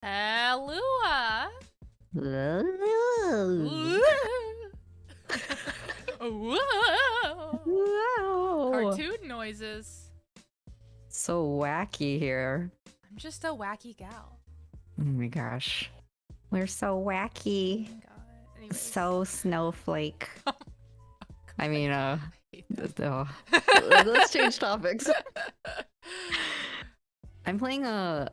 Alua. Whoa. Cartoon noises. So wacky here. I'm just a wacky gal. Oh my gosh. We're so wacky. Oh my god. Anyways. So snowflake. I mean, let's change topics. I'm playing a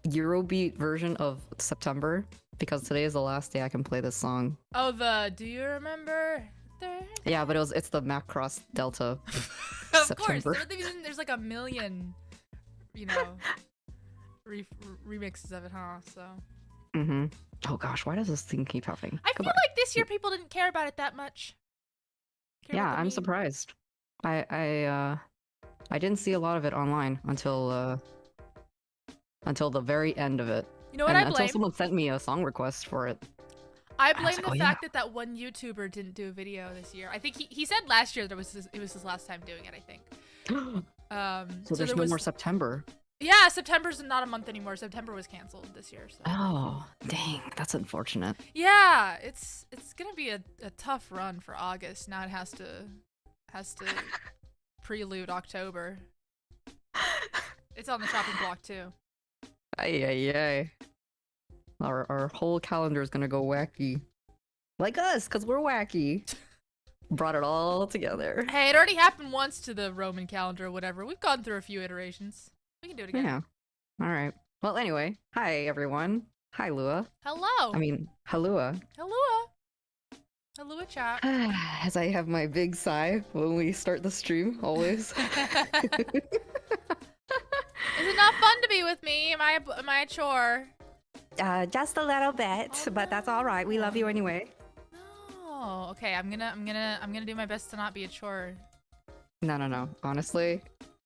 Eurobeat version of September because today is the last day I can play this song. Oh, do you remember? Yeah, but it's the Macross Delta. Of September. course, there's like a million, you know, remixes of it, huh? So. Oh gosh, why does this thing keep happening? I feel like this year people didn't care about it that much. Yeah, I'm surprised. I didn't see a lot of it online until the very end of it. You know what I blame? Until someone sent me a song request for it. I blame the fact that one YouTuber didn't do a video this year. I think he said last year it was his last time doing it, I think. So there's no more September. Yeah, September's not a month anymore. September was canceled this year. So. Oh, dang, that's unfortunate. Yeah, it's gonna be a tough run for August. Now it has to prelude October. It's on the chopping block too. Ay. Our whole calendar is gonna go wacky. Like us, because we're wacky. Brought it all together. Hey, it already happened once to the Roman calendar or whatever. We've gone through a few iterations. We can do it again. Yeah. Alright. Well, anyway. Hi, everyone. Hi, Lua. Hello. I mean, Halua. Hello, chat. As I have my big sigh when we start the stream, always. Is it not fun to be with me? Am I a chore? Just a little bit, but that's all right. We love you anyway. Oh, okay. I'm gonna do my best to not be a chore. No. Honestly,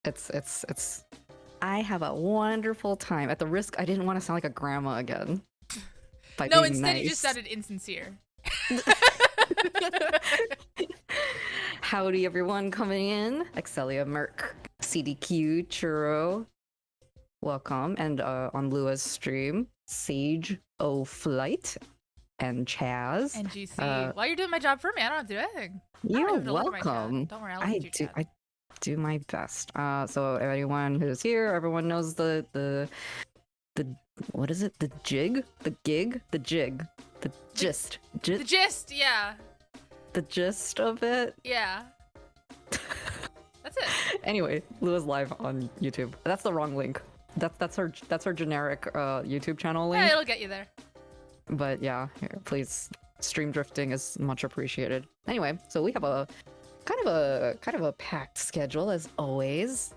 it's. I have a wonderful time. At the risk, I didn't want to sound like a grandma again. No, instead you just sounded insincere. Howdy, everyone coming in. Excelia Merc, CDQ Churro. Welcome, and on Lua's stream, Sage O Flight and Chaz. And GC. While you're doing my job for me, I don't have to do anything. You're welcome. Don't worry, I'll look at you. I do my best. So everyone who's here, everyone knows the what is it? The jig? The gig? The jig? The gist? The gist, yeah. The gist of it? Yeah. That's it. Anyway, Lua's live on YouTube. That's the wrong link. That's her generic YouTube channel link. Yeah, it'll get you there. But yeah, here, please. Stream drifting is much appreciated. Anyway, so we have a kind of a packed schedule as always.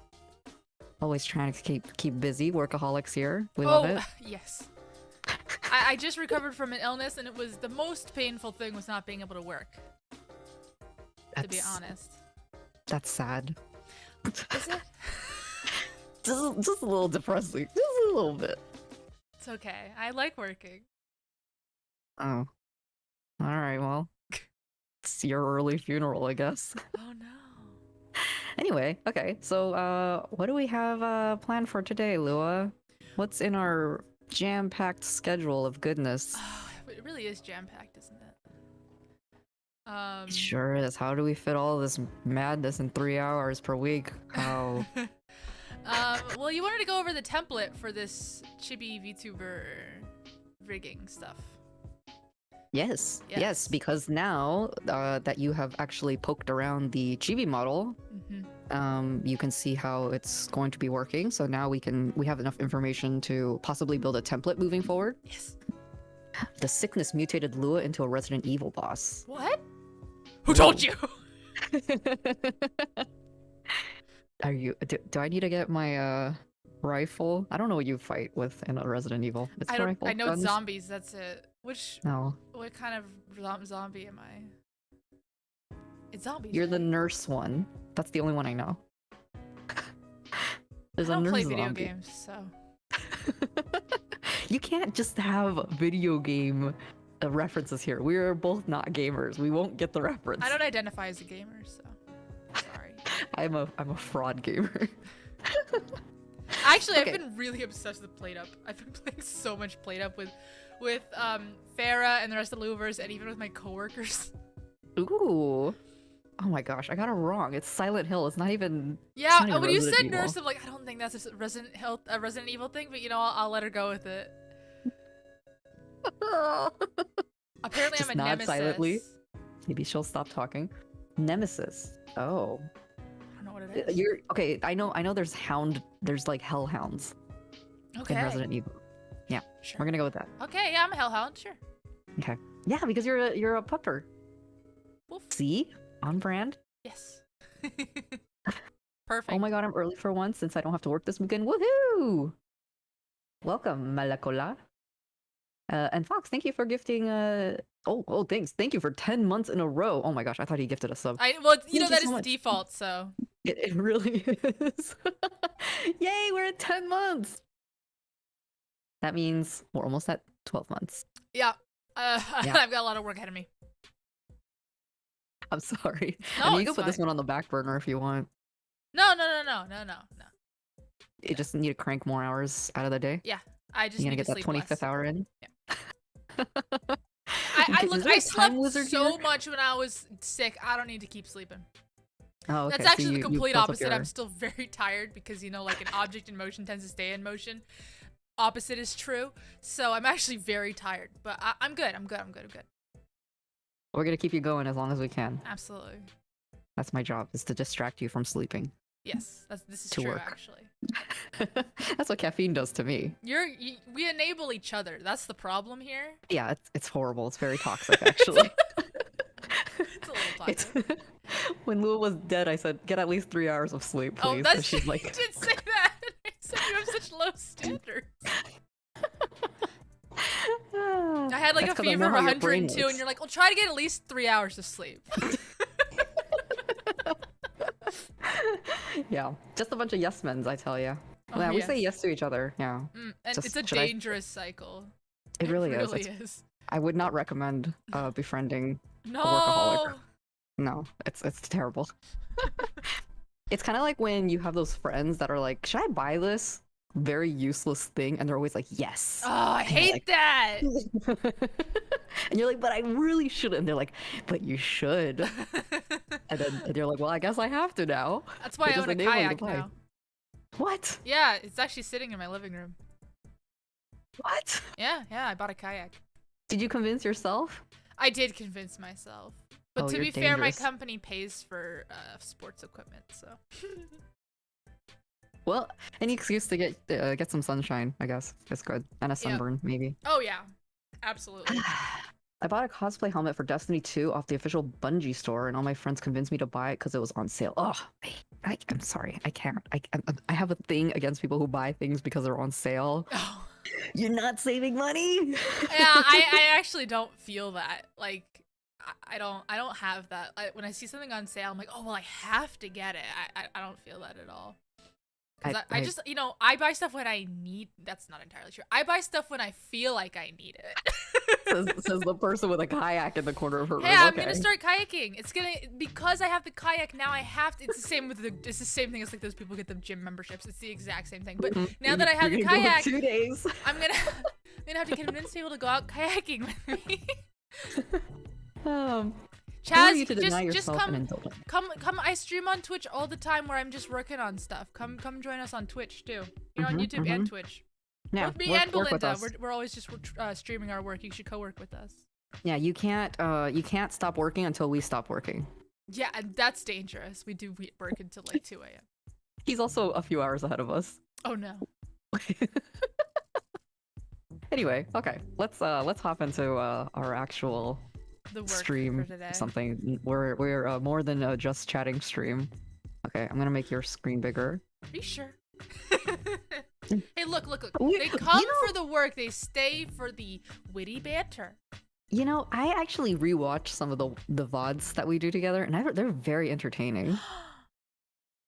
Always trying to keep busy. Workaholics here. We love it. Yes. I just recovered from an illness, and it was the most painful thing was not being able to work. To be honest. That's sad. Is it? just a little depressing. Just a little bit. It's okay. I like working. Oh. Alright, well. It's your early funeral, I guess. Oh no. Anyway, okay. So, what do we have planned for today, Lua? What's in our jam-packed schedule of goodness? It really is jam-packed, isn't it? It sure is. How do we fit all this madness in 3 hours per week? How? Well, you wanted to go over the template for this chibi VTuber rigging stuff. Yes, because now that you have actually poked around the chibi model, You can see how it's going to be working. So now we have enough information to possibly build a template moving forward. Yes. The sickness mutated Lua into a Resident Evil boss. What? Who told you? Are you? Do I need to get my rifle? I don't know what you fight with in a Resident Evil. It's I don't. rifle, I know guns? it's zombies. That's it. Which? No. What kind of zombie am I? It's zombies. You're right? the nurse one. That's the only one I know. There's I a don't nurse play video zombie. games, so. You can't just have video game references here. We're both not gamers. We won't get the reference. I don't identify as a gamer, so. Sorry. I'm a fraud gamer. Actually, Okay. I've been really obsessed with Plate Up. I've been playing so much Plate Up with Farah and the rest of the Louvers, and even with my coworkers. Ooh. Oh my gosh, I got it wrong. It's Silent Hill. It's not even. Yeah, not even when you Resident said Evil. nurse, I'm like, I don't think that's a Resident Evil thing, but you know, I'll let her go with it. Apparently, Just I'm a nod nemesis. silently. Maybe she'll stop talking. Nemesis. Oh. I don't know what it is. You're okay. I know. There's hound. There's like hellhounds Okay. in Resident Evil. Yeah, Sure. we're gonna go with that. Okay, yeah, I'm a hellhound. Sure. Okay. Yeah, because you're a pupper. Wolf. See, on brand. Yes. Perfect. Oh my god, I'm early for once since I don't have to work this weekend. Woohoo! Welcome, Malacola. And Fox, thank you for gifting. Oh, thanks. Thank you for 10 months in a row. Oh my gosh, I thought he gifted a sub. Well, you know Thank you that so is much. the default, so. It really is. Yay, we're at 10 months. That means we're almost at 12 months. Yeah. Yeah. I've got a lot of work ahead of me. I'm sorry. No, I mean, you it's can put this fine. one on the back burner if you want. No. You just need to crank more hours out of the day. I just You gonna need get to that sleep 25th less. hour in? Yeah. Okay, is there I a time slept wizard so here? much when I was sick. I don't need to keep sleeping. Oh, okay. That's so actually the you complete built up opposite. your- I'm still very tired because, you know, like an object in motion tends to stay in motion. Opposite is true. So I'm actually very tired, but I'm good. I'm good. We're gonna keep you going as long as we can. Absolutely. That's my job, is to distract you from sleeping. Yes, this is To true, work. actually. That's what caffeine does to me. We enable each other. That's the problem here. Yeah, it's horrible. It's very toxic, actually. It's a little It's- toxic. when Lua was dead, I said, get at least 3 hours of sleep, please. Oh, And that's she's you like, did say that. I said you have such low standards. I had like That's a 'cause I fever know of how your brain 102, and works. you're like, well, try to get at least 3 hours of sleep. Yeah, just a bunch of yes men's, I tell you. Oh, Yeah, we yes. say yes to each other. Yeah, And Just- it's a should I- dangerous cycle. it really is. Really It's- is. I would not recommend befriending. No. workaholic. No, it's terrible. It's kind of like when you have those friends that are like, should I buy this very useless thing? And they're always like, yes. Oh, I And you're hate like- that. And you're like, but I really shouldn't. And they're like, but you should. And you're like, well, I guess I have to now. That's why They I just own a enable you to kayak buy. now. What? Yeah, it's actually sitting in my living room. What? Yeah, I bought a kayak. Did you convince yourself? I did convince myself. But Oh, to you're be fair, my dangerous. company pays for sports equipment, so. Well, any excuse to get some sunshine, I guess. It's good. And a sunburn, maybe. Oh yeah, absolutely. I bought a cosplay helmet for Destiny 2 off the official Bungie store, and all my friends convinced me to buy it because it was on sale. Oh, I'm sorry. I can't. I have a thing against people who buy things because they're on sale. Oh. You're not saving money. Yeah, I actually don't feel that. Like, I don't have that. When I see something on sale, I'm like, oh well, I have to get it. I don't feel that at all. Cause I just, you know, I buy stuff when I need. That's not entirely true. I buy stuff when I feel like I need it. says the person with a kayak in the corner of her room. Hey, I'm Okay. gonna start kayaking. It's gonna, because I have the kayak now. I have to. It's the same with it's the same thing as like those people get the gym memberships. It's the exact same thing. But now that I have the You're gonna go in kayak, 2 days. I'm gonna have to convince people to go out kayaking with me. Who are Chaz, you to deny just yourself an indulgence? come. I stream on Twitch all the time where I'm just working on stuff. Come join us on Twitch too. You're on YouTube and Twitch. Yeah, Both me work and with Belinda. us. We're always just streaming our work. You should co-work with us. Yeah, you can't stop working until we stop working. Yeah, and that's dangerous. We do work until like 2 a.m. He's also a few hours ahead of us. Oh no. Anyway, okay, let's hop into our actual The work stream. for today. Something we're more than a just chatting stream. Okay, I'm gonna make your screen bigger. Are you sure? Hey, look. We- They come you know- for the work. They stay for the witty banter. You know, I actually rewatched some of the VODs that we do together, and they're very entertaining.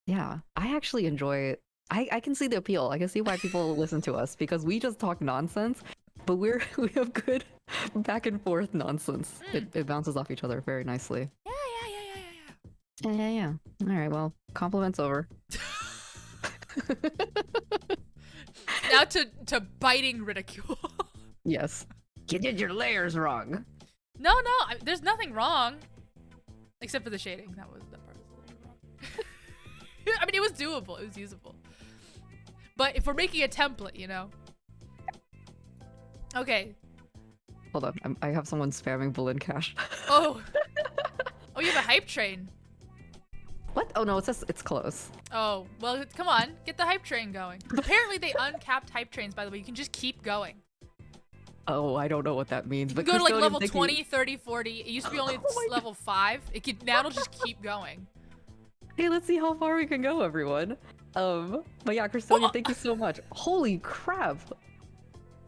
Yeah, I actually enjoy it. I can see the appeal. I can see why people listen to us because we just talk nonsense, but we have good back and forth nonsense. It bounces off each other very nicely. Yeah. All right, well, compliments over. Now to biting ridicule. Yes. You did your layers wrong. No, there's nothing wrong, except for the shading. That part was a little wrong. I mean, it was doable. It was usable. But if we're making a template, you know. Okay. Hold on, I have someone spamming Berlin Cash. Oh, you have a hype train. What? Oh no, it's close. Oh, well, come on, get the hype train going. Apparently, they uncapped hype trains. By the way, you can just keep going. Oh, I don't know what that means. But Go to like Custodian, level thank 20, you. 30, 40. It used to be only level 5. Now it'll just keep going. Hey, let's see how far we can go, everyone. But yeah, Custodian, thank you so much. Holy crap!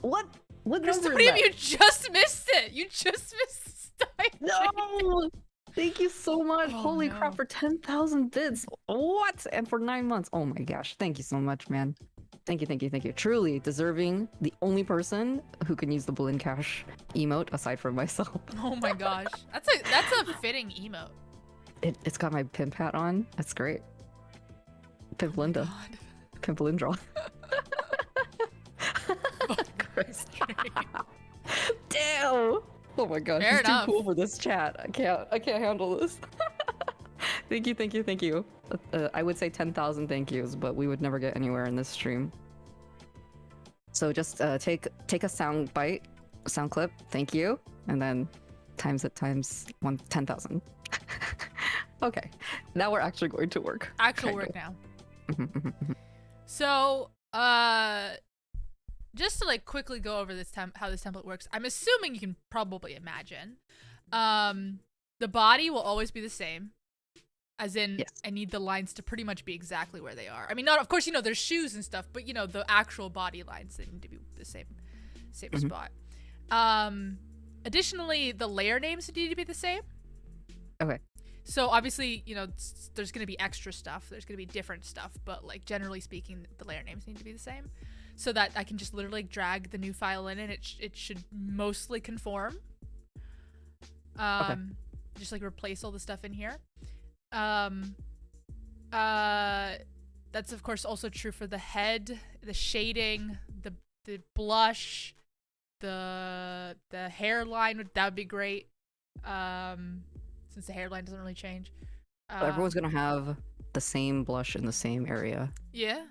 What number is Custodian, that? you just missed it. You just missed the hype train. No! Thank you so much. Oh, Holy no. crap, for 10,000 bits. What? And for 9 months. Oh my gosh. Thank you so much, man. Thank you. Truly deserving, the only person who can use the Berlin Cash emote aside from myself. Oh my gosh, that's a fitting emote. It's got my pimp hat on. That's great. Pimp Linda. God. Pimp Lindra. Christ. Damn! Oh my gosh, Fair it's enough. too cool for this chat. I can't handle this. Thank you. I would say 10,000 thank yous, but we would never get anywhere in this stream. So just take a sound clip, thank you, and then times it times 10,000. Okay, now we're actually going to work. Actual Kind work of. now. Mm-hmm. So, just to like quickly go over how this template works, I'm assuming you can probably imagine. The body will always be the same. As in, Yes. I need the lines to pretty much be exactly where they are. I mean, of course, there's shoes and stuff, but the actual body lines, they need to be the same spot. Additionally, the layer names need to be the same. Okay. So obviously, there's going to be extra stuff. There's going to be different stuff, but like generally speaking, the layer names need to be the same, so that I can just literally drag the new file in and it should mostly conform. Okay. Just like replace all the stuff in here. That's of course also true for the head, the shading, the blush, the hairline. That would be great. Since the hairline doesn't really change. Everyone's gonna have the same blush in the same area. Yeah.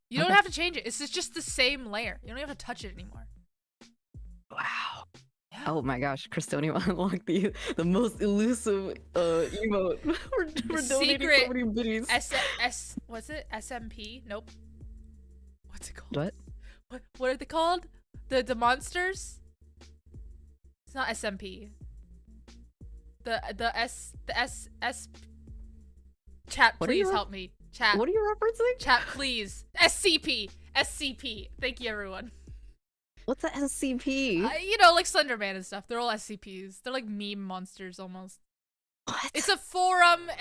You don't have to change it. It's just the same layer. You don't even have to touch it anymore. Wow. Yeah. Oh my gosh, Cristonium unlocked the most elusive emote. we're donating secret so many biddies. What's it? SMP? Nope. What's it called? What? What are they called? The monsters? It's not SMP. The S Chat, What are please you help me. Chat. What are you referencing? Chat, please. SCP. Thank you, everyone. What's the SCP? Like Slenderman and stuff. They're all SCPs. They're like meme monsters almost. What? It's a forum.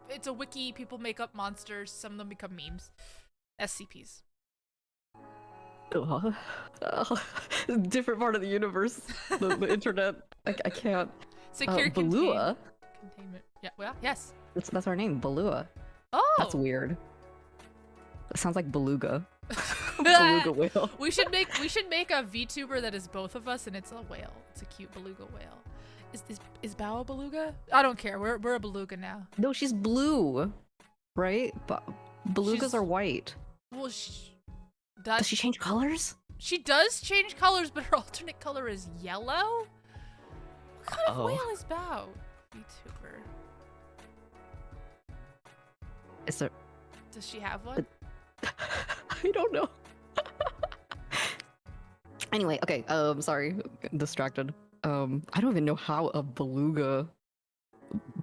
It's a wiki. People make up monsters. Some of them become memes. SCPs. Different part of the universe. The internet. I can't. Secure Balua? containment. Yeah. Well, yes. That's our name, Balua. Oh. That's weird. It sounds like beluga. Beluga whale. We should make a VTuber that is both of us, and it's a whale. It's a cute beluga whale. Is Bao a beluga? I don't care. We're a beluga now. No, she's blue, right? Belugas She's- are white. Well, Does she change colors? She does change colors, but her alternate color is yellow. What kind of Oh. whale is Bao? VTuber. Is there? Does she have one? I don't know. Anyway, okay. Sorry, distracted. I don't even know how a beluga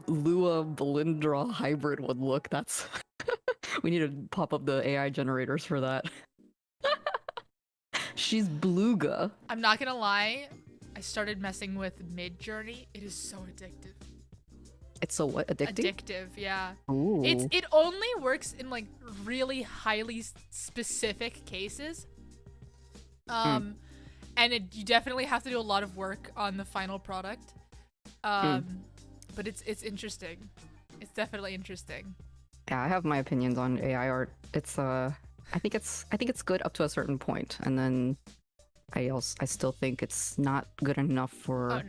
Lua Belindra hybrid would look. That's we need to pop up the AI generators for that. She's beluga. I'm not gonna lie. I started messing with Midjourney. It is so addictive. It's so what? Addictive? Addictive, yeah. Ooh. It only works in like really highly specific cases. And you definitely have to do a lot of work on the final product. But it's interesting. It's definitely interesting. Yeah, I have my opinions on AI art. It's I think it's good up to a certain point, and then I still think it's not good enough for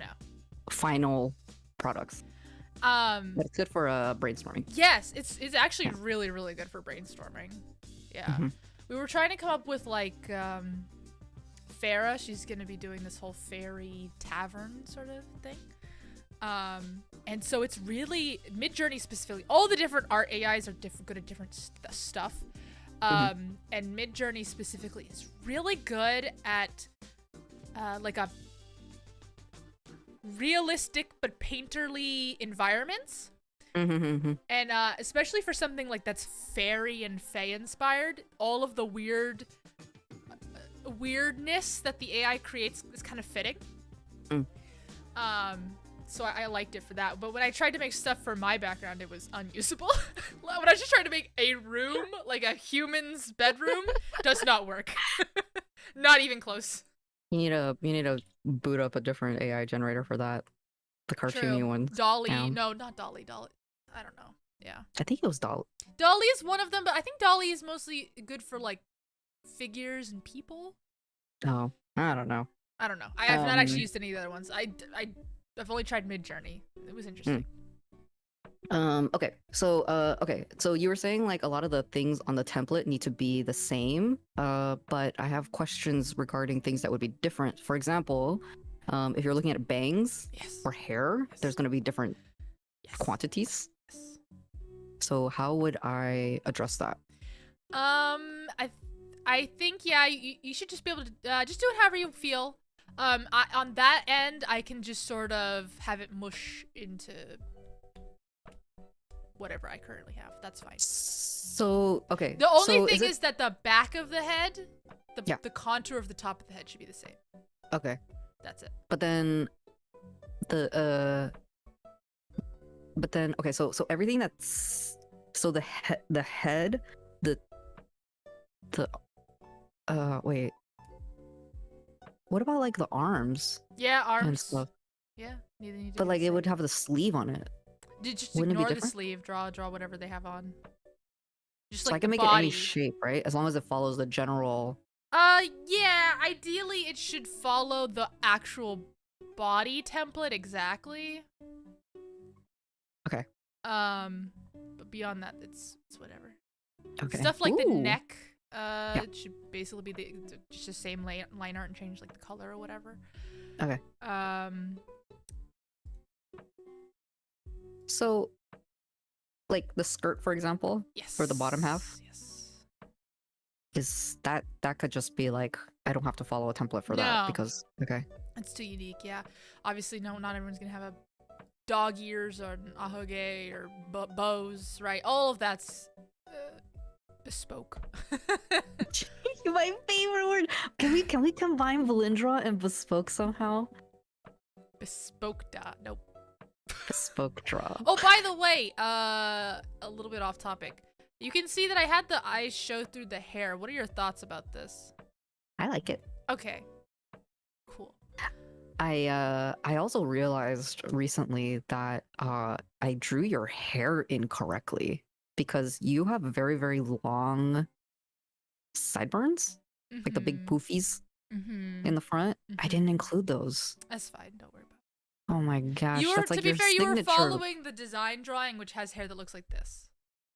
final products. But it's good for brainstorming. Yes, it's actually really, really good for brainstorming. Yeah. We were trying to come up with like Farah, she's gonna be doing this whole fairy tavern sort of thing. And so it's really Midjourney specifically. All the different art AIs are good at different stuff. And Midjourney specifically is really good at like a realistic but painterly environments. And especially for something like that's fairy and fae inspired, all of the weirdness that the AI creates is kind of fitting. So I liked it for that. But when I tried to make stuff for my background, it was unusable. When I was just trying to make a room, like a human's bedroom, does not work. Not even close. You need to boot up a different AI generator for that. The cartoony one. Dolly. No, not Dolly. Dolly. I don't know. Yeah. I think it was Dolly. Dolly is one of them, but I think Dolly is mostly good for like figures and people. Oh, I don't know. I don't know. I have not actually used any of the other ones. I've only tried Midjourney. It was interesting. Okay. So you were saying like a lot of the things on the template need to be the same. But I have questions regarding things that would be different. For example, if you're looking at bangs or hair, there's going to be different quantities. So how would I address that? I think you should just be able to just do it however you feel. On that end, I can just sort of have it mush into whatever I currently have. That's fine. So, okay. The only thing is that the back of the head, the contour of the top of the head should be the same. Okay. That's it. But then okay, so everything that's the head, wait. What about like the arms? Yeah, arms. And stuff. Yeah, neither need to. But like it would have the sleeve on it. Just ignore the sleeve. Draw whatever they have on. Just so like I can make body. it any shape, right? As long as it follows the general. Yeah. Ideally, it should follow the actual body template exactly. Okay. But beyond that, it's whatever. Okay. Stuff like the neck. It should basically be just the same line art and change like the color or whatever. Okay. So, like the skirt, for example, for the bottom half. Is that could just be like I don't have to follow a template for that because it's too unique. Yeah, obviously not everyone's gonna have a dog ears or an ahoge or bows, right? All of that's bespoke. My favorite word. Can we combine Valindra and bespoke somehow? Bespoke nope. Bespoke draw. Oh, by the way, a little bit off topic. You can see that I had the eyes show through the hair. What are your thoughts about this? I like it. Okay. Cool. I also realized recently that I drew your hair incorrectly because you have very, very long sideburns, like the big poofies in the front. I didn't include those. That's fine. Don't worry about it. Oh my gosh, that's like to be your fair, signature. you were following the design drawing, which has hair that looks like this.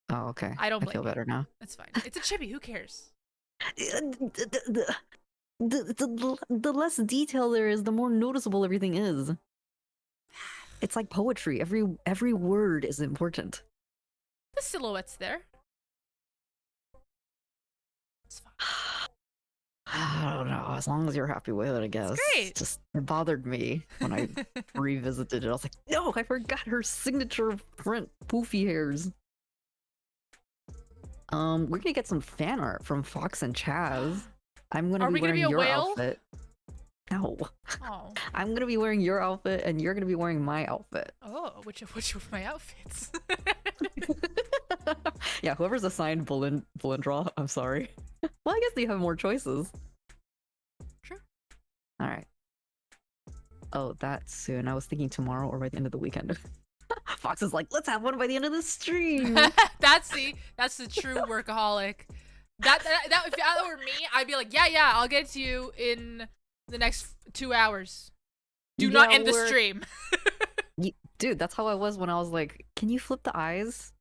Oh, okay. I don't blame feel better now. It's fine. It's a chibi. Who cares? The less detail there is, the more noticeable everything is. It's like poetry. Every word is important. The silhouette's there. I don't know. As long as you're happy with it, I It's guess. great. Just it bothered me when I revisited it. I was like, no, I forgot her signature print poofy hairs. We're gonna get some fan art from Fox and Chaz. I'm gonna Are be we gonna be wearing a your whale? outfit. No. Oh. I'm gonna be wearing your outfit and you're gonna be wearing my outfit. Oh, which of my outfits? Yeah, whoever's assigned Bulindra, I'm sorry. Well, I guess they have more choices. True. Alright. Oh, that's soon. I was thinking tomorrow or by the end of the weekend. Fox is like, let's have one by the end of the stream. That's the true workaholic. That if that were me, I'd be like, yeah, I'll get to you in the next 2 hours. Do not end the stream. Dude, that's how I was when I was like, can you flip the eyes?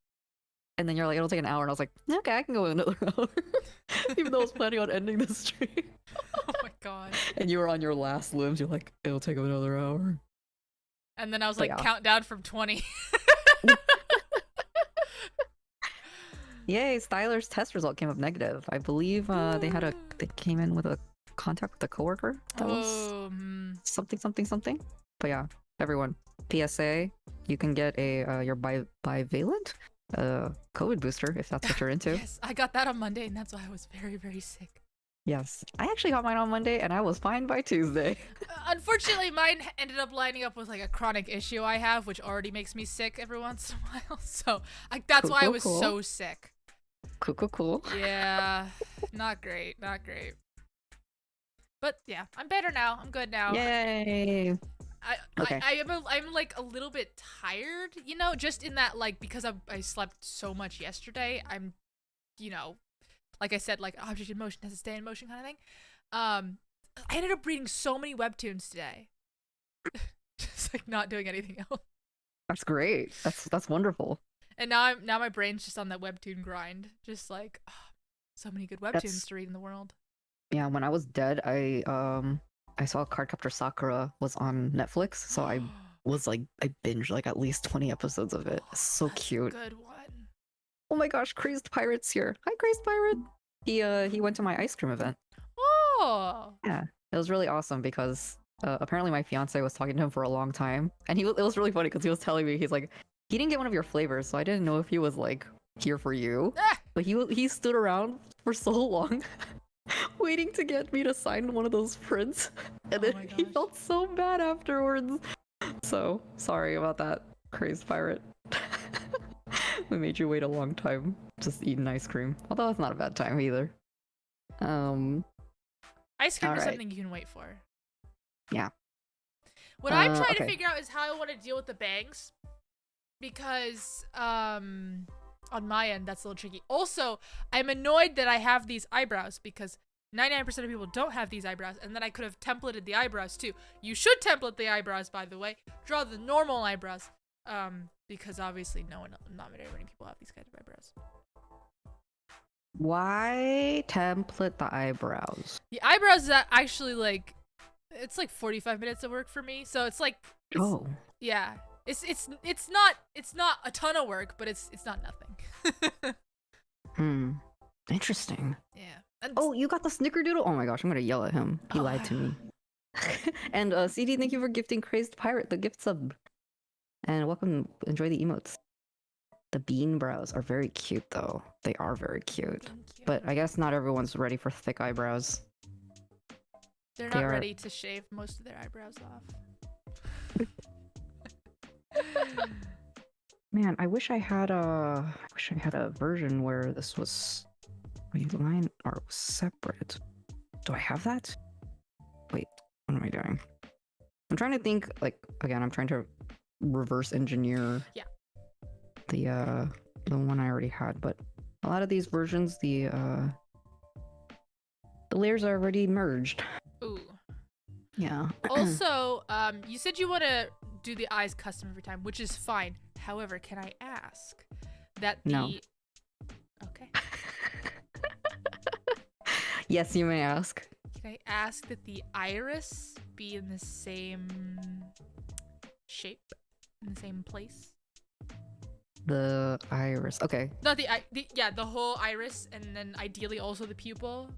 And then you're like, it'll take an hour. And I was like, okay, I can go another hour. Even though I was planning on ending the stream. Oh my god. And you were on your last limbs. You're like, it'll take another hour. And then I was like, countdown from 20. Yay, Styler's test result came up negative. I believe they came in with a contact with a coworker. That was something. But yeah, everyone, PSA, you can get a your bivalent COVID booster if that's what you're into. Yes, I got that on Monday, and that's why I was very, very sick. Yes, I actually got mine on Monday, and I was fine by Tuesday. Unfortunately, mine ended up lining up with like a chronic issue I have, which already makes me sick every once in a while. So that's why I was so sick. Cool. Yeah, not great. But yeah, I'm better now. I'm good now. Yay! I'm like a little bit tired, just in that, like, because I slept so much yesterday. I'm, like I said, like object in motion has to stay in motion kind of thing. I ended up reading so many webtoons today. Just like not doing anything else. That's great. That's wonderful. And now my brain's just on that webtoon grind. Just like so many good webtoons to read in the world. Yeah, when I was dead, I saw Cardcaptor Sakura was on Netflix, so I binged like at least 20 episodes of it. It's so cute. Good one. Oh my gosh, Crazed Pirate's here. Hi, Crazed Pirate. He went to my ice cream event. Oh. Yeah, it was really awesome because apparently my fiance was talking to him for a long time, and it was really funny because he was telling me, he's like, he didn't get one of your flavors, so I didn't know if he was like here for you. But he stood around for so long waiting to get me to sign one of those prints, and then he felt so bad afterwards. So sorry about that, Crazed Pirate. We made you wait a long time just eating ice cream, although it's not a bad time either. Ice cream is something you can wait for. Yeah. What I'm trying to figure out is how I want to deal with the bangs, because on my end that's a little tricky. Also, I'm annoyed that I have these eyebrows because 99% of people don't have these eyebrows, and then I could have templated the eyebrows too. You should template the eyebrows, by the way. Draw the normal eyebrows, because obviously not very many people have these kinds of eyebrows. Why template the eyebrows? The eyebrows is actually like, it's like 45 minutes of work for me, so it's like, yeah, it's not a ton of work, but it's not nothing. Interesting. Yeah. And you got the snickerdoodle? Oh my gosh, I'm gonna yell at him. He lied to me. And CD, thank you for gifting Crazed Pirate the gift sub. And welcome, enjoy the emotes. The bean brows are very cute though. They are very cute. But I guess not everyone's ready for thick eyebrows. They're not ready to shave most of their eyebrows off. Man, I wish I had a version where this was line or separate. Do I have that? Wait, what am I doing? I'm trying to think, like, again, I'm trying to reverse engineer the one I already had, but a lot of these versions, the layers are already merged. Ooh. Yeah. Also, you said you want to do the eyes custom every time, which is fine. However, can I ask that the... No. Okay. Yes, you may ask. Can I ask that the iris be in the same shape, in the same place? The iris. Okay. Not the whole iris, and then ideally also the pupil.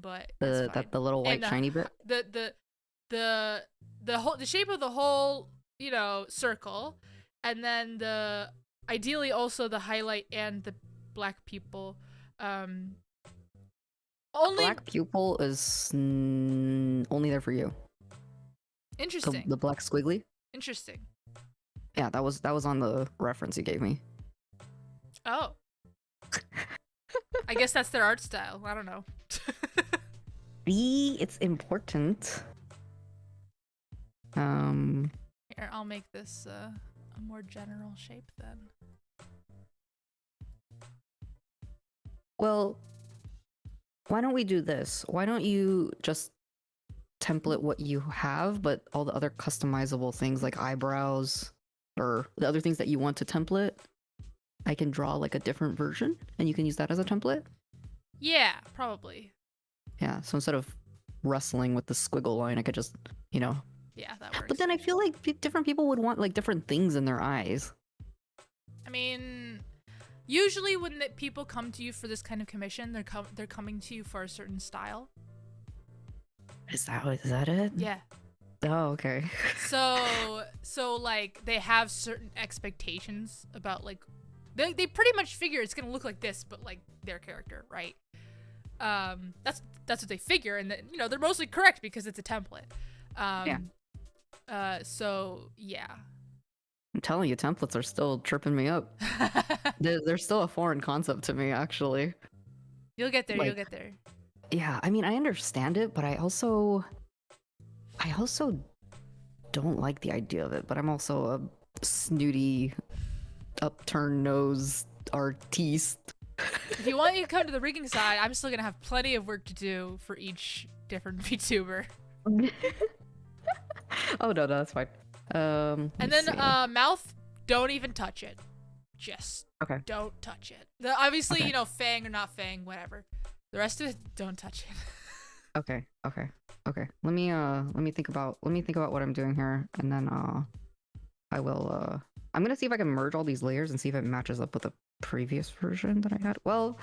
but that's fine. The little white And shiny bit. The shape of the whole, you know, circle, and then ideally also the highlight and the black pupil. Only Black pupil is only there for you. interesting. The black squiggly. Interesting. Yeah, that was on the reference you gave me. Oh. I guess that's their art style. I don't know. It's important. Here, I'll make this a more general shape then. Well, why don't we do this? Why don't you just template what you have, but all the other customizable things like eyebrows or the other things that you want to template, I can draw like a different version and you can use that as a template? Yeah, probably. Yeah, so instead of wrestling with the squiggle line, I could just, you know. Yeah, that works. But then I feel like different people would want like different things in their eyes. I mean, usually when people come to you for this kind of commission, they're coming to you for a certain style. Is that it? Yeah. Oh, okay. So like they have certain expectations about like they pretty much figure it's gonna look like this, but like their character, right? That's what they figure, and you know they're mostly correct because it's a template. Yeah. So yeah. I'm telling you, templates are still tripping me up. They're still a foreign concept to me, actually. You'll get there. Like, You'll get there. Yeah, I mean, I understand it, but I also don't like the idea of it. But I'm also a snooty, upturned nose artiste. If you want you to come to the rigging side, I'm still gonna have plenty of work to do for each different VTuber. Oh no, that's fine. And then mouth, don't even touch it. Just okay. Don't touch it. Obviously, you know, fang or not fang, whatever. The rest of it, don't touch it. Okay. Let me think about what I'm doing here, and then I will I'm gonna see if I can merge all these layers and see if it matches up with the previous version that I had. Well,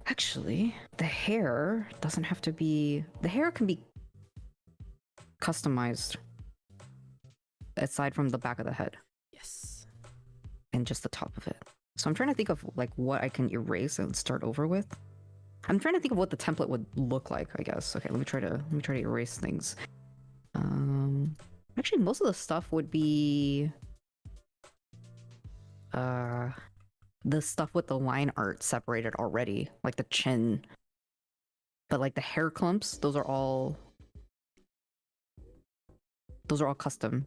actually, the hair doesn't have to be. The hair can be customized aside from the back of the head. Yes. And just the top of it. So I'm trying to think of like what I can erase and start over with. I'm trying to think of what the template would look like, I guess. Okay, let me try to erase things. Actually most of the stuff would be the stuff with the line art separated already, like the chin. But like the hair clumps, those are all custom.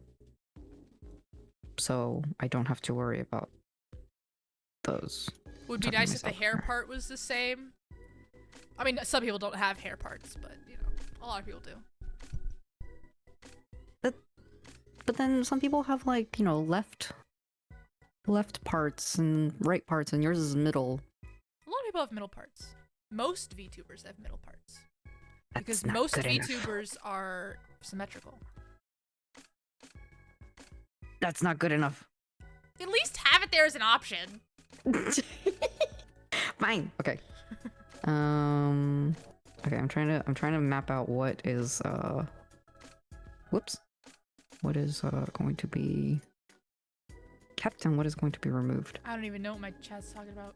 So I don't have to worry about those. Would be nice if the hair part was the same. I mean, some people don't have hair parts, but you know, a lot of people do. But then some people have like, you know, left parts and right parts, and yours is middle. A lot of people have middle parts. Most VTubers have middle parts. That's because not most good VTubers enough. are symmetrical. That's not good enough. At least have it there as an option. Fine. Okay. Okay, I'm trying to map out what is whoops. What is going to be kept and what is going to be removed. I don't even know what my chat's talking about.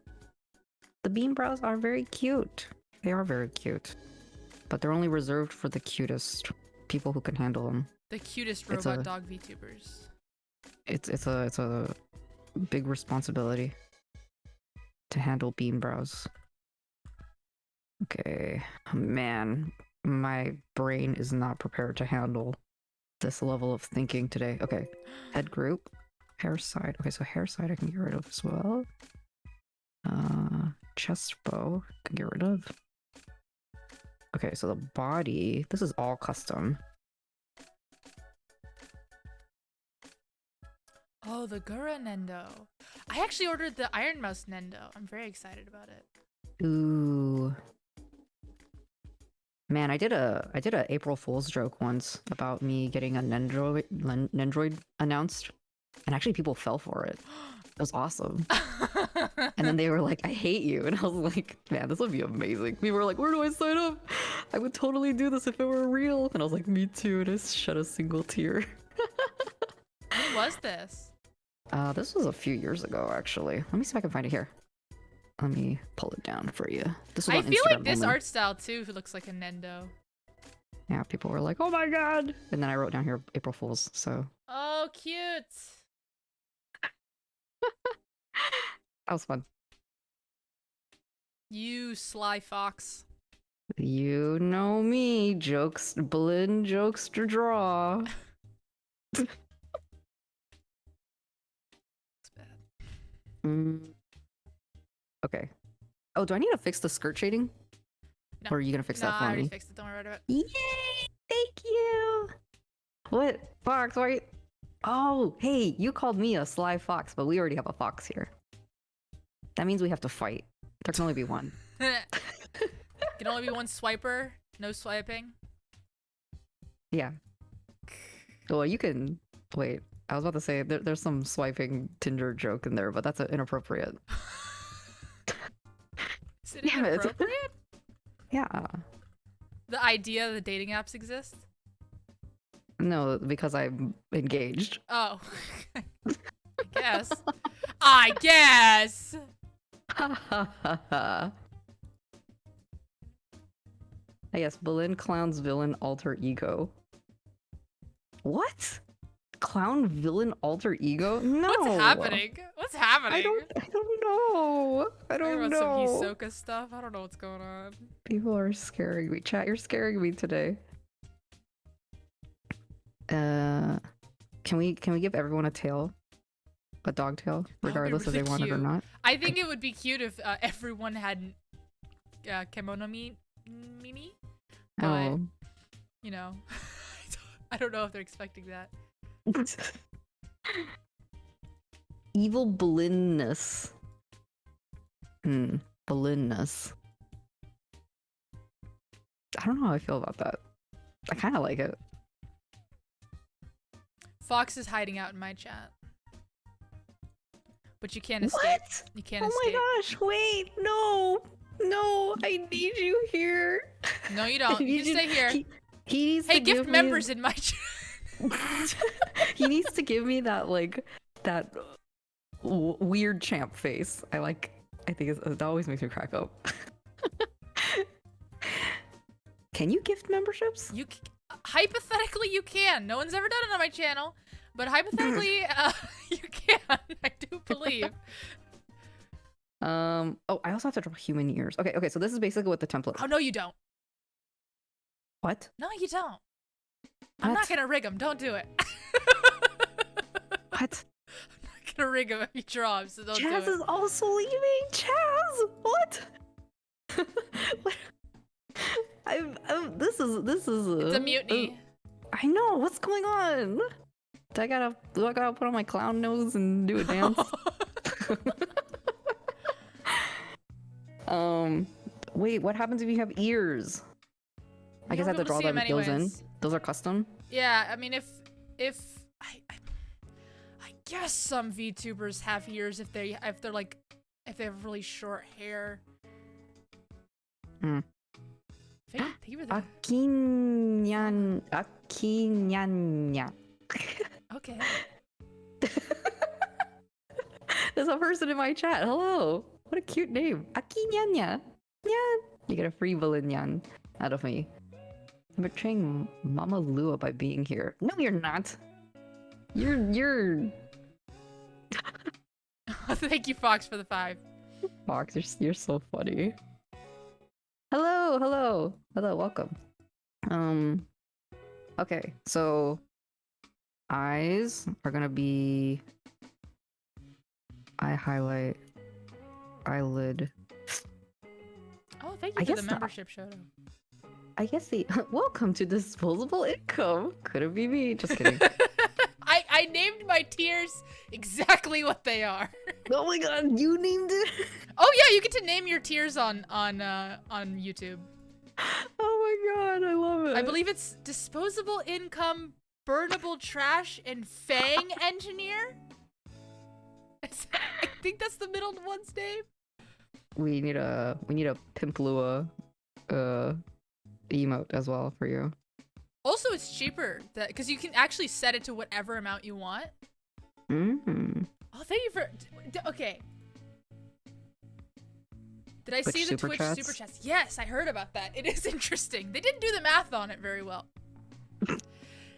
The bean brows are very cute. They are very cute. But they're only reserved for the cutest people who can handle them. The cutest robot dog VTubers. It's a big responsibility to handle bean brows. Okay, man, my brain is not prepared to handle this level of thinking today. Okay, head group, hair side. Okay, so hair side I can get rid of as well. Chest bow can get rid of. Okay, so the body, this is all custom. Oh, the Gura Nendo. I actually ordered the Iron Mouse Nendo. I'm very excited about it. Ooh. Man, I did a April Fool's joke once about me getting a Nendroid announced, and actually people fell for it. It was awesome. And then they were like, I hate you. And I was like, man, this would be amazing. People were like, where do I sign up? I would totally do this if it were real. And I was like, me too. And I shed a single tear. When was this? This was a few years ago, actually. Let me see if I can find it here. Let me pull it down for you. This was I on feel Instagram like this only. art style too looks like a Nendo. Yeah, people were like, oh my god. And then I wrote down here April Fools, so. Oh, cute. That was fun. You sly fox. You know me. Jokes, blend, jokester, draw. It's bad. Okay. Oh, do I need to fix the skirt shading? No. Or are you gonna fix that I for already me? fixed it. Don't worry about it. Yay! Thank you! What? Fox, why? Oh, hey, you called me a sly fox, but we already have a fox here. That means we have to fight. There can only be one. Can only be one swiper. No swiping. Yeah. Well, you can... Wait, I was about to say, there's some swiping Tinder joke in there, but that's inappropriate. Is it Damn it. inappropriate? Yeah. The idea that dating apps exist? No, because I'm engaged. Oh. I guess. I guess! Yes, Berlin Clown's villain alter ego. What? Clown villain alter ego? No. What's happening? What's happening? I don't know. I Talking don't about know. some Hisoka stuff? I don't know what's going on. People are scaring me. Chat, you're scaring me today. Can we give everyone a tail? A dog tail? Regardless really if they want it or cute. not? I think it would be cute if everyone had kimono Mimi. But, Oh. you know, I don't know if they're expecting that. Evil blindness. Blindness. I don't know how I feel about that. I kind of like it. Fox is hiding out in my chat. But you can't escape. What? You can't Oh escape. my gosh, wait, no. No, I need you here. No, you don't. You can stay here. He needs Hey, to give gift me... members in my chat. He needs to give me that, like, that weird champ face. I think it always makes me crack up. Can you gift memberships? Hypothetically, you can. No one's ever done it on my channel, but hypothetically, you can. I do believe. Oh, I also have to draw human ears. Okay, so this is basically what the template. Oh no, you don't. What? No, you don't. I'm not gonna rig them. Don't do it. What? I'm not gonna rig them if you draw them, so don't do Chaz it. is also leaving. Chaz, what? What? This is. It's a mutiny. I know. What's going on? Do I gotta put on my clown nose and do a dance? Wait. What happens if you have ears? I guess I have to draw them those in. Those are custom. Yeah, I mean, if I guess some VTubers have ears if they have really short hair. Think of Akinyanya. Okay. There's a person in my chat. Hello. What a cute name. Akinyanya. Yeah. You get a free Valinyan out of me. I'm betraying Mama Lua by being here. No, you're not. You're... Thank you, Fox, for the 5. Fox, you're so funny. Hello, welcome. Okay, so eyes are gonna be eye highlight, eyelid. Oh, thank you for the membership show. I guess the welcome to disposable income. Could it be me? Just kidding. I named my tiers exactly what they are. Oh my god, you named it? Oh yeah, you get to name your tiers on YouTube. Oh my god, I love it. I believe it's disposable income, burnable trash, and Fang engineer. I think that's the middle one's name. We need a Pimplua emote as well for you. Also, it's cheaper because you can actually set it to whatever amount you want. Mm. Oh, thank you for. Okay. Did I Twitch see the super Twitch chats? super chats? Yes, I heard about that. It is interesting. They didn't do the math on it very well.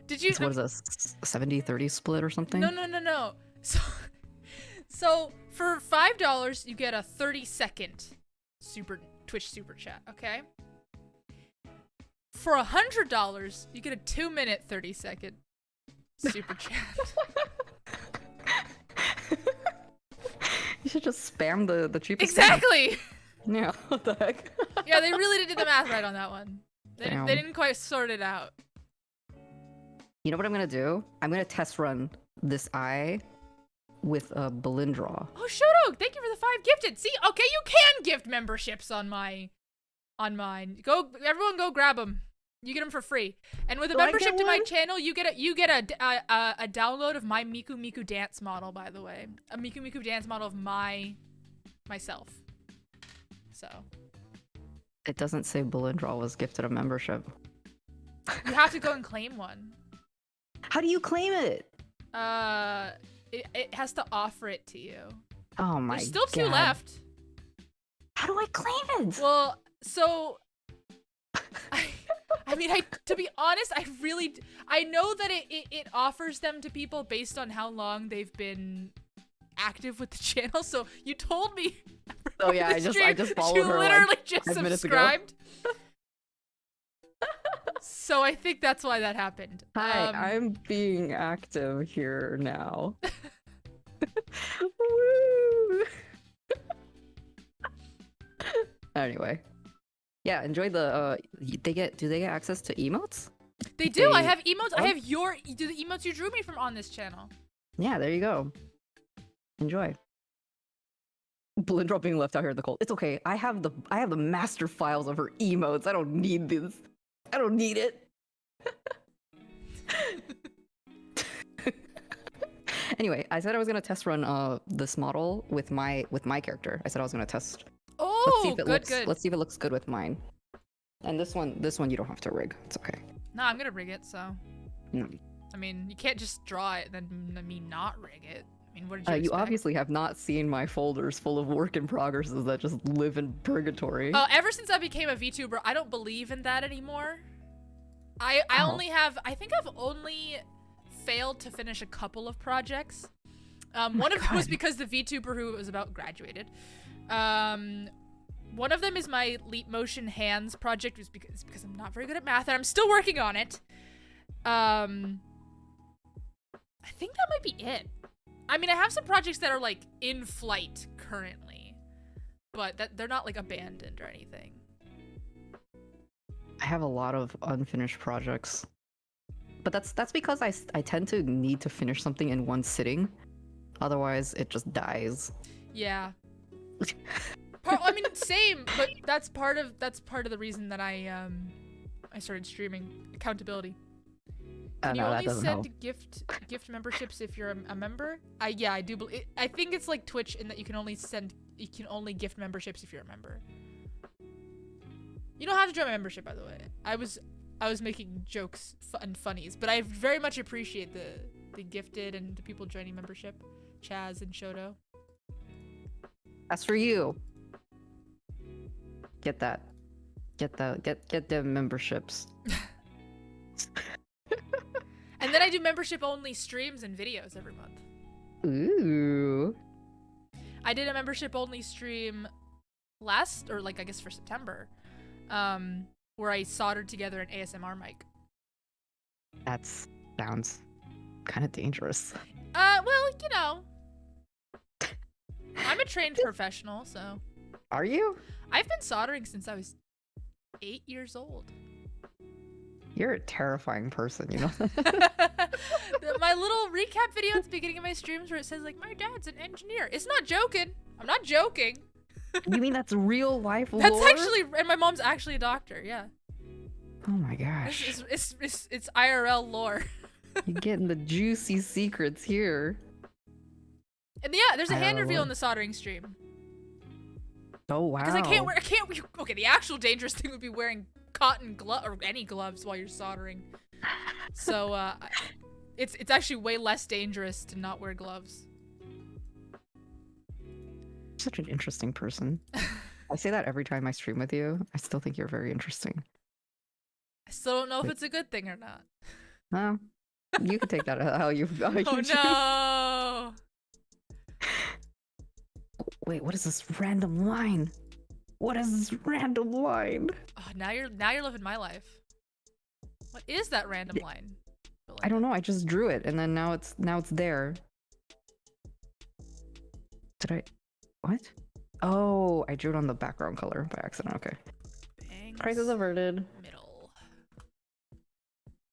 Did you? What is this? 70-30 split or something? No. So for $5, you get a 30-second Twitch super chat. Okay. For $100, you get a 2-minute 30-second super chat. You should just spam the cheapest. Exactly. Thing. Yeah. What the heck? Yeah, they really did the math right on that one. They Damn. didn't quite sort it out. You know what I'm gonna do? I'm gonna test run this eye with a Belindraw. Oh, Shoto, thank you for the 5 gifted. See, okay, you can gift memberships on mine. Everyone go grab them. You get them for free. And with a membership to my channel, you get a download of my Miku Miku dance model, by the way. A Miku Miku dance model of myself. So. It doesn't say Belindraw was gifted a membership. You have to go and claim one. How do you claim it? It has to offer it to you. Oh my god. There's still 2 left. How do I claim it? Well, so I mean, to be honest, I know that it offers them to people based on how long they've been active with the channel. So you told me. Oh yeah, I just followed her. You literally like just 5 minutes subscribed. So I think that's why that happened. Hi, I'm being active here now. Woo! Anyway. Yeah, enjoy the do they get access to emotes? They do. I have emotes. I have the emotes you drew me from on this channel. Yeah, there you go. Enjoy. Belindraw being left out here in the cold. It's okay. I have the master files of her emotes. I don't need this. I don't need it. Anyway, I said I was gonna test run this model with my character. I said I was gonna test. Oh, good. Let's see if it looks good with mine. And this one you don't have to rig. It's okay. No, I'm gonna rig it. So. No. I mean, you can't just draw it and then me not rig it. I mean, what did you expect? You obviously have not seen my folders full of work in progresses that just live in purgatory. Oh, ever since I became a VTuber, I don't believe in that anymore. I think I've only failed to finish a couple of projects. One of them was because the VTuber who it was about graduated. One of them is my Leap Motion Hands project, was because I'm not very good at math and I'm still working on it. I think that might be it. I mean, I have some projects that are like in flight currently, but they're not like abandoned or anything. I have a lot of unfinished projects, but that's because I tend to need to finish something in one sitting, otherwise it just dies. Yeah. I mean, same, but that's part of the reason that I started streaming. Accountability. Can you only send gift memberships if you're a member? Yeah, I do believe. I think it's like Twitch in that you can only gift memberships if you're a member. You don't have to join my membership, by the way. I was making jokes and funnies, but I very much appreciate the gifted and the people joining membership, Chaz and Shoto. That's for you. Get that. Get the memberships. And then I do membership-only streams and videos every month. Ooh. I did a membership-only stream I guess for September, where I soldered together an ASMR mic. That sounds kind of dangerous. Well, you know, I'm a trained professional, so. Are you? I've been soldering since I was 8 years old. You're a terrifying person, you know? My little recap video at the beginning of my streams where it says, like, my dad's an engineer. It's not joking. I'm not joking. You mean that's real life lore? That's actually, and my mom's actually a doctor, yeah. Oh my gosh. It's IRL lore. You're getting the juicy secrets here. And yeah, there's a hand Oh. reveal in the soldering stream. Oh wow. Because I can't wear. Okay, the actual dangerous thing would be wearing cotton glove or any gloves while you're soldering. So it's actually way less dangerous to not wear gloves. Such an interesting person. I say that every time I stream with you. I still think you're very interesting. I still don't know if it's a good thing or not. Well, you can take that how you Oh choose. no! Wait, what is this random line? What is this random line? Oh, now you're living my life. What is that random line? I don't know. I just drew it, and then now it's there. Did I? What? Oh, I drew it on the background color by accident. Okay. Bangs. Crisis averted. Middle.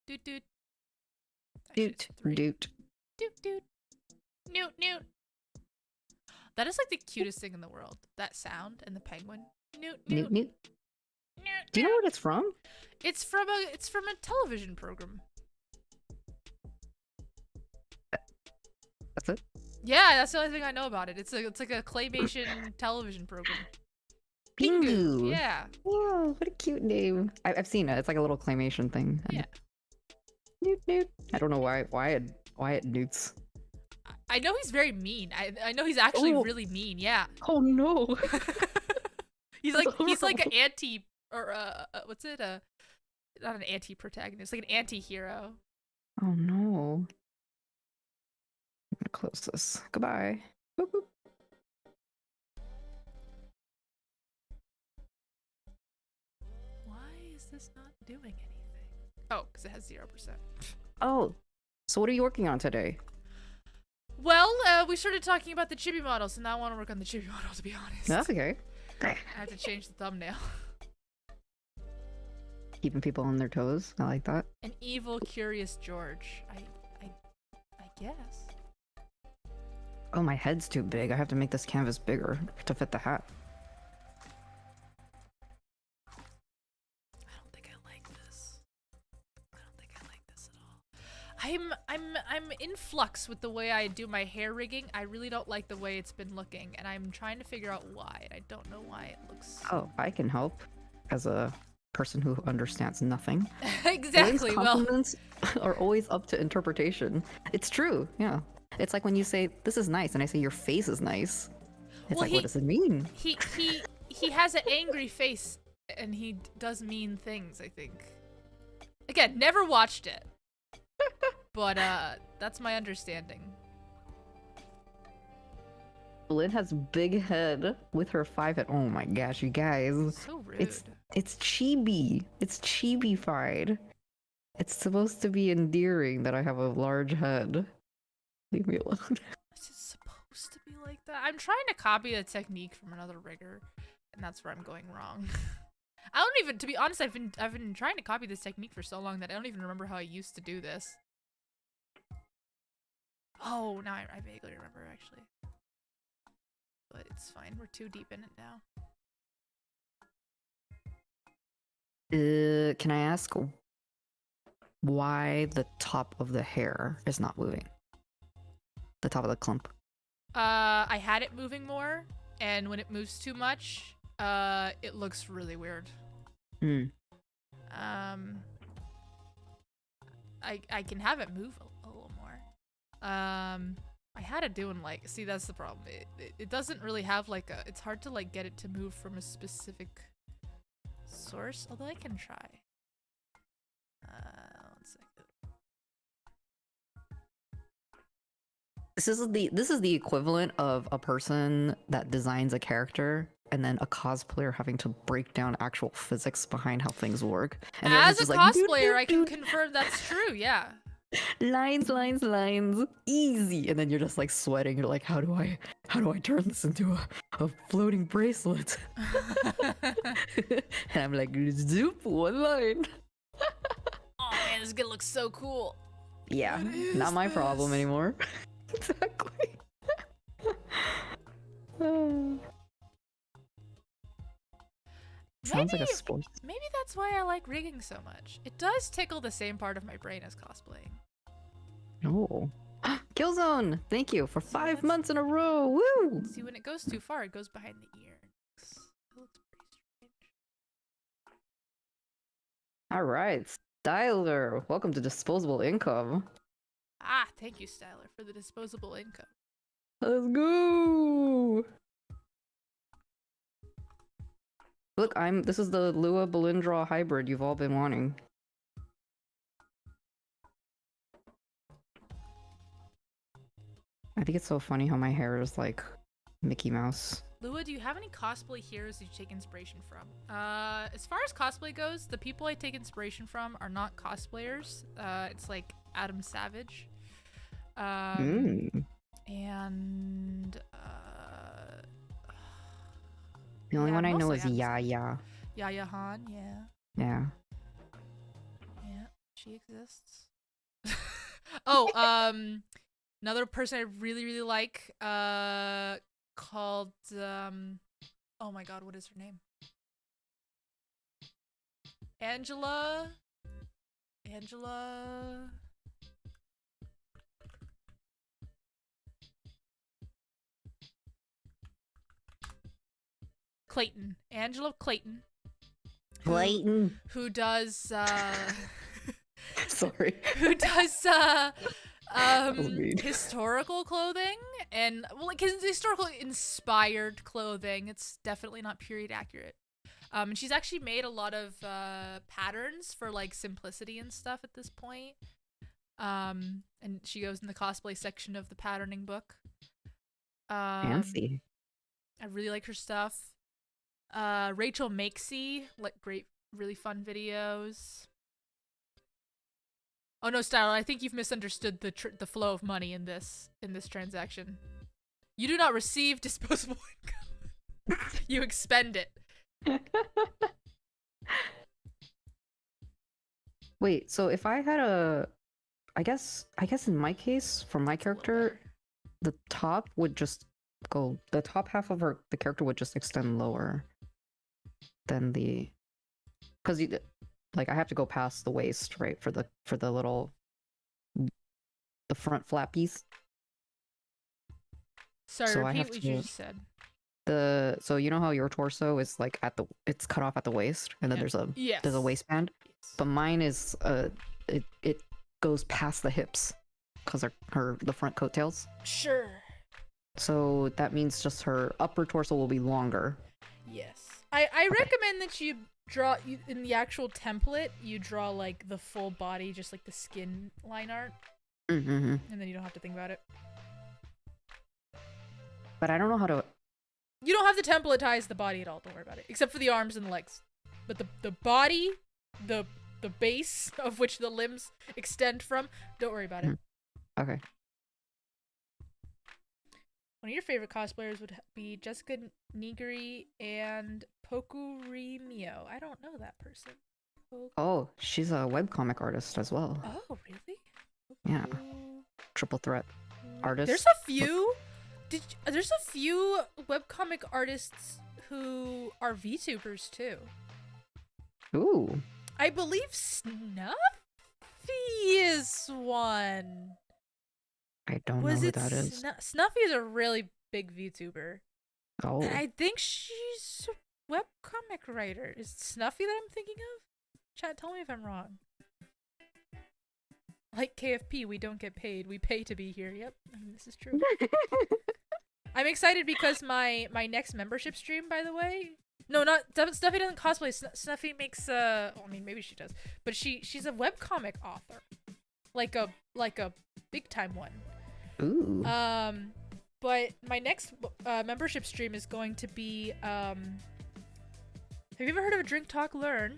Doot doot. Doot doot. Doot doot. Newt newt. That is like the cutest thing in the world. That sound and the penguin. Newt newt. Newt newt. Do you know what it's from? It's from a television program. That's it. Yeah, that's the only thing I know about it. It's like a claymation television program. Pingu. Yeah. Whoa, what a cute name. I've seen it. It's like a little claymation thing. Yeah. Newt newt. I don't know why it newts. I know he's very mean. I know he's actually really mean. Yeah. Oh no. he's like an anti or what's it? Not an anti-protagonist, like an anti-hero. Oh no. I'm gonna close this. Goodbye. Boop, boop. Why is this not doing anything? Oh, because it has 0%. Oh, so what are you working on today? Well, we started talking about the chibi model, so now I want to work on the chibi model, to be honest. That's okay. I have to change the thumbnail. Keeping people on their toes. I like that. An evil, curious George. I guess. Oh, my head's too big. I have to make this canvas bigger to fit the hat. I don't think I like this. I don't think I like this at all. I'm in flux with the way I do my hair rigging. I really don't like the way it's been looking, and I'm trying to figure out why. And I don't know why it looks. Oh, I can help as a person who understands nothing. Exactly. Well, compliments are always up to interpretation. It's true. Yeah. It's like when you say this is nice, and I say your face is nice. It's well, like, what does it mean? He has an angry face, and he does mean things. I think. Again, never watched it, but that's my understanding. Lynn has big head with her 5 head. Oh my gosh, you guys. So rude. It's chibi. It's chibi-fied. It's supposed to be endearing that I have a large head. Leave me alone. Is it supposed to be like that? I'm trying to copy a technique from another rigger, and that's where I'm going wrong. I don't even, to be honest, I've been trying to copy this technique for so long that I don't even remember how I used to do this. Oh, now I vaguely remember actually. But it's fine. We're too deep in it now. Can I ask why the top of the hair is not moving? The top of the clump. I had it moving more, and when it moves too much, it looks really weird. Hmm. I can have it move a little more. I had it doing like, see, that's the problem. It doesn't really have like a, it's hard to like get it to move from a specific source, although I can try. 1 second. This is the equivalent of a person that designs a character and then a cosplayer having to break down actual physics behind how things work. And As a just like, cosplayer, I can confirm that's true, yeah. lines, easy. And then you're just like sweating. You're like, how do I turn this into a floating bracelet? And I'm like, zoop, one line. Oh man, this is gonna look so cool. Yeah, not my problem anymore. Exactly. Sounds like a sport. Maybe that's why I like rigging so much. It does tickle the same part of my brain as cosplaying. No. Killzone, thank you for See, 5 months in a row. Woo! See, when it goes too far, it goes behind the ear. It looks pretty strange. All right, Styler, welcome to Disposable Income. Ah, thank you, Styler, for the disposable income. Let's go! Look, this is the Lua Balindra hybrid you've all been wanting. I think it's so funny how my hair is like Mickey Mouse. Lua, do you have any cosplay heroes you take inspiration from? As far as cosplay goes, the people I take inspiration from are not cosplayers. It's like Adam Savage. And the only one I know is Adam Yaya. Yaya Han, yeah. Yeah. Yeah, she exists. Oh, another person I really, really like, called, oh my god, what is her name? Angela. Clayton. Angela Clayton. Who does, Sorry. Who does, historical clothing and, well, like, his historical inspired clothing. It's definitely not period accurate. And she's actually made a lot of patterns for like simplicity and stuff at this point. And she goes in the cosplay section of the patterning book. Fancy. I really like her stuff. Rachel Makesy, like, great, really fun videos. Oh no, Styler, I think you've misunderstood the flow of money in this transaction. You do not receive disposable income. You expend it. Wait, so if I had I guess in my case, for my character, the top would just go, the top half of the character would just extend lower than because like I have to go past the waist, right, for the little, the front flappies. Sorry, so repeat what you just said. So you know how your torso is like it's cut off at the waist, and then there's a waistband, but mine is it goes past the hips because the front coattails. Sure. So that means just her upper torso will be longer. Yes. I recommend that you draw, in the actual template, you draw like the full body, just like the skin line art. Mm-hmm. And then you don't have to think about it. But I don't know how to... You don't have to templatize the body at all, don't worry about it. Except for the arms and the legs. But the body, the base of which the limbs extend from, don't worry about it. Okay. One of your favorite cosplayers would be Jessica Nigiri and Pokurimio. I don't know that person. Oh, she's a webcomic artist as well. Oh, really? Yeah. Triple threat artist. There's a few. There's a few webcomic artists who are VTubers too. Ooh. I believe Snuffy is one. I don't know who that is. Snuffy is a really big VTuber. Oh. And I think she's a webcomic writer. Is it Snuffy that I'm thinking of? Chat, tell me if I'm wrong. Like KFP, we don't get paid. We pay to be here. Yep, this is true. I'm excited because my next membership stream, by the way. No, not Snuffy doesn't cosplay. Snuffy makes well, I mean, maybe she does, but she's a webcomic author, like a big time one. Ooh. But my next membership stream is going to be have you ever heard of a Drink Talk Learn?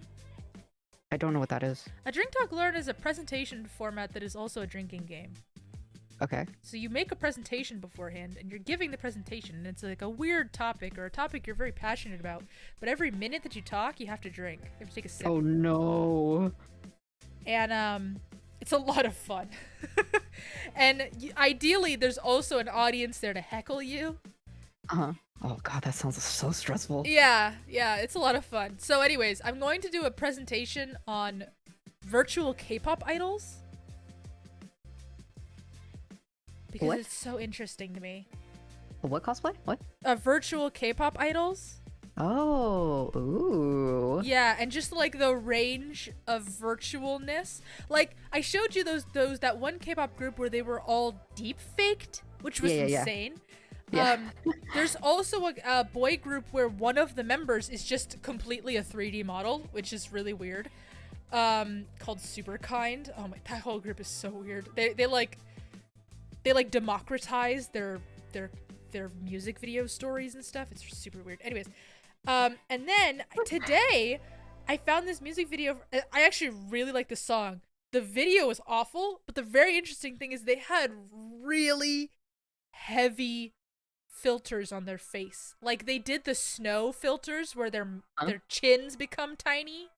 I don't know what that is. A Drink Talk Learn is a presentation format that is also a drinking game. Okay. So you make a presentation beforehand, and you're giving the presentation, and it's like a weird topic, or a topic you're very passionate about, but every minute that you talk, you have to drink. You have to take a sip. Oh no. And it's a lot of fun. And ideally, there's also an audience there to heckle you. Uh-huh. Oh god, that sounds so stressful. Yeah, it's a lot of fun. So anyways, I'm going to do a presentation on virtual K-pop idols. because What? it's so interesting to me. What cosplay? What? Virtual K-pop idols. Oh, ooh. Yeah, and just like the range of virtualness. Like I showed you that one K-pop group where they were all deep faked, which was insane. Yeah. There's also a boy group where one of the members is just completely a 3D model, which is really weird. Called Super Kind. Oh my, that whole group is so weird. They like democratize their music video stories and stuff. It's super weird. Anyways, and then today I found this music video. I actually really like the song. The video was awful, but the very interesting thing is they had really heavy filters on their face. Like they did the snow filters where their chins become tiny.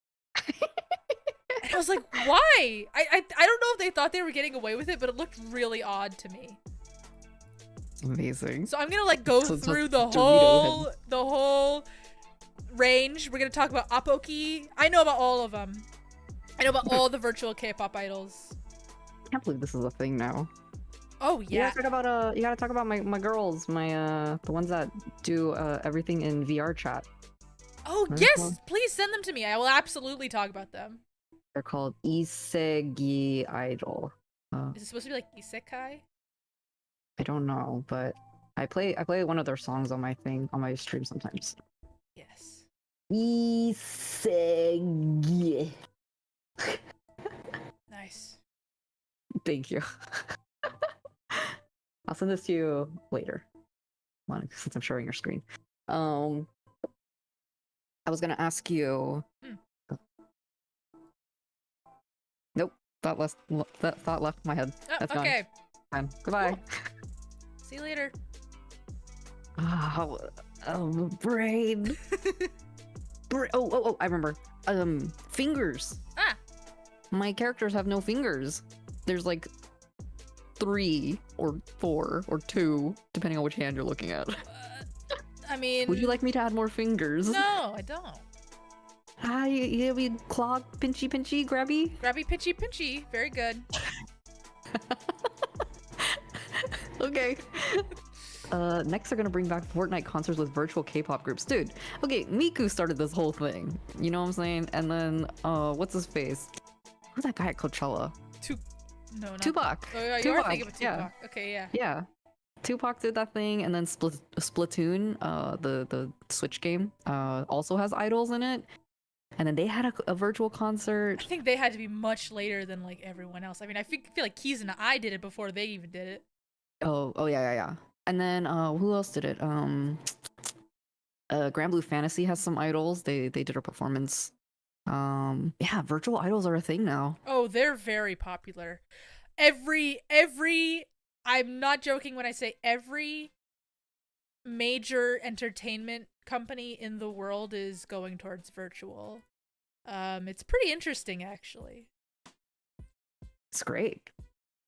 And I was like, why? I don't know if they thought they were getting away with it, but it looked really odd to me. Amazing. So I'm gonna like go through the whole range. We're gonna talk about Appoki. I know about all of them. I know about all the virtual K-pop idols. I can't believe this is a thing now. Oh yeah. You gotta talk about my girls, the ones that do everything in VR chat. Oh yes, please send them to me. I will absolutely talk about them. They're called Isegi Idol. Is it supposed to be like isekai? I don't know, but I play one of their songs on my stream sometimes. Yes. Isegi. Nice. Thank you. I'll send this to you later, since I'm sharing your screen. I was gonna ask you. Nope, that thought left my head. Oh, That's okay. gone. Fine. Goodbye. Cool. See you later. Oh, brain. Oh, I remember. Fingers. Ah. My characters have no fingers. There's like 3 or 4 or 2, depending on which hand you're looking at. I mean, would you like me to add more fingers? No, I don't. You claw, pinchy, grabby? Grabby, pinchy. Very good. Okay. Next they're gonna bring back Fortnite concerts with virtual K-pop groups. Dude, okay, Miku started this whole thing. You know what I'm saying? And then, what's his face? Who's that guy at Coachella? Tupac. Oh, yeah, you Tupac. are thinking of Tupac. Yeah. Okay, yeah. Yeah. Tupac did that thing, and then Splatoon, the Switch game, also has idols in it. And then they had a virtual concert. I think they had to be much later than like everyone else. I mean, I feel like Keys and I did it before they even did it. Oh yeah. And then who else did it? Grand Blue Fantasy has some idols. They did a performance. Yeah, virtual idols are a thing now. Oh, they're very popular. Every I'm not joking when I say every major entertainment company in the world is going towards virtual. It's pretty interesting actually. It's great.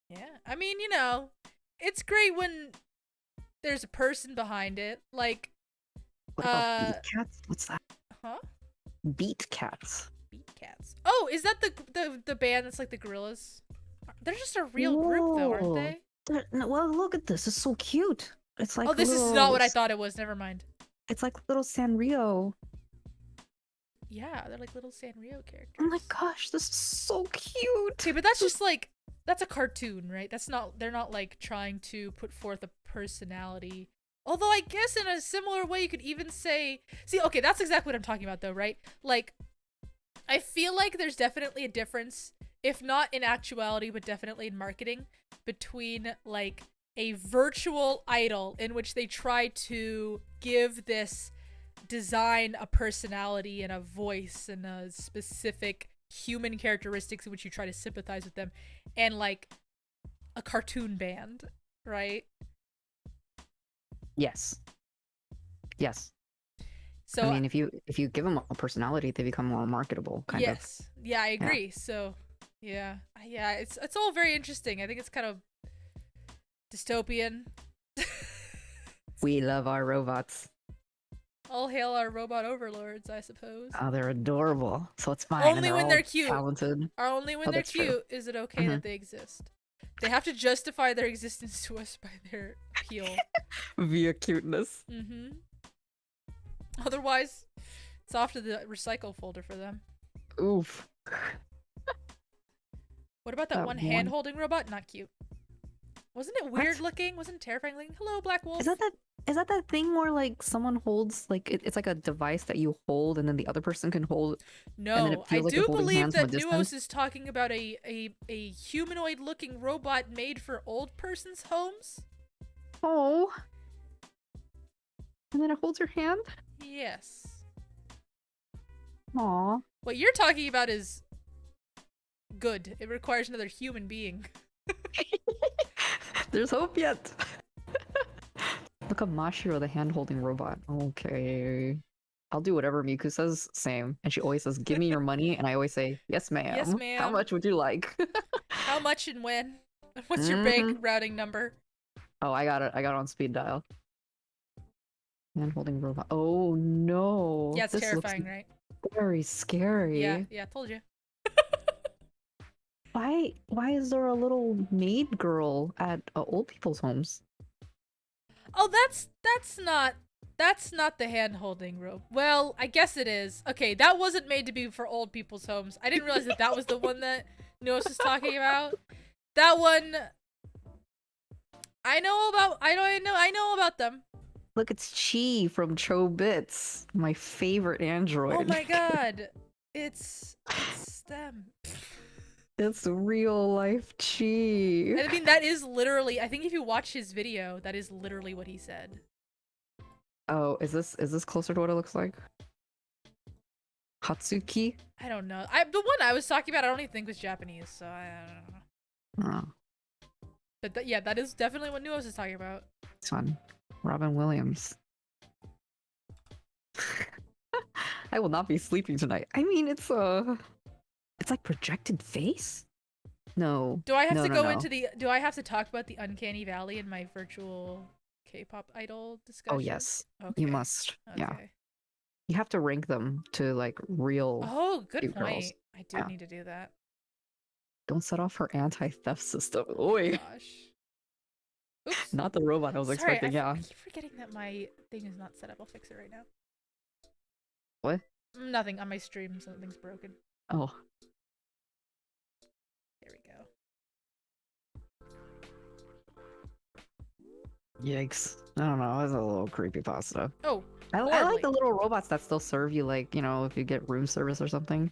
Yeah. I mean, you know, it's great when there's a person behind it. Like What about Beat Cats? What's that? Huh? Beat Cats. Beat Cats. Oh, is that the band that's like the Gorillas? They're just a real group though, aren't they? Well, look at this. It's so cute. It's like this is not what I thought it was. Never mind. It's like little Sanrio. Yeah, they're like little Sanrio characters. Oh my gosh, this is so cute. Okay, but that's just like, that's a cartoon, right? They're not like trying to put forth a personality. Although I guess in a similar way you could even say, see, okay, that's exactly what I'm talking about though, right? Like, I feel like there's definitely a difference, if not in actuality, but definitely in marketing, between like a virtual idol in which they try to give this design a personality and a voice and a specific human characteristics in which you try to sympathize with them, and like a cartoon band, right? Yes. So I mean, if you give them a personality, they become more marketable, kind of. yes. Yeah, I agree. Yeah. So yeah, it's all very interesting. I think it's kind of dystopian. We love our robots. All hail our robot overlords, I suppose. Oh, they're adorable. So it's fine. Only when they're cute. Talented. Only when they're cute is it okay that they exist. They have to justify their existence to us by their appeal. Via cuteness. Mm-hmm. Otherwise, it's off to the recycle folder for them. Oof. What about that one hand-holding robot? Not cute. Wasn't it weird looking? Wasn't it terrifying looking? Hello, Black Wolf. Is that that thing where like someone holds like it's like a device that you hold and then the other person can hold? No, I do believe that Nuos is talking about a humanoid-looking robot made for old person's homes. Oh. And then it holds your hand? Yes. Aw. What you're talking about is good. It requires another human being. There's hope yet. Look up Mashiro, the hand-holding robot. Okay. I'll do whatever Miku says, same. And she always says, give me your money. And I always say, yes, ma'am. Yes, ma'am. How much would you like? How much and when? What's your bank routing number? Oh, I got it. I got it on speed dial. Hand-holding robot. Oh, no. Yeah, it's terrifying, right? Very scary. Yeah, told you. Why is there a little maid girl at old people's homes? Oh, that's not the hand-holding rope. Well, I guess it is. Okay, that wasn't made to be for old people's homes. I didn't realize that was the one that Nuos was talking about. That one I know about them. Look, it's Chi from Chobits, my favorite android. Oh my god. It's them. It's real life Chi. I mean, that is literally, I think if you watch his video, that is literally what he said. Oh, is this closer to what it looks like? Hatsuki? I don't know. The one I was talking about, I don't even think was Japanese, so I don't know. Oh. But yeah, that is definitely what Nuos is talking about. It's fun. Robin Williams. I will not be sleeping tonight. I mean, it's like projected face? No. Do I have to go into the... Do I have to talk about the Uncanny Valley in my virtual K-pop idol discussion? Oh, yes. Okay. You must. Okay. Yeah. You have to rank them to, like, real... Oh, good point. Girls. I do need to do that. Don't set off her anti-theft system. Oi. Gosh. Oops. Not the robot I was expecting, I keep forgetting that my thing is not set up. I'll fix it right now. What? Nothing. On my stream, something's broken. Oh. There we go. Yikes. I don't know. It's a little creepypasta. Oh, I like the little robots that still serve you, like, you know, if you get room service or something.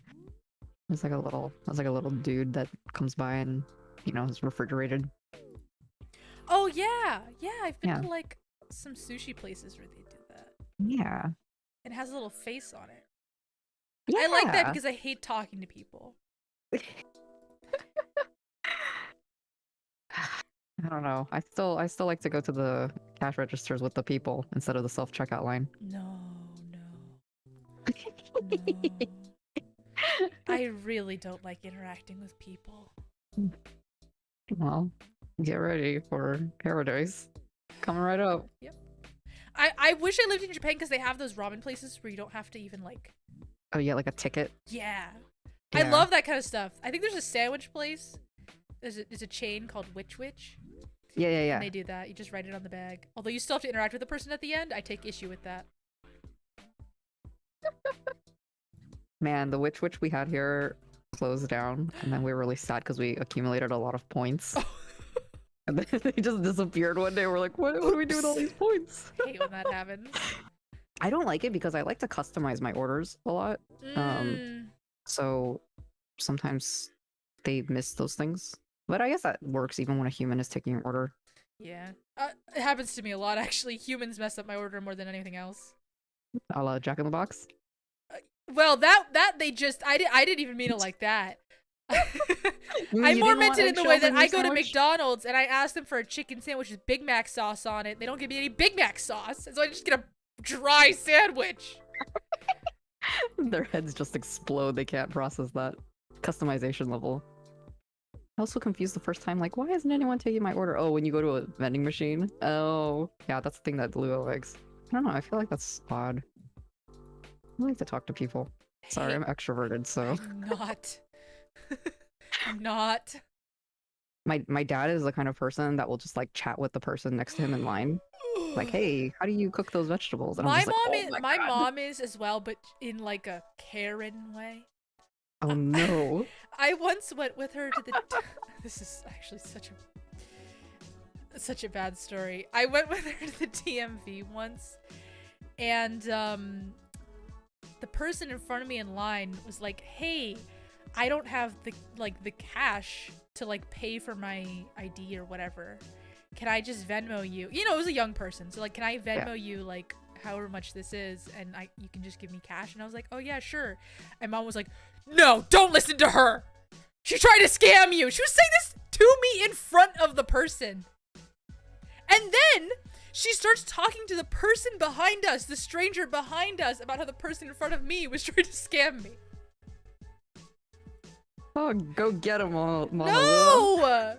There's like a little dude that comes by and, you know, is refrigerated. Oh yeah, I've been to like some sushi places where they do that. Yeah. It has a little face on it. Yeah. I like that because I hate talking to people. I don't know. I still like to go to the cash registers with the people instead of the self-checkout line. No. I really don't like interacting with people. Well, get ready for paradise. Coming right up. Yep. I wish I lived in Japan because they have those ramen places where you don't have to even like... Oh yeah, like a ticket? Yeah. I love that kind of stuff. I think there's a sandwich place. There's a chain called Witch Witch. Yeah. And they do that. You just write it on the bag. Although you still have to interact with the person at the end. I take issue with that. Man, the Witch Witch we had here closed down, and then we were really sad because we accumulated a lot of points. And then they just disappeared one day. We're like, what do we do with all these points? I hate when that happens. I don't like it because I like to customize my orders a lot. So sometimes they miss those things. But I guess that works even when a human is taking an order. Yeah. It happens to me a lot, actually. Humans mess up my order more than anything else. A la Jack in the Box? Well, that they just... I didn't even mean it like that. I more meant it in the way that I go to McDonald's and I ask them for a chicken sandwich with Big Mac sauce on it. They don't give me any Big Mac sauce, so I just get a dry sandwich. Their heads just explode. They can't process that customization level. I was so confused the first time, like, why isn't anyone taking my order? Oh, when you go to a vending machine? Oh, yeah, that's the thing that Luo likes. I don't know, I feel like that's odd. I like to talk to people. Sorry, I'm extroverted, so... I'm not. I'm not. my dad is the kind of person that will just like chat with the person next to him in line. Like, hey, how do you cook those vegetables? And I'm just like, oh my My God. mom is as well, but in like a Karen way. Oh no. I once went with her to the. This is actually such a bad story. I went with her to the DMV once, and the person in front of me in line was like, "Hey, I don't have the cash to like pay for my ID or whatever. Can I just Venmo you?" You know, it was a young person, so like, "Can I Venmo you like however much this is, and you can just give me cash?" And I was like, "Oh yeah, sure." And mom was like, "No, don't listen to her. She tried to scam you." She was saying this to me in front of the person. And then she starts talking to the person behind us, the stranger behind us, about how the person in front of me was trying to scam me. Oh, go get him, Mama. No!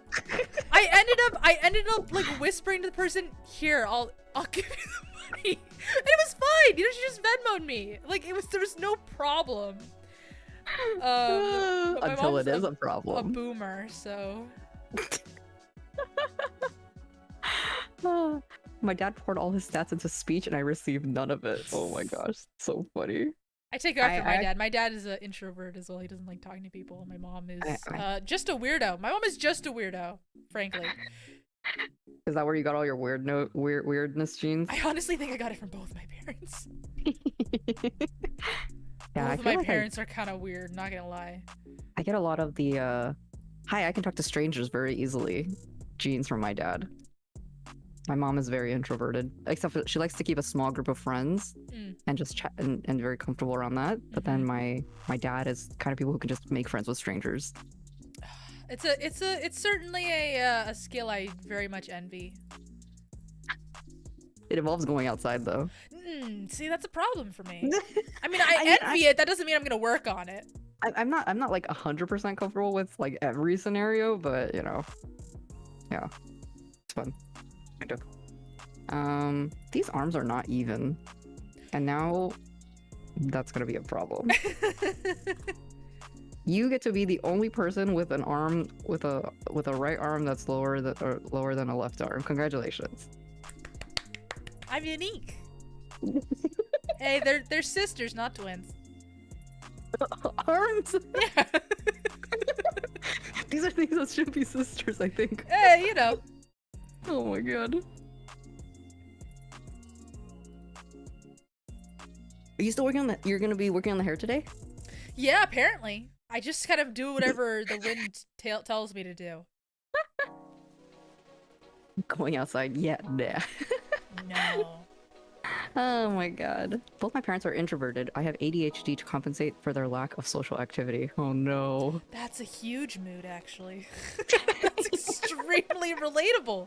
I ended up like whispering to the person, "Here, I'll give you the money." And it was fine. You know, she just Venmo'd me. Like there was no problem. Until it is a problem. A boomer, so. My dad poured all his stats into speech and I received none of it. Oh my gosh, so funny. I take after my dad. My dad is an introvert as well. He doesn't like talking to people. My mom is just a weirdo. My mom is just a weirdo, frankly. Is that where you got all your weirdness genes? I honestly think I got it from both my parents. Yeah, both of my parents are kind of weird, not gonna lie. I get a lot of the hi, I can talk to strangers very easily genes from my dad. My mom is very introverted, except for she likes to keep a small group of friends and just chat and very comfortable around that. But then my dad is kind of people who can just make friends with strangers. It's certainly a skill I very much envy. It involves going outside though. See, that's a problem for me. I mean, I envy it. That doesn't mean I'm gonna work on it. I'm not like 100% comfortable with like every scenario, but you know, yeah, it's fun. These arms are not even, and now that's gonna be a problem. You get to be the only person with an arm with a right arm that's lower than a left arm. Congratulations. I'm unique. Hey, they're sisters, not twins. Arms? Yeah. These are things that should be sisters, I think. Hey, you know. Oh my god. Are you still working on that? You're gonna be working on the hair today? Yeah, apparently. I just kind of do whatever the wind tells me to do. Going outside? Yeah, nah. No. Oh my god. Both my parents are introverted. I have ADHD to compensate for their lack of social activity. Oh no. That's a huge mood, actually. That's extremely relatable.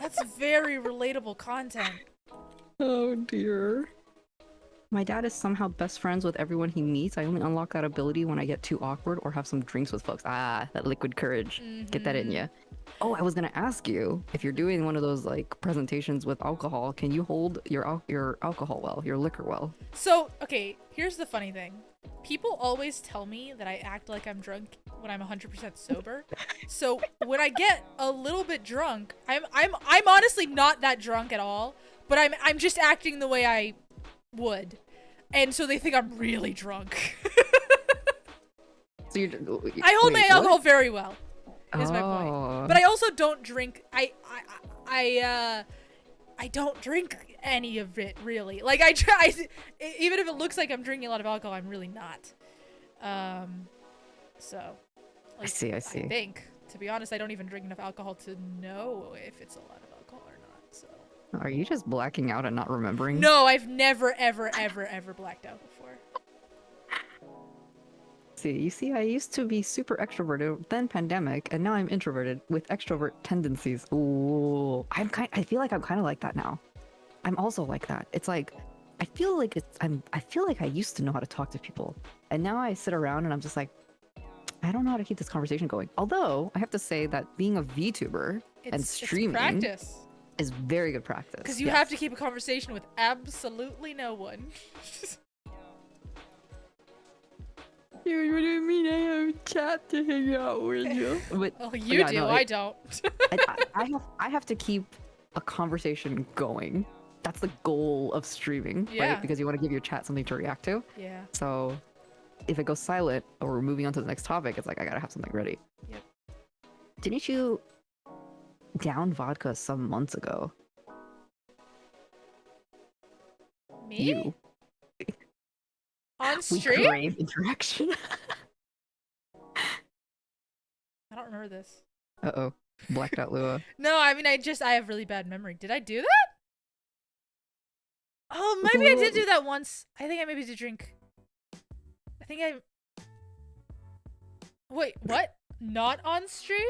That's very relatable content. Oh dear. My dad is somehow best friends with everyone he meets. I only unlock that ability when I get too awkward or have some drinks with folks. Ah, that liquid courage. Get that in ya. Oh, I was gonna ask you, if you're doing one of those like presentations with alcohol, can you hold your alcohol well, your liquor well? So, okay, here's the funny thing. People always tell me that I act like I'm drunk when I'm 100% sober. So when I get a little bit drunk, I'm honestly not that drunk at all, but I'm just acting the way I would, and so they think I'm really drunk. So I hold my alcohol very well. Is my point. But I also don't drink. I don't drink any of it really. Like I try, even if it looks like I'm drinking a lot of alcohol, I'm really not. So. Like, I see. I think, to be honest, I don't even drink enough alcohol to know if it's a lot of alcohol or not. So. Are you just blacking out and not remembering? No, I've never, ever, ever, ever blacked out before. You see, I used to be super extroverted, then pandemic, and now I'm introverted with extrovert tendencies. Ooh, I feel like I'm kind of like that now. I'm also like that. It's like, I feel like I used to know how to talk to people, and now I sit around and I'm just like, I don't know how to keep this conversation going. Although I have to say that being a VTuber and streaming is very good practice. Because you have to keep a conversation with absolutely no one. Dude, what do you mean I have chat to hang out with you? But Oh, you yeah, do. no, I don't. I have to keep a conversation going. That's the goal of streaming, Yeah. right? Because you want to give your chat something to react to. Yeah. So if it goes silent or we're moving on to the next topic, it's like I gotta have something ready. Yep. Didn't you down vodka some months ago? Me? You. On We stream? crave interaction. I don't remember this. Uh-oh. Blacked out Lua. No, I mean, I have really bad memory. Did I do that? Oh, maybe I did do that once. I think I maybe did drink. I think I... Wait, what? Not on stream?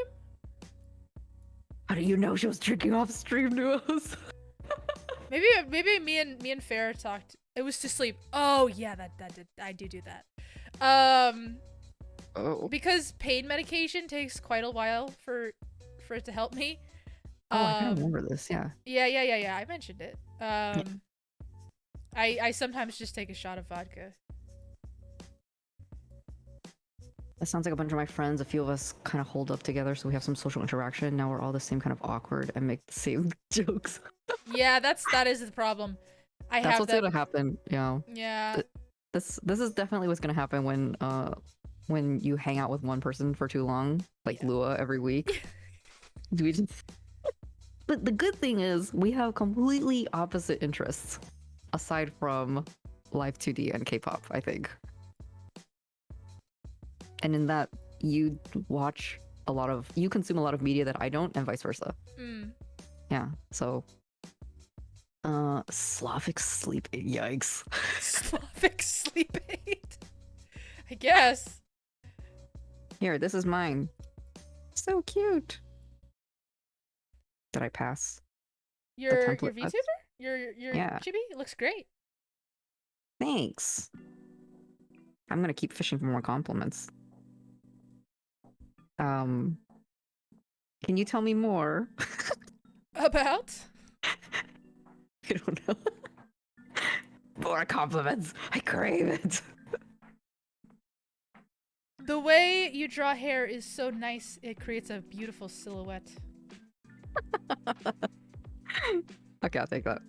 How do you know she was drinking off stream to us? Maybe me and Farrah talked. It was to sleep. Oh yeah, that did. I do that. Oh. Because pain medication takes quite a while for it to help me. Oh, I kind of remember this. Yeah. Yeah. I mentioned it. I sometimes just take a shot of vodka. That sounds like a bunch of my friends. A few of us kind of hold up together, so we have some social interaction. Now we're all the same kind of awkward and make the same jokes. Yeah, that is the problem. That's what's gonna happen. You know. Yeah. This is definitely what's gonna happen when you hang out with one person for too long, like Lua every week. We just... But the good thing is we have completely opposite interests, aside from Live 2D and K-pop, I think. And in that, you consume a lot of media that I don't, and vice versa. Yeah, so... Slavic sleep aid, yikes. Slavic sleep aid? I guess. Here, this is mine. So cute. Did I pass? Your VTuber? Your yeah. chibi? It looks great. Thanks. I'm gonna keep fishing for more compliments. Can you tell me more? About? I don't know. More compliments. I crave it. The way you draw hair is so nice, it creates a beautiful silhouette. Okay, I'll take that.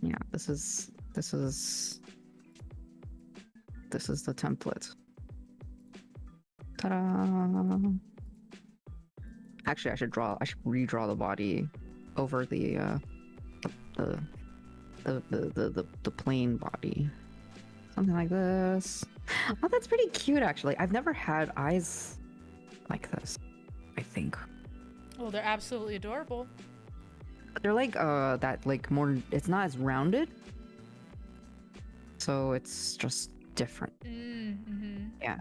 Yeah, this is the template. Ta-da! Actually, I should redraw the body over the plain body. Something like this. Oh, that's pretty cute, actually. I've never had eyes like this, I think. Oh, they're absolutely adorable. They're like, that, like, more... It's not as rounded. So it's just different. Yeah.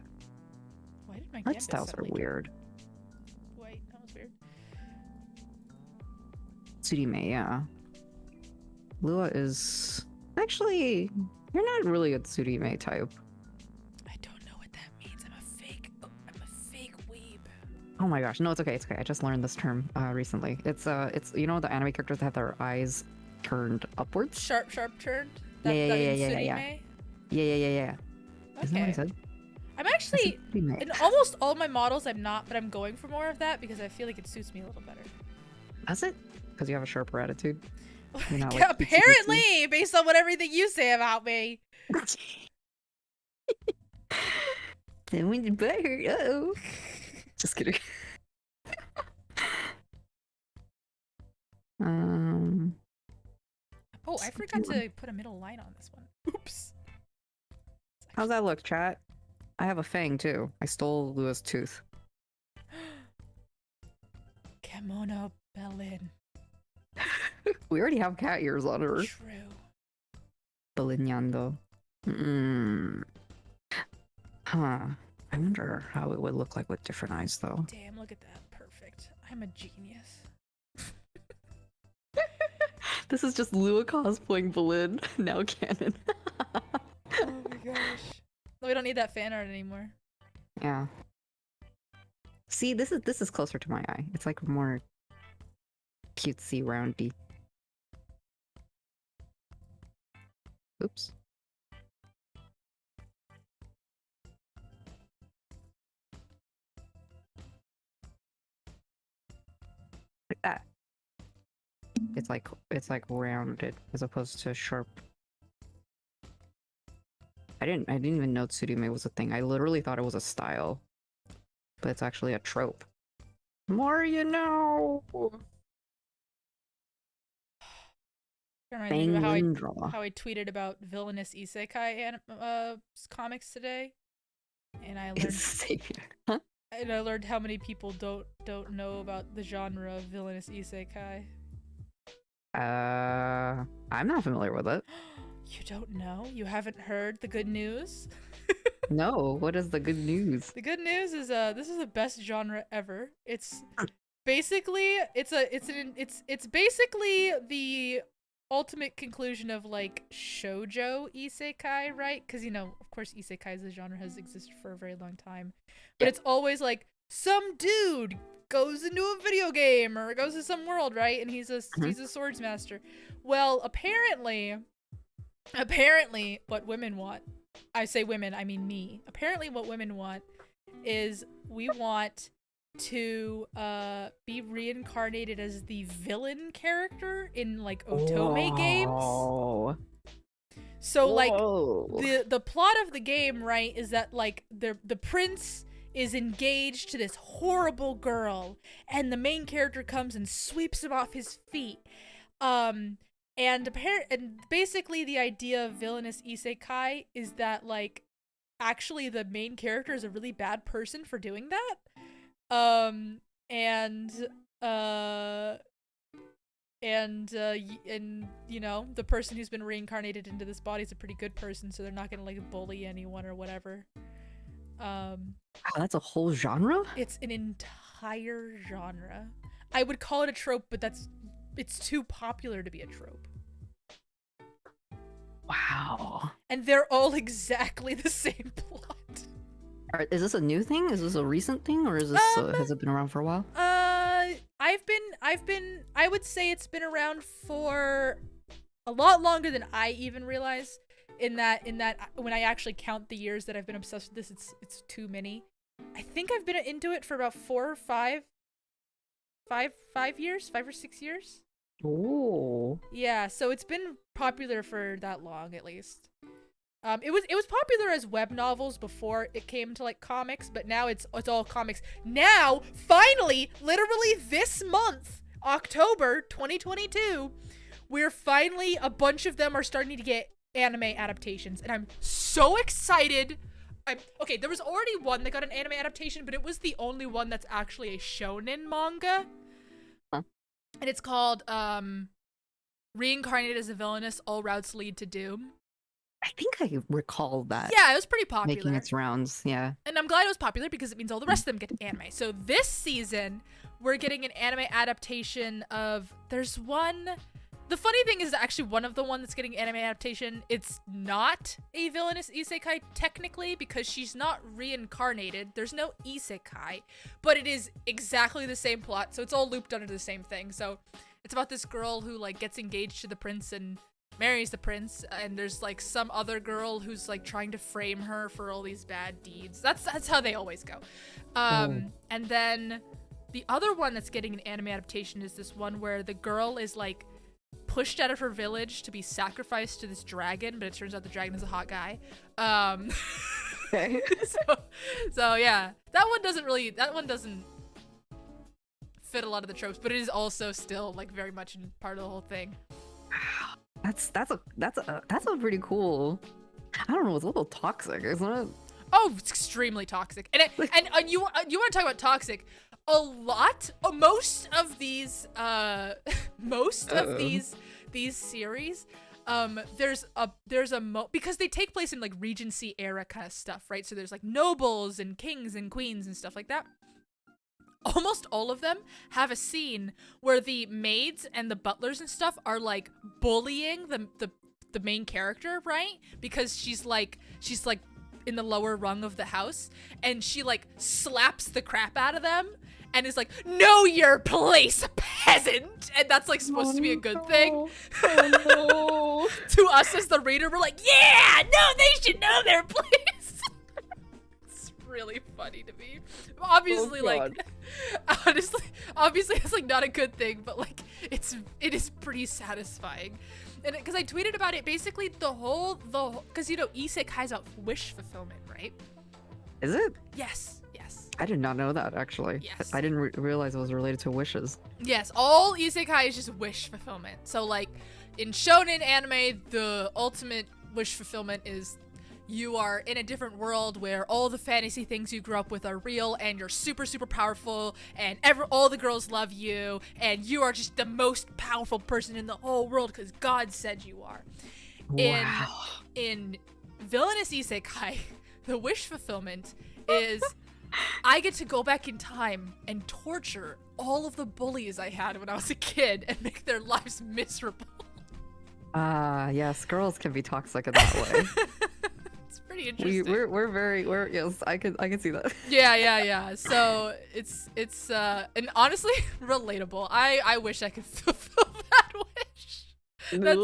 Why did my art styles are weird. Wait, that was weird. Tsurime, yeah. Lua is... Actually, you're not really a Tsurime type. I don't know what that means. I'm a fake weeb. Oh my gosh, no, it's okay, it's okay. I just learned this term recently. It's you know the anime characters that have their eyes turned upwards? Sharp turned? Yeah. Okay. Isn't that what I said? I'm actually, in almost all my models I'm not, but I'm going for more of that because I feel like it suits me a little better. Does it? Because you have a sharper attitude? You're not, like, apparently, based on everything you say about me. Then when you butt hurt, uh-oh. Just kidding. Oh, I forgot to put a middle line on this one. Oops. How's that look, chat? I have a fang too. I stole Lua's tooth. Kimono Bellin. We already have cat ears on her. True. Belignando. Huh. I wonder how it would look like with different eyes, though. Damn, look at that. Perfect. I'm a genius. This is just Lua cosplaying Belin, now canon. Oh my gosh. We don't need that fan art anymore. Yeah. See, this is closer to my eye. It's like more cutesy, roundy. Oops. like that. It's like rounded as opposed to sharp. I didn't even know tsurume was a thing. I literally thought it was a style, but it's actually a trope. More you know. Reminds me of how I tweeted about villainous isekai comics today, and I learned and I learned how many people don't know about the genre of villainous isekai. I'm not familiar with it. You don't know? You haven't heard the good news? No, what is the good news? The good news is this is the best genre ever. It's basically it's basically the ultimate conclusion of like shoujo isekai, right? Because you know, of course, isekai as a genre has existed for a very long time, but it's always like some dude goes into a video game or goes to some world, right? And he's a swords master. Well, apparently what women want, I say women, I mean me. Apparently what women want is we want to be reincarnated as the villain character in like otome games. So like the plot of the game, right, is that like the prince is engaged to this horrible girl and the main character comes and sweeps him off his feet. And basically the idea of villainous isekai is that like actually the main character is a really bad person for doing that. And you know, the person who's been reincarnated into this body is a pretty good person, so they're not gonna like bully anyone or whatever. Wow, that's a whole genre? It's an entire genre. I would call it a trope, but it's too popular to be a trope. Wow. And they're all exactly the same plot. Is this a new thing? Is this a recent thing, or is this has it been around for a while? I would say it's been around for a lot longer than I even realize. In that when I actually count the years that I've been obsessed with this, it's too many. I think I've been into it for about 4 or 5 years, 5 or 6 years. Oh. Yeah, so it's been popular for that long at least. It was popular as web novels before it came to like comics, but now it's all comics. Now, finally, literally this month, October 2022, we're finally, a bunch of them are starting to get anime adaptations, and I'm so excited. Okay, there was already one that got an anime adaptation, but it was the only one that's actually a shonen manga. Huh? And it's called Reincarnated as a Villainess, All Routes Lead to Doom. I think I recall that. Yeah, it was pretty popular. Making its rounds, yeah. And I'm glad it was popular because it means all the rest of them get anime. So this season, we're getting an anime adaptation of, there's one, the funny thing is that actually one of the one that's getting anime adaptation, it's not a villainous isekai technically because she's not reincarnated. There's no isekai, but it is exactly the same plot. So it's all looped under the same thing. So it's about this girl who like gets engaged to the prince and marries the prince, and there's like some other girl who's like trying to frame her for all these bad deeds. That's how they always go. And then the other one that's getting an anime adaptation is this one where the girl is like pushed out of her village to be sacrificed to this dragon, but it turns out the dragon is a hot guy. Okay. So yeah, that one doesn't fit a lot of the tropes, but it is also still like very much part of the whole thing. Wow. That's a pretty cool. I don't know. It's a little toxic, isn't it? Oh, it's extremely toxic. And you want to talk about toxic? Most of these these series, because they take place in like Regency era kind of stuff, right? So there's like nobles and kings and queens and stuff like that. Almost all of them have a scene where the maids and the butlers and stuff are like bullying the main character, right? Because she's like in the lower rung of the house, and she like slaps the crap out of them and is like, "Know your place, peasant!" And that's like supposed to be a good thing. Oh, no. To us as the reader, we're like, "Yeah, no, they should know their place." Really funny to me. Obviously, like Honestly, obviously it's like not a good thing, but like it is pretty satisfying. And because I tweeted about it, basically the whole because you know isekai is about wish fulfillment, right? Is it? Yes. I did not know that, actually. Yes. I didn't realize it was related to wishes. Yes, all isekai is just wish fulfillment. So like in shonen anime, the ultimate wish fulfillment is you are in a different world where all the fantasy things you grew up with are real, and you're super, super powerful, and all the girls love you, and you are just the most powerful person in the whole world because God said you are. Wow. In villainous isekai, the wish fulfillment is I get to go back in time and torture all of the bullies I had when I was a kid and make their lives miserable. Yes, girls can be toxic in that way. It's pretty interesting. We're yes, I can see that. Yeah. So it's and honestly relatable. I wish I could fulfill that wish. That's,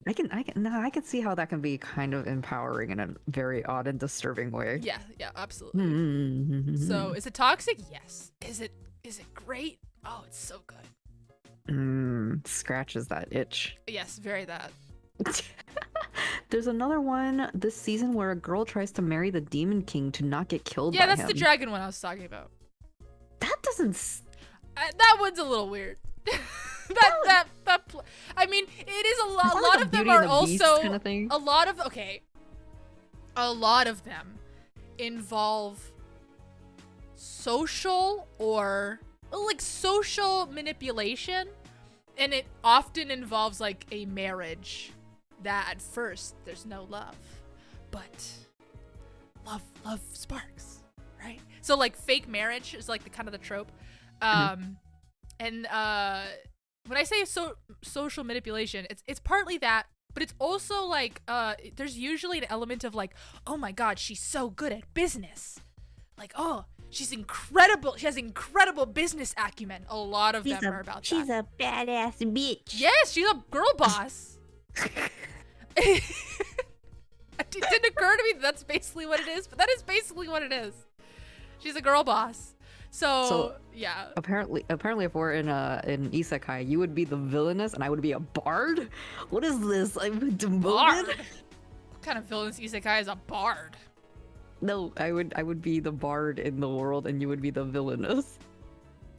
I can see how that can be kind of empowering in a very odd and disturbing way. Yeah, absolutely. So is it toxic? Yes. Is it great? Oh, it's so good. Scratches that itch. Yes, very that. There's another one this season where a girl tries to marry the Demon King to not get killed by him. Yeah, that's the dragon one I was talking about. That doesn't... that one's a little weird. I mean, it is a lot. A lot of them are also kind of thing. A lot of them involve social manipulation, and it often involves like a marriage that at first there's no love, but love sparks, right? So like fake marriage is like the kind of the trope. And when I say social manipulation, it's partly that, but it's also like there's usually an element of like, oh my god, she's so good at business, like, oh, she's incredible, she has incredible business acumen. A lot of them are about that. She's a badass bitch. Yes, she's a girl boss. It didn't occur to me that's basically what it is, but that is basically what it is. She's a girl boss. So yeah. Apparently, if we're in isekai, you would be the villainess and I would be a bard. What is this? I'm demoted. Bard? What kind of villainous isekai is a bard? No, I would be the bard in the world and you would be the villainess.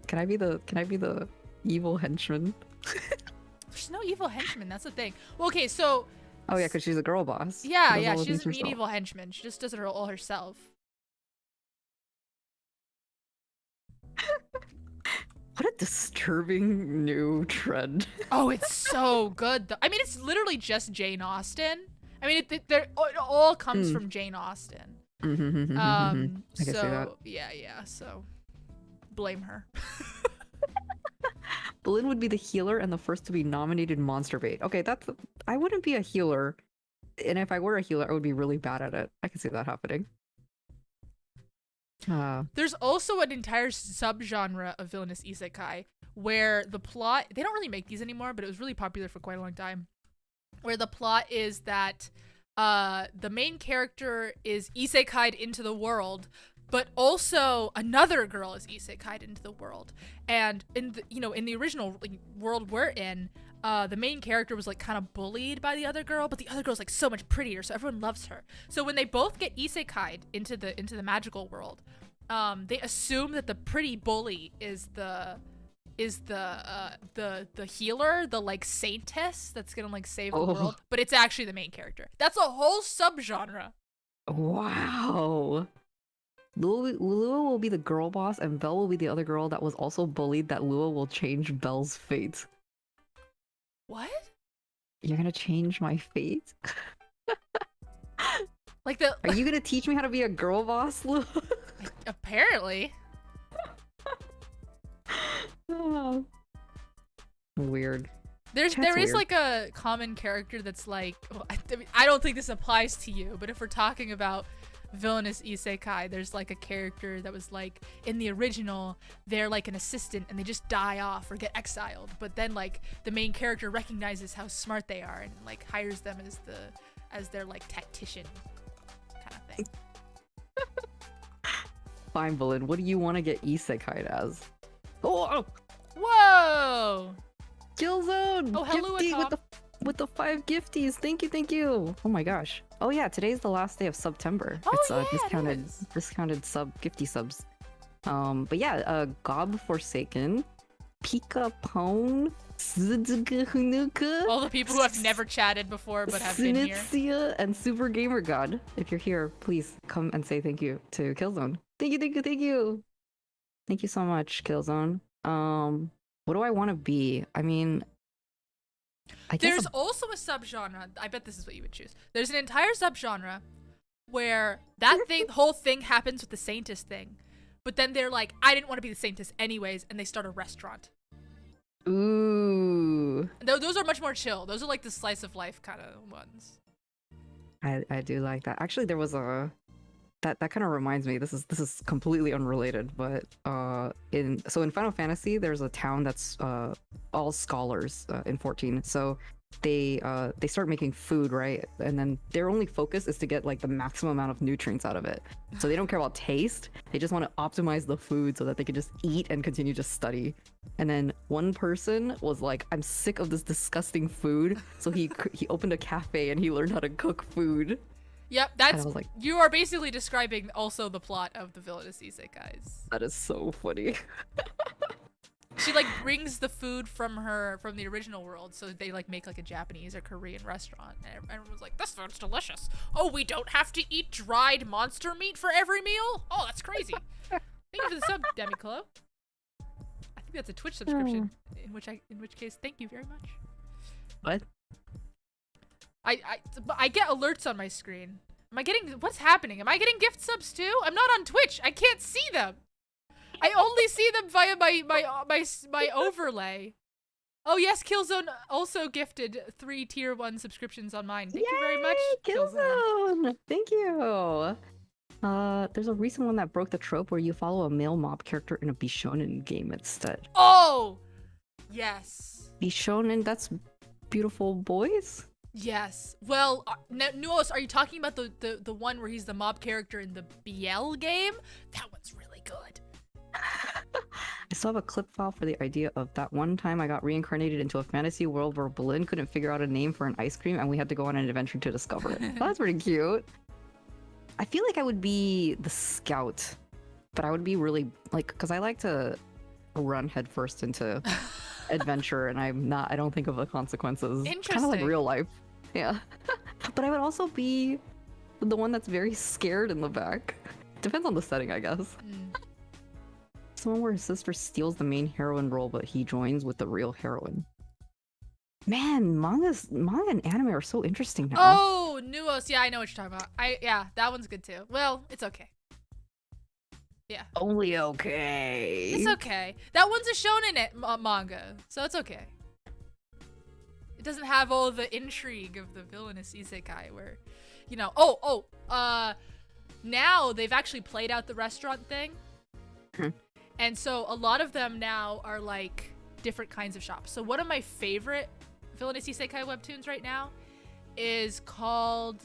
Can I be the evil henchman? There's no evil henchman. That's the thing. Well, okay, so. Oh yeah, because she's a girl boss. Yeah. She doesn't need evil henchmen. She just does it all herself. What a disturbing new trend. Oh, it's so good though. I mean, it's literally just Jane Austen. I mean, it all comes from Jane Austen. I can see that. Yeah. So, blame her. Balin would be the healer and the first to be nominated monster bait. Okay, I wouldn't be a healer, and if I were a healer, I would be really bad at it. I can see that happening. There's also an entire subgenre of villainous isekai where the plot, they don't really make these anymore, but it was really popular for quite a long time, where the plot is that the main character is isekai'd into the world, but also another girl is isekai'd into the world. And in the original world we're in, the main character was like kind of bullied by the other girl, but the other girl's like so much prettier, so everyone loves her. So when they both get isekai'd into the magical world, they assume that the pretty bully is the healer, the like saintess that's gonna like save the world, but it's actually the main character. That's a whole subgenre. Wow. Lua will be the girl boss, and Belle will be the other girl that was also bullied that Lua will change Belle's fate. What? You're gonna change my fate? Are you gonna teach me how to be a girl boss, Lua? Apparently. Weird. There is like a common character that's like, well, I don't think this applies to you, but if we're talking about villainous isekai, there's like a character that was like in the original they're like an assistant and they just die off or get exiled, but then like the main character recognizes how smart they are and like hires them as their like tactician kind of thing. Fine, Balin. What do you want to get isekai as? Oh, Whoa! Killzone! Oh, hello, Gifty Atom. with the 5 gifties. Thank you, thank you. Oh my gosh. Oh yeah, today's the last day of September. Oh, It's yeah, discounted it is. discounted gifty subs. But yeah, Gob Forsaken, Pika Pone, Suzuka Hunuka, All the people who have never chatted before but have been here. Sunitsia, and Super Gamer God. If you're here, please come and say thank you to Killzone. Thank you, thank you, thank you. Thank you so much, Killzone. What do I want to be? I mean, I guess There's also a subgenre. I bet this is what you would choose. There's an entire subgenre where that whole thing happens with the Saintess thing, but then they're like, I didn't want to be the Saintess anyways, and they start a restaurant. Ooh. Those are much more chill. Those are like the slice of life kind of ones. I do like that. Actually, there was a that kind of reminds me. This is completely unrelated, but in Final Fantasy, there's a town that's all scholars in 14. So they start making food, right? And then their only focus is to get like the maximum amount of nutrients out of it. So they don't care about taste. They just want to optimize the food so that they can just eat and continue to study. And then one person was like, I'm sick of this disgusting food. So he opened a cafe and he learned how to cook food. Yep, And I was like, you are basically describing also the plot of the Villainous Isekais. that is so funny. She like brings the food from the original world, so they like make like a Japanese or Korean restaurant, and everyone's like, "This food's delicious." Oh, we don't have to eat dried monster meat for every meal. Oh, that's crazy. Thank you for the sub, Demiclo. I think that's a Twitch subscription. In which case, thank you very much. What? I get alerts on my screen. What's happening? Am I getting gift subs too? I'm not on Twitch. I can't see them. I only see them via my overlay. Oh yes, Killzone also gifted 3 tier 1 subscriptions on mine. Thank you very much, Killzone. Thank you. There's a recent one that broke the trope where you follow a male mob character in a Bishonen game instead. Oh, yes. Bishonen, that's beautiful boys. Yes. Well, Nuos, are you talking about the one where he's the mob character in the BL game? That one's really good. I still have a clip file for the idea of that one time I got reincarnated into a fantasy world where Bolin couldn't figure out a name for an ice cream and we had to go on an adventure to discover it. That's pretty cute. I feel like I would be the scout, but I would be really like, because I like to run headfirst into adventure and I don't think of the consequences. Kind of like real life. Yeah. But I would also be the one that's very scared in the back. Depends on the setting, I guess. Someone where his sister steals the main heroine role, but he joins with the real heroine. Man, manga and anime are so interesting now. Oh, Nuos. Yeah, I know what you're talking about. Yeah, that one's good too. Well, it's okay. Yeah. Only okay. It's okay. That one's a shonen manga, so it's okay. It doesn't have all the intrigue of the villainous isekai where, you know, now they've actually played out the restaurant thing. And so a lot of them now are like different kinds of shops. So one of my favorite villainous isekai webtoons right now is called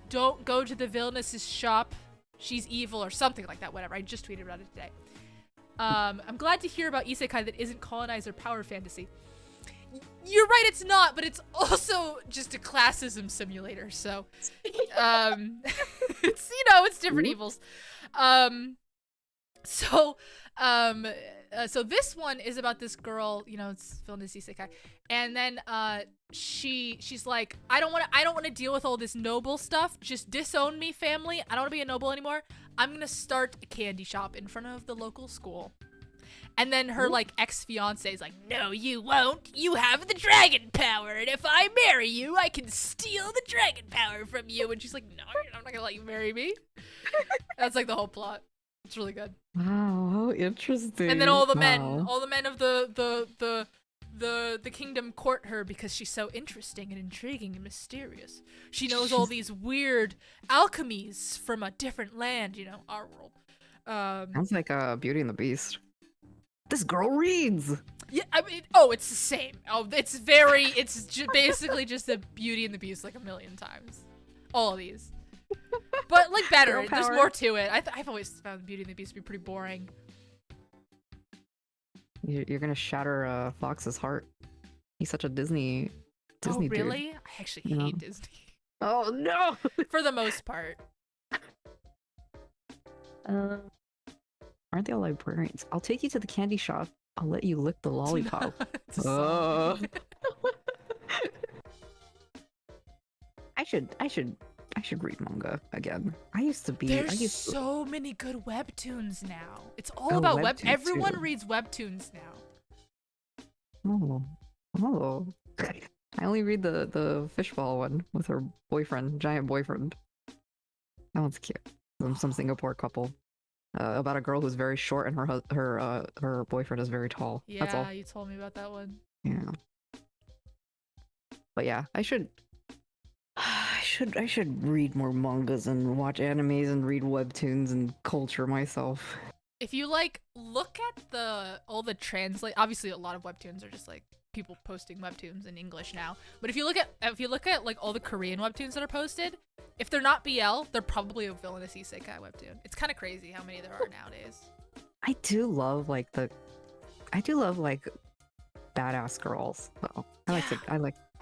Don't Go to the Villainous' Shop, She's Evil, or something like that, whatever. I just tweeted about it today. I'm glad to hear about isekai that isn't colonizer power fantasy. You're right, it's not, but it's also just a classism simulator, so it's, you know, it's different evils. So this one is about this girl, you know, it's villainous isekai, and then she's like, I don't want to deal with all this noble stuff. Just disown me, family. I don't want to be a noble anymore. I'm gonna start a candy shop in front of the local school. And then her like ex-fiance is like, no, you won't. You have the dragon power, and if I marry you, I can steal the dragon power from you. And she's like, no, I'm not gonna let you marry me. That's like the whole plot. It's really good. Wow, how interesting. And then all the men of the kingdom court her because she's so interesting and intriguing and mysterious. She knows all these weird alchemies from a different land, you know, our world. Sounds like Beauty and the Beast. This girl reads. Yeah, I mean, it's the same. It's basically just the Beauty and the Beast like a million times. All of these. But like better. Girl There's power. more to it. I've always found Beauty and the Beast to be pretty boring. You're gonna shatter Fox's heart. He's such a Disney Oh, dude. really? I actually You know. hate Disney. Oh no! For the most part. Aren't they all librarians? I'll take you to the candy shop. I'll let you lick the lollipop. It's a song. I should read manga again. There's so many good webtoons now. It's all Oh, about webtoons everyone too. reads webtoons now. Oh. I only read the fishball one with her boyfriend, giant boyfriend. That one's cute. Some Singapore couple. About a girl who's very short and her boyfriend is very tall. That's all. Yeah, you told me about that one. Yeah. But yeah, I should read more mangas and watch animes and read webtoons and culture myself. If you like look at all the translate, obviously a lot of webtoons are just like people posting webtoons in English now. But if you look at like all the Korean webtoons that are posted, if they're not BL, they're probably a villainous isekai webtoon. It's kind of crazy how many there are nowadays. I do love like badass girls. Though. I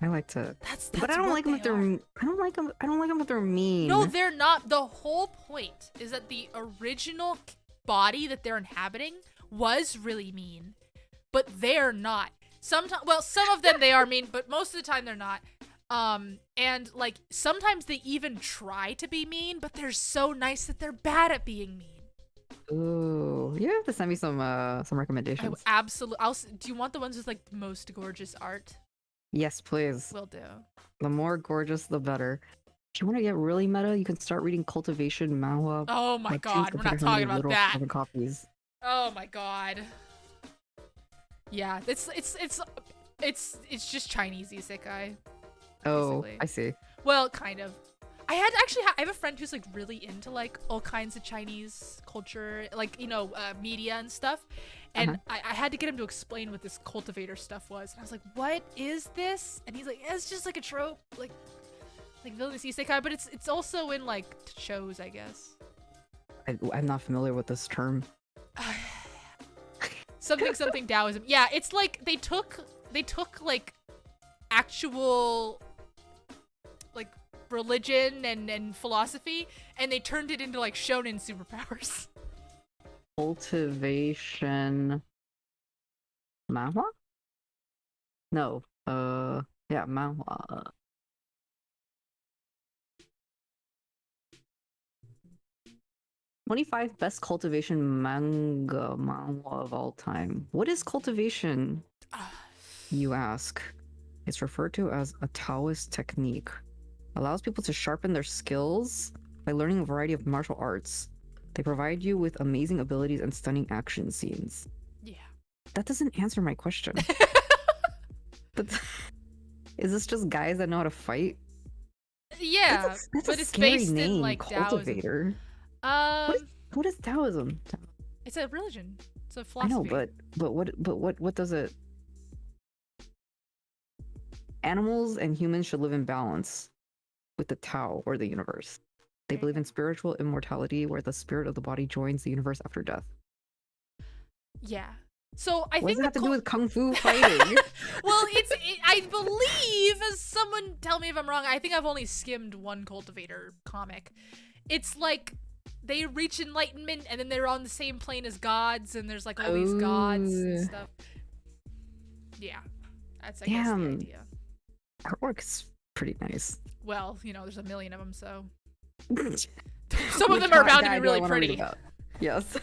like to. That's But I don't what like them if they they're. are. I don't like them if they're mean. No, they're not. The whole point is that the original body that they're inhabiting was really mean, but they're not. Sometimes, well, some of them they are mean, but most of the time they're not. And like sometimes they even try to be mean, but they're so nice that they're bad at being mean. Ooh, you have to send me some I recommendations. absolutely. Do you want the ones with like the most gorgeous art? Yes, please. Will do. The more gorgeous, the better. If you want to get really meta, you can start reading Cultivation manhwa. Oh my like, god, 2 we're for not 300 talking about little that. carbon copies. Oh my god. Yeah, it's just Chinese isekai. Oh, Basically. I see. Well, kind of. I have a friend who's like really into like all kinds of Chinese culture, like media and stuff, and I had to get him to explain what this cultivator stuff was, and I was like, "What is this?" And he's like, "It's just like a trope, like villainous isekai, but it's also in like shows, I guess." I'm not familiar with this term. something Taoism. Yeah, it's like they took like actual like religion and philosophy and they turned it into like shonen superpowers. Cultivation manhwa? No. Yeah, manhwa. 25 best cultivation manhwa of all time. What is cultivation? You ask. It's referred to as a Taoist technique. Allows people to sharpen their skills by learning a variety of martial arts. They provide you with amazing abilities and stunning action scenes. Yeah. That doesn't answer my question. Is this just guys that know how to fight? Yeah, That's but a it's scary based name, in like cultivator. Taoism. What is Taoism? It's a religion. It's a I philosophy. know, but what does it? Animals and humans should live in balance with the Tao or the universe. They believe in spiritual immortality, where the spirit of the body joins the universe after death. Yeah. So I What think does it have to do with kung fu fighting? well, I believe, as someone tell me if I'm wrong, I think I've only skimmed one cultivator comic. It's like they reach enlightenment and then they're on the same plane as gods and there's like all these gods and stuff. Yeah. That's I guess the idea. Artwork's pretty nice. Well, there's a million of them, so some of them are bound to be really pretty. Yes.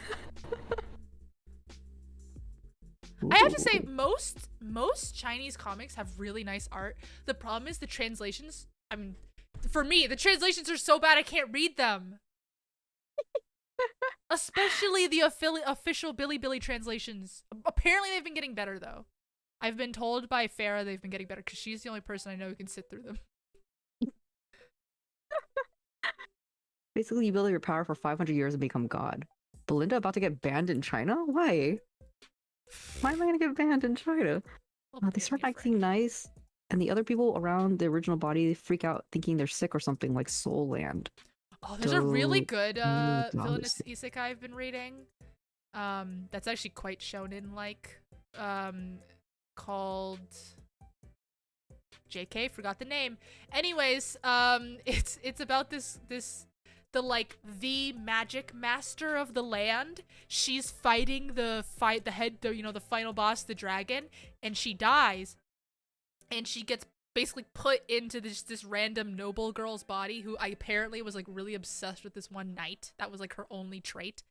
I have to say, most Chinese comics have really nice art. The problem is the translations. I mean, for me, the translations are so bad I can't read them. Especially the official Billy translations. Apparently, they've been getting better though. I've been told by Farah they've been getting better because she's the only person I know who can sit through them. Basically, you build your power for 500 years and become God. Belinda about to get banned in China? Why? Why am I gonna get banned in China? They start acting nice, and the other people around the original body freak out thinking they're sick or something, like Soul Land. Oh, there's a really good Taoism. villainous isekai I've been reading. That's actually quite shonen like. Called JK, forgot the name. Anyways, it's about the magic master of the land. She's fighting the final boss, the dragon, and she dies. And she gets basically put into this random noble girl's body who I apparently was like really obsessed with this one knight. That was like her only trait.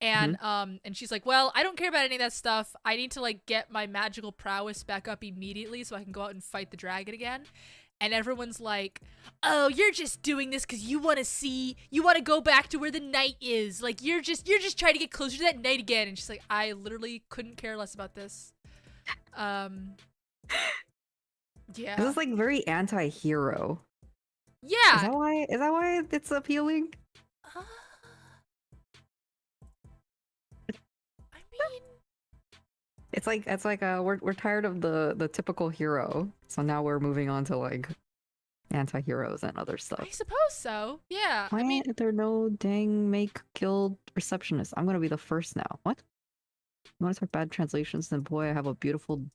And and she's like, well, I don't care about any of that stuff. I need to like get my magical prowess back up immediately so I can go out and fight the dragon again. And everyone's like, oh, you're just doing this because you want to go back to where the knight is. Like you're just trying to get closer to that knight again. And she's like, I literally couldn't care less about this. Yeah. This is like very anti-hero. Yeah. Is that why it's appealing? I mean, it's like we're tired of the typical hero, so now we're moving on to like anti-heroes and other stuff. I suppose so. Yeah. Why I mean, are there no dang make guild receptionists? I'm gonna be the first now. What? You want to talk bad translations? Then boy, I have a beautiful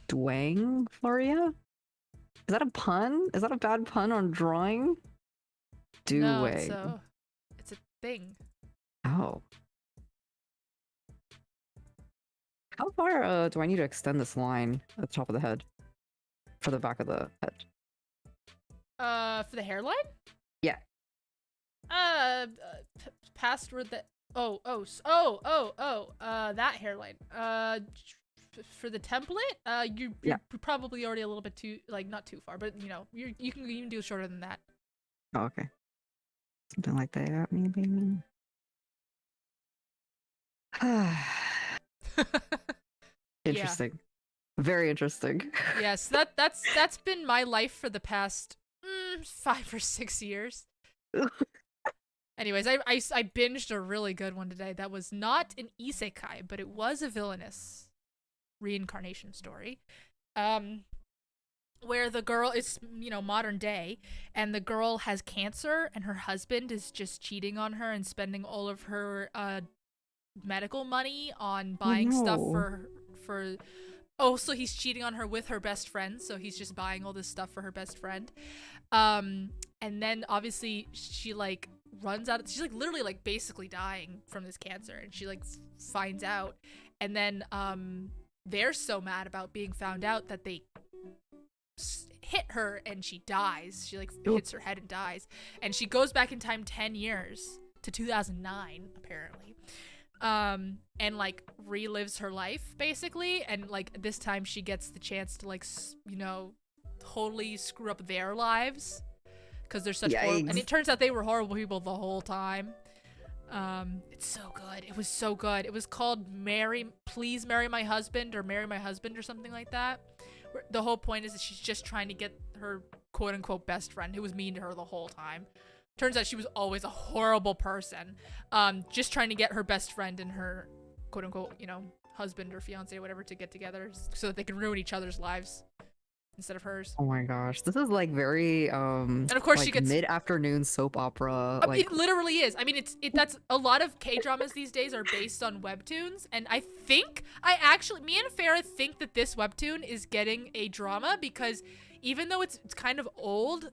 dwang for you. Is that a pun? Is that a bad pun on drawing? no, Dwang. it's a thing. Oh. How far do I need to extend this line at the top of the head? For the back of the head? For the hairline? Yeah. Past where the that hairline. For the template, you're probably already a little bit too, like, not too far, but you know, you can even do shorter than that. Oh, okay. Something like that, maybe. Interesting. Yeah. Very interesting. Yes, that's been my life for the past 5 or 6 years. Anyways, I binged a really good one today that was not an isekai, but it was a villainous reincarnation story. Where the girl is, you know, modern day, and the girl has cancer, and her husband is just cheating on her and spending all of her medical money on buying stuff for so he's cheating on her with her best friend, so he's just buying all this stuff for her best friend. And then obviously she like runs out, she's like literally like basically dying from this cancer, and she like finds out, and then they're so mad about being found out that they hit her and she dies. She like hits her head and dies, and she goes back in time 10 years to 2009 apparently, and like relives her life basically, and like this time she gets the chance to like you know, totally screw up their lives because they're such horrible, and it turns out they were horrible people the whole time. It's so good. It was so good. It was called Please Marry My Husband, or Marry My Husband, or something like that. The whole point is that she's just trying to get her quote-unquote best friend who was mean to her the whole time. Turns out she was always a horrible person. Just trying to get her best friend and her quote-unquote, you know, husband or fiance or whatever to get together so that they can ruin each other's lives instead of hers. Oh my gosh, this is like very and of course, like, she gets mid-afternoon soap opera. Like, it literally is. I mean, that's a lot of K-dramas these days are based on webtoons, and I think me and Farah think that this webtoon is getting a drama, because even though it's kind of old,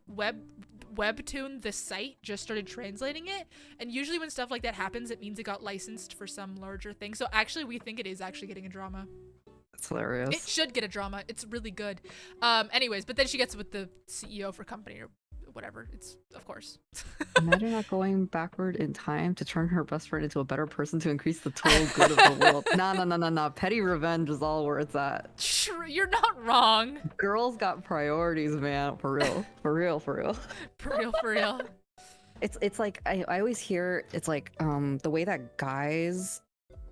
webtoon the site just started translating it, and usually when stuff like that happens, it means it got licensed for some larger thing. So actually, we think it is actually getting a drama. It's hilarious. It should get a drama. It's really good. Anyways, but then she gets with the CEO for company or whatever. It's, of course. Imagine not going backward in time to turn her best friend into a better person to increase the total good of the world. Nah. Petty revenge is all where it's at. You're not wrong. Girls got priorities, man. For real. For real. For real. It's like, I always hear, it's like, the way that guys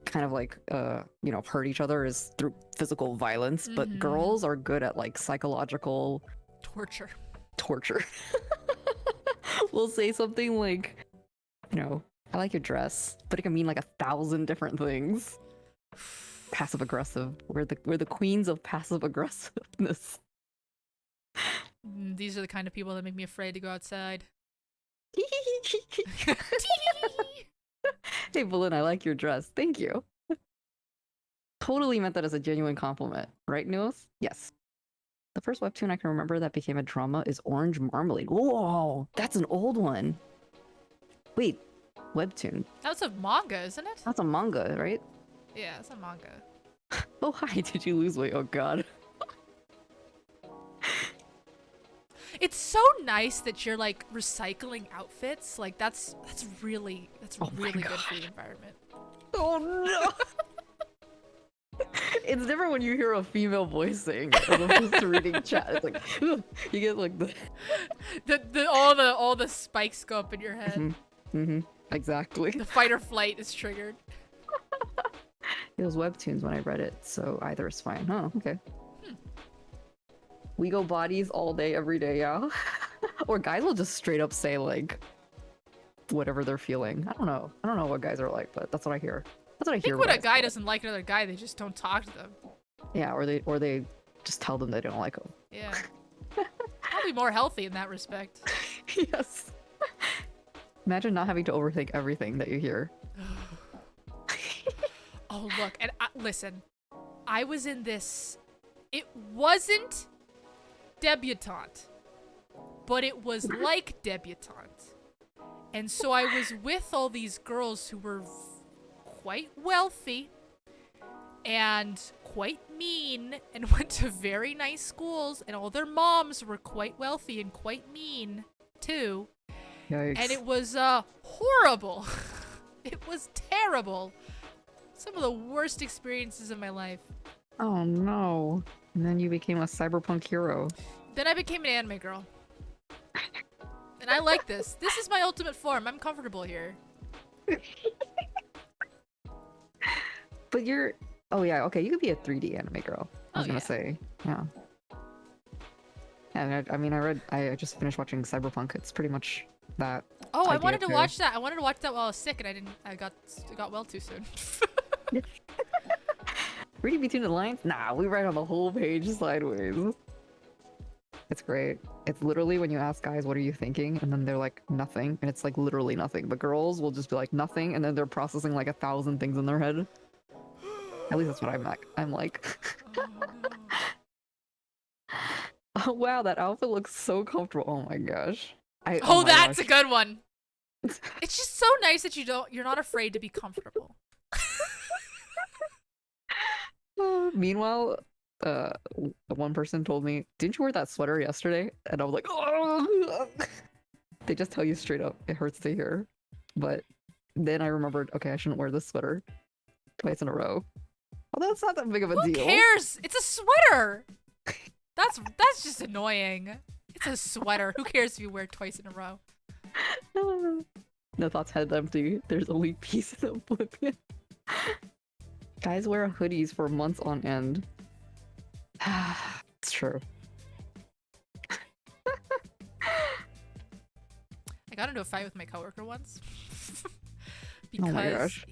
kind of like you know, hurt each other is through physical violence, but girls are good at like psychological torture. We'll say something like, you know, I like your dress, but it can mean like 1,000 different things. Passive aggressive. We're the queens of passive aggressiveness. These are the kind of people that make me afraid to go outside. Hey, Balloon, I like your dress. Thank you. Totally meant that as a genuine compliment. Right, Nils? Yes. The first webtoon I can remember that became a drama is Orange Marmalade. Whoa, that's an old one. Wait, webtoon. That's a manga, isn't it? That's a manga, right? Yeah, it's a manga. Oh, hi, did you lose weight? Oh, God. It's so nice that you're like recycling outfits. Like that's really good for the environment. Oh, no. It's different when you hear a female voice saying it as opposed to reading chat. It's like, ugh, you get like all the spikes go up in your head. Exactly. The fight or flight is triggered. It was webtoons when I read it, so either is fine. Oh, okay. We go bodies all day, every day, yeah. Or guys will just straight up say like whatever they're feeling. I don't know what guys are like, but that's what I hear. That's what I hear. I think when a guy doesn't like another guy, they just don't talk to them. Yeah, or they just tell them they don't like them. Yeah. Probably more healthy in that respect. Yes. Imagine not having to overthink everything that you hear. Oh, look. And listen, I was in this. It wasn't debutante, but it was like debutante. And so I was with all these girls who were quite wealthy and quite mean and went to very nice schools, and all their moms were quite wealthy and quite mean too. Yikes. And it was horrible. It was terrible. Some of the worst experiences of my life. Oh no. And then you became a cyberpunk hero. Then I became an anime girl. And I like this. This is my ultimate form. I'm comfortable here. But you're... Oh yeah, okay, you could be a 3D anime girl. I was gonna say, yeah. And I just finished watching Cyberpunk. It's pretty much that. Oh, I idea wanted to too. watch that. I wanted to watch that while I was sick, and I got well too soon. Reading between the lines? Nah, we write on the whole page sideways. It's great. It's literally when you ask guys, what are you thinking? And then they're like, nothing. And it's like literally nothing. But girls will just be like, nothing. And then they're processing like 1,000 things in their head. At least that's what I'm like. Oh, no. Oh, wow, that outfit looks so comfortable. Oh my gosh. Oh, my that's gosh. a good one. It's just so nice that you're not afraid to be comfortable. Meanwhile, one person told me, didn't you wear that sweater yesterday? And I was like, oh! They just tell you straight up, it hurts to hear. But then I remembered, okay, I shouldn't wear this sweater twice in a row. Well, that's not that big of a deal. Who cares? It's a sweater. That's just annoying. It's a sweater. Who cares if you wear it twice in a row? No thoughts head empty. There's only peace in oblivion. Guys wear hoodies for months on end. It's true. I got into a fight with my coworker once Oh my because gosh.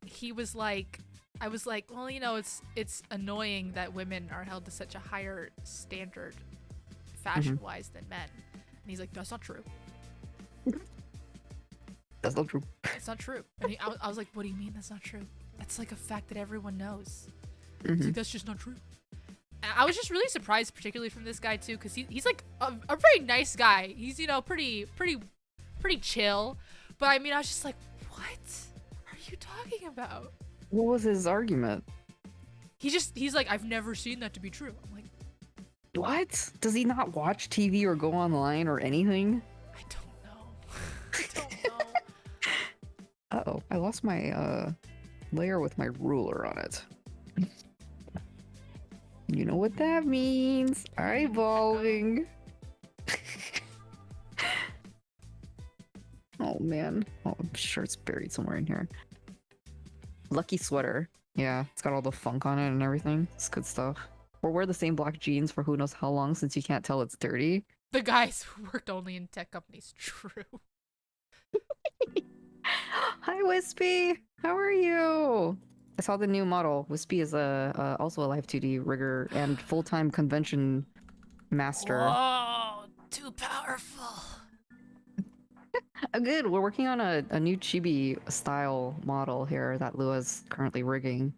he was like, I was like, well, you know, it's annoying that women are held to such a higher standard fashion-wise than men. And he's like, that's not true. That's not true. It's not true. And I was like, what do you mean that's not true? That's like a fact that everyone knows. He's like, that's just not true. And I was just really surprised, particularly from this guy too, because he's like a very nice guy. He's, you know, pretty chill. But I mean, I was just like, what are you talking about? What was his argument? He's like, I've never seen that to be true. I'm like, What? Does he not watch TV or go online or anything? I don't know. I don't know. Uh-oh, I lost my layer with my ruler on it. You know what that means. Eyeballing. Oh man. Oh, I'm sure it's buried somewhere in here. Lucky sweater. Yeah, it's got all the funk on it and everything. It's good stuff. Or wear the same black jeans for who knows how long since you can't tell it's dirty. The guys who worked only in tech companies. True. Hi, Wispy. How are you? I saw the new model. Wispy is also a live 2D rigger and full-time convention master. Whoa, too powerful. Good. We're working on a new chibi style model here that Lua's currently rigging,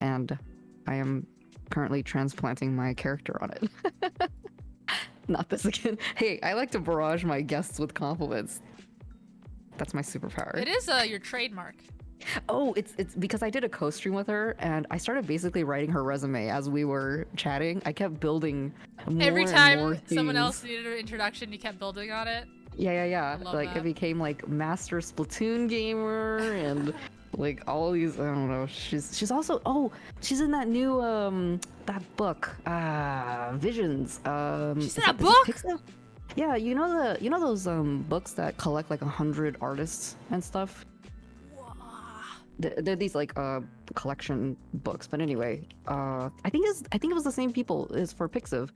and I am currently transplanting my character on it. Not this again. Hey, I like to barrage my guests with compliments. That's my superpower. It is your trademark. Oh, it's because I did a co-stream with her, and I started basically writing her resume as we were chatting. I kept building more Every and time more someone things. else needed an introduction, you kept building on it. Yeah. I love Like that. it became like master Splatoon gamer and like all these. I don't know. She's also she's in that new that book Visions. She's in is a it book? Pixel? Yeah, you know those books that collect like 100 artists and stuff. They're these like collection books, but anyway, I think it was the same people as for Pixiv.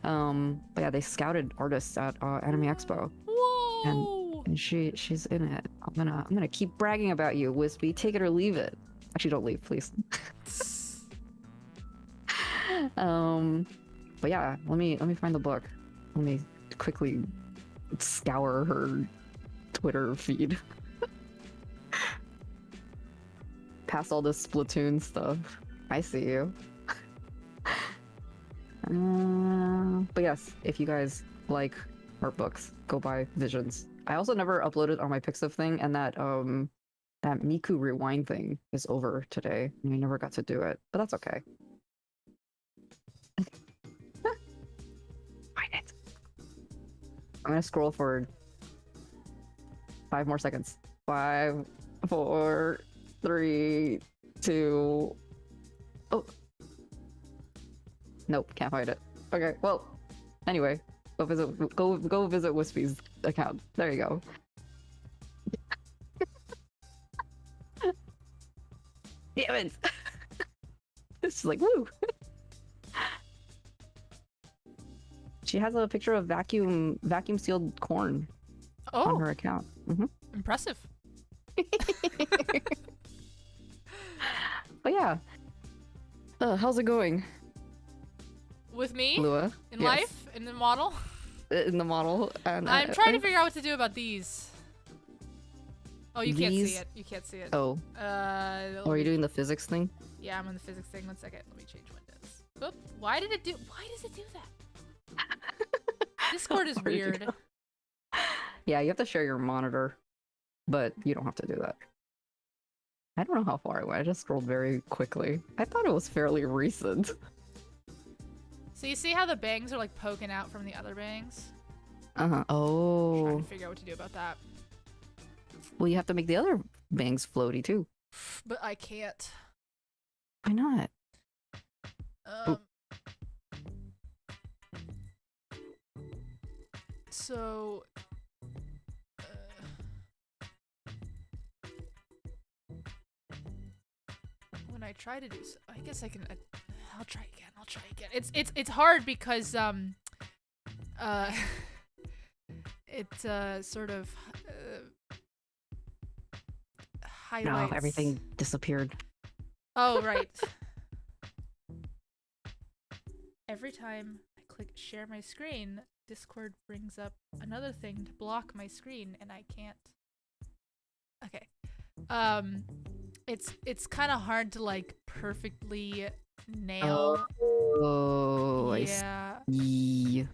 But yeah, they scouted artists at Anime Expo, Whoa! and she's in it. I'm gonna keep bragging about you, Wispy. Take it or leave it. Actually, don't leave, please. But yeah, let me find the book. Let me quickly scour her Twitter feed. Past all this Splatoon stuff. I see you. But yes, if you guys like art books, go buy Visions. I also never uploaded on my Pixiv thing, and that Miku Rewind thing is over today. And I never got to do it, but that's okay. Find it. I'm gonna scroll for 5 more seconds. 5, 4, 3, 2. Oh. Nope, can't find it. Okay, well, anyway, go visit Wispy's account. There you go. Damn it! It's like woo. She has a picture of vacuum sealed corn on her account. Impressive. But yeah, how's it going? With me? Lua? In Yes. life? In the model? In the model, and I'm trying to figure out what to do about these. Oh, you can't see These? it. You can't see it. Oh, Let are you me- doing the physics thing? Yeah, I'm on the physics thing. 1 second. Let me change windows. Oop. Why does it do that? Discord is Where did you weird. go? Yeah, you have to share your monitor, but you don't have to do that. I don't know how far I went. I just scrolled very quickly. I thought it was fairly recent. So you see how the bangs are like poking out from the other bangs? Uh-huh. Trying Oh. to figure out what to do about that. Well, you have to make the other bangs floaty too. But I can't. Why not? So when I try to do so, I guess I can I'll try again. It's hard because it sort of highlights. No, everything disappeared. Oh, right. Every time I click share my screen, Discord brings up another thing to block my screen, and I can't. Okay. It's kind of hard to like perfectly nail. Oh, I Yeah. see.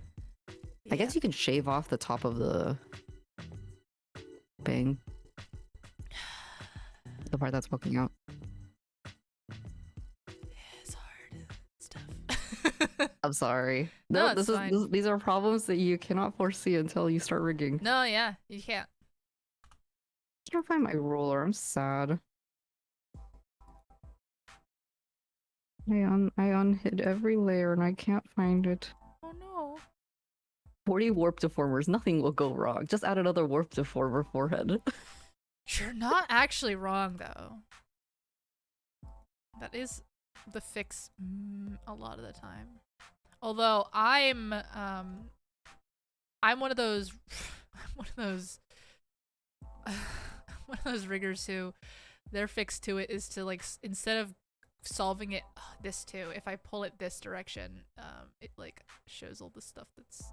I guess you can shave off the top of the bang. The part that's poking out. It's hard stuff. I'm sorry. No, No, it's fine. these are problems that you cannot foresee until you start rigging. No, yeah, you can't. I can't find my ruler. I'm sad. I unhid every layer and I can't find it. Oh no. 40 warp deformers. Nothing will go wrong. Just add another warp deformer forehead. You're not actually wrong though. That is the fix a lot of the time. Although I'm one of those one of those one of those riggers who their fix to it is to like instead of solving it this too, if I pull it this direction, it like shows all the stuff that's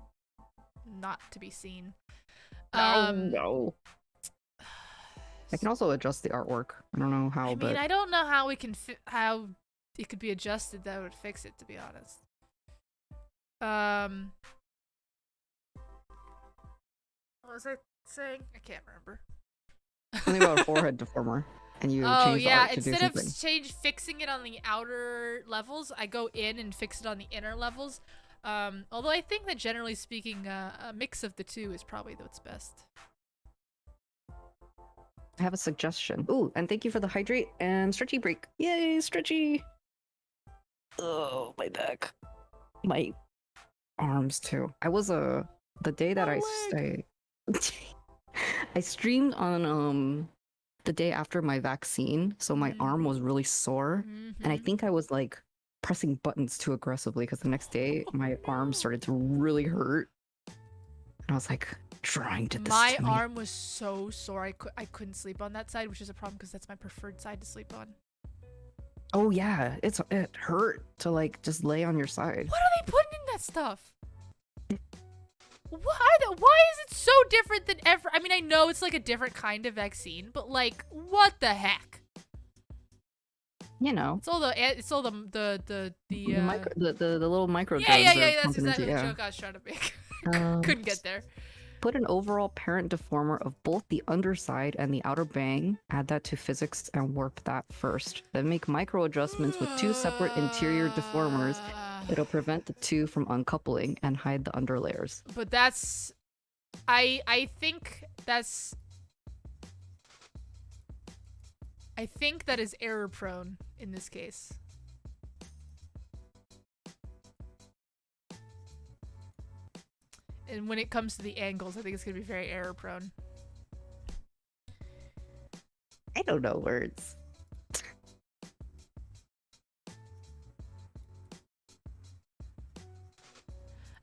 not to be seen. No. I can also adjust the artwork. I don't know how, I but mean, I don't know how we can how it could be adjusted that would fix it, to be honest. What was I saying? I can't remember. something about a forehead deformer, and you Oh change the yeah, art to do instead of something. fixing it on the outer levels, I go in and fix it on the inner levels. Although I think that generally speaking, a mix of the two is probably what's best. I have a suggestion. Ooh, and thank you for the hydrate and stretchy break. Yay, stretchy! Oh, my back. My arms too. I was the day that I I streamed on the day after my vaccine, so my arm was really sore, and I think I was like pressing buttons too aggressively because the next day my arm started to really hurt, and I was like, trying to. My arm was so sore I couldn't sleep on that side, which is a problem because that's my preferred side to sleep on. Oh yeah, it hurt to like just lay on your side. What are they putting in that stuff? Why is it so different than ever? I mean, I know it's like a different kind of vaccine, but like, what the heck? You know, it's all the little micro. Yeah. That's exactly the joke I was trying to make. Couldn't get there. Put an overall parent deformer of both the underside and the outer bang. Add that to physics and warp that first. Then make micro adjustments with two separate interior deformers. It'll prevent the two from uncoupling and hide the underlayers. But that's... I think that's... I think that is error prone in this case. And when it comes to the angles, I think it's going to be very error prone. I don't know words.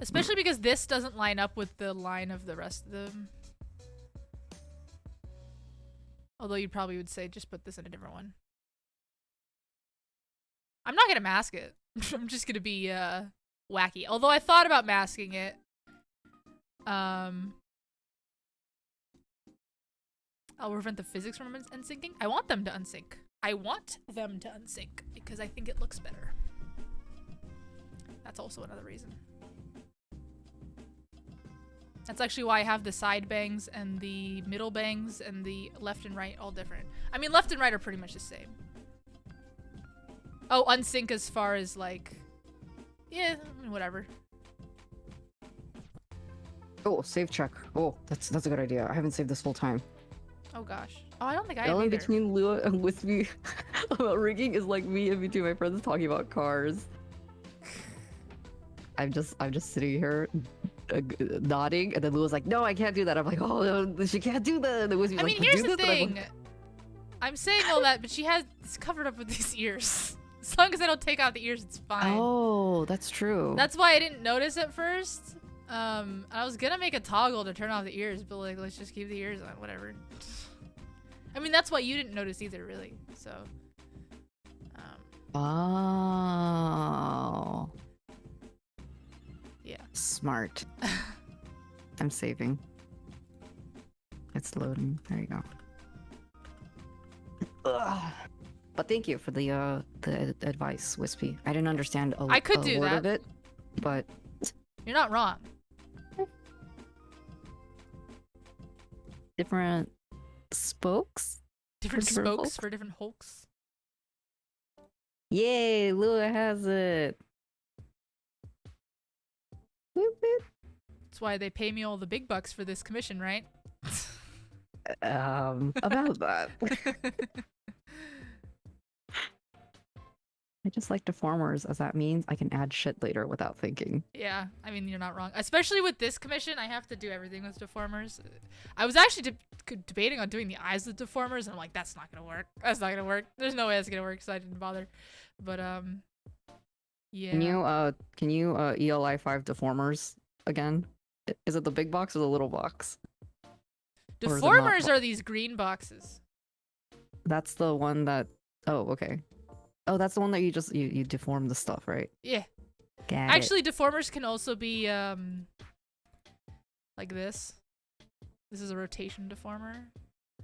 Especially because this doesn't line up with the line of the rest of them. Although you probably would say just put this in a different one. I'm not going to mask it. I'm just going to be wacky. Although I thought about masking it. I'll prevent the physics from unsyncing. I want them to unsync. Because I think it looks better. That's also another reason. That's actually why I have the side bangs and the middle bangs and the left and right all different. I mean, left and right are pretty much the same. Oh, unsync as far as like... Yeah, whatever. Oh, save check. Oh, that's a good idea. I haven't saved this whole time. Oh gosh. Oh, I don't think I have Yelling either. between Lua and Wispy about rigging is like me and between my friends talking about cars. I'm just sitting here nodding, and then Lua's like, "No, I can't do that." I'm like, "Oh, no, she can't do that." And Wispy's I mean, like, here's do the this? And thing. I'm saying all that, but she has it's covered up with these ears. As long as I don't take out the ears, it's fine. Oh, that's true. That's why I didn't notice at first. I was gonna make a toggle to turn off the ears, but like, let's just keep the ears on, whatever. I mean, that's why you didn't notice either, really. So. Oh. Yeah. Smart. I'm saving. It's loading. There you go. Ugh. But thank you for the advice, Wispy. I didn't understand a word of it, but you're not wrong. Different spokes? Different spokes for different hulks? Yay, Lua has it. That's why they pay me all the big bucks for this commission, right? About that. I just like deformers, as that means I can add shit later without thinking. Yeah, I mean, you're not wrong. Especially with this commission, I have to do everything with deformers. I was actually debating on doing the eyes with deformers, and I'm like, that's not gonna work. That's not gonna work. There's no way that's gonna work, so I didn't bother. But, yeah. Can you ELI 5 deformers again? Is it the big box or the little box? Deformers are these green boxes. That's the one that... Oh, okay. Oh, that's the one that you just you deform the stuff, right? Yeah. Actually, deformers can also be like this. This is a rotation deformer.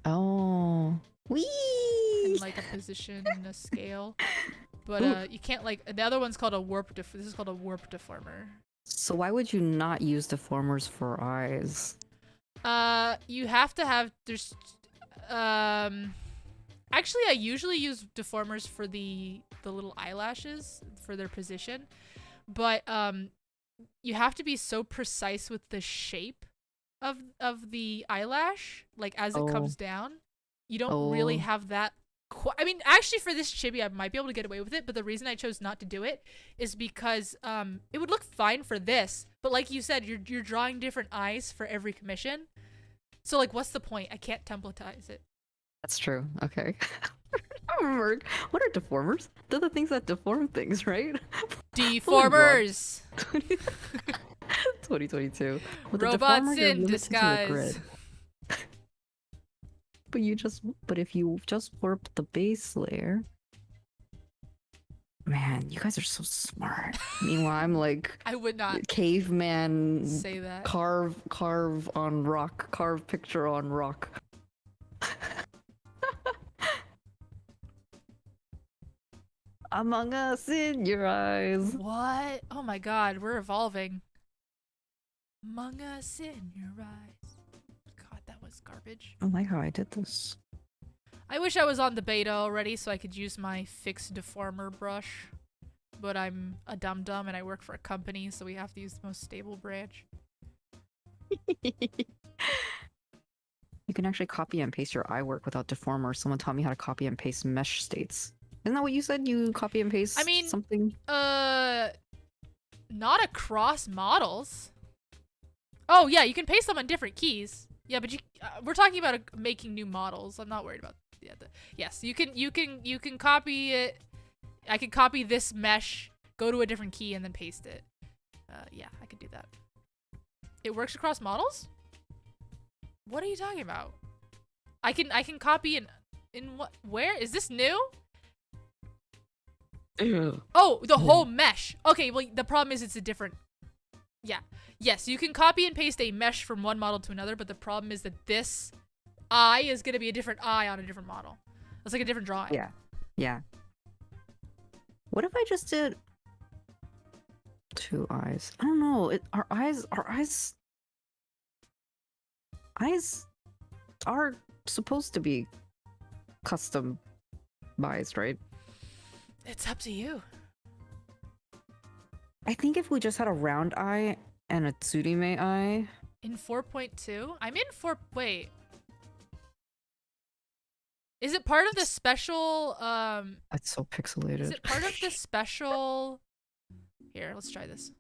Oh. Wee! And like a position and a scale. But you can't like the other one's called a warp this is called a warp deformer. So why would you not use deformers for eyes? You have to have actually I usually use deformers for the little eyelashes for their position. But you have to be so precise with the shape of the eyelash, like as it comes down. You don't really have that. I mean, actually, for this chibi, I might be able to get away with it. But the reason I chose not to do it is because it would look fine for this. But like you said, you're drawing different eyes for every commission. So like, what's the point? I can't templatize it. That's true. Okay. I remember. What are deformers? They're the things that deform things, right? Deformers. 2022. With Robots the deformer, you're in limited to a disguise. grid. But if you just warp the base layer. Man, you guys are so smart. Meanwhile, I'm like I would not caveman say that. Carve on rock, carve picture on rock. Among Us in your eyes. What? Oh my god, we're evolving. Among Us in your eyes. God, that was garbage. I like how I did this. I wish I was on the beta already so I could use my fixed deformer brush. But I'm a dum-dum and I work for a company, so we have to use the most stable branch. You can actually copy and paste your eye work without deformer. Someone taught me how to copy and paste mesh states. Isn't that what you said? You copy and paste something? Not across models. Oh yeah, you can paste them on different keys. Yeah, but we're talking about making new models. I'm not worried about yes, you can copy it. I can copy this mesh, go to a different key, and then paste it. Yeah, I could do that. It works across models? What are you talking about? I can copy in what? Where is this new? Ew. Oh, the whole mesh. Okay, well the problem is it's a different. Yeah. Yes, you can copy and paste a mesh from one model to another, but the problem is that this eye is going to be a different eye on a different model. It's like a different drawing. Yeah. Yeah. What if I just did 2 eyes? I don't know. Our eyes are supposed to be customized, right? It's up to you. I think if we just had a round eye and a Tsurime eye. In 4.2? I'm in 4... Wait. Is it part of the special... That's so pixelated. Is it part of the special... Here, let's try this.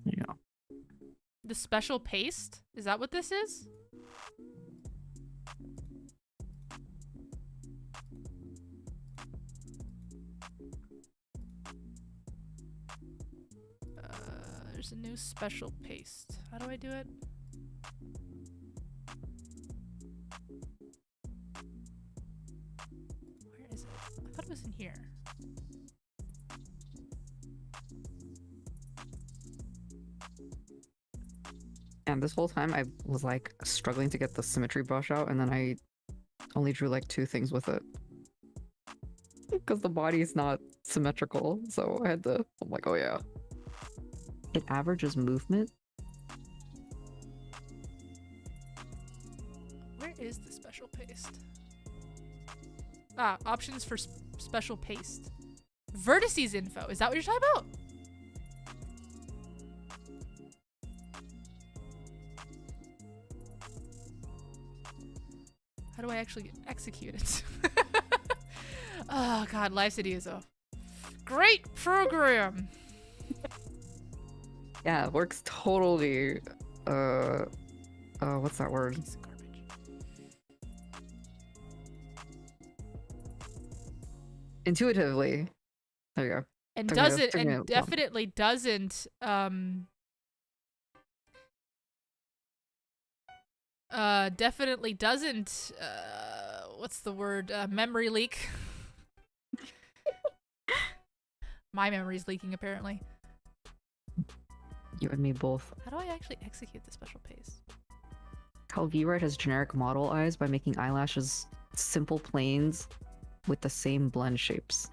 Yeah. The special paste? Is that what this is? There's a new special paste. How do I do it? Where is it? I thought it was in here. And this whole time I was like struggling to get the symmetry brush out, and then I only drew like 2 things with it. Because the body is not symmetrical, so I had to, I'm like, oh yeah. It averages movement. Where is the special paste? Ah, options for special paste. Vertices info. Is that what you're talking about? How do I actually execute it? Oh god, Live City is a great program. Yeah, it works totally. What's that word? Piece of garbage. Intuitively. There you go. And Took me a- doesn't, took me and a- definitely doesn't, definitely doesn't, what's the word? Memory leak. My memory's leaking, apparently. You and me both. How do I actually execute the special paste? How VRite has generic model eyes by making eyelashes simple planes with the same blend shapes.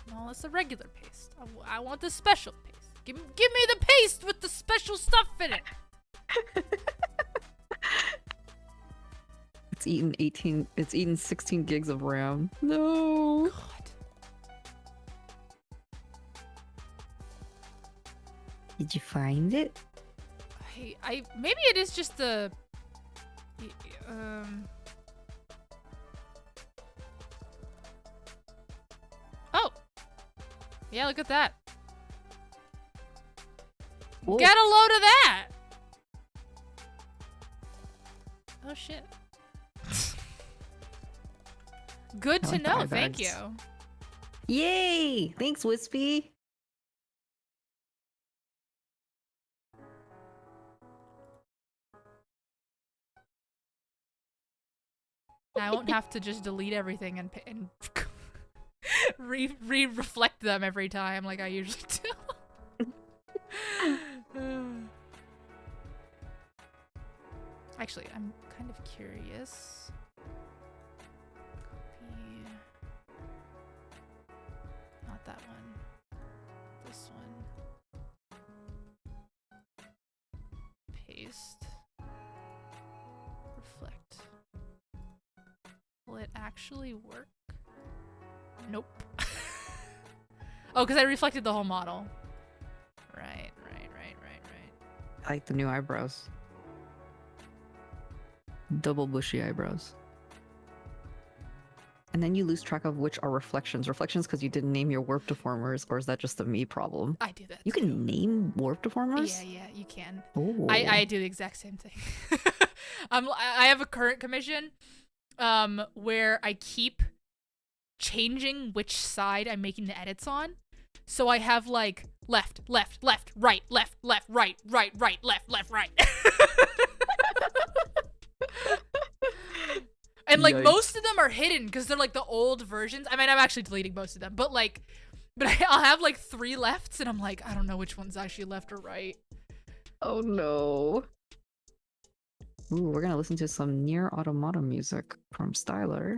No, it's a regular paste. I want the special paste. Give me the paste with the special stuff in it. It's eaten 16 gigs of RAM. No. God. Did you find it? I maybe it is just the Oh. Yeah, look at that. Whoa. Get a load of that. Oh shit. Good I to like the know. eye Thank bags. you. Yay! Thanks, Wispy. I won't have to just delete everything and reflect them every time like I usually do. Actually, I'm kind of curious. Copy. Not that one. This one. Paste. Reflect. Will it actually work? Nope. Oh, because I reflected the whole model. Right. I like the new eyebrows. Double bushy eyebrows. And then you lose track of which are reflections. Reflections because you didn't name your warp deformers, or is that just a me problem? I do that. You can name warp deformers? Yeah, you can. Oh. I do the exact same thing. I have a current commission where I keep changing which side I'm making the edits on. So I have like left, right, right, left, right. And like Yikes. most of them are hidden because they're like the old versions. I mean, I'm actually deleting most of them, but I'll have like 3 lefts and I'm like, I don't know which one's actually left or right. Oh no. Ooh, we're gonna listen to some Near Automata music from Styler.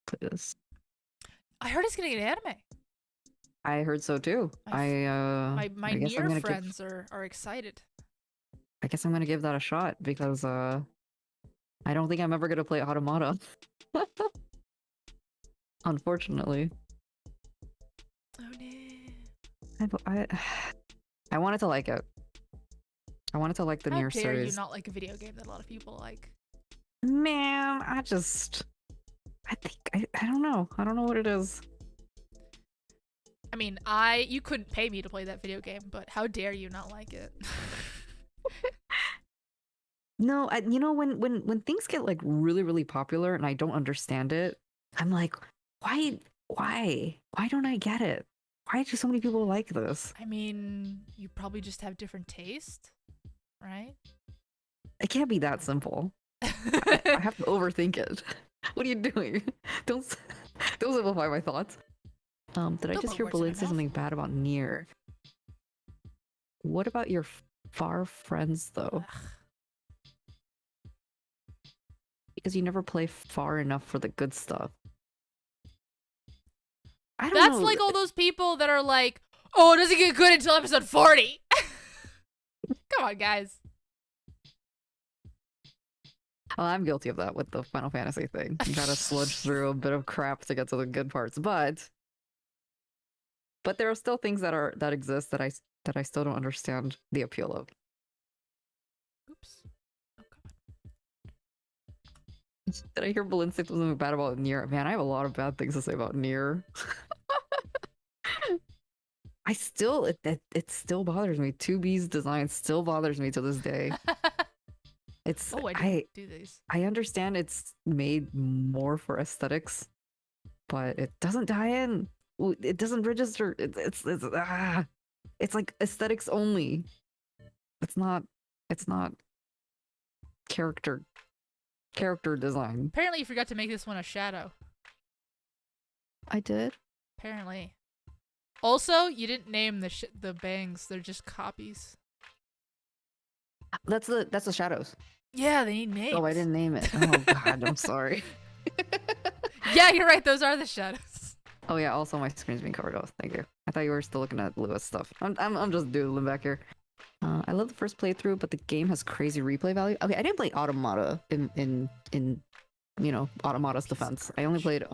Play this. I heard it's gonna get anime. I heard so too. My I guess I'm near gonna friends are excited. I guess I'm gonna give that a shot because I don't think I'm ever gonna play Automata. Unfortunately. Oh no. I wanted to like it. I wanted to like the How Nier dare series. you not like a video game that a lot of people like? Man, I don't know. I don't know what it is. I mean, you couldn't pay me to play that video game, but how dare you not like it? No, you know when things get like really really popular and I don't understand it, I'm like, why don't I get it? Why do so many people like this? I mean, you probably just have different taste, right? It can't be that simple. I have to overthink it. What are you doing? Don't simplify my thoughts. Did I Don't just put hear words in my Balin say mouth. something bad about Nier? What about your far friends though? Ugh. Because you never play far enough for the good stuff. I don't That's know. like all those people that are like, oh, it doesn't get good until episode 40. Come on, guys. Well, I'm guilty of that with the Final Fantasy thing. You gotta sludge through a bit of crap to get to the good parts, but there are still things that exist that I still don't understand the appeal of. Oops. Oh, God. Did I hear Balin say something bad about Nier? Man, I have a lot of bad things to say about Nier. I still it still bothers me. 2B's design still bothers me to this day. It's Oh, I didn't do these. I understand it's made more for aesthetics, but it doesn't tie in. It doesn't register. It's like aesthetics only. It's not character design. Apparently, you forgot to make this one a shadow. I did. Apparently. Also, you didn't name the bangs. They're just copies. That's the shadows. Yeah, they need names. Oh, I didn't name it. Oh God, I'm sorry. Yeah, you're right. Those are the shadows. Oh yeah. Also, my screen's being covered off. Thank you. I thought you were still looking at Lewis stuff. I'm just doodling back here. I love the first playthrough, but the game has crazy replay value. Okay, I didn't play Automata in Automata's defense. I only played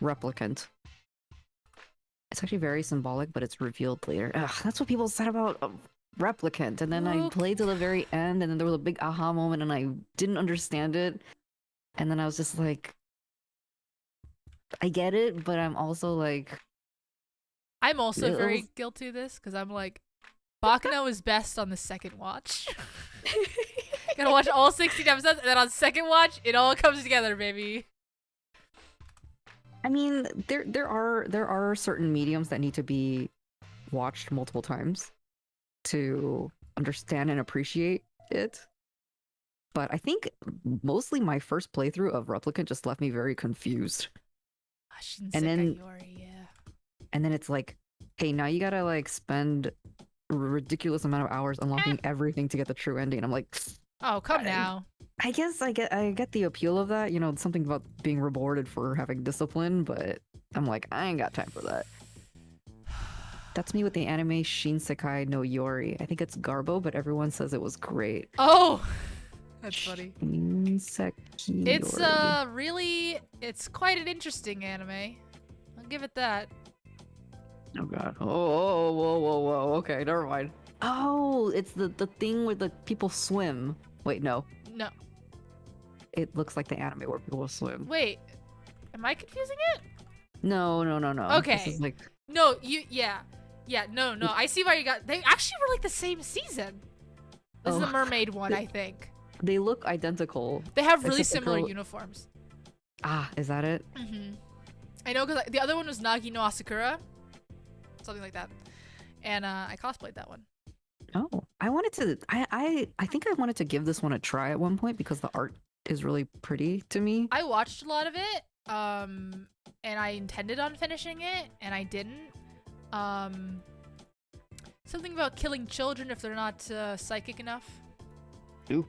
Replicant. It's actually very symbolic, but it's revealed later. Ugh, that's what people said about Replicant. And then I played to the very end, and then there was a big aha moment, and I didn't understand it. And then I was just like, I get it, but I'm also like... I'm also very guilty of this, because I'm like, Baccano is best on the second watch. Gotta watch all 16 episodes, and then on second watch, it all comes together, baby. I mean, there are certain mediums that need to be watched multiple times to understand and appreciate it. But I think mostly my first playthrough of Replicant just left me very confused. And then it's like, hey, now you gotta like spend a ridiculous amount of hours unlocking everything to get the true ending. And I'm like, oh, come now. I guess I get the appeal of that, something about being rewarded for having discipline, but I'm like, I ain't got time for that. That's me with the anime Shinsekai no Yori. I think it's Garbo, but everyone says it was great. Oh, that's funny. Shinsekai It's quite an interesting anime. I'll give it that. Oh god. Whoa. Okay, never mind. Oh, it's the thing where the people swim. Wait, no. No. It looks like the anime where people swim. Wait, am I confusing it? No. Okay. This is like... No, no. I see why you got. They actually were like the same season. This is the mermaid one, I think. They look identical. They have really similar uniforms. Ah, is that it? Mm-hmm. I know, because the other one was Nagi no Asakura, something like that, and I cosplayed that one. Oh, I think I wanted to give this one a try at one point because the art is really pretty to me. I watched a lot of it, and I intended on finishing it, and I didn't. Something about killing children if they're not psychic enough. Ooh.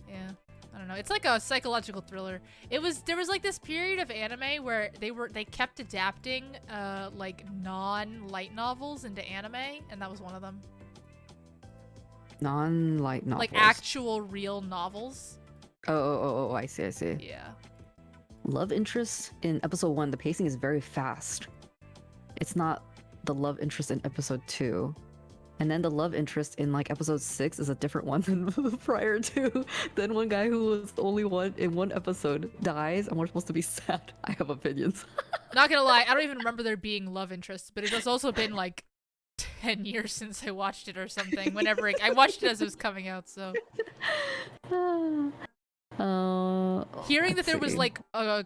Yeah, I don't know. It's like a psychological thriller. There was like this period of anime where they kept adapting like non-light novels into anime, and that was one of them. Non-light novels. Like actual real novels. Oh, I see. Yeah. Love interest in episode 1, the pacing is very fast. It's not the love interest in episode 2. And then the love interest in like episode 6 is a different one than prior to. Then one guy who was the only one in one episode dies and we're supposed to be sad. I have opinions. Not gonna lie, I don't even remember there being love interests, but it has also been like 10 years since I watched it or something. Whenever I watched it as it was coming out, so. Hearing that there was like a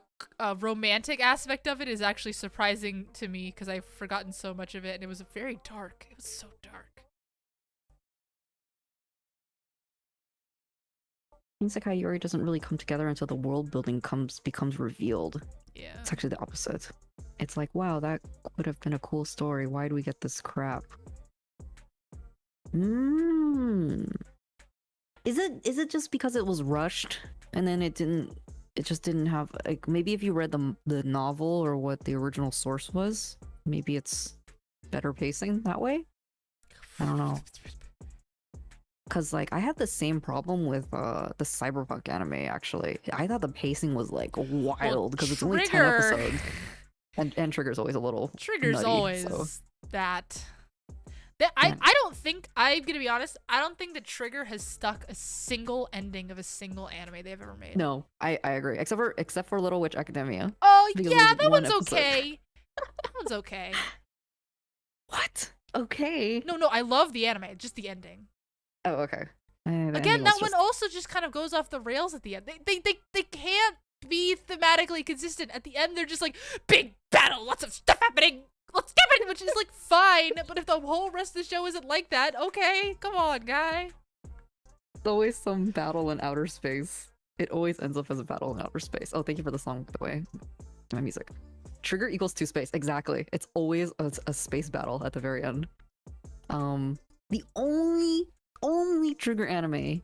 romantic aspect of it is actually surprising to me because I've forgotten so much of it, and it was very dark. It was so dark. Shinsekai Yori doesn't really come together until the world building becomes revealed. Yeah. It's actually the opposite. It's like, wow, that would have been a cool story. Why do we get this crap? Is it just because it was rushed and then it just didn't have, like, maybe if you read the novel or what the original source was, maybe it's better pacing that way? I don't know. Cause like I had the same problem with the cyberpunk anime actually. I thought the pacing was like wild because it's only 10 episodes. And Trigger's always a little nutty, always so. that. I don't think, I'm gonna be honest, I don't think that Trigger has stuck a single ending of a single anime they've ever made. No, I agree. Except for Little Witch Academia. Oh yeah, that one's okay. That one's okay. What? Okay. No, I love the anime, just the ending. Oh, okay. Again, that one also just kind of goes off the rails at the end. They can't be thematically consistent. At the end, they're just like, big battle, lots of stuff happening, let's get it, which is like fine. But if the whole rest of the show isn't like that, okay, come on, guy. There's always some battle in outer space. It always ends up as a battle in outer space. Oh, thank you for the song, by the way. My music. trigger equals 2 space. Exactly. It's always a space battle at the very end. The only trigger anime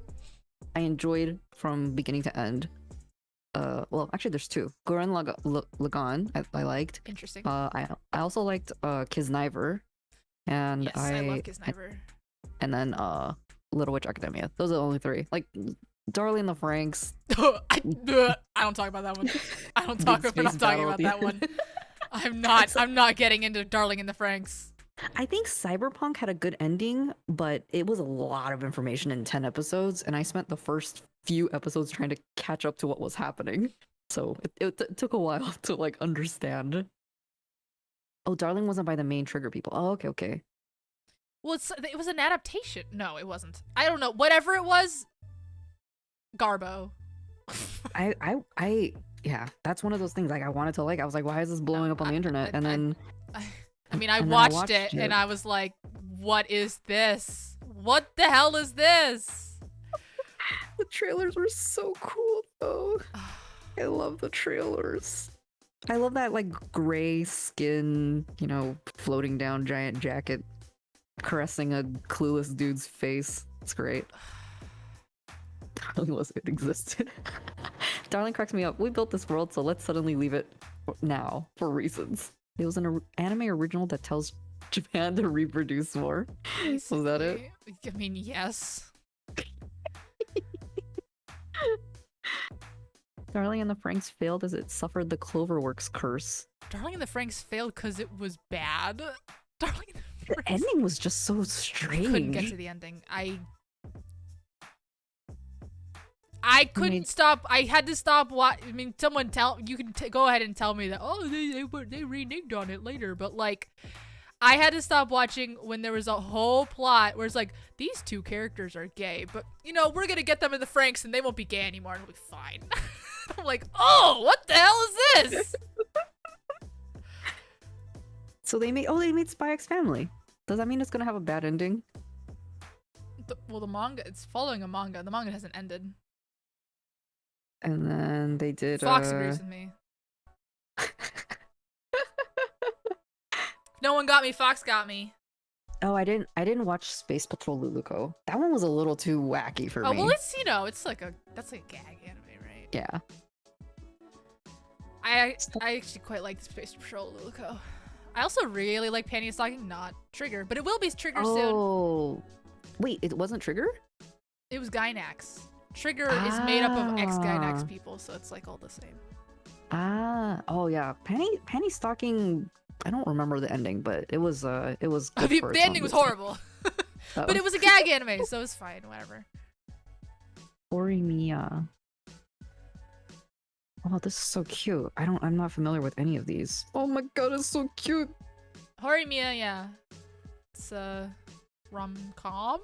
I enjoyed from beginning to end. Well, actually, there's 2. Gurren Lagann, I liked. Interesting. I also liked Kisniver, and Yes, I love Kisniver. And then Little Witch Academia. Those are the only 3. Like, Darling the Franxx. I don't talk about that one. I don't talk. We're not talking about that one. I'm not getting into Darling in the Franxx. I think Cyberpunk had a good ending, but it was a lot of information in 10 episodes, and I spent the first few episodes trying to catch up to what was happening. So it took a while to like understand. Oh, Darling wasn't by the main trigger people. Oh, okay. Well, it was an adaptation. No, it wasn't. I don't know. Whatever it was, Garbo. Yeah, that's one of those things like I wanted to like. I was like, why is this blowing up on the internet? And then I watched it and I was like, what is this? What the hell is this? The trailers were so cool though. I love the trailers. I love that like gray skin, you know, floating down giant jacket, caressing a clueless dude's face. It's great. Darling it existed. Darling cracks me up. We built this world, so let's suddenly leave it now for reasons. It was an anime original that tells Japan to reproduce more. Basically, was that it? I mean, yes. Darling and the Franxx failed as it suffered the Cloverworks curse. Darling and the Franxx failed because it was bad. Darling and the The ending was just so strange. I couldn't get to the ending. I couldn't stop. I had to stop. I mean, someone you can go ahead and tell me that. Oh, they reneged on it later, but like, I had to stop watching when there was a whole plot where it's like these 2 characters are gay, but you know we're gonna get them in the Franxx and they won't be gay anymore and it'll be fine. I'm like, oh, what the hell is this? So they made Spy X Family. Does that mean it's gonna have a bad ending? Well, the manga, it's following a manga. The manga hasn't ended. And then they did. Fox agrees with me. No one got me. Fox got me. Oh, I didn't watch Space Patrol Luluko. That one was a little too wacky for me. Oh well, it's it's like that's like a gag anime, right? Yeah. I actually quite like the Space Patrol Luluko. I also really like Panty and Stocking, not Trigger, but it will be Trigger soon. Oh, wait, it wasn't Trigger? It was Gynax. Trigger is made up of ex-Gynax people, so it's like all the same. Oh yeah, Panty Stocking. I don't remember the ending, but it was good the ending was horrible, but it was a gag anime, so it's fine. Whatever. Horimiya. Oh, this is so cute. I'm not familiar with any of these. Oh my god, it's so cute. Horimiya, yeah. It's a rom-com.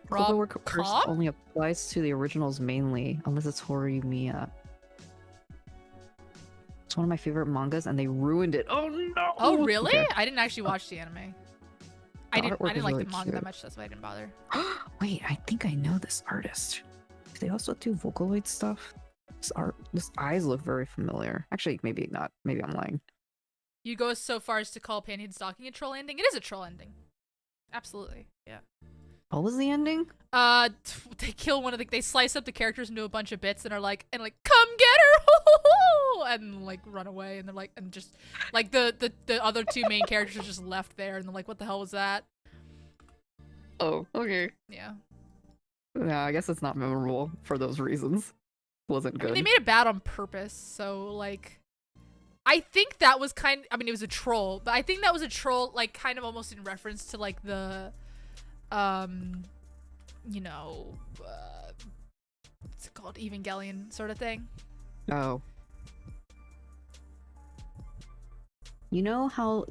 Cloverwork curse only applies to the originals mainly, unless it's Horimiya. It's one of my favorite mangas, and they ruined it. Oh no! Oh really? Okay. I didn't actually watch the anime. I didn't like really the manga cute. that much. That's why I didn't bother. Wait, I think I know this artist. Do they also do Vocaloid stuff? This eyes look very familiar. Actually, maybe not. Maybe I'm lying. You go so far as to call Panty and Stocking a troll ending? It is a troll ending. Absolutely. Yeah. What was the ending? They kill they slice up the characters into a bunch of bits and are like, come get her, and like run away, and they're like, and just like the other 2 main characters are just left there, and they're like, what the hell was that? Oh, okay. Yeah. Yeah, I guess it's not memorable for those reasons. Wasn't good. I mean, they made it bad on purpose, so like, I think that was I mean, it was a troll, but I think that was a troll, like, kind of almost in reference to like the, you know, what's it called, Evangelion sort of thing. Oh. You know how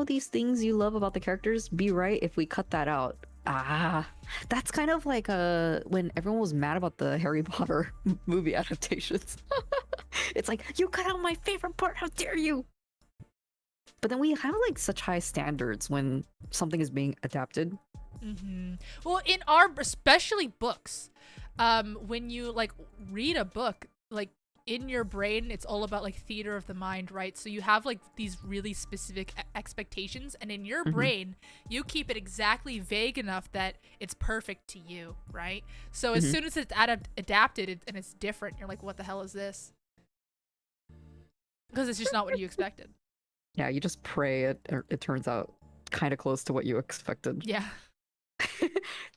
these things you love about the characters? Be right if we cut that out. That's kind of like when everyone was mad about the Harry Potter movie adaptations. It's like, you cut out my favorite part, how dare you? But then we have like such high standards when something is being adapted. Well, in especially books, when you like read a book, like in your brain, it's all about like theater of the mind, right? So you have like these really specific expectations, and in your brain, you keep it exactly vague enough that it's perfect to you, right? So as soon as it's adapted and it's different, you're like, what the hell is this? Because it's just not what you expected. Yeah, you just pray it turns out kind of close to what you expected. Yeah.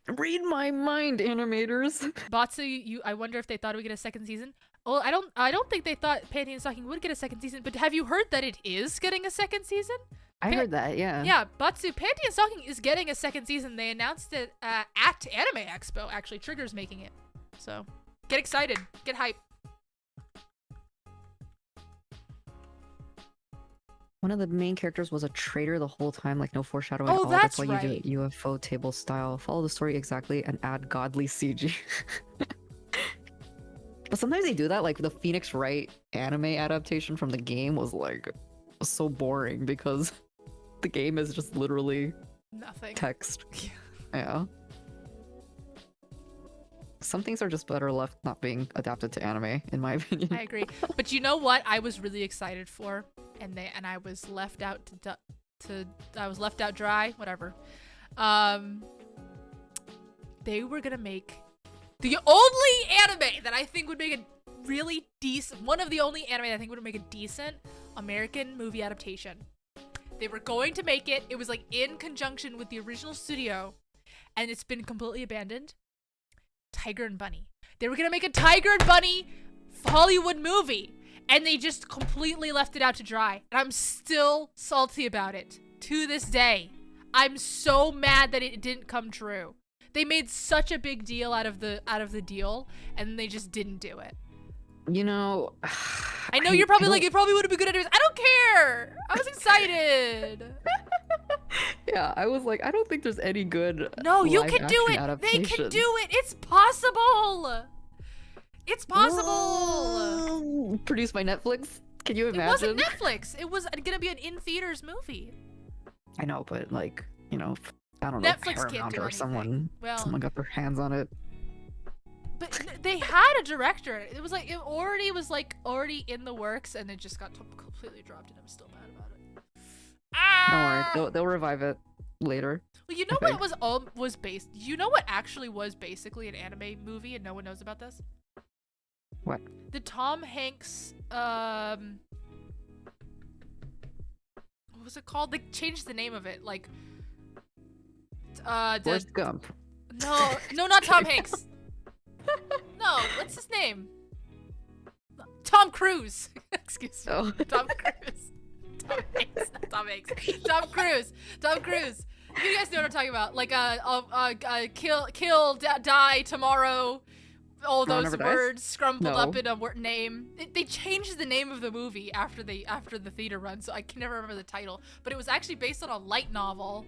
Read my mind, animators. Batsu, I wonder if they thought it would get a second season. Well, I don't think they thought Panty and Stocking would get a second season, but have you heard that it is getting a second season? I heard that, yeah. Yeah, Batsu, Panty and Stocking is getting a second season. They announced it at Anime Expo. Actually, Trigger's making it. So, get excited. Get hype. One of the main characters was a traitor the whole time, like no foreshadowing Oh, at all. that's why you right. do it UFO table style. Follow the story exactly and add godly CG. But sometimes they do that, like the Phoenix Wright anime adaptation from the game was like so boring because the game is just literally Nothing. text. Yeah. Some things are just better left not being adapted to anime, in my opinion. I agree. But you know what I was really excited for? And I was left out I was left out dry, whatever. They were gonna make the only anime that I think would make a really decent, one of the only anime that I think would make a decent American movie adaptation. They were going to make it. It was like in conjunction with the original studio, and it's been completely abandoned. Tiger and Bunny. They were gonna make a Tiger and Bunny Hollywood movie, and they just completely left it out to dry. And I'm still salty about it to this day. I'm so mad that it didn't come true. They made such a big deal out of the deal, and they just didn't do it. You know, I know you're probably like, it probably would have been good at it. I don't care. I was excited. Yeah, I was like, I don't think there's any good. No, you can do it. They can do it. It's possible. It's possible. Produced by Netflix. Can you imagine? It wasn't Netflix. It was gonna be an in-theaters movie. I know, but like, you know, I don't know, Netflix can't Paramount do or anything. someone got their hands on it. But they had a director. It was like, it was already in the works, and it just got completely dropped, and I'm still mad about it. Ah! Don't worry, they'll revive it later. Well, you know what was based? You know what actually was basically an anime movie, and no one knows about this? What? The Tom Hanks, what was it called? They changed the name of it, like, Forrest Gump. No, not Tom Hanks. No, what's his name? Tom Cruise. Excuse me. Oh. Tom Cruise. Tom Hanks. Not Tom Hanks. Tom Cruise. Tom Cruise. You guys know what I'm talking about. Like, kill, die, tomorrow. All those words scrumpled up in a name. They changed the name of the movie after the theater run, so I can never remember the title. But it was actually based on a light novel.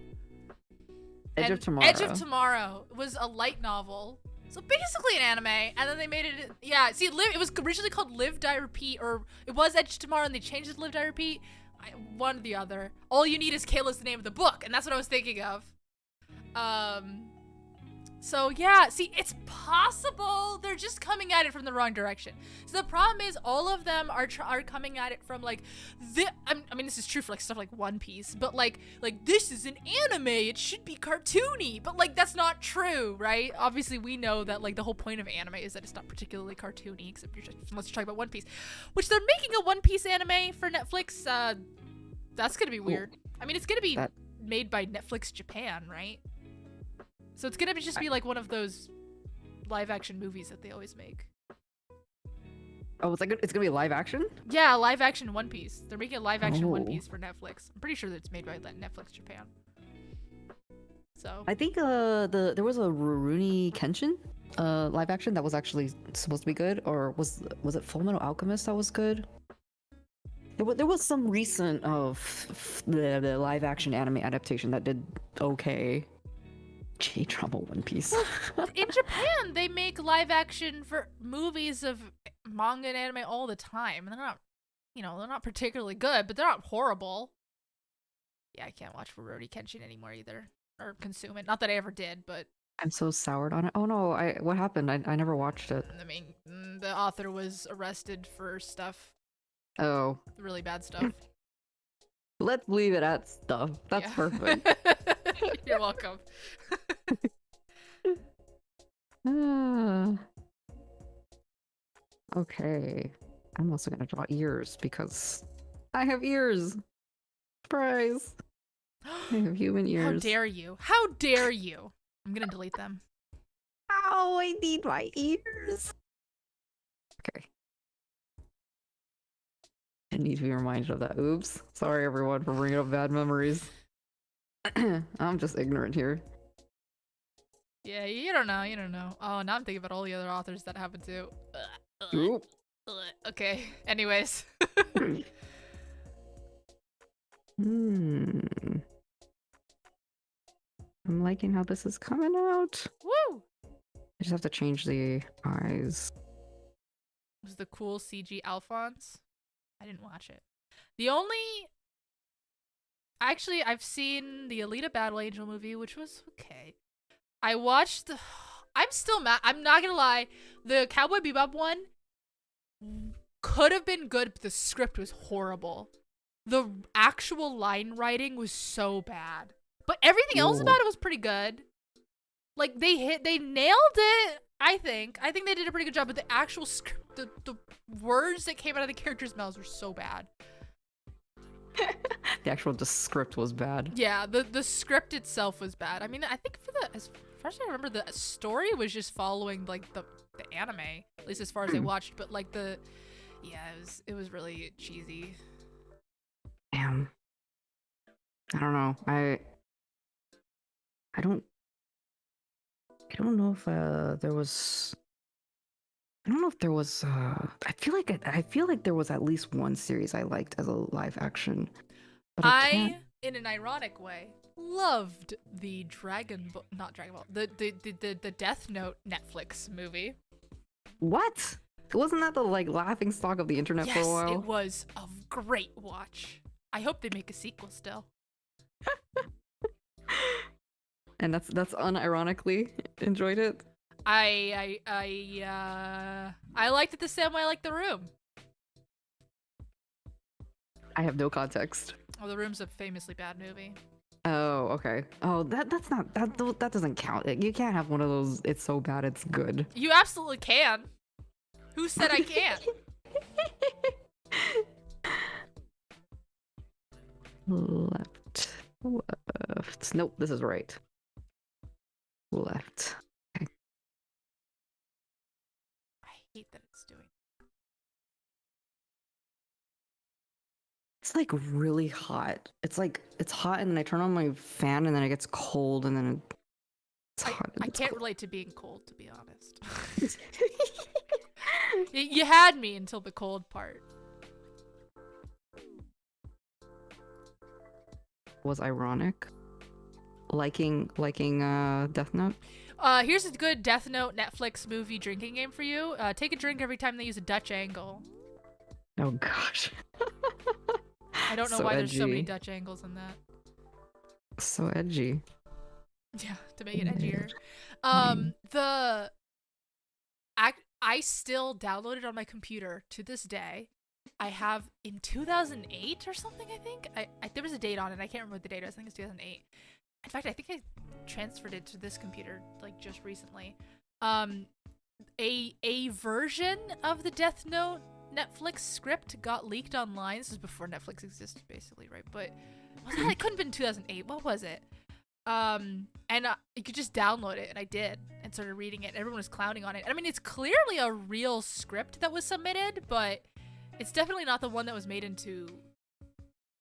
Edge of Tomorrow. Edge of Tomorrow was a light novel. So basically an anime, and then they made it, yeah, see, it was originally called Live, Die, Repeat, or it was Edge of Tomorrow, and they changed it to Live, Die, Repeat. One or the other. All You Need Is Kill is the name of the book, and that's what I was thinking of. So yeah, see, it's possible. They're just coming at it from the wrong direction. So the problem is, all of them are coming at it from like, I mean, this is true for like stuff like One Piece, but like this is an anime. It should be cartoony, but like that's not true, right? Obviously, we know that like the whole point of anime is that it's not particularly cartoony, except unless you're talking about One Piece, which they're making a One Piece anime for Netflix. That's gonna be weird. I mean, it's gonna be made by Netflix Japan, right? So it's gonna just be like one of those live-action movies that they always make. Oh, it's gonna be live action? Yeah, live-action One Piece. They're making a live-action One Piece for Netflix. I'm pretty sure that it's made by Netflix Japan. So I think there was a Rurouni Kenshin live action that was actually supposed to be good, or was it Fullmetal Alchemist that was good? There was some recent of the live action anime adaptation that did okay. J-drama One Piece. In Japan, they make live action for movies of manga and anime all the time. And they're not, they're not particularly good, but they're not horrible. Yeah, I can't watch Rurouni Kenshin anymore either. Or consume it. Not that I ever did, but... I'm so soured on it. Oh no, what happened? I never watched it. I mean, the author was arrested for stuff, Oh, really bad stuff. let's leave it at stuff. That's Yeah. perfect. You're welcome. Okay. I'm also gonna draw ears because I have ears. Surprise! I have human ears. How dare you? How dare you? I'm gonna delete them. Ow, I need my ears. Okay. I need to be reminded of that. Oops. Sorry, everyone, for bringing up bad memories. I'm just ignorant here. Yeah, you don't know. You don't know. Oh, now I'm thinking about all the other authors that happened to. Oop. Okay. Anyways. Hmm. I'm liking how this is coming out. Woo! I just have to change the eyes. Was the cool CG Alphonse? I didn't watch it. The only... Actually, I've seen the Alita Battle Angel movie, which was okay. I watched the... I'm still mad. I'm not gonna lie. The Cowboy Bebop one could have been good, but the script was horrible. The actual line writing was so bad. But everything else about it was pretty good. Like, they nailed it, I think. I think they did a pretty good job, but the actual script, the words that came out of the characters' mouths were so bad. The actual script was bad. Yeah, the script itself was bad. I mean, I think as far as I remember, the story was just following, like, the anime, at least as far as I watched, but, like, yeah, it was really cheesy. Damn. I don't know. I don't know if there was. I don't know if there was. I feel like there was at least one series I liked as a live action. But I in an ironic way, loved the not Dragon Ball, the Death Note Netflix movie. What? Wasn't that the like laughing stock of the internet for a while? Yes, it was a great watch. I hope they make a sequel still. And that's unironically enjoyed it. I liked it the same way I like The Room. I have no context. Oh, The Room's a famously bad movie. Oh, okay. Oh, that's not that doesn't count. You can't have one of those. It's so bad, it's good. You absolutely can. Who said I can't? Left. Nope, this is right. Left. Okay. I hate that it's doing. It's like really hot. It's like it's hot, and then I turn on my fan, and then it gets cold, and then it's hot. I can't relate to being cold, to be honest. You had me until the cold part. Was ironic. Liking Death Note. Here's a good Death Note Netflix movie drinking game for you. Take a drink every time they use a Dutch angle. Oh gosh. I don't know So why there's so many edgy. Dutch angles in that. So edgy. Yeah, to make it Weird. edgier. I still downloaded on my computer to this day. I have in 2008 or something, I think. There was a date on it. I can't remember what the date was. I think it's 2008. In fact, I think I transferred it to this computer like just recently. A version of the Death Note Netflix script got leaked online. This is before Netflix existed, basically, right? But it couldn't have been 2008. What was it? And you could just download it, and I did, and started reading it. And everyone was clowning on it. I mean, it's clearly a real script that was submitted, but it's definitely not the one that was made into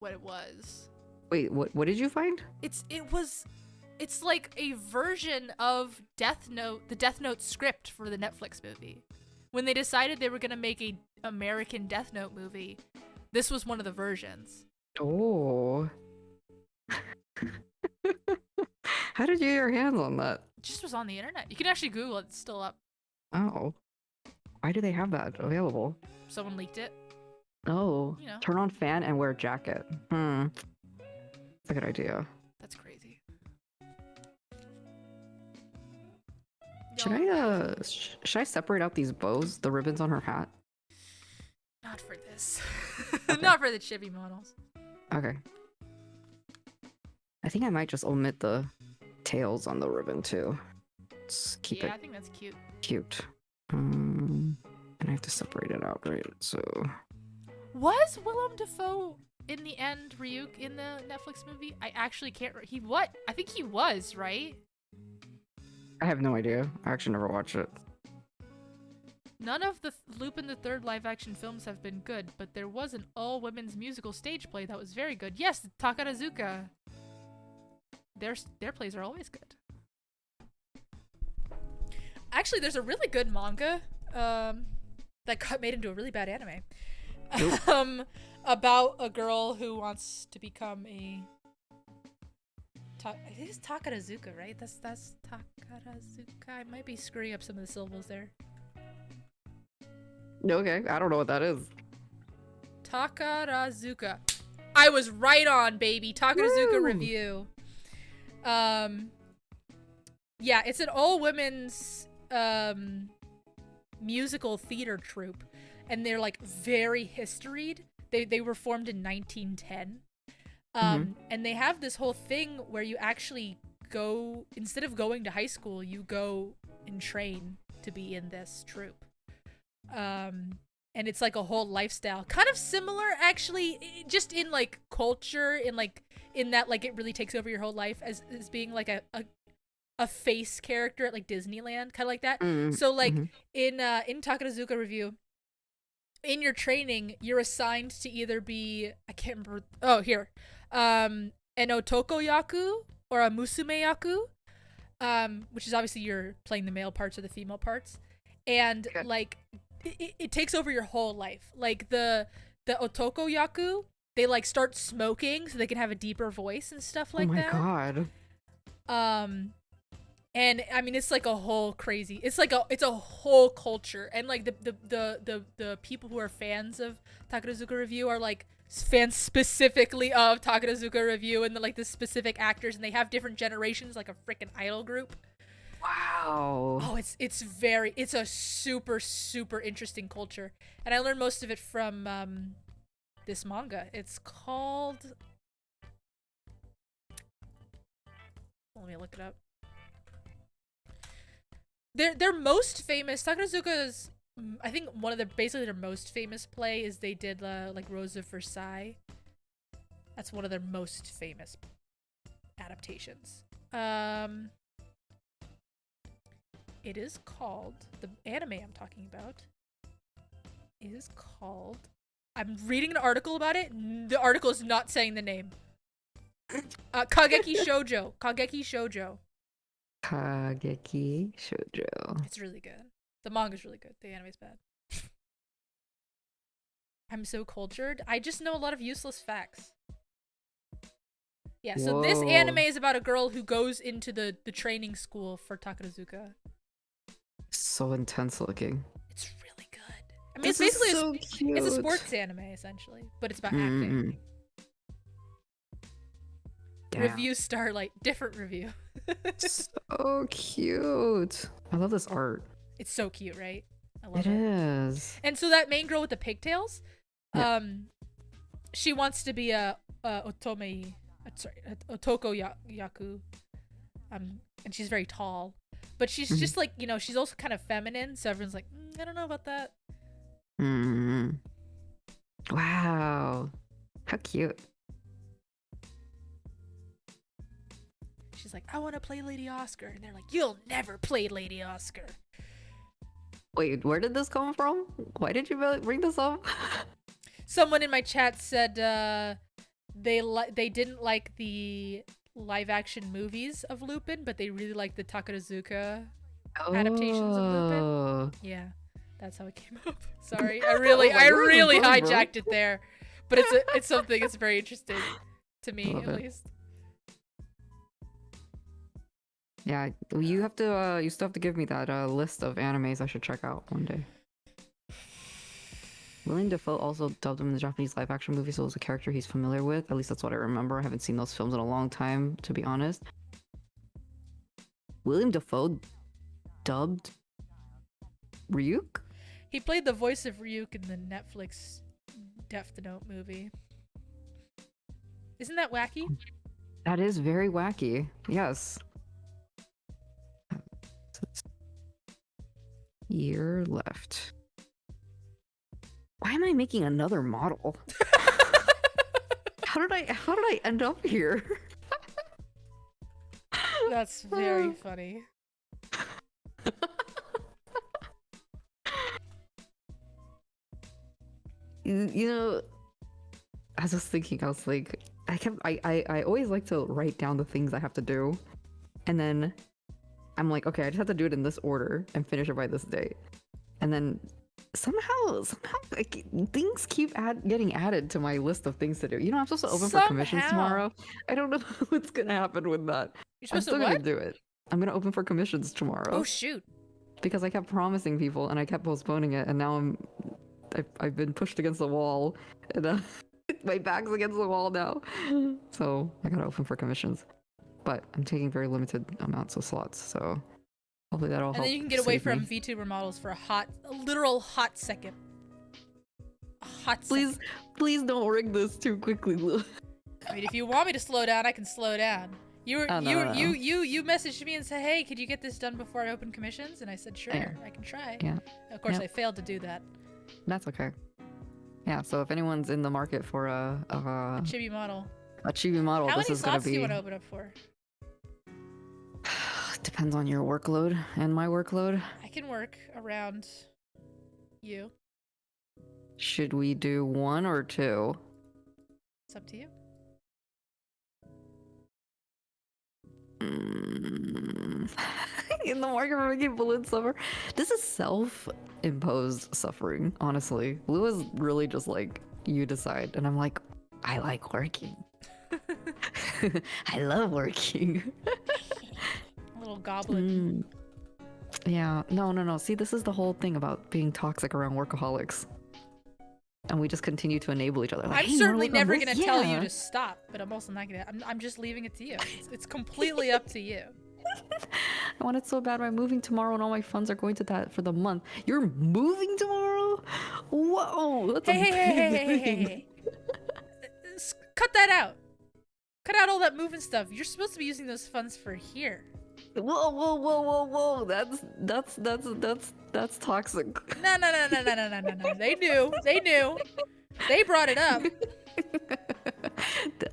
what it was. Wait, what did you find? It's like a version of Death Note, the Death Note script for the Netflix movie. When they decided they were gonna make a American Death Note movie, this was one of the versions. Oh. How did you get your hands on that? It just was on the internet. You can actually Google it. It's still up. Oh. Why do they have that available? Someone leaked it. Oh. You know. Turn on fan and wear a jacket. That's a good idea. That's crazy. Should I should I separate out these bows, the ribbons on her hat? Not for this. Okay. Not for the chibi models. Okay. I think I might just omit the tails on the ribbon too. Let's keep Yeah, I it think that's cute. cute. And I have to separate it out, right? So Was Willem Dafoe in the end Ryuk in the Netflix movie? I actually can't. I think he was, right? I have no idea. I actually never watched it. None of the Lupin the Third live-action films have been good, but there was an all-women's musical stage play that was very good. Yes, Takarazuka. Their plays are always good. Actually, there's a really good manga that got made into a really bad anime. Nope. About a girl who wants to become a it is Takarazuka, right? That's Takarazuka. I might be screwing up some of the syllables there. Okay, I don't know what that is. Takarazuka. I was right on, baby. Takarazuka Woo! review. Yeah, it's an all-women's musical theater troupe, and they're like very historied. They were formed in 1910. And they have this whole thing where you actually go, instead of going to high school, you go and train to be in this troupe. And it's like a whole lifestyle, kind of similar actually, just in like culture, in that like it really takes over your whole life as being like a face character at like Disneyland, kind of like that. So like in Takarazuka review, in your training, you're assigned to either be, I can't remember, an otokoyaku or a musumeyaku, which is obviously you're playing the male parts or the female parts, and like it takes over your whole life. Like the otokoyaku, they like start smoking so they can have a deeper voice and stuff like that. Oh my god. And I mean, it's like a whole crazy. It's a whole culture, and like the people who are fans of Takarazuka Review are like fans specifically of Takarazuka Review and the specific actors, and they have different generations, like a freaking idol group. Wow. Oh, it's a super super interesting culture, and I learned most of it from this manga. It's called. Let me look it up. Their most famous, Takarazuka's, I think one of their most famous play is they did like Rose of Versailles. That's one of their most famous adaptations. It is called, the anime I'm talking about is called, I'm reading an article about it. The article is not saying the name. Kageki Shoujo. Kageki Shoujo. Kageki Shoujo. It's really good. The manga's really good. The anime's bad. I'm so cultured. I just know a lot of useless facts. Yeah, so this anime is about a girl who goes into the training school for Takarazuka. So intense looking. It's really good. I mean, it's basically so cute. It's a sports anime essentially, but it's about acting. Damn. Review Starlight, different review. So cute. I love this art. It's so cute, right? I love It is. And so that main girl with the pigtails, she wants to be a otokoyaku. And she's very tall. But she's just like, she's also kind of feminine, so everyone's like, I don't know about that. Wow. How cute. She's like, I want to play Lady Oscar. And they're like, you'll never play Lady Oscar. Wait, where did this come from? Why did you bring this up? Someone in my chat said they didn't like the live action movies of Lupin, but they really liked the Takarazuka adaptations of Lupin. Yeah, that's how it came up. Sorry, I really hijacked it there, but it's something that's very interesting to me at least. Yeah, you have to. You still have to give me that list of animes I should check out one day. Willem Dafoe also dubbed him in the Japanese live-action movie, so it was a character he's familiar with. At least that's what I remember. I haven't seen those films in a long time, to be honest. Willem Dafoe dubbed Ryuk? He played the voice of Ryuk in the Netflix Death Note movie. Isn't that wacky? That is very wacky. Yes. Year left. Why am I making another model? How did I end up here? That's very funny. You know, I was just thinking, I was like, I always like to write down the things I have to do, and then I'm like, okay, I just have to do it in this order and finish it by this date, and then somehow like, things keep getting added to my list of things to do. You know, I'm supposed to open for commissions tomorrow. I don't know what's gonna happen with that. You're supposed to what? Gonna do it. I'm gonna open for commissions tomorrow. Oh shoot! Because I kept promising people and I kept postponing it, and now I've been pushed against the wall, and my back's against the wall now. So I gotta open for commissions, but I'm taking very limited amounts of slots, so hopefully that'll help. And then you can get away from VTuber models for a literal hot second. A hot second. Please don't rig this too quickly, Lou. I mean, if you want me to slow down, I can slow down. You messaged me and said, "Hey, could you get this done before I open commissions?" And I said, "Sure, I can try." Yeah. Of course, I failed to do that. That's okay. Yeah. So if anyone's in the market for a chibi model, this is gonna be. How many slots do you want to open up for? Depends on your workload and my workload. I can work around you. Should we do 1 or 2? It's up to you. In the market for making balloon suffer. This is self-imposed suffering, honestly. Blue is really just like, you decide. And I'm like, I like working. I love working. A little goblin. Yeah, no. See, this is the whole thing about being toxic around workaholics. And we just continue to enable each other. Like, I'm certainly never going to tell you to stop, but I'm also not going to. I'm just leaving it to you. It's completely up to you. I want it so bad. I'm moving tomorrow and all my funds are going to that for the month. You're moving tomorrow? Whoa. That's hey. Cut that out. Cut out all that moving stuff. You're supposed to be using those funds for here. Whoa. That's toxic. No. They knew. They brought it up.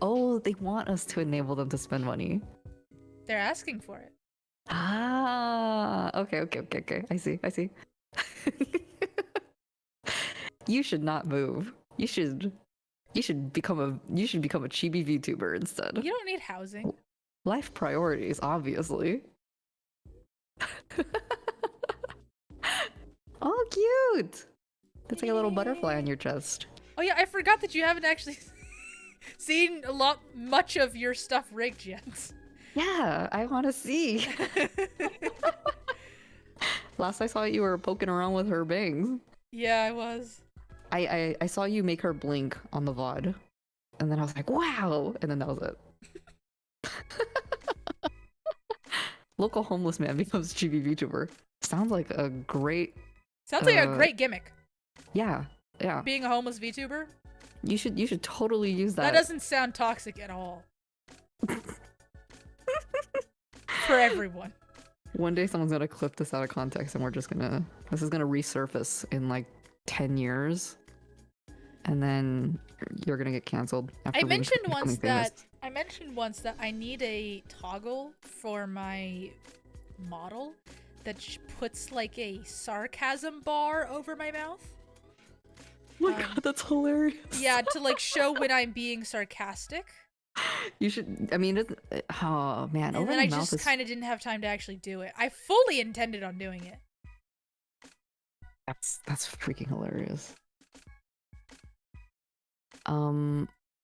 Oh, they want us to enable them to spend money. They're asking for it. Ah, okay. I see. You should not move. You should become a chibi VTuber instead. You don't need housing. Life priorities, obviously. Oh, cute! That's like a little butterfly on your chest. Oh yeah, I forgot that you haven't actually seen much of your stuff rigged yet. Yeah, I want to see. Last I saw you were poking around with her bangs. Yeah, I was. I saw you make her blink on the VOD, and then I was like, wow! And then that was it. Local homeless man becomes chibi VTuber. Sounds like a great... Sounds like a great gimmick. Yeah. Being a homeless VTuber? You should totally use that. That doesn't sound toxic at all. For everyone. One day someone's gonna clip this out of context and this is gonna resurface in like 10 years. And then you're gonna get canceled. I mentioned once that I need a toggle for my model that puts like a sarcasm bar over my mouth. Oh my god, that's hilarious. Yeah, to like show when I'm being sarcastic. You should. I mean, oh man, and then I just kind of didn't have time to actually do it. I fully intended on doing it. That's freaking hilarious.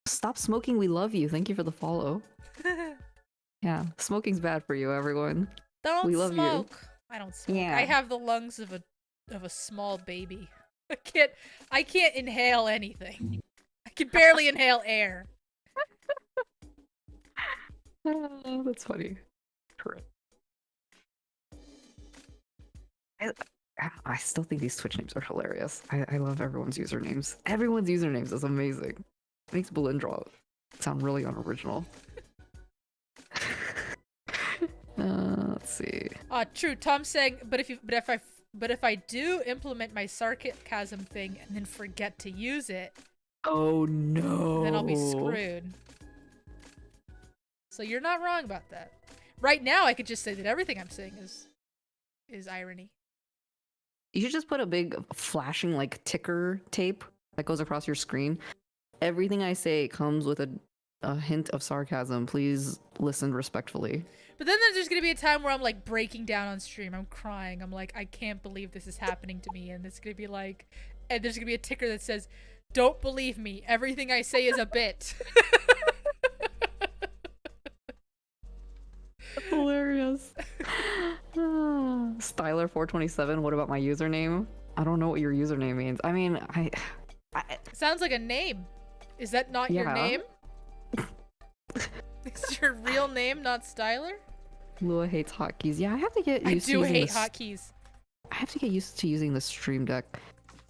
Stop smoking. We love you. Thank you for the follow. Yeah, smoking's bad for you, everyone. We love you. I don't smoke. Yeah. I have the lungs of a small baby. I can't inhale anything. I can barely inhale air. Oh, that's funny. Correct. I still think these Twitch names are hilarious. I love everyone's usernames. Everyone's usernames is amazing. It makes Belindraw sound really unoriginal. Let's see. True. Tom's saying, but if I do implement my sarcasm thing and then forget to use it, oh no, then I'll be screwed. So you're not wrong about that. Right now, I could just say that everything I'm saying is irony. You should just put a big flashing like ticker tape that goes across your screen. Everything I say comes with a hint of sarcasm. Please listen respectfully. But then there's gonna be a time where I'm like breaking down on stream. I'm crying. I'm like, I can't believe this is happening to me. And it's gonna be like, and there's gonna be a ticker that says, "Don't believe me. Everything I say is a bit." Hilarious. Styler427. What about my username? I don't know what your username means. I mean, I Sounds like a name. Is that not your name? Is your real name not Styler? Lua hates hotkeys. Yeah, I have to get used to using hate hotkeys. I have to get used to using the Stream Deck.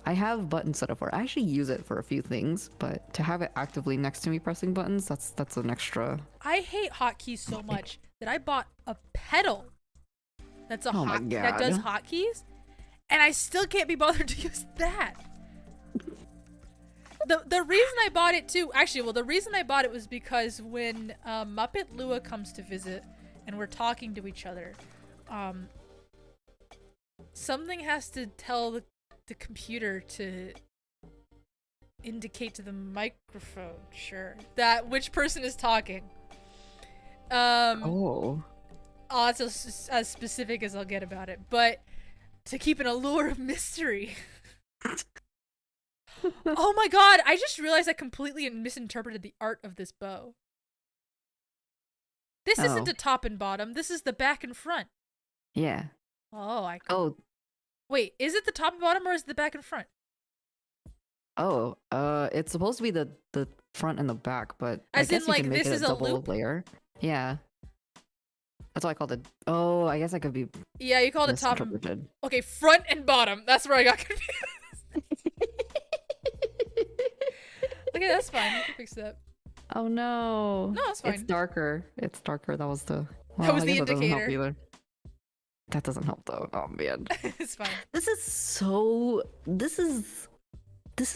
I have buttons set up for it. I actually use it for a few things, but to have it actively next to me pressing buttons, that's an extra. I hate hotkeys so much that I bought a pedal that does hotkeys, and I still can't be bothered to use that. The reason I bought it too, the reason I bought it was because when Muppet Lua comes to visit and we're talking to each other, something has to tell the computer to indicate to the microphone, that which person is talking. It's as specific as I'll get about it, but to keep an allure of mystery. Oh my god, I just realized I completely misinterpreted the art of this bow. This isn't the top and bottom, this is the back and front. Yeah. Wait, is it the top and bottom or is it the back and front? It's supposed to be the front and the back, but as I guess in like you can make this it is a a double loop? layer. Yeah. That's why I called it. Oh, I guess I could be. Yeah, you called it top and... Okay, front and bottom. That's where I got confused. Okay, that's fine. We can fix that. Oh no. No, it's fine. It's darker. That was the. Well, that was I the guess indicator. That doesn't help either. That doesn't help though. Oh man. It's fine. This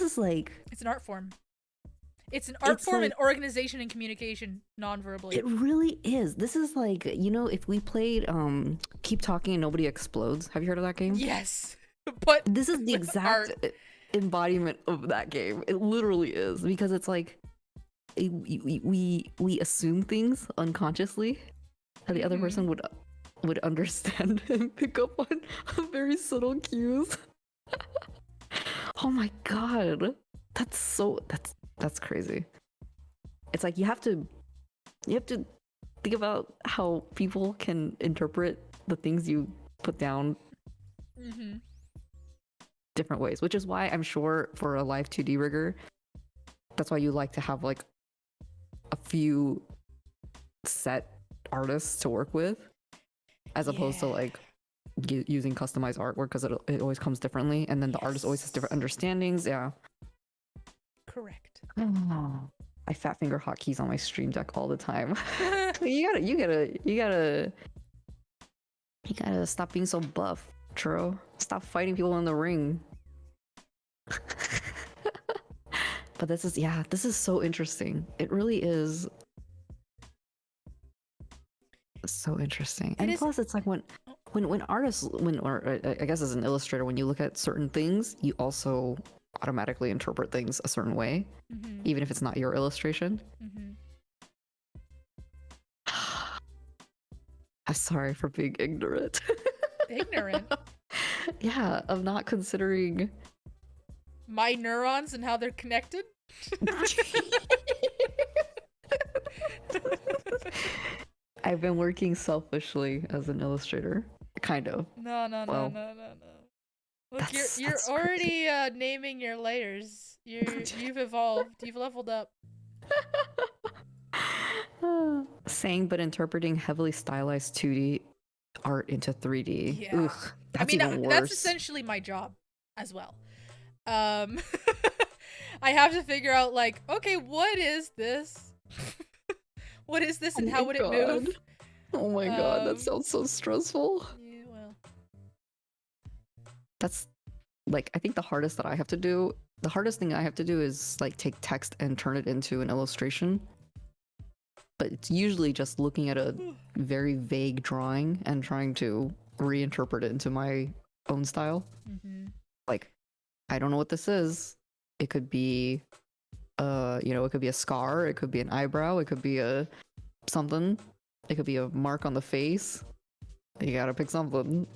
is like. It's an art form. It's an art form in organization and communication non-verbally. It really is. This is like, if we played Keep Talking and Nobody Explodes. Have you heard of that game? Yes. But this is the exact embodiment of that game. It literally is, because it's like we assume things unconsciously that the other person would understand and pick up on very subtle cues. Oh my god. That's crazy. It's like you have to think about how people can interpret the things you put down different ways, which is why I'm sure for a live 2D rigger, that's why you like to have like a few set artists to work with, as opposed to like using customized artwork, because it always comes differently, and then the artist always has different understandings. Yeah. Correct. I fat finger hotkeys on my Stream Deck all the time. You gotta stop being so buff, Churro. Stop fighting people in the ring. But this is so interesting. It really is so interesting. And plus it's like when artists, or I guess as an illustrator, when you look at certain things, you also automatically interpret things a certain way, even if it's not your illustration. I'm sorry for being ignorant. Ignorant? Yeah, of not considering my neurons and how they're connected. I've been working selfishly as an illustrator, kind of. No. Look, you're already naming your layers. You've evolved. You've leveled up. Saying but interpreting heavily stylized 2D art into 3D. Yeah. Ugh, that's I mean, even worse. that's essentially my job as well. I have to figure out like, okay, what is this? What is this and Oh how my would it move? Oh my god, that sounds so stressful. Yeah, well. That's like, I think the hardest thing I have to do is like take text and turn it into an illustration. But it's usually just looking at a very vague drawing and trying to reinterpret it into my own style. Like, I don't know what this is. It could be, it could be a scar, it could be an eyebrow, it could be a something, it could be a mark on the face. You gotta pick something.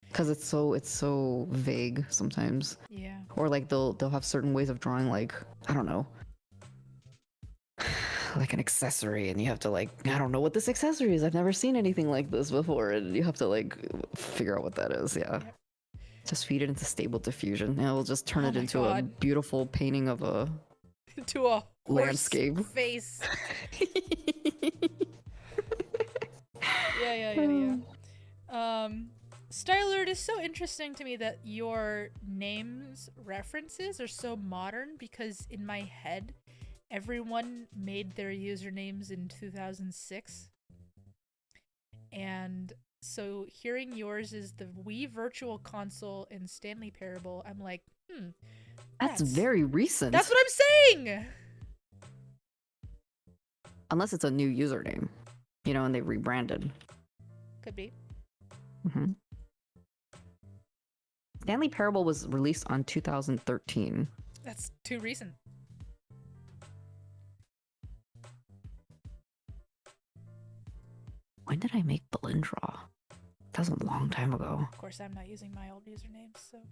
Because it's so vague sometimes. Yeah. Or like they'll have certain ways of drawing, like, I don't know, like an accessory, and you have to like, I don't know what this accessory is. I've never seen anything like this before, and you have to like figure out what that is. Yeah. Yep. Just feed it into Stable Diffusion, and it'll just turn it into a beautiful painting of a landscape face. Yeah. Styler, it is so interesting to me that your name's references are so modern, because in my head, everyone made their usernames in 2006. And so hearing yours is the Wii Virtual Console and Stanley Parable, I'm like, that's very recent. That's what I'm saying! Unless it's a new username, and they rebranded. Could be. Stanley Parable was released on 2013. That's too recent. When did I make Belindraw? That was a long time ago. Of course, I'm not using my old usernames, so.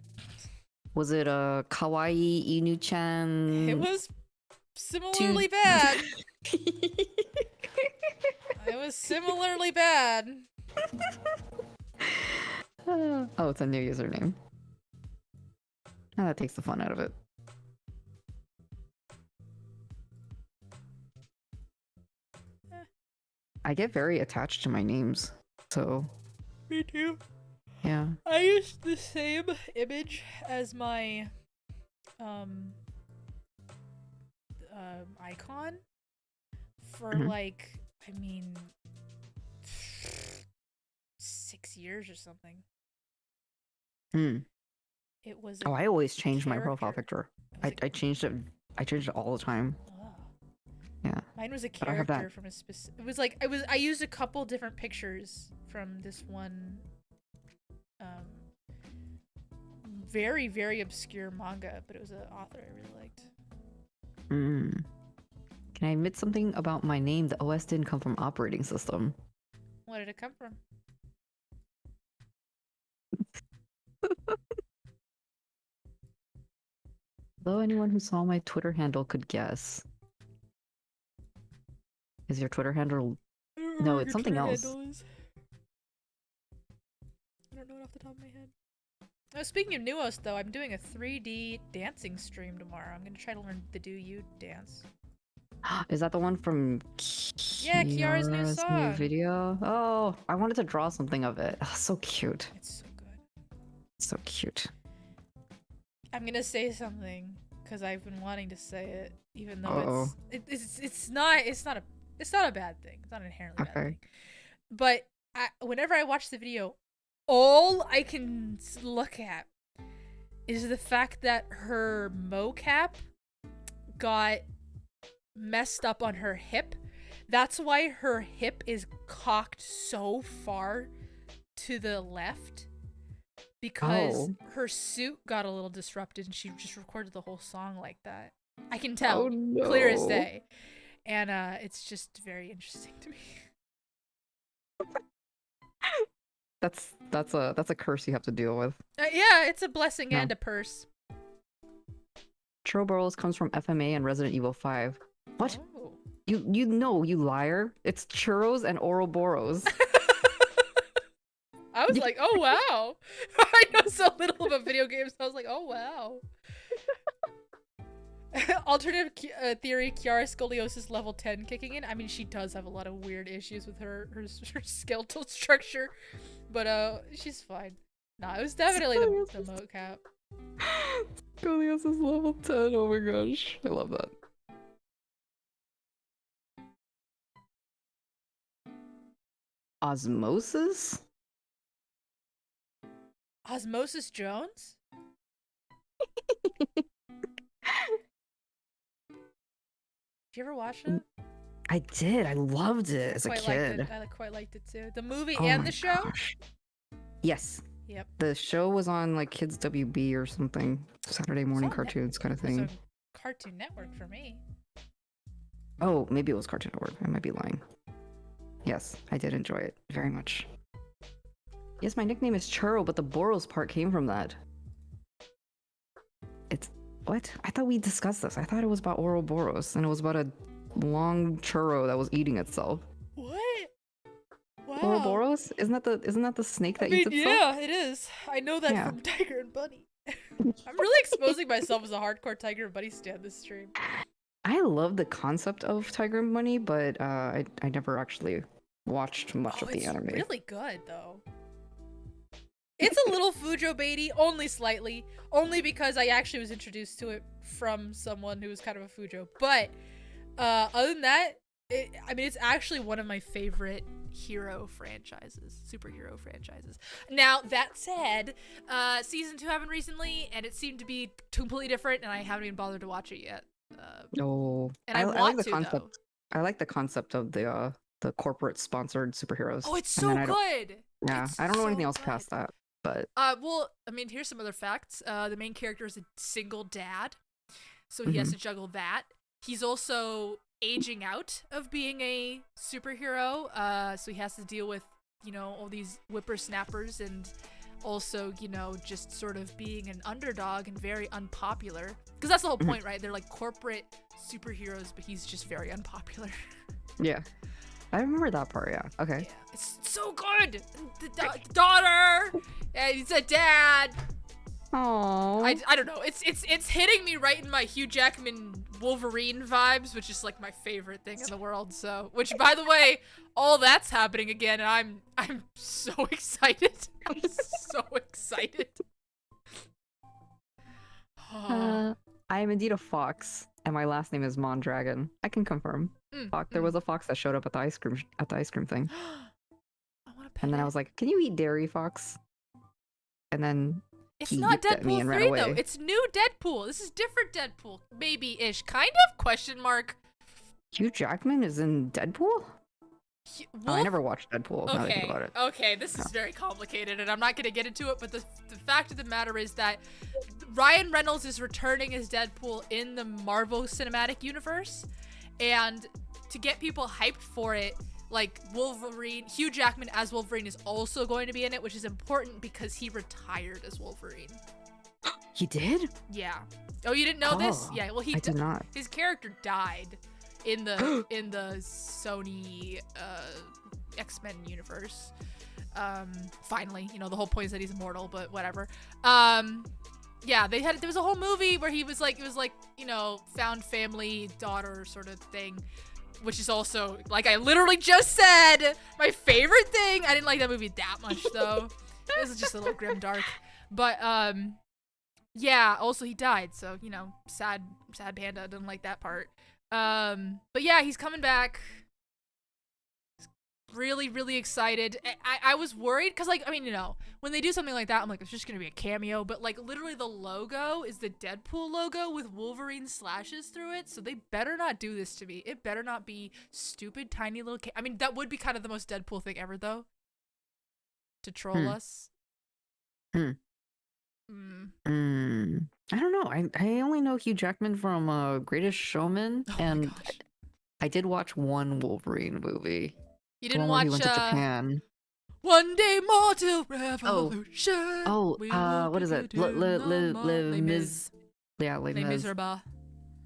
Was it Kawaii Inu-chan? It was similarly bad. It was similarly bad. Oh, it's a new username. Oh, that takes the fun out of it. I get very attached to my names, so. Me too. Yeah. I used the same image as my icon for like, 6 years or something. It was. I always change my profile picture. I changed it. I changed it all the time. Yeah. Mine was a character from a specific. It was like I used a couple different pictures from this one very, very obscure manga, but it was an author I really liked. Can I admit something about my name? The OS didn't come from operating system. What did it come from? Though anyone who saw my Twitter handle could guess. Is your Twitter handle? No, it's something else. I don't know it off the top of my head. Oh, speaking of Nuos, though, I'm doing a 3D dancing stream tomorrow. I'm going to try to learn the Do You dance. Is that the one from Kiara's new song? Video? Oh, I wanted to draw something of it. Oh, so cute. It's so good. So cute. I'm going to say something because I've been wanting to say it, even though it's not a bad thing. It's not an inherently bad thing. But whenever I watch the video, all I can look at is the fact that her mocap got messed up on her hip. That's why her hip is cocked so far to the left, because her suit got a little disrupted and she just recorded the whole song like that. I can tell clear as day. And it's just very interesting to me. That's a curse you have to deal with. Yeah, it's a blessing and a purse. Churros comes from FMA and Resident Evil 5. What? Oh. You know, you liar. It's churros and Ouroboros. I was like, oh wow. I know so little about video games. I was like, oh wow. alternative theory, Kiara scoliosis level 10 kicking in. I mean, she does have a lot of weird issues with her skeletal structure, but she's fine. Nah, it was definitely the mocap. Scoliosis level 10. Oh my gosh, I love that. Osmosis? Osmosis Jones? Did you ever watch it? I did. I loved it as a kid. I quite liked it too. The movie Oh and my the show? gosh. Yes. Yep. The show was on like Kids WB or something. Saturday morning It's on cartoons kind of It was thing. on Cartoon Network for me. Oh, maybe it was Cartoon Network. I might be lying. Yes, I did enjoy it very much. Yes, my nickname is Churro, but the Boros part came from that. It's... What? I thought we discussed this. I thought it was about Ouroboros, and it was about a long churro that was eating itself. What? Wow. Ouroboros? Isn't that the snake that eats itself? Yeah, it is. I know that from Tiger and Bunny. I'm really exposing myself as a hardcore Tiger and Bunny stan this stream. I love the concept of Tiger and Bunny, but I never actually watched much of the anime. It's really good though. It's a little Fujo baity, only slightly, only because I actually was introduced to it from someone who was kind of a Fujo. But other than that, it's actually one of my favorite superhero franchises. Now that said, season 2 happened recently, and it seemed to be completely different, and I haven't even bothered to watch it yet. And I want like the to, concept. though. I like the concept of the corporate sponsored superheroes. Oh, it's so good. Yeah, It's I don't know so anything else good. past that. But well, I mean, here's some other facts. The main character is a single dad, so he has to juggle that. He's also aging out of being a superhero, so he has to deal with, all these whippersnappers and also, just sort of being an underdog and very unpopular. Because that's the whole point, right? They're like corporate superheroes, but he's just very unpopular. yeah, I remember that part. Yeah. Okay. Yeah, it's so good. The daughter, and he's a dad. Oh. I don't know. It's hitting me right in my Hugh Jackman Wolverine vibes, which is like my favorite thing in the world. So, which by the way, all that's happening again, and I'm so excited. I'm so excited. I am indeed a fox, and my last name is Mondragon. I can confirm. Fox. There was a fox that showed up at the ice cream thing. I want to pet And then I it. was like, "Can you eat dairy, fox?" And then It's he not yipped at me Deadpool and ran 3 away. though. It's new Deadpool. This is different Deadpool, maybe-ish, kind of? Question mark. Hugh Jackman is in Deadpool? Oh, I never watched Deadpool. Now that I think about it. Okay, this is very complicated, and I'm not going to get into it, but the fact of the matter is that Ryan Reynolds is returning as Deadpool in the Marvel Cinematic Universe, and to get people hyped for it, like Hugh Jackman as Wolverine is also going to be in it, which is important because he retired as Wolverine. He did? Yeah. Oh, you didn't know this? Oh, Yeah, well, I did not. his character died in the Sony X-Men universe. Finally, the whole point is that he's immortal, but whatever. Yeah, there was a whole movie where it was like, found family daughter sort of thing, which is also, like I literally just said, my favorite thing. I didn't like that movie that much though. It was just a little grim dark. But yeah, also he died, so sad panda. Didn't like that part. But yeah, he's coming back. Really, really excited. I was worried because, when they do something like that, I'm like, it's just gonna be a cameo. But literally, the logo is the Deadpool logo with Wolverine slashes through it. So they better not do this to me. It better not be stupid, tiny little. That would be kind of the most Deadpool thing ever, though. To troll us. I don't know. I only know Hugh Jackman from Greatest Showman, and I did watch one Wolverine movie. You The didn't one where watch he went to Japan. One Day More Till Revolution. What is it? Les Mis. Yeah, Les Les Mis. Miserables.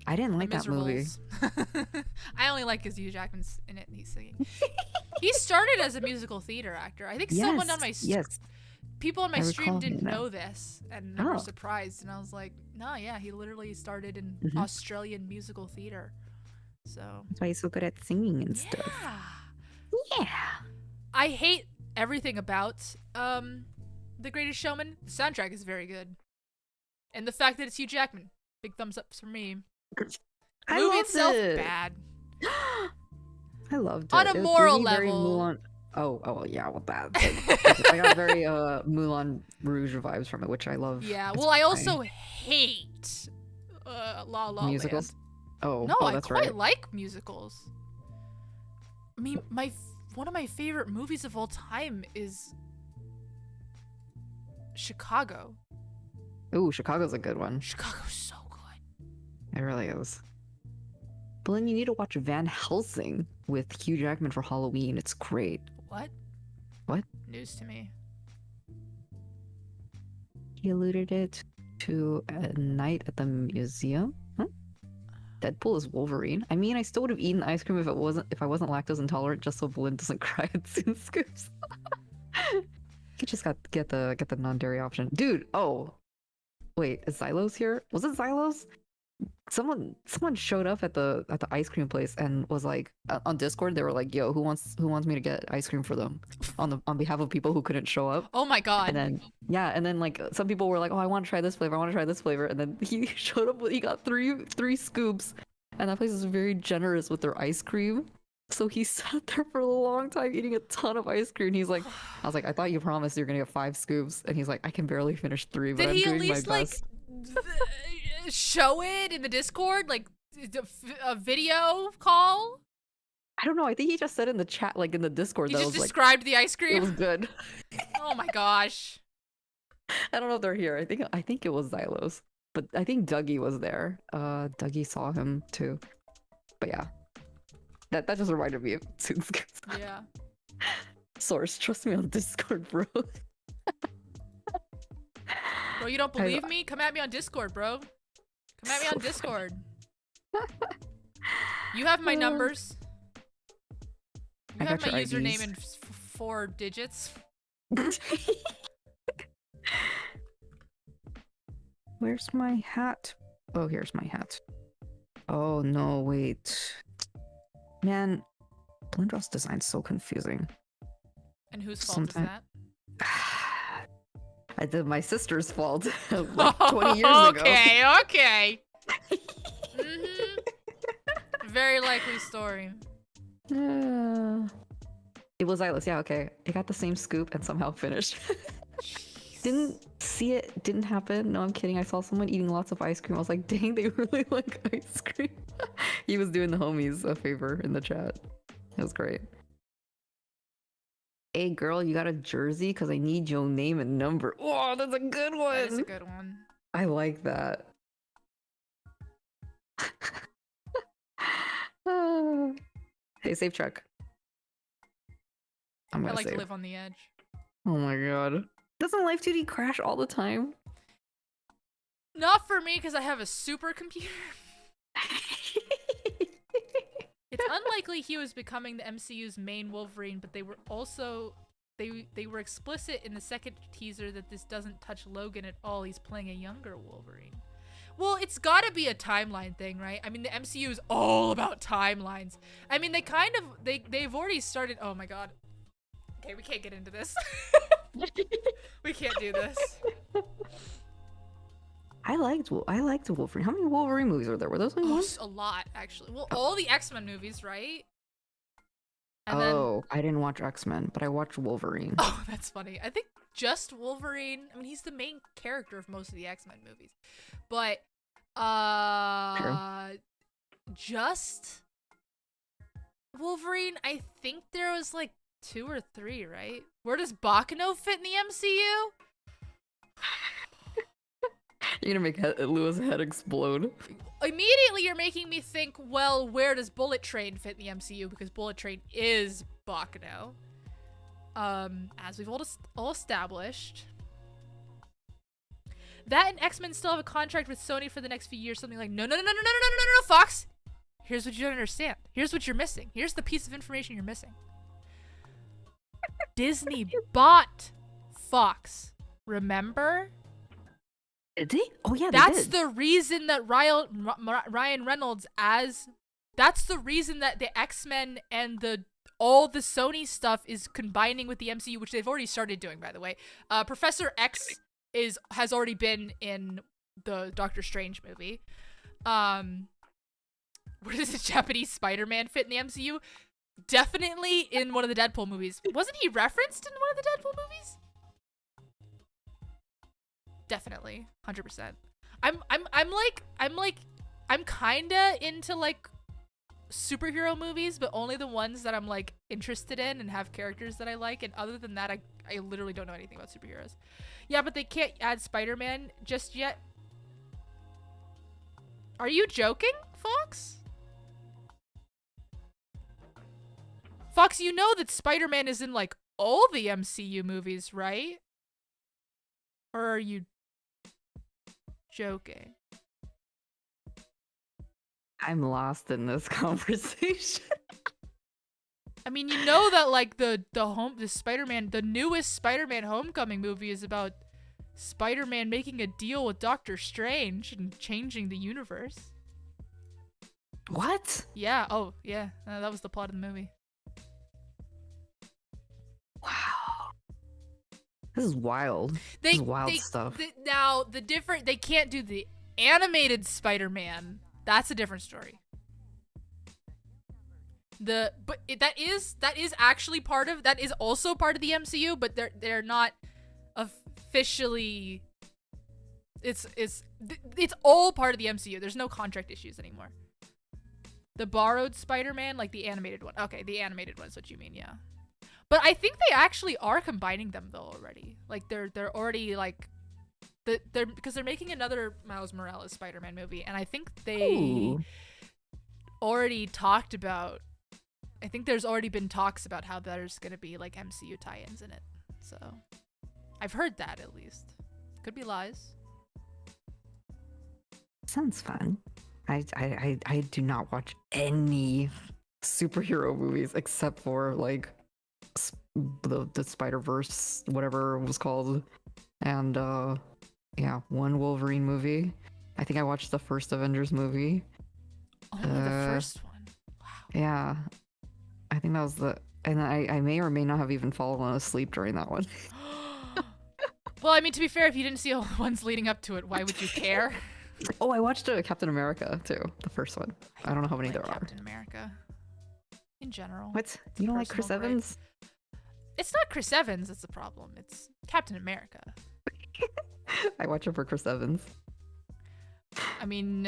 I didn't like that movie. I only like because Hugh Jackman's in it and he's singing. He started as a musical theater actor. I think someone on my people on my stream recall didn't hearing that. know this, and they were Oh. surprised, and I was like, no, yeah, he literally started in Mhm. Australian musical theater. So That's why he's so good at singing and stuff. yeah. Yeah. I hate everything about The Greatest Showman. The soundtrack is very good. And the fact that it's Hugh Jackman. Big thumbs up for me. The I movie loved itself, it. bad. I loved it. On a It gave moral me very level. Moulin... Oh, yeah, with that. Like, I got very Moulin Rouge vibes from it, which I love. Yeah, It's well, I fine. also hate La La Musicals? Land. Oh, No, I that's quite right. like musicals. I mean, one of my favorite movies of all time is Chicago. Ooh, Chicago's a good one. Chicago's so good. It really is. But then you need to watch Van Helsing with Hugh Jackman for Halloween. It's great. What? What? News to me. He alluded it to a night at the museum. Huh? Deadpool is Wolverine. I mean, I still would have eaten ice cream if I wasn't lactose intolerant, just so Blinn doesn't cry at Soon Scoops. You just got get the non-dairy option, dude. Oh, wait, is Xylos here? Was it Xylos? Someone showed up at the ice cream place and was like on Discord. They were like, "Yo, who wants me to get ice cream for them on behalf of people who couldn't show up?" Oh my god. And then like some people were like, "Oh, I want to try this flavor. I want to try this flavor." And then he showed up. He got three scoops, and that place is very generous with their ice cream. So he sat there for a long time eating a ton of ice cream. And he's like, "I was like, I thought you promised you're gonna get 5 scoops," and he's like, "I can barely finish 3, but Did I'm he at doing least my like best." show it in the Discord, like a video call? I don't know. I think he just said in the chat, like in the Discord, He that just was like described the ice it cream. was good. Oh my gosh. I don't know if they're here. I think it was Xylos, but I think Dougie was there. Dougie saw him too. But yeah, that just reminded me of Soon Scoops. Yeah. Source, trust me on Discord, bro. Bro, you don't believe me? Come at me on Discord, bro. Come at me So on Discord. You have my numbers. I You have got my your username IDs. in 4 digits. Where's my hat? Oh, here's my hat. Oh no, wait. Man, Blindross design's so confusing. And whose fault is that? I did my sister's fault like 20 years ago. Okay. Very likely story. It was Xylos, yeah, okay. It got the same scoop and somehow finished. Didn't see it, didn't happen. No, I'm kidding. I saw someone eating lots of ice cream. I was like, dang, they really like ice cream. He was doing the homies a favor in the chat. It was great. Hey girl, you got a jersey? Cause I need your name and number. Oh, that's a good one. That is a good one. I like that. Hey, safe check. I'm I gonna like save. to live on the edge. Oh my god. Doesn't Life 2D crash all the time? Not for me, because I have a supercomputer. It's unlikely he was becoming the MCU's main Wolverine, but they were also they were explicit in the second teaser that this doesn't touch Logan at all. He's playing a younger Wolverine. Well, it's got to be a timeline thing, right? I mean, the MCU is all about timelines. I mean, they've already started. Oh my god. Okay, we can't get into this. We can't do this. I liked Wolverine. How many Wolverine movies were there? Were those only one? A lot, actually. Well, all the X-Men movies, right? Oh, I didn't watch X-Men, but I watched Wolverine. Oh, that's funny. I think just Wolverine. I mean, he's the main character of most of the X-Men movies. But just Wolverine, I think there was like 2 or 3, right? Where does Bakano fit in the MCU? You're gonna make Louis' head explode. Immediately you're making me think, well, where does Bullet Train fit in the MCU? Because Bullet Train is Bakano. As we've all established. That and X-Men still have a contract with Sony for the next few years. Something like, no, Fox. Here's what you don't understand. Here's what you're missing. Here's the piece of information you're missing. Disney bought Fox, remember? Did they? Oh yeah, they That's did. the reason that Ryan Reynolds that's the reason that the X-Men and all the Sony stuff is combining with the MCU, which they've already started doing, by the way. Professor X has already been in the Doctor Strange movie. Where does the Japanese Spider-Man fit in the MCU? Definitely in one of the Deadpool movies. Wasn't he referenced in one of the Deadpool movies? Definitely, 100%. I'm kinda into like superhero movies, but only the ones that I'm like interested in and have characters that I like. And other than that, I literally don't know anything about superheroes. Yeah, but they can't add Spider-Man just yet. Are you joking, Fox? Fox, you know that Spider-Man is in like all the MCU movies, right? Or are you joking? I'm lost in this conversation. I mean, you know that like the Spider-Man, the newest Spider-Man Homecoming movie is about Spider-Man making a deal with Doctor Strange and changing the universe. What? Yeah. Oh, yeah. That was the plot of the movie. Wow. This is wild. This is wild stuff. Now, they can't do the animated Spider-Man. That's a different story. That is also part of the MCU, but they're not officially. It's all part of the MCU. There's no contract issues anymore. The borrowed Spider-Man, like the animated one. Okay, the animated one is what you mean, yeah. But I think they actually are combining them though already. Like they're already like because they're making another Miles Morales Spider-Man movie, and I think they already talked about. I think there's already been talks about how there's gonna be like MCU tie-ins in it. So I've heard that at least. Could be lies. Sounds fun. I do not watch any superhero movies except for like the Spider-Verse, whatever it was called, and yeah, one Wolverine movie. I think I watched the first Avengers movie. Only the first one. Wow. Yeah, I think that was and I may or may not have even fallen asleep during that one. Well, I mean, to be fair, if you didn't see all the ones leading up to it, why would you care? Oh, I watched Captain America too, the first one. I don't know how many there are. Captain America. In general. What? You don't like Chris Evans? It's not Chris Evans that's the problem. It's Captain America. I watch it for Chris Evans. I mean,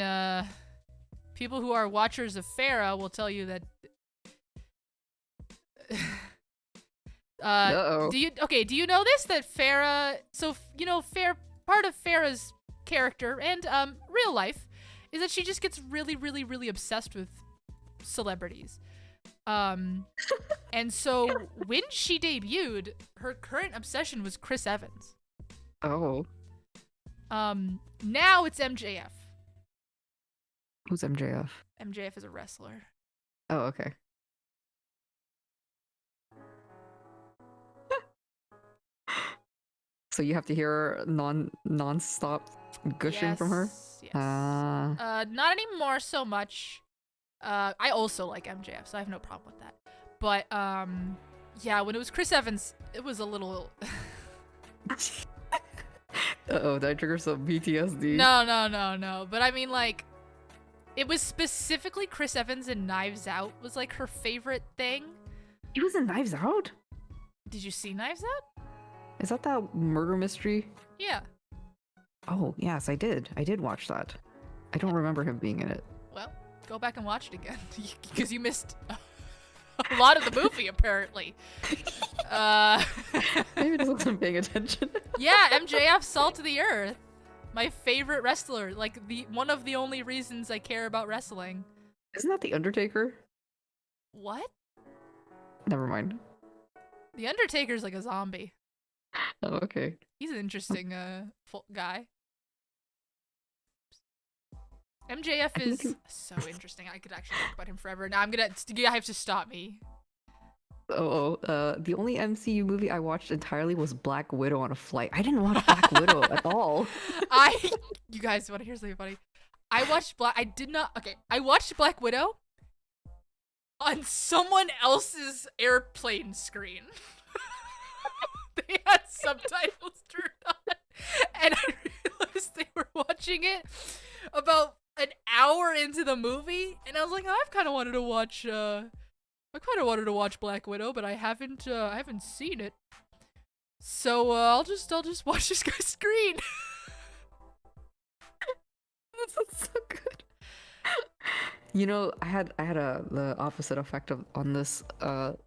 people who are watchers of Farrah will tell you that. Do you know this? That Farrah, so you know, part of Farrah's character and real life is that she just gets really, really, really obsessed with celebrities. And so when she debuted, her current obsession was Chris Evans. Oh. Now it's MJF. Who's MJF? MJF is a wrestler. Oh, okay. So you have to hear non-stop gushing from her? Yes. Not anymore so much. I also like MJF, so I have no problem with that. But yeah, when it was Chris Evans, it was a little. Uh-oh, did I trigger some PTSD? No. But I mean, like, it was specifically Chris Evans and Knives Out was like her favorite thing. He was in Knives Out? Did you see Knives Out? Is that murder mystery? Yeah. Oh, yes, I did. I did watch that. I don't remember him being in it. Well, go back and watch it again, because you missed a lot of the movie, apparently. Maybe I just wasn't paying attention. Yeah, MJF, salt of the earth. My favorite wrestler. Like, one of the only reasons I care about wrestling. Isn't that The Undertaker? What? Never mind. The Undertaker's like a zombie. Oh, okay. He's an interesting guy. MJF is so interesting. I could actually talk about him forever. Now you have to stop me. The only MCU movie I watched entirely was Black Widow on a flight. I didn't watch Black Widow at all. You guys want to hear something funny? I watched I watched Black Widow on someone else's airplane screen. They had subtitles turned on, and I realized they were watching it about an hour into the movie, and I was like, I've kind of wanted to watch. I kind of wanted to watch Black Widow, but I haven't seen it. So I'll just watch this guy's screen. This is so good. You know, I had the opposite effect on this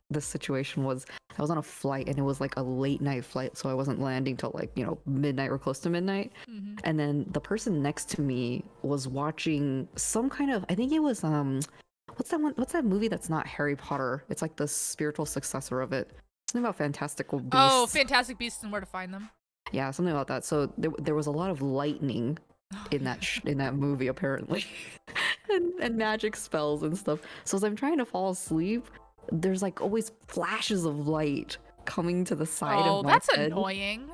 this situation. Was I was on a flight and it was like a late night flight, so I wasn't landing till like, you know, midnight or close to midnight. Mm-hmm. And then the person next to me was watching some kind of, I think it was what's that movie that's not Harry Potter? It's like the spiritual successor of it. Something about fantastical beasts. Oh, Fantastic Beasts and Where to Find Them. Yeah, something about that. So there was a lot of lightning in that movie apparently, and magic spells and stuff. So as I'm trying to fall asleep, there's like always flashes of light coming to the side of my head. Oh, that's annoying.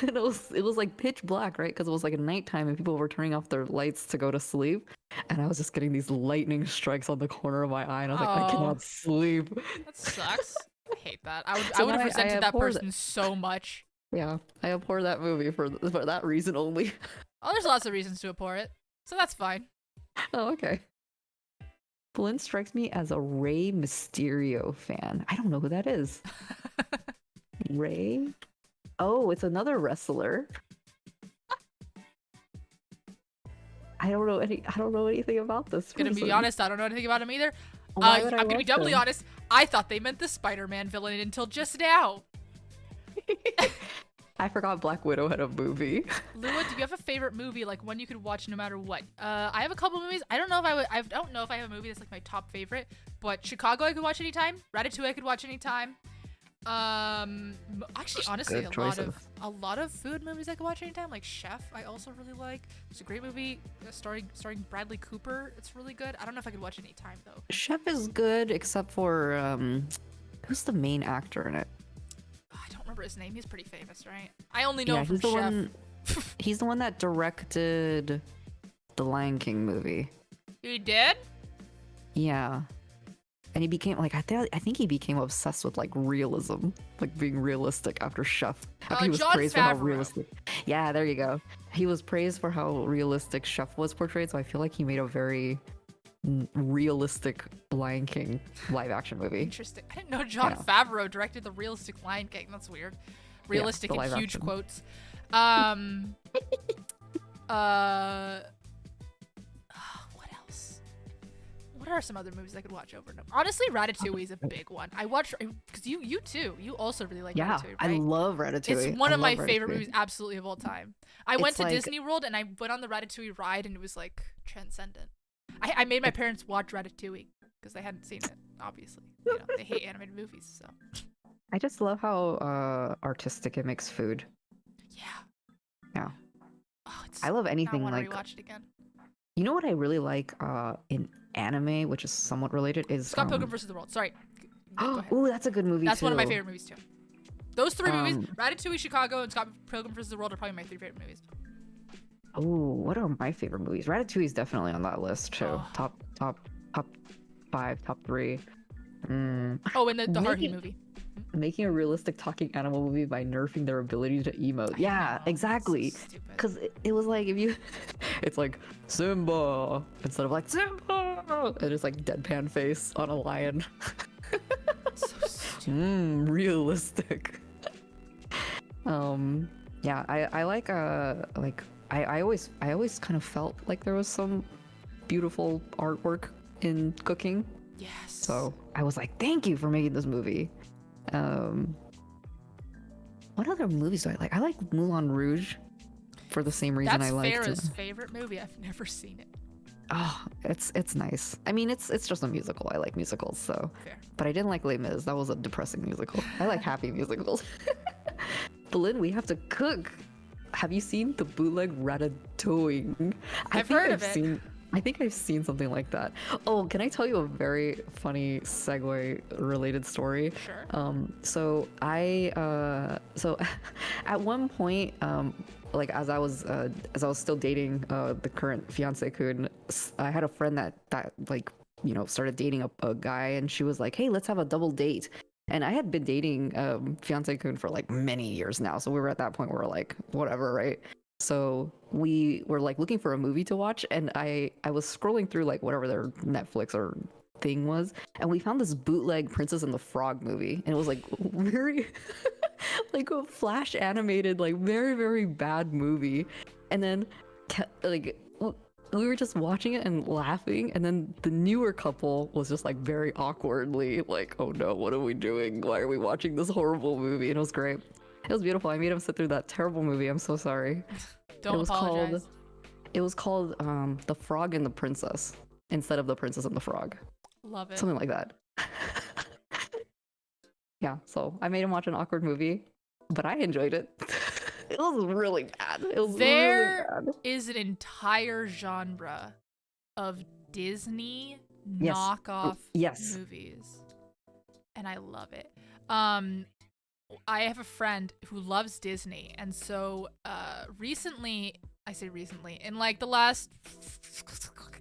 And it was like pitch black, right? Because it was like at nighttime and people were turning off their lights to go to sleep, and I was just getting these lightning strikes on the corner of my eye, and I was like, I cannot sleep. That sucks. I hate that. I So would have I resented that abhor person so much. Yeah, I abhor that movie for that reason only. Oh, there's lots of reasons to abhor it, so that's fine. Oh, okay. Flynn strikes me as a Rey Mysterio fan. I don't know who that is. Rey? Oh, it's another wrestler. I don't know anything about this person. Gonna be honest, I don't know anything about him either. Why would I I'm gonna be watch doubly him? honest. I thought they meant the Spider-Man villain until just now. I forgot Black Widow had a movie. Lua, do you have a favorite movie, like one you could watch no matter what? I have a couple movies. I don't know if I have a movie that's like my top favorite, but Chicago I could watch anytime. Ratatouille I could watch anytime. Actually, honestly, a lot of food movies I could watch anytime. Like Chef, I also really like. It's a great movie starring Bradley Cooper. It's really good. I don't know if I could watch it anytime though. Chef is good, except for who's the main actor in it? I don't remember his name. He's pretty famous, right? I only know him he's from the Chef. one. He's the one that directed the Lion King movie. He did? Yeah. And he became like I think he became obsessed with like realism, like being realistic after Chef. After he was Jon praised for how Favreau. realistic. Yeah, there you go. He was praised for how realistic Chef was portrayed, so I feel like he made a very realistic Lion King live action movie. Interesting. I didn't know Jon Favreau directed the realistic Lion King. That's weird. Realistic the in live huge action. quotes. What else? What are some other movies I could watch over and over? Honestly, Ratatouille is a big one. I watch because you too. You also really like Yeah, Ratatouille, I right? love Ratatouille. It's one of my love favorite Ratatouille. movies, absolutely of all time. I went It's to like- Disney World and I went on the Ratatouille ride, and it was like transcendent. I made my parents watch Ratatouille because they hadn't seen it. Obviously, you know, they hate animated movies, so. I just love how artistic it makes food. Yeah. Yeah. Oh, it's. I love I anything want to like rewatch it again. you know what I really like in anime, which is somewhat related, is Scott Pilgrim vs. the World. Sorry. Go ahead. Oh, that's a good movie That's too. one of my favorite movies too. Those three movies, Um, Ratatouille, Chicago, and Scott Pilgrim vs. the World, are probably my three favorite movies. Oh, what are my favorite movies? Ratatouille is definitely on that list too. Oh. Top 5, top 3. Oh, and the Haruhi Making- movie. Making a realistic talking animal movie by nerfing their ability to emote. I Yeah, know, exactly. it's so stupid. Because it was like if you, it's like Simba instead of like Simba, and it's like deadpan face on a lion. So stupid. Realistic. Yeah, I like I always kind of felt like there was some beautiful artwork in cooking. Yes. So I was like, thank you for making this movie. What other movies do I like? I like Moulin Rouge for the same reason That's I like Farrah's favorite movie. I've never seen it. Oh, it's nice. I mean, it's just a musical. I like musicals, so. Fair. But I didn't like Les Mis. That was a depressing musical. I like happy musicals. Belin, we have to cook. Have you seen the bootleg Ratatouille? I've heard of it. I think I've seen something like that. Oh, can I tell you a very funny segue related story? Sure. So at one point, like as I was still dating the current fiance kun, I had a friend that like, you know, started dating a guy, and she was like, "Hey, let's have a double date." And I had been dating fiance kun for like many years now, so we were at that point where we're like, whatever, right? So we were like looking for a movie to watch, and I was scrolling through like whatever their Netflix or thing was, and we found this bootleg Princess and the Frog movie, and it was like very like a flash animated, like very very bad movie. And then like we were just watching it and laughing, and then the newer couple was just like very awkwardly like, "Oh no, what are we doing? Why are we watching this horrible movie?" And it was great. It was beautiful. I made him sit through that terrible movie. I'm so sorry. Don't apologize. It was called The Frog and the Princess instead of The Princess and the Frog. Love it. Something like that. Yeah, so I made him watch an awkward movie, but I enjoyed it. It was really bad. It was really bad. Is an entire genre of Disney Yes. knockoff Yes. movies, and I love it. I have a friend who loves Disney, and so recently, I say recently, in like the last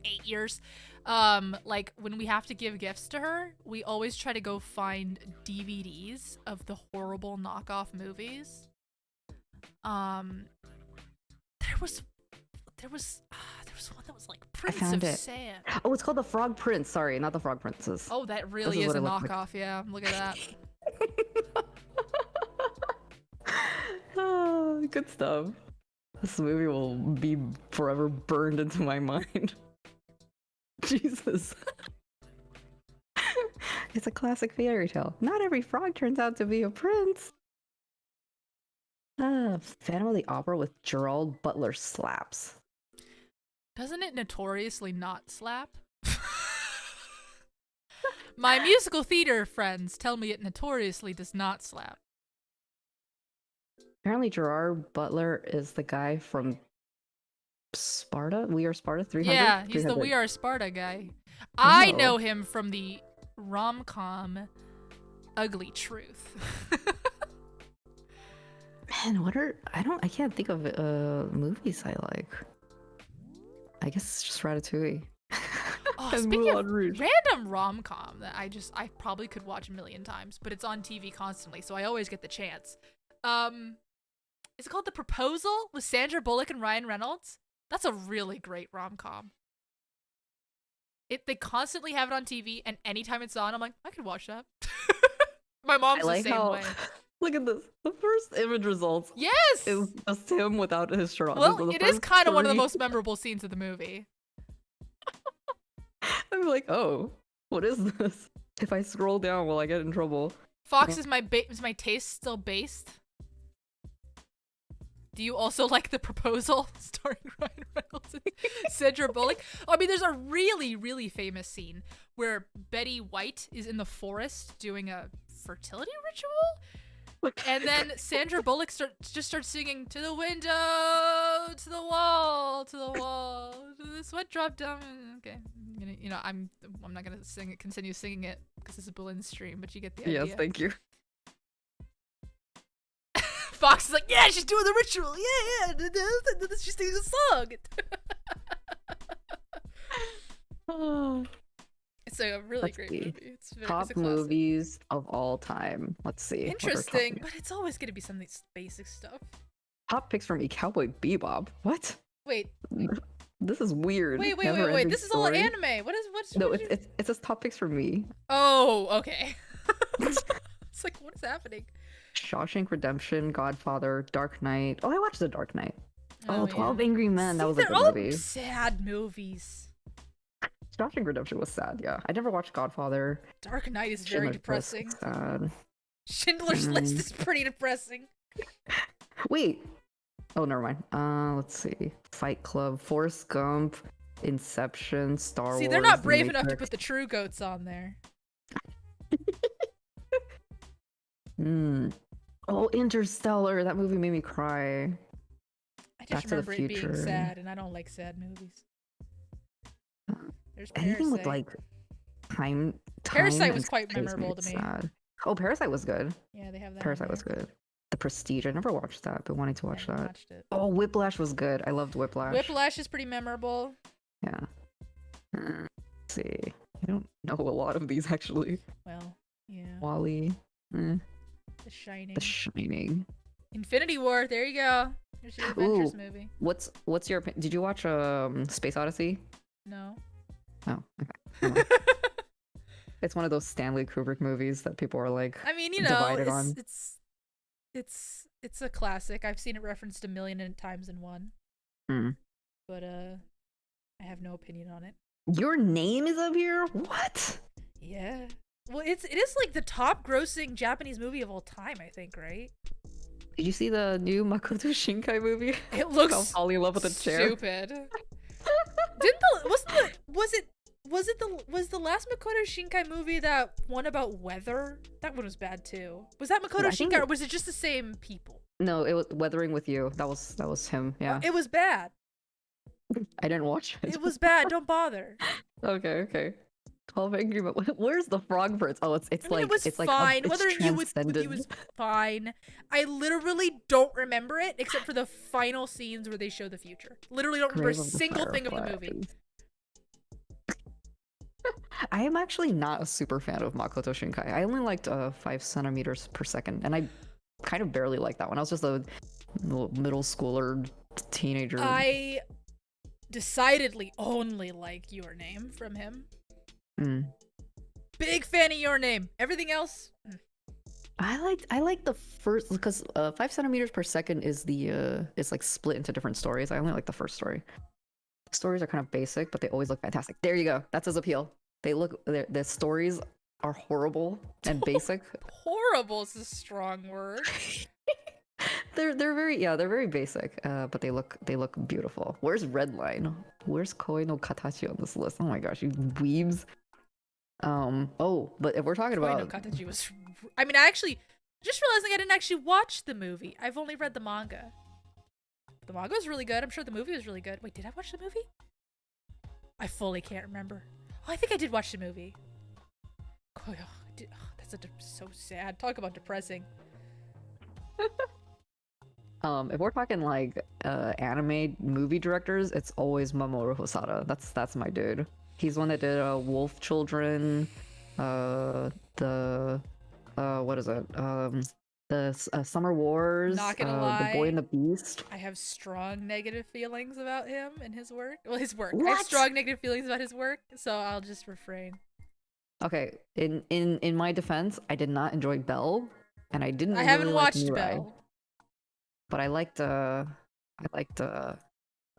8 years, like when we have to give gifts to her, we always try to go find DVDs of the horrible knockoff movies. There was one that was like Prince of Sand. Oh, it's called The Frog Prince. Sorry, not The Frog Princess. Oh, that really is a knockoff. Yeah, look at that. Oh, good stuff. This movie will be forever burned into my mind. Jesus. It's a classic fairy tale. Not every frog turns out to be a prince. Phantom of the Opera with Gerald Butler slaps. Doesn't it notoriously not slap? My musical theater friends tell me it notoriously does not slap. Apparently Gerard Butler is the guy from Sparta? We Are Sparta 300? Yeah, he's the We Are Sparta guy. I know him from the rom-com Ugly Truth. Man, I can't think of movies I like. I guess it's just Ratatouille. Oh, speaking of random rom-com that I probably could watch a million times, but it's on TV constantly, so I always get the chance. Is it called The Proposal with Sandra Bullock and Ryan Reynolds? That's a really great rom-com. They constantly have it on TV, and anytime it's on, I'm like, I could watch that. My mom's the same way. Look at this. The first image results. Yes! Is just him without his shirt on. Well, it is kind of one of the most memorable scenes of the movie. I'm like, oh, what is this? If I scroll down, will I get in trouble? Fox, is my taste still based? Do you also like The Proposal, starring Ryan Reynolds and Sandra Bullock? I mean, there's a really, really famous scene where Betty White is in the forest doing a fertility ritual, and then Sandra Bullock starts singing, "To the window, to the wall, to the wall, to the sweat drop down." Okay, I'm not gonna continue singing it because it's a Berlin stream, but you get the idea. Yes, thank you. Fox is like, yeah, she's doing the ritual. Yeah, she's singing the song. It's a really great movie. It's top movies of all time. Let's see. Interesting, but it's always going to be some of these basic stuff. Top picks for me: Cowboy Bebop. What? Wait. This is weird. Wait. This is all anime. What's No, it's just top picks for me. Oh, okay. It's like, what is happening? Shawshank Redemption, Godfather, Dark Knight. Oh, I watched The Dark Knight. Oh, 12 Angry Men. That was a good movie. Sad movies. Shawshank Redemption was sad, yeah. I never watched Godfather. Dark Knight is very depressing. Sad. Schindler's List is pretty depressing. Wait. Oh, never mind. Let's see. Fight Club, Forrest Gump, Inception, Star Wars. See, they're not brave enough to put the True Goats on there. Oh, Interstellar. That movie made me cry. I just remember it being sad, and I don't like sad movies. There's Anything with Parasite. like time. Parasite and was quite space memorable made to me. sad. Oh, Parasite was good. Yeah, they have that. Parasite was good. The Prestige. I never watched that, but wanted to watch Never that. watched it. Oh, Whiplash was good. I loved Whiplash. Whiplash is pretty memorable. Yeah. Let's see. I don't know a lot of these actually. Well, yeah. Wally. Eh. The Shining. The Shining. Infinity War. There you go. There's your Avengers Ooh. movie. What's your did you watch Space Odyssey? No. Oh, okay. It's one of those Stanley Kubrick movies that people are like I mean, you know, divided on. it's a classic. I've seen it referenced a million times in one. Mm. But I have no opinion on it. Your name is up here? What? Yeah. Well, it is like the top grossing Japanese movie of all time, I think, right? Did you see the new Makoto Shinkai movie? It looks About falling in love with a chair. stupid. Was the last Makoto Shinkai movie that one about weather? That one was bad too. Was that Makoto I think Shinkai or was it just the same people? No, it was Weathering with You. That was him. Yeah. It was bad. I didn't watch it. It was bad. Don't bother. Okay. 12 Angry Men. Where's the frog prince? Oh, it's I mean, like it was it's fine. like it's Weathering with you was fine. I literally don't remember it except for the final scenes where they show the future. Literally don't remember a Grave of the single thing of the movie. Fireflies. I am actually not a super fan of Makoto Shinkai. I only liked 5 centimeters per second, and I kind of barely liked that one. I was just a middle schooler teenager. I decidedly only like Your Name from him. Big fan of Your Name. Everything else. I like the first because 5 centimeters per second is the it's like split into different stories. I only like the first story. The stories are kind of basic, but they always look fantastic. There you go. That's his appeal. The stories are horrible and basic. Horrible is a strong word. they're very basic, but they look beautiful. Where's Redline? Where's Koi no Katachi on this list? Oh my gosh, you dweebs. Oh, but if we're talking Koi no about Katachi was. I mean, I actually just realizing I didn't actually watch the movie. I've only read the manga. The manga was really good. I'm sure the movie was really good. Wait, did I watch the movie? I fully can't remember. Oh, I think I did watch the movie. Oh, that's so sad. Talk about depressing. if we're talking like anime movie directors, it's always Mamoru Hosoda. That's my dude. He's one that did Wolf Children, the what is it? The Summer Wars, Not gonna lie, The Boy and the Beast. I have strong negative feelings about him and his work. Well, his work. I What? have strong negative feelings about his work, so I'll just refrain. Okay, in my defense, I did not enjoy Belle, and I didn't. I haven't really like watched Mirai, Belle. but I liked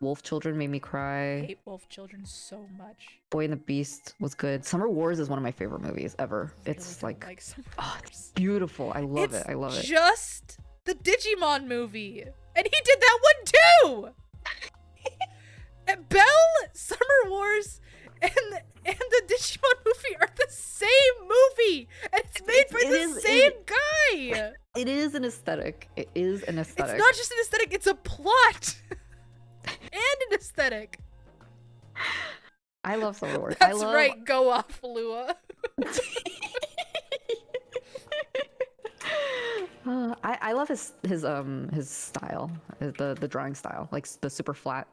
Wolf Children made me I cry. hate Wolf Children so much. Boy and the Beast was good. Summer Wars is one of my favorite movies ever. It's Really like, don't like Summer oh, Wars. it's beautiful. I love It's it. I love it. just the Digimon movie, and he did that one too. And Belle, Summer Wars, and the Digimon movie are the same movie, and it's made by the same guy. It is an aesthetic. It is an aesthetic. It's not just an aesthetic; it's a plot and an aesthetic. I love Summer Wars. That's right. Go off, Lua. I love his style, the drawing style, like the super flat,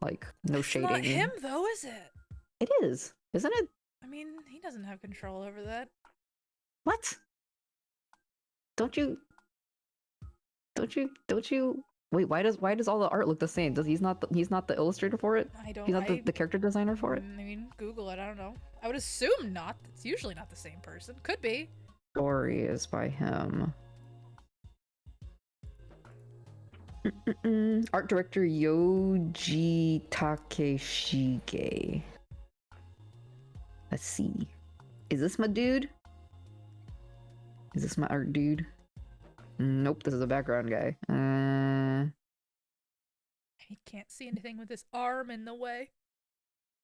like no shading. It's not him though, is it? It is, isn't it? I mean, he doesn't have control over that. What? Don't you? Wait, why does all the art look the same? He's not the illustrator for it? I don't. He's not the character designer for it? I mean, Google it. I don't know. I would assume not. It's usually not the same person. Could be. Story is by him. Art director Yoji Takeshige. Let's see. Is this my dude? Is this my art dude? Nope, this is a background guy. He can't see anything with his arm in the way.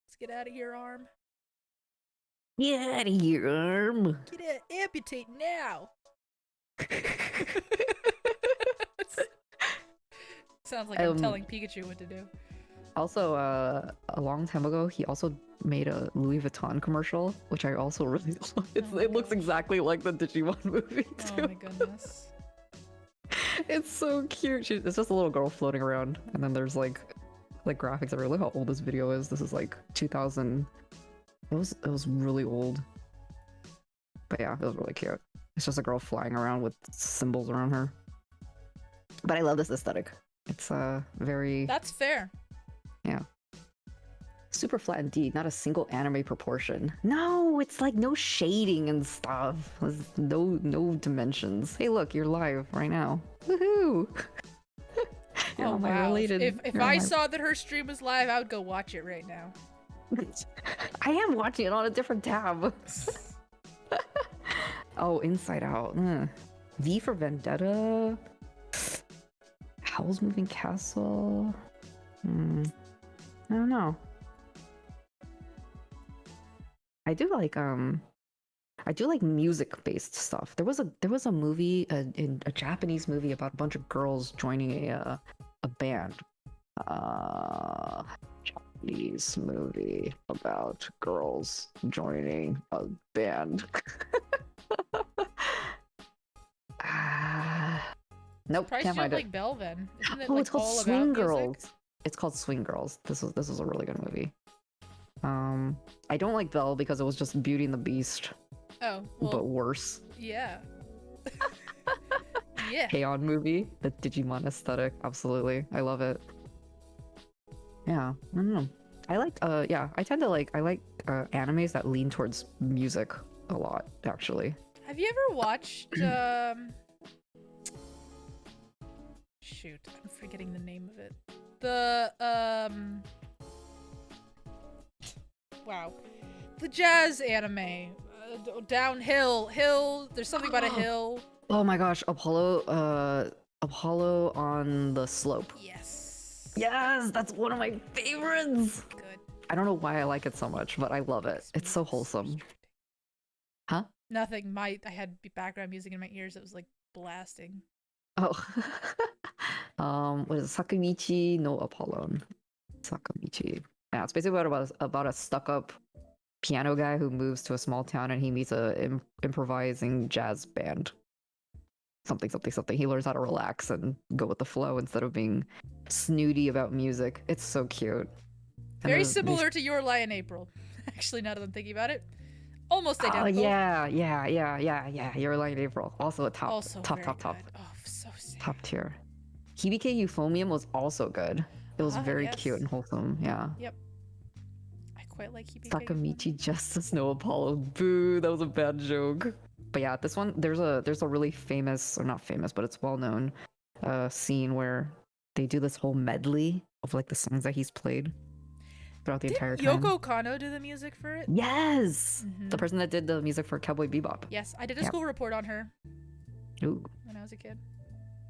Let's get out of here, arm. Get out of here, arm. Get out, amputate now. Sounds like I'm telling Pikachu what to do. Also, a long time ago, he also made a Louis Vuitton commercial, which I also really love. It looks exactly like the Digimon movie too. Oh my goodness. It's so cute. It's just a little girl floating around, and then there's like graphics everywhere. Look how old this video is. This is like 2000. It was really old. But yeah, it was really cute. It's just a girl flying around with symbols around her. But I love this aesthetic. It's very... That's fair. Yeah. Super flat indeed, not a single anime proportion. No, it's like no shading and stuff. There's no dimensions. Hey look, you're live right now. Woohoo! You're on my related... If I saw that her stream was live, I would go watch it right now. I am watching it on a different tab. Oh, Inside Out. V for Vendetta. Howl's Moving Castle. I don't know. I do like music-based stuff. There was a movie, a Japanese movie about a bunch of girls joining a band. Japanese movie about girls joining a band. Nope, can't find it. Like Belvin. Isn't it, Oh, like, it's called all Swing about Girls. music? It's called Swing Girls. This is a really good movie. I don't like Belle because it was just Beauty and the Beast, Oh, well, but worse. yeah. Yeah. K-On movie, the Digimon aesthetic, absolutely. I love it. Yeah, I don't know. I like I tend to like animes that lean towards music a lot, actually. Have you ever watched shoot, I'm forgetting the name of it. The wow. The jazz anime. Downhill. Hill. There's something about a hill. Oh my gosh, Apollo on the Slope. Yes. Yes, that's one of my favorites. Good. I don't know why I like it so much, but I love it. It's so wholesome. Huh? Nothing. I had background music in my ears. It was like blasting. Oh. What is it? Sakamichi no Apollon. Sakamichi. Yeah, it's basically about a stuck-up piano guy who moves to a small town and he meets a improvising jazz band. Something. He learns how to relax and go with the flow instead of being snooty about music. It's so cute. And Very similar to Your Lie in April. Actually, now that I'm thinking about it. Almost identical. Oh, yeah. You're like April. Also a top. Also top. very good. Oh, so sad. Top tier. Hibike Euphonium was also good. It was very cute and wholesome. Yeah. Yep. I quite like Hibike. Sakamichi Justice No Apollo. Boo, that was a bad joke. But yeah, this one there's a really famous, or not famous, but it's well known scene where they do this whole medley of like the songs that he's played throughout the entire time. Yoko Kanno do the music for it? Yes! The person that did the music for Cowboy Bebop. Yes, I did a school report on her. Ooh. When I was a kid.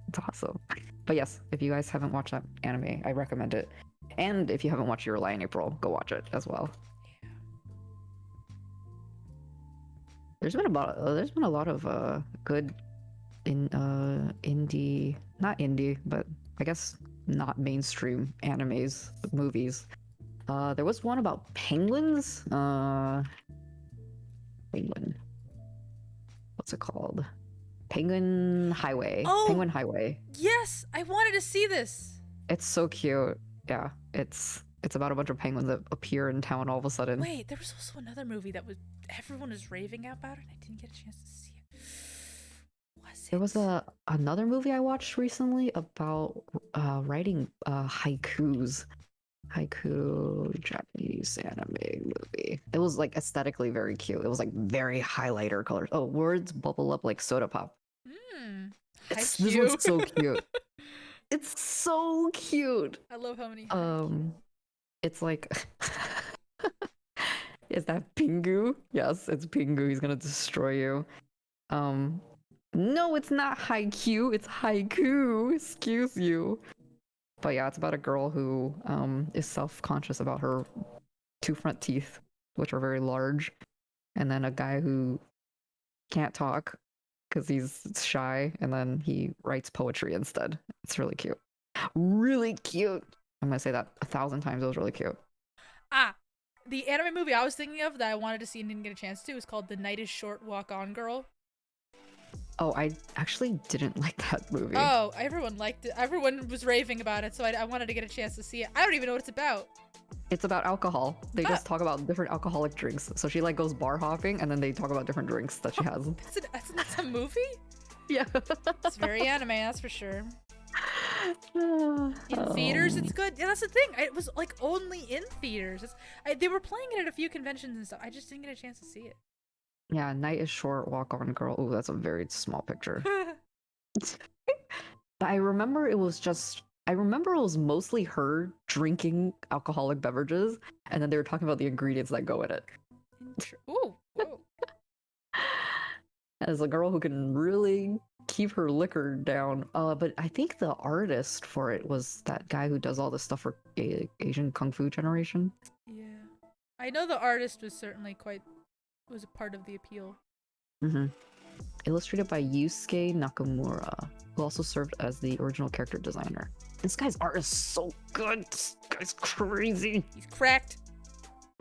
It's awesome. But yes, if you guys haven't watched that anime, I recommend it. And if you haven't watched Your Lie in April, go watch it as well. Yeah. There's been a lot of good indie, not indie, but I guess not mainstream animes, movies. There was one about penguins. Penguin. What's it called? Penguin Highway. Oh, Penguin Highway. Yes, I wanted to see this. It's so cute. Yeah, it's about a bunch of penguins that appear in town all of a sudden. Wait, there was also another movie that everyone was raving about, and I didn't get a chance to see it. There was another movie I watched recently about writing haikus. Haiku Japanese anime movie. It was like aesthetically very cute. It was like very highlighter colors. Oh, words bubble up like soda pop. This one's so cute. It's so cute. I love how many. It's like, is that Pingu? Yes, it's Pingu. He's gonna destroy you. No, it's not haiku. It's haiku. Excuse you. But yeah, it's about a girl who is self-conscious about her two front teeth, which are very large, and then a guy who can't talk because he's shy, and then he writes poetry instead. It's really cute. Really cute. I'm gonna say that 1,000 times. It was really cute. Ah, the anime movie I was thinking of that I wanted to see and didn't get a chance to is called The Night is Short, Walk On Girl. Oh, I actually didn't like that movie. Oh, everyone liked it. Everyone was raving about it, so I wanted to get a chance to see it. I don't even know what it's about. It's about alcohol. They just talk about different alcoholic drinks. So she like goes bar hopping, and then they talk about different drinks that she has. That's a movie? Yeah. It's very anime, that's for sure. In theaters, it's good. Yeah, that's the thing. It was like only in theaters. They were playing it at a few conventions and stuff. I just didn't get a chance to see it. Yeah, Night is Short, Walk On Girl. Oh, that's a very small picture. But I remember it was mostly her drinking alcoholic beverages, and then they were talking about the ingredients that go in it. Ooh, whoa. As a girl who can really keep her liquor down. But I think the artist for it was that guy who does all the stuff for Asian Kung Fu Generation. Yeah. I know the artist was certainly was a part of the appeal. Mm-hmm. Illustrated by Yusuke Nakamura, who also served as the original character designer. This guy's art is so good. This guy's crazy. He's cracked.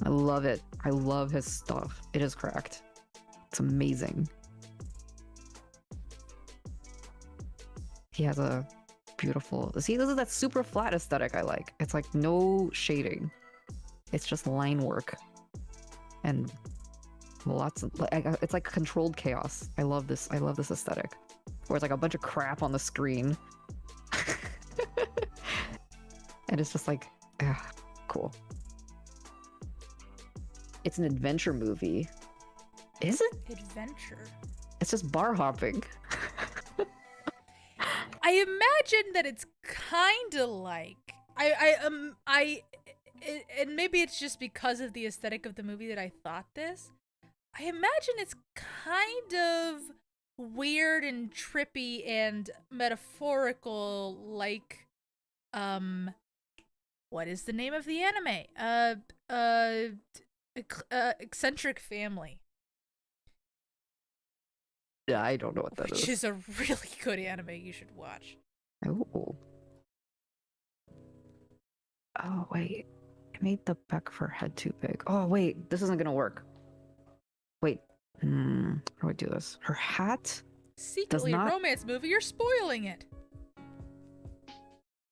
I love it. I love his stuff. It is cracked. It's amazing. He has a beautiful... See, this is that super flat aesthetic I like. It's like no shading. It's just line work. And lots of... It's like controlled chaos. I love this. I love this aesthetic. Where it's like a bunch of crap on the screen. And it's just like... cool. It's an adventure movie. Is it? Adventure. It's just bar hopping. I imagine that it's kind of like and maybe it's just because of the aesthetic of the movie that I thought this. I imagine it's kind of weird and trippy and metaphorical, like what is the name of the anime? Eccentric Family. Yeah, I don't know what that is. Which is a really good anime you should watch. Oh. Oh, wait. I made the back of her head too big. Oh, wait. This isn't gonna work. Wait. How do I do this? Her hat Secretly a romance movie, you're spoiling it.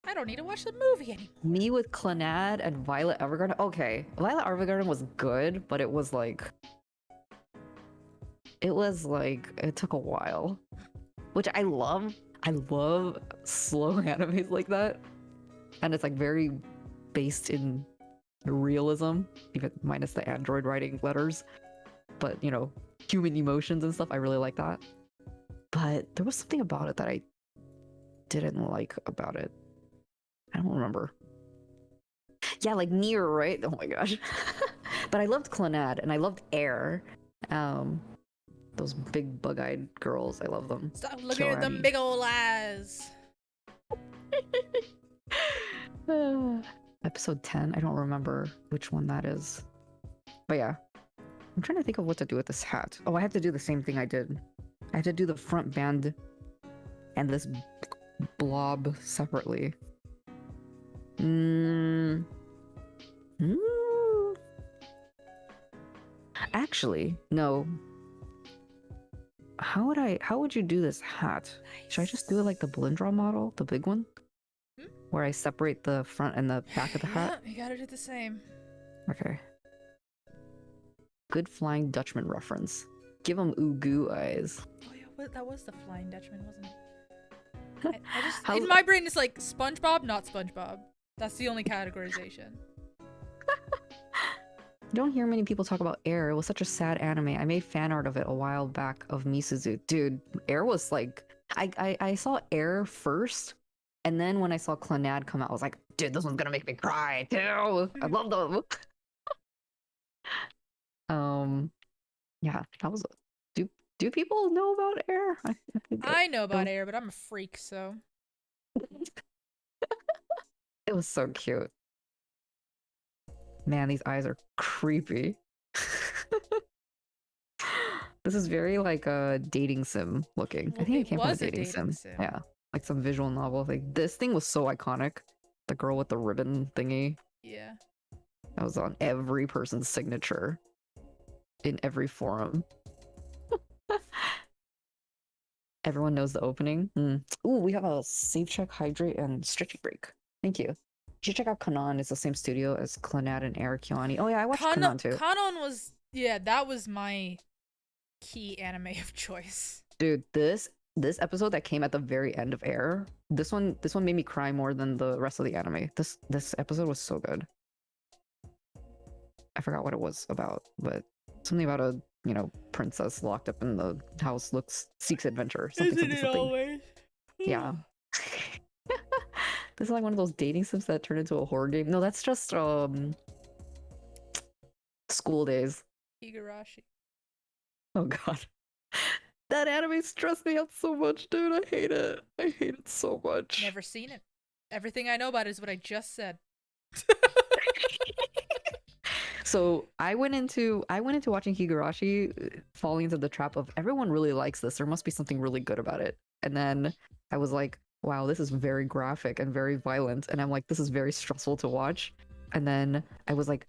I don't need to watch the movie anymore. Me with Clannad and Violet Evergarden. Okay. Violet Evergarden was good, but it was like... it took a while, which I love. I love slow animes like that, and it's like very based in realism, even minus the android writing letters. But you know, human emotions and stuff. I really like that. But there was something about it that I didn't like about it. I don't remember. Yeah, like Nier, right? Oh my gosh. But I loved Clannad and I loved Air. Those big bug-eyed girls, I love them. Stop looking at them big ol' eyes. Episode 10, I don't remember which one that is. But yeah, I'm trying to think of what to do with this hat. Oh, I have to do the same thing I did. I have to do the front band and this blob separately. Actually, no. How would you do this hat? Nice. Should I just do it like the Blindra model, the big one? Where I separate the front and the back of the hat? You gotta do the same. Okay. Good Flying Dutchman reference. Give him Ugu eyes. Oh yeah, that was the Flying Dutchman, wasn't it? I just, in my brain, it's like SpongeBob, not SpongeBob. That's the only categorization. I don't hear many people talk about Air. It was such a sad anime. I made fan art of it a while back of Misuzu. Dude, Air was like... I saw Air first, and then when I saw Clannad come out, I was like, dude, this one's gonna make me cry, too! I love them! Yeah, that was... Do people know about Air? I know about Air, but I'm a freak, so... It was so cute. Man, these eyes are creepy. This is very like a dating sim looking. I think it came from a dating sim. Yeah, like some visual novel. Like this thing was so iconic. The girl with the ribbon thingy. Yeah. That was on every person's signature. In every forum. Everyone knows the opening. Ooh, we have a save check, hydrate, and stretching break. Thank you. You should check out Kanon. It's the same studio as Clannad and Eric Kiani. Oh yeah, I watched Kanon too. Kanon was that was my key anime of choice. Dude, this episode that came at the very end of air, this one made me cry more than the rest of the anime. This episode was so good. I forgot what it was about, but something about a princess locked up in the house seeks adventure. Something. Always? Yeah. This is like one of those dating sims that turn into a horror game. No, that's just School Days. Higurashi. Oh god. That anime stressed me out so much, dude. I hate it. I hate it so much. Never seen it. Everything I know about it is what I just said. So I went into watching Higurashi, falling into the trap of everyone really likes this. There must be something really good about it. And then I was like, wow, this is very graphic and very violent. And I'm like, this is very stressful to watch. And then I was like,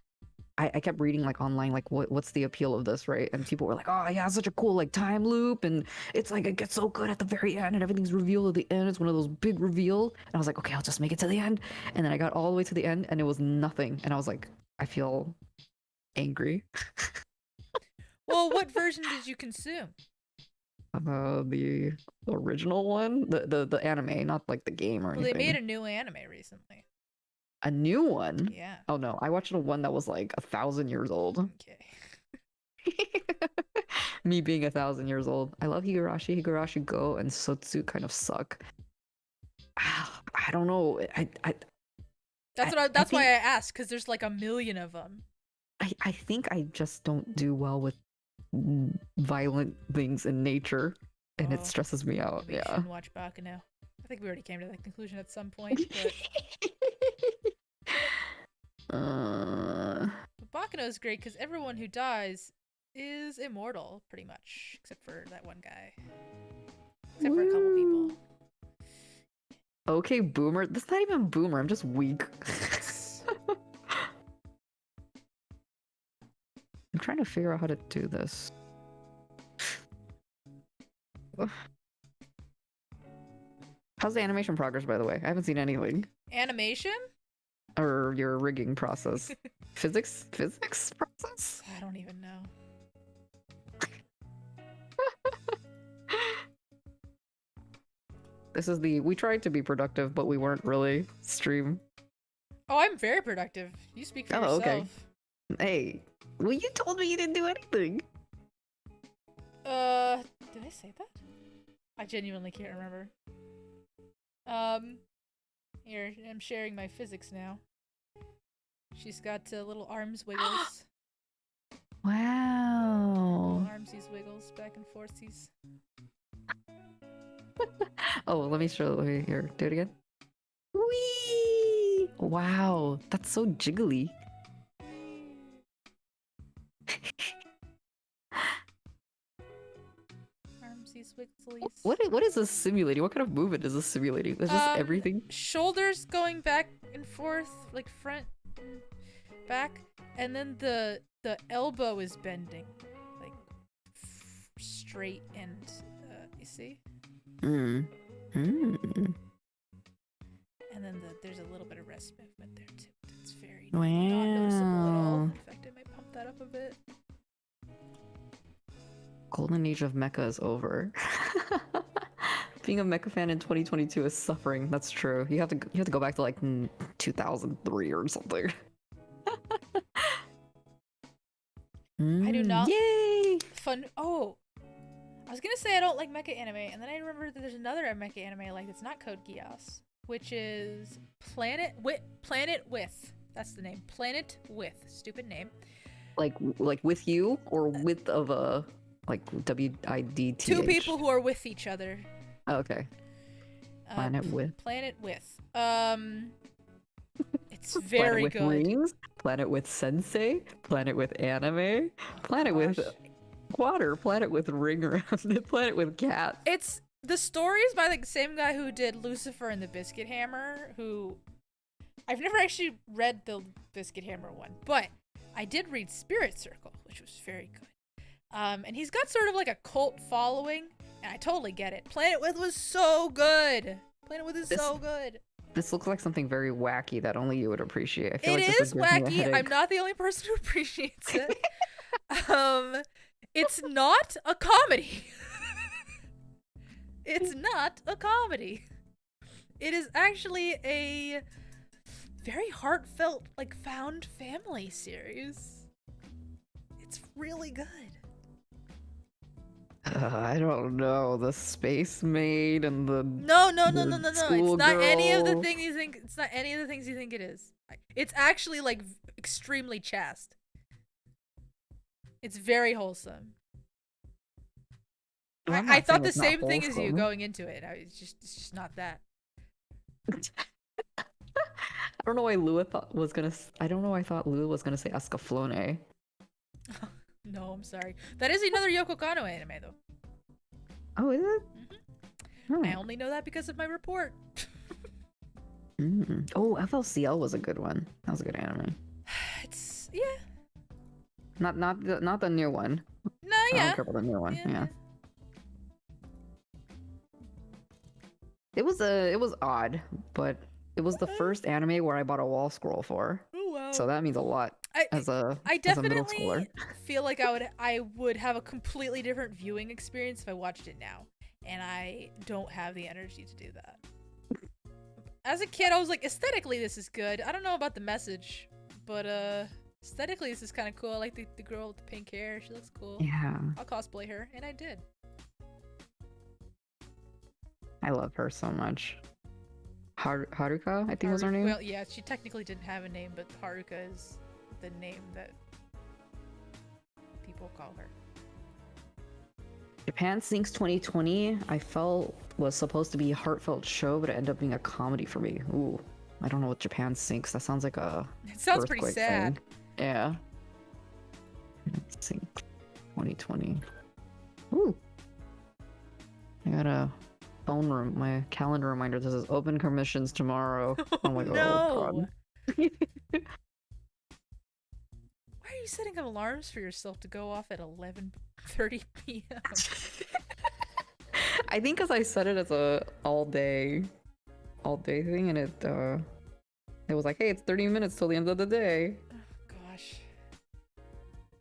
I kept reading like online, like what's the appeal of this, right? And people were like, oh yeah, it's such a cool like time loop, and it's like it gets so good at the very end, and everything's revealed at the end. It's one of those big reveal. And I was like, okay, I'll just make it to the end. And then I got all the way to the end, and it was nothing. And I was like, I feel angry. Well, what version did you consume? The original one, the anime, not like the game or anything. Well, they made a new anime recently. A new one? Yeah. Oh no, I watched one that was like 1,000 years old. Okay. Me being 1,000 years old. I love Higurashi Go and Sotsu kind of suck. I don't know. That's why I asked, because there's like a million of them. I think I just don't do well with violent things in nature, and it stresses me out. Maybe you shouldn't watch Baccano. I think we already came to that conclusion at some point, but Baccano is great because everyone who dies is immortal, pretty much, except for that one guy. Except for a couple people. Okay, boomer. That's not even boomer. I'm just weak. I'm trying to figure out how to do this. How's the animation progress, by the way? I haven't seen anything. Animation? Or your rigging process. Physics process? I don't even know. This is we tried to be productive, but we weren't really. Stream. Oh, I'm very productive. You speak for yourself. Okay. Hey, well, you told me you didn't do anything. Did I say that? I genuinely can't remember. Here, I'm sharing my physics now. She's got little arms wiggles. Wow. Armsies wiggles back and forthsies. Oh, let me here. Do it again. Whee! Wow, that's so jiggly. Armsies wigglies. What is this simulating? What kind of movement is this simulating? Is just everything? Shoulders going back and forth, like front and back, and then the elbow is bending, like straight and you see? And then there's a little bit of rest movement there too. It's very wow. not noticeable at all. In fact, I might pump that up a bit. Golden age of mecha is over. Being a mecha fan in 2022 is suffering. That's true. You have to go back to like 2003 or something. I do not. Yay! Fun. Oh, I was gonna say I don't like mecha anime, and then I remembered that there's another mecha anime I like that's not Code Geass, which is Planet With. That's the name. Planet With. Stupid name. Like with you or with of a like WIDTH? Two people who are with each other. Oh, okay. Planet With. Planet With. It's very Planet with good. Rings, Planet with Sensei, Planet with Anime, Planet with Water, Planet with Ring Around It, Planet with Cat. It's the stories by the same guy who did Lucifer and the Biscuit Hammer, who I've never actually read the Biscuit Hammer one, but I did read Spirit Circle, which was very good. And he's got sort of like a cult following, and I totally get it. Planet With was so good. Planet With is so good. This looks like something very wacky that only you would appreciate. I feel It like this is would give me a wacky. headache. I'm not the only person who appreciates it. It's not a comedy. It's not a comedy. It is actually a very heartfelt, like, found family series. It's really good. I don't know, the Space Maid and the No. It's not any of the schoolgirl. things you think. It's not any of the things you think it is. It's actually like extremely chaste. It's very wholesome. Well, I'm I not thought saying the it's not same thing as you wholesome. going into it. It's just not that. I don't know why Lua thought was gonna. I don't know why I thought Lua was gonna say Escaflowne. No, I'm sorry. That is another Yoko Kanno anime though. Oh, is it? Hmm. I only know that because of my report. Oh, FLCL was a good one. That was a good anime. It's Not the new one. No, I yeah. don't care about the new one. Yeah, Yeah. yeah. It was odd, but it was the first anime where I bought a wall scroll for. Oh wow. So that means a lot I as a middle definitely schooler. feel like I would have a completely different viewing experience if I watched it now, and I don't have the energy to do that. As a kid, I was like, aesthetically this is good. I don't know about the message, but aesthetically this is kind of cool. I like the girl with the pink hair. She looks cool. Yeah, I'll cosplay her, and I did. I love her so much. Haruka, I think was her name. Well, yeah, she technically didn't have a name, but Haruka is the name that people call her. Japan Sinks 2020, I felt was supposed to be a heartfelt show, but it ended up being a comedy for me. Ooh, I don't know what Japan Sinks. That sounds like a It sounds pretty earthquake sad. thing. Yeah. Sinks 2020. Ooh. I got a phone room. My calendar reminder. This is open commissions tomorrow. I'm like, oh god. Why are you setting up alarms for yourself to go off at 11:30 p.m.? I think because I set it as a all day thing, and it was like, hey, it's 30 minutes till the end of the day. Oh, gosh.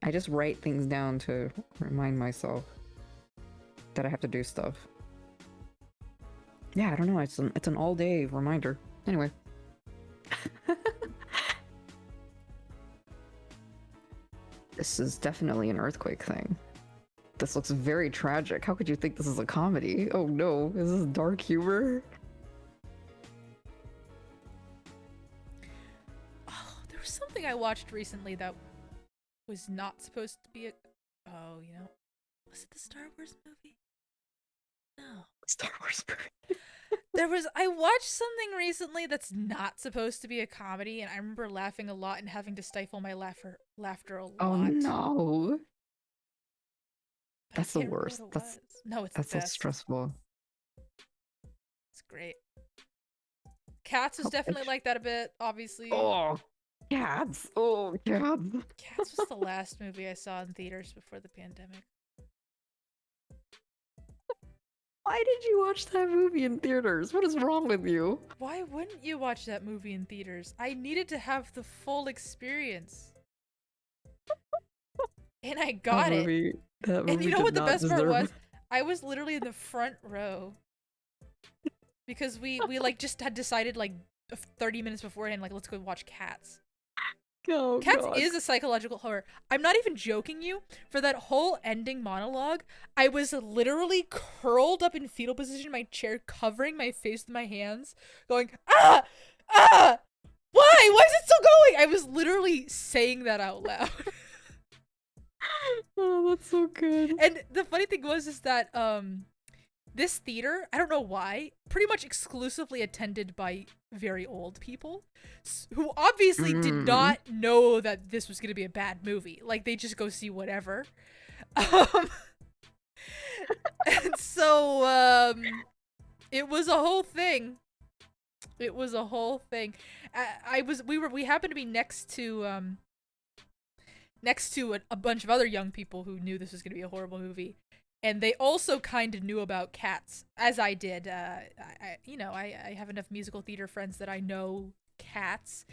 I just write things down to remind myself that I have to do stuff. Yeah, I don't know. It's an all day reminder. Anyway. This is definitely an earthquake thing. This looks very tragic. How could you think this is a comedy? Oh no, is this dark humor? Oh, there was something I watched recently that was not supposed to be a. Oh, you know, was it the Star Wars movie? No. Star Wars movie. I watched something recently that's not supposed to be a comedy, and I remember laughing a lot and having to stifle my laughter a lot. Oh no. But I That's the can't remember worst. what it That's was. No, it's That's the so best. stressful. It's great. Cats was How definitely much- like that a bit, obviously. Oh, cats. Oh, cats. Cats was the last movie I saw in theaters before the pandemic. Why did you watch that movie in theaters? What is wrong with you? Why wouldn't you watch that movie in theaters? I needed to have the full experience. And I got it. And you know what the best part was? I was literally in the front row. Because we like just had decided like 30 minutes beforehand, like, let's go watch Cats. Oh, Cats God. is a psychological horror. I'm not even joking you. For that whole ending monologue, I was literally curled up in fetal position in my chair, covering my face with my hands, going, ah! Ah! Why? Why is it still going? I was literally saying that out loud. Oh, that's so good. And the funny thing is that this theater, I don't know why, pretty much exclusively attended by very old people who obviously did not know that this was going to be a bad movie. Like, they just go see whatever. And so it was a whole thing. It was a whole thing. We happened to be next to a bunch of other young people who knew this was going to be a horrible movie, and they also kind of knew about Cats, as I did. I have enough musical theater friends that I know Cats,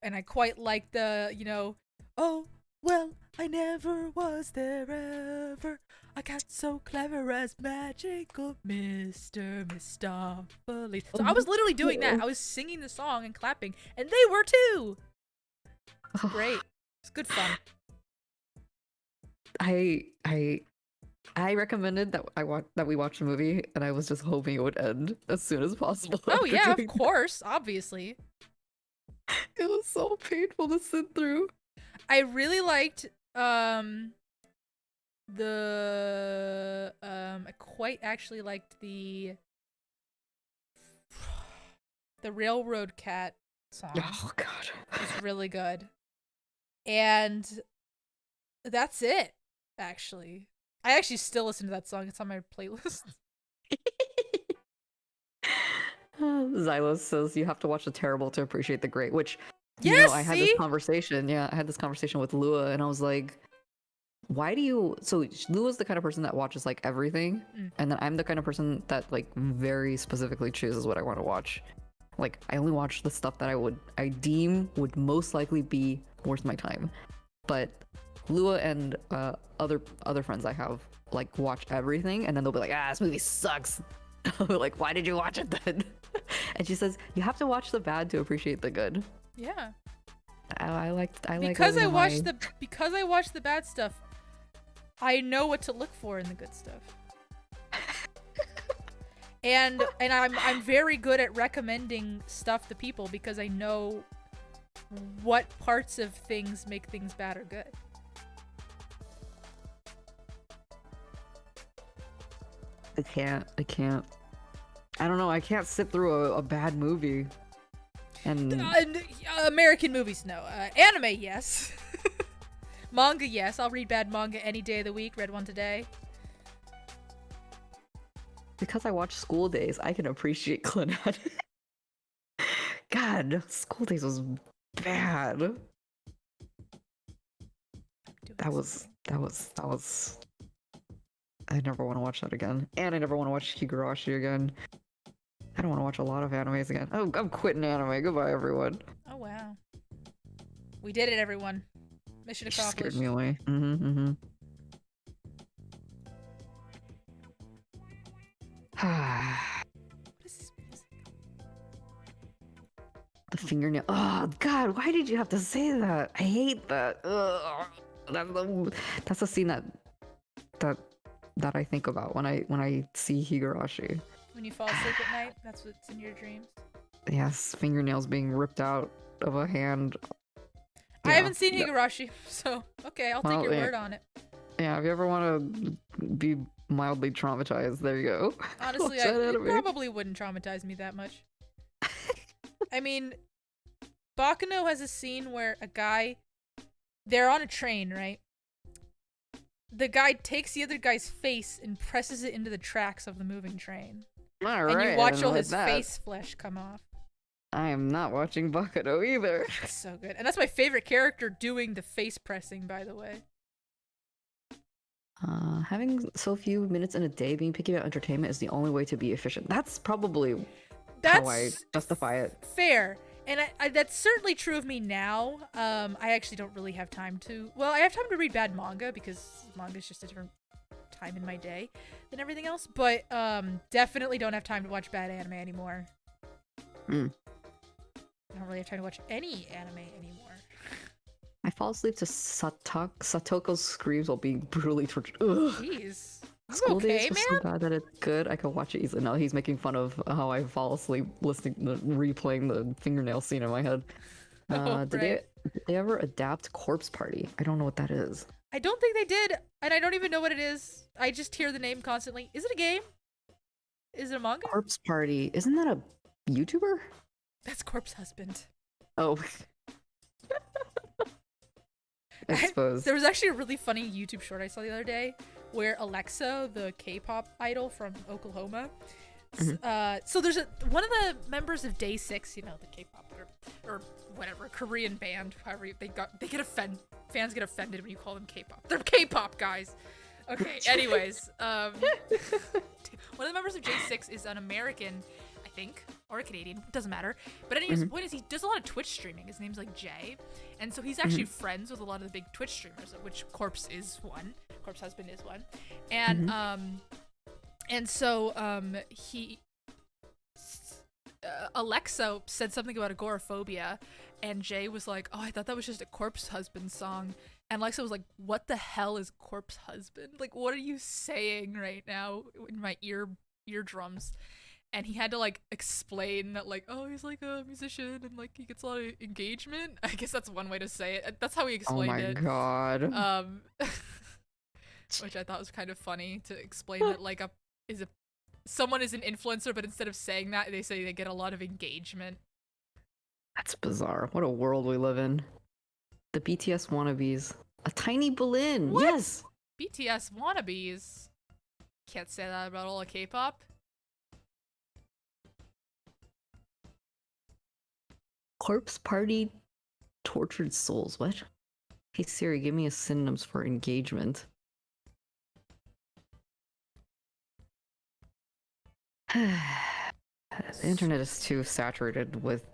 and I quite like oh, well, I never was there ever. A cat so clever as magical Mr. Mistopheles. So I was literally doing that. I was singing the song and clapping, and they were too. It's great. It's good fun. I recommended that we watch the movie, and I was just hoping it would end as soon as possible. Oh yeah, of course, obviously. It was so painful to sit through. I really liked I quite actually liked the Railroad Cat song. Oh god. It's really good. And that's it, actually. I actually still listen to that song. It's on my playlist. Xylos says you have to watch the terrible to appreciate the great, which Yes, I had this conversation. Yeah, I had this conversation with Lua, and I was like, why do you... So Lua's the kind of person that watches like everything, and then I'm the kind of person that like very specifically chooses what I want to watch. Like, I only watch the stuff that I deem would most likely be worth my time. But Lua and other friends I have like watch everything, and then they'll be like, this movie sucks. I'll be like, why did you watch it then? And she says, you have to watch the bad to appreciate the good. Yeah. Because I watch the bad stuff, I know what to look for in the good stuff. and I'm very good at recommending stuff to people because I know what parts of things make things bad or good. I can't. I don't know. I can't sit through a bad movie. And American movies, no. Anime, yes. Manga, yes. I'll read bad manga any day of the week. Read one today. Because I watch School Days, I can appreciate Clannad. God, School Days was bad. That was. I never want to watch that again. And I never want to watch Higurashi again. I don't want to watch a lot of animes again. Oh, I'm quitting anime. Goodbye, everyone. Oh, wow. We did it, everyone. Mission accomplished. Scared me away. The fingernail. Oh, God, why did you have to say that? I hate that. Ugh. That's the scene that I think about when I see Higurashi. When you fall asleep at night, that's what's in your dreams. Yes, fingernails being ripped out of a hand. I haven't seen Higurashi, so okay, I'll take your word on it. Yeah, if you ever want to be mildly traumatized, there you go. Honestly, it probably wouldn't traumatize me that much. I mean, Bakuno has a scene where they're on a train, right? The guy takes the other guy's face and presses it into the tracks of the moving train. All and right, you watch all his face flesh come off. I am not watching Bakuno either. It's so good. And that's my favorite character doing the face pressing, by the way. Having so few minutes in a day being picky about entertainment is the only way to be efficient. That's probably how I justify it. Fair. And that's certainly true of me now. I actually don't really have time to... Well, I have time to read bad manga because manga is just a different time in my day than everything else. But definitely don't have time to watch bad anime anymore. I don't really have time to watch any anime anymore. I fall asleep to Satoko's screams while being brutally tortured. Ugh. Jeez. School okay, Days was so bad that it's good. I could watch it easily. No, he's making fun of how I fall asleep replaying the fingernail scene in my head. Did they ever adapt Corpse Party? I don't know what that is. I don't think they did, and I don't even know what it is. I just hear the name constantly. Is it a game? Is it a manga? Corpse Party. Isn't that a YouTuber? That's Corpse Husband. Oh. I suppose. There was actually a really funny YouTube short I saw the other day where Alexa, the K-pop idol from Oklahoma, So there's one of the members of Day 6, you know, the K-pop group or whatever Korean band, however they get offended. Fans get offended when you call them K-pop. They're K-pop guys. Okay. Anyways, one of the members of J6 is an American, I think, or a Canadian. Doesn't matter. But anyways, the point is he does a lot of Twitch streaming. His name's like Jay, and so he's actually friends with a lot of the big Twitch streamers, of which Corpse is one. Corpse Husband is one, and so Alexa said something about agoraphobia, and Jay was like, "Oh, I thought that was just a Corpse Husband song." And Alexa was like, "What the hell is Corpse Husband? Like, what are you saying right now in my eardrums?" And he had to like explain that, like, oh, he's like a musician and like he gets a lot of engagement. I guess that's one way to say it. That's how he explained it. Oh my god. Which I thought was kind of funny to explain that like someone is an influencer, but instead of saying that, they say they get a lot of engagement. That's bizarre. What a world we live in. The BTS wannabes. A tiny Berlin. What? Yes. BTS wannabes. Can't say that about all of K-pop. Corpse Party tortured souls. What? Hey Siri, give me a synonyms for engagement. The internet is too saturated with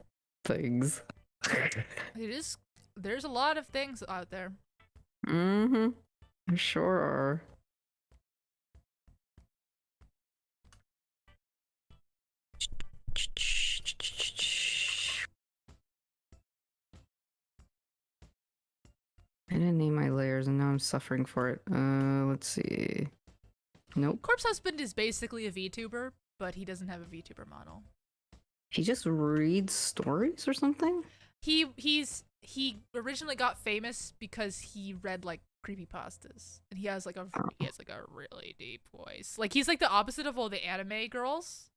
things. It is. There's a lot of things out there. There sure are. I didn't name my layers and now I'm suffering for it. Let's see. Nope. Corpse Husband is basically a VTuber, but he doesn't have a VTuber model. He just reads stories or something? He originally got famous because he read like creepypastas, and he has like a really deep voice. Like he's like the opposite of all the anime girls.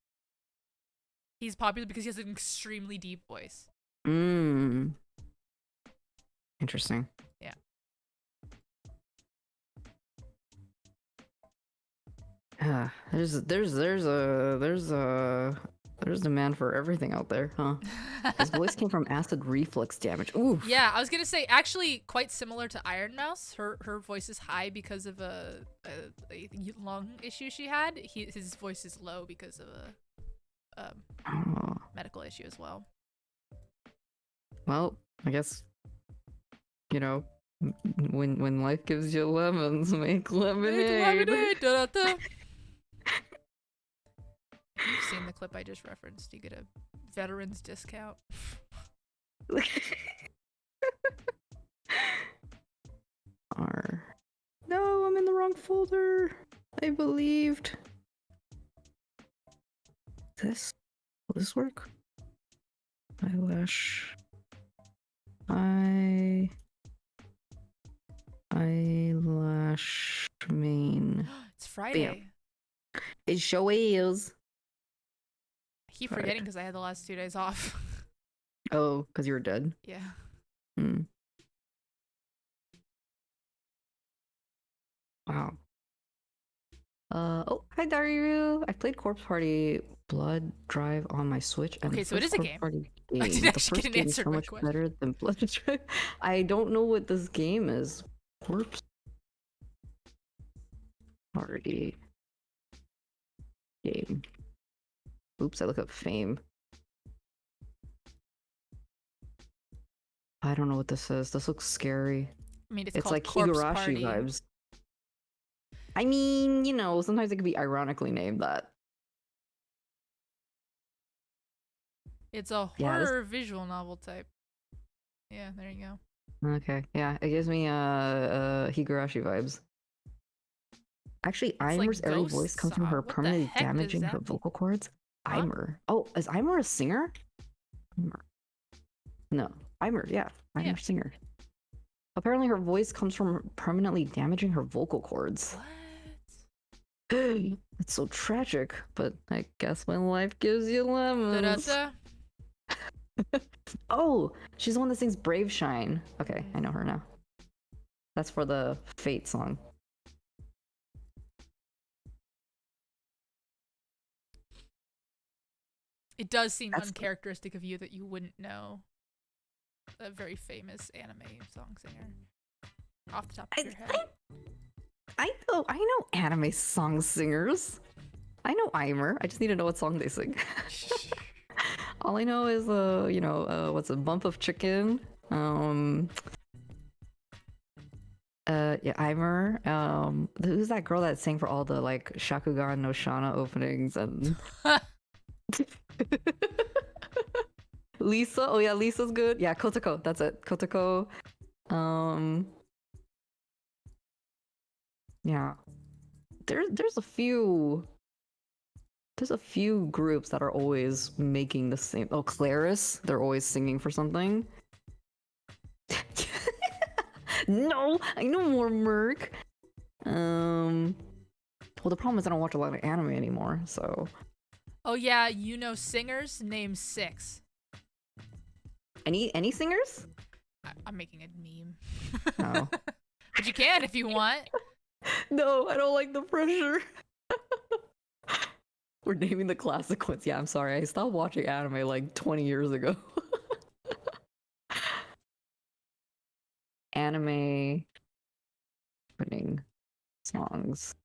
He's popular because he has an extremely deep voice. Interesting. Yeah. There's demand for everything out there, huh? His voice came from acid reflux damage. Ooh. Yeah, I was gonna say actually quite similar to Iron Mouse. Her voice is high because of a lung issue she had. His voice is low because of a medical issue as well. Well, I guess, you know, when life gives you lemons, make lemonade. Da-da-da. If you've seen the clip I just referenced, you get a veterans discount. No, I'm in the wrong folder. I believed. Will this work? Eyelash. Eyelash main. It's Friday. Bam. It sure is. I keep forgetting because I had the last 2 days off. Oh, because you were dead? Yeah. Wow. Oh, hi Daru. I played Corpse Party Blood Drive on my Switch. And okay, so it is a game. I didn't actually get an answer to my question. Better than Blood Drive. I don't know what this game is. Corpse Party game. Oops, I look up fame. I don't know what this is. This looks scary. I mean, it's like Corpse Higurashi Party vibes. I mean, you know, sometimes it could be ironically named that. It's a horror visual novel type. Yeah, there you go. Okay, yeah, it gives me Higurashi vibes. Actually, Aimer's like every voice comes from her What the permanently heck does damaging that her mean? vocal cords. Huh? Aimer. Oh, is Aimer a singer? Aimer. No, Aimer, yeah, Aimer Yeah. singer. Apparently her voice comes from permanently damaging her vocal cords. What? It's so tragic, but I guess when life gives you lemons. Da-da-da. Oh, she's the one that sings Brave Shine. Okay, I know her now. That's for the Fate song. It does seem That's uncharacteristic of you that you wouldn't know a very famous anime song singer off the top of your head. I know anime song singers. I know Eimer. I just need to know what song they sing. All I know is what's a bump of chicken. Yeah, Eimer. Who's that girl that sang for all the like Shakugan no Shana openings and Lisa? Oh yeah, Lisa's good. Yeah, Kotoko. That's it. Kotoko. Yeah. There's a few groups that are always making the same. Oh, Claris. They're always singing for something. No, I know more Merc. Well, the problem is I don't watch a lot of anime anymore, so. Oh yeah, you know singers? Name 6. Any singers? I'm making a meme. No. But you can if you want. No, I don't like the pressure. We're naming the classic ones. Yeah, I'm sorry. I stopped watching anime like 20 years ago. Anime opening songs.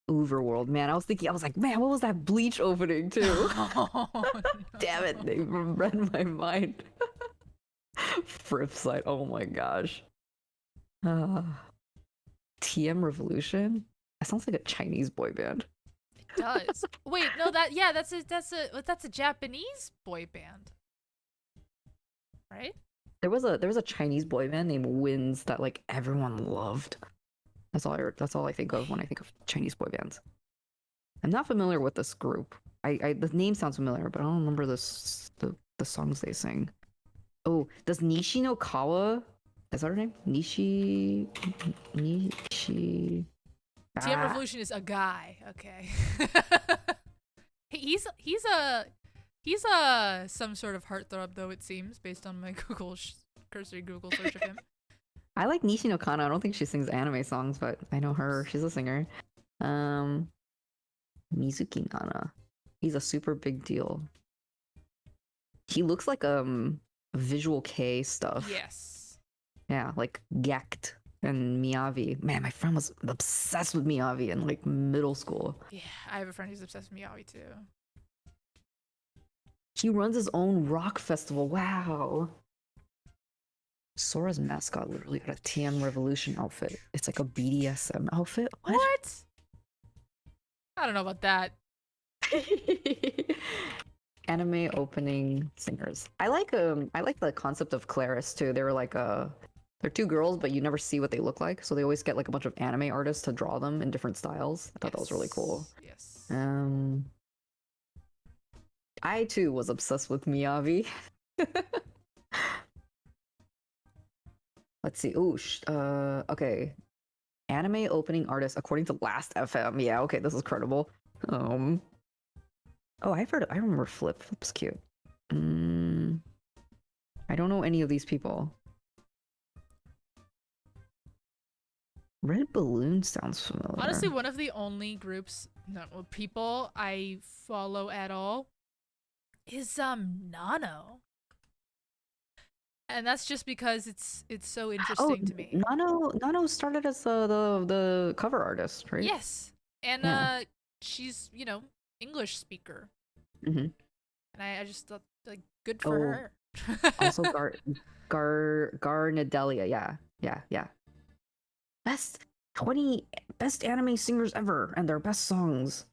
Overworld. Man, I was like, man, what was that Bleach opening too? Oh, no. Damn it, they read my mind. Fripside. Oh my gosh. TM Revolution? That sounds like a Chinese boy band. It does. Wait, no, that's a Japanese boy band. Right? There was a Chinese boy band named Wins that like everyone loved. That's all I think of when I think of Chinese boy bands. I'm not familiar with this group. The name sounds familiar, but I don't remember the songs they sing. Oh, does Nishi no Kawa? Is that her name? Nishi. TM Revolution is a guy. Okay. he's some sort of heartthrob though, it seems, based on my cursory Google search of him. I like Nishi no Kana. I don't think she sings anime songs, but I know her. She's a singer. Mizuki Nana. He's a super big deal. He looks like Visual K stuff. Yes. Yeah, like Gekt and Miyavi. Man, my friend was obsessed with Miyavi in like middle school. Yeah, I have a friend who's obsessed with Miyavi too. He runs his own rock festival. Wow. Sora's mascot literally got a TM Revolution outfit. It's like a BDSM outfit. What? I don't know about that. Anime opening singers. I like the concept of Claris too. They were like they're two girls, but you never see what they look like. So they always get like a bunch of anime artists to draw them in different styles. I thought that was really cool. Yes. I too was obsessed with Miyavi. Let's see. Ooh, okay. Anime opening artist according to Last FM. Yeah, okay, this is credible. Oh, I remember Flip. Flip's cute. I don't know any of these people. Red Balloon sounds familiar. Honestly, one of the only people I follow at all is Nano. And that's just because it's so interesting to me. Nano started as the cover artist, right? Yes. And she's, English speaker. Mm-hmm. And I just thought like good for her. Also Garnadelia, yeah. Best anime singers ever and their best songs.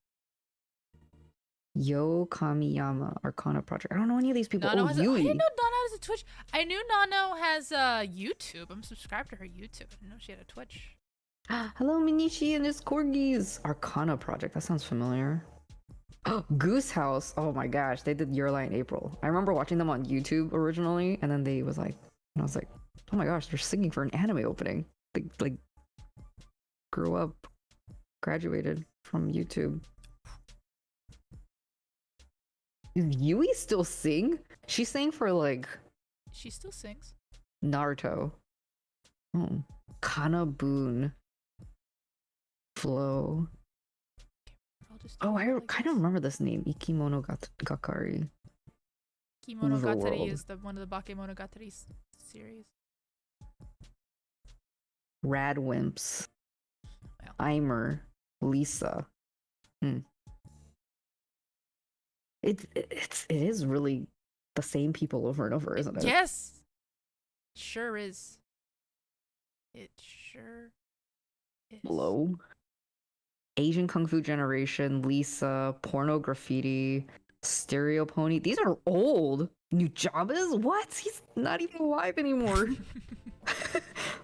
Yo Kamiyama Arcana Project. I don't know any of these people. Nano Yui. I didn't know Nano has a Twitch. I knew Nano has YouTube. I'm subscribed to her YouTube. I didn't know she had a Twitch. Hello, Minishi and his corgis. Arcana Project. That sounds familiar. Oh, Goose House. Oh my gosh, they did Your Lie in April. I remember watching them on YouTube originally, and then I was like, oh my gosh, they're singing for an anime opening. They like grew up, graduated from YouTube. Does Yui still sing? She sang for like. She still sings. Naruto. Oh, Kana Boon. Flow. I'll just. Oh, I like kind of remember this name, Gakari. Kimonogatari is one of the Bakemonogatari series. Radwimps. Well. Eimer. Lisa. It is really the same people over and over, isn't it? Yes. Sure is. It sure is. Low. Asian Kung Fu Generation, Lisa, Porno Graffiti, Stereo Pony. These are old. Nujabes? What? He's not even alive anymore.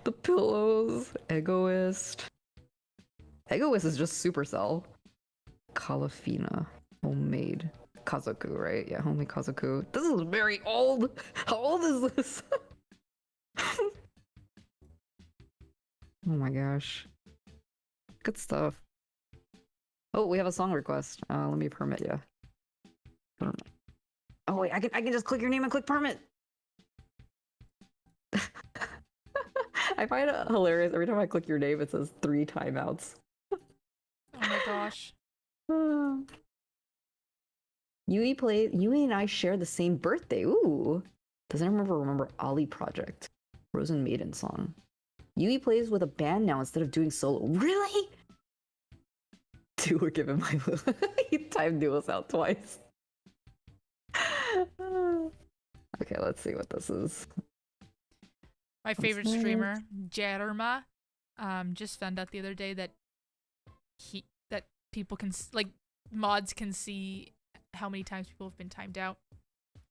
The Pillows, Egoist. Egoist is just Supercell. Kalafina, Homemade. Kazoku, right? Yeah, Homemade Kazoku. This is very old. How old is this? Oh my gosh. Good stuff. Oh, we have a song request. Let me permit you. Oh wait, I can just click your name and click permit. I find it hilarious every time I click your name. It says 3 timeouts. Oh my gosh. Yui and I share the same birthday. Ooh. Does anyone remember Ali Project? Frozen Maiden song. Yui plays with a band now instead of doing solo. Really? 2 were given my he timed duos out twice. Okay, let's see what this is. My favorite streamer, Jerma, just found out the other day that people can mods can see how many times people have been timed out,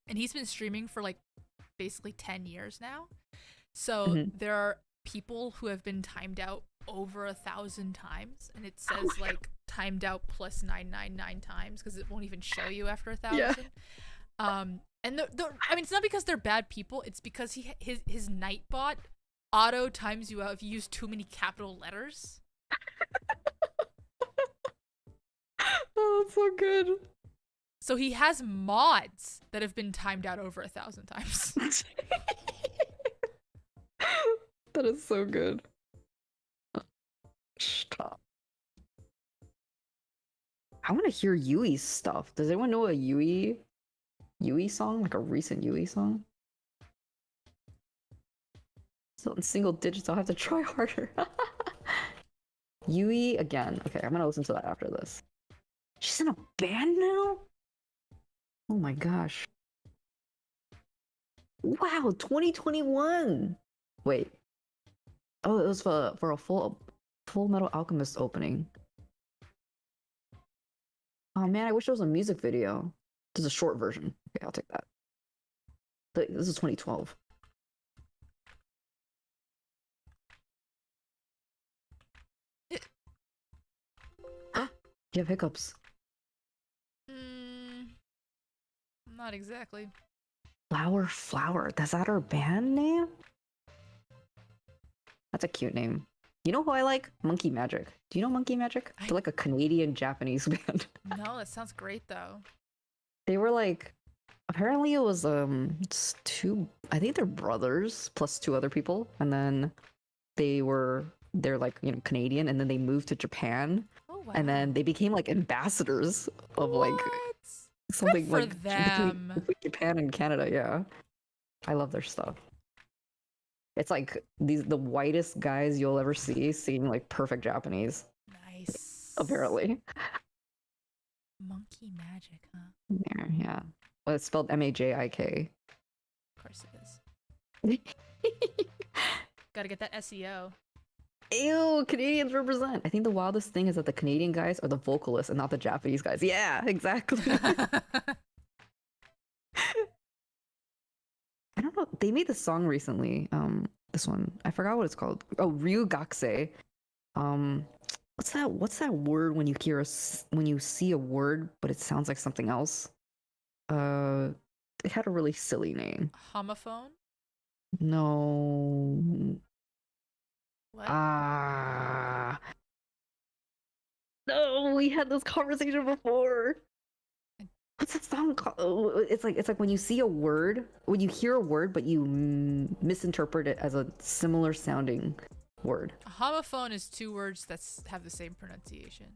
and he's been streaming for like basically 10 years now. So there are people who have been timed out over 1,000 times, and it says like timed out plus 999 times because it won't even show you after 1,000. Yeah. And I mean, it's not because they're bad people. It's because his Nightbot auto times you out if you use too many capital letters. Oh, that's so good. So he has mods that have been timed out over 1,000 times. That is so good. Stop. I want to hear Yui's stuff. Does anyone know a Yui song? Like a recent Yui song? Still in single digits, I'll have to try harder. Yui again. Okay, I'm gonna listen to that after this. She's in a band now? Oh my gosh. Wow, 2021. Wait. Oh, it was for a Full Metal Alchemist opening. Oh man, I wish there was a music video. There's a short version. Okay, I'll take that. This is 2012. You have hiccups. Not exactly. Flower. Is that her band name? That's a cute name. You know who I like? Monkey Magic. Do you know Monkey Magic? They're like a Canadian-Japanese band. No, that sounds great though. They were like, apparently it was I think they're brothers plus 2 other people, and then they're like, you know, Canadian, and then they moved to Japan. Oh wow. And then they became like ambassadors of like something Good for like them. between Japan and Canada. Yeah, I love their stuff. It's like the whitest guys you'll ever see singing like perfect Japanese. Nice. Apparently. Monkey Magic, huh? There, yeah. Well, it's spelled Majik. Of course it is. Gotta get that SEO. Ew, Canadians represent. I think the wildest thing is that the Canadian guys are the vocalists and not the Japanese guys. Yeah, exactly. I don't know. They made the song recently. This one. I forgot what it's called. Oh, Ryugakse. What's that word when you see a word but it sounds like something else? It had a really silly name. Homophone? No. What? No, we had this conversation before. What's that song called? Oh, it's like when you see a word, when you hear a word, but you misinterpret it as a similar sounding word. A homophone is 2 words that have the same pronunciation.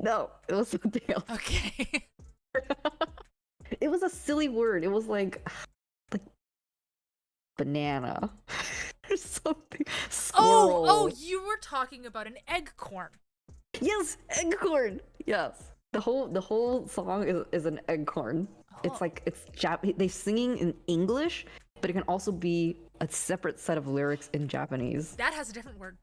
No, it was something else. Okay. It was a silly word. It was like banana or something. Squirrel. Oh, you were talking about an eggcorn. Yes, eggcorn. Yes. The whole song is an eggcorn. It's Oh. like they singing in English, but it can also be a separate set of lyrics in Japanese. That has a different word.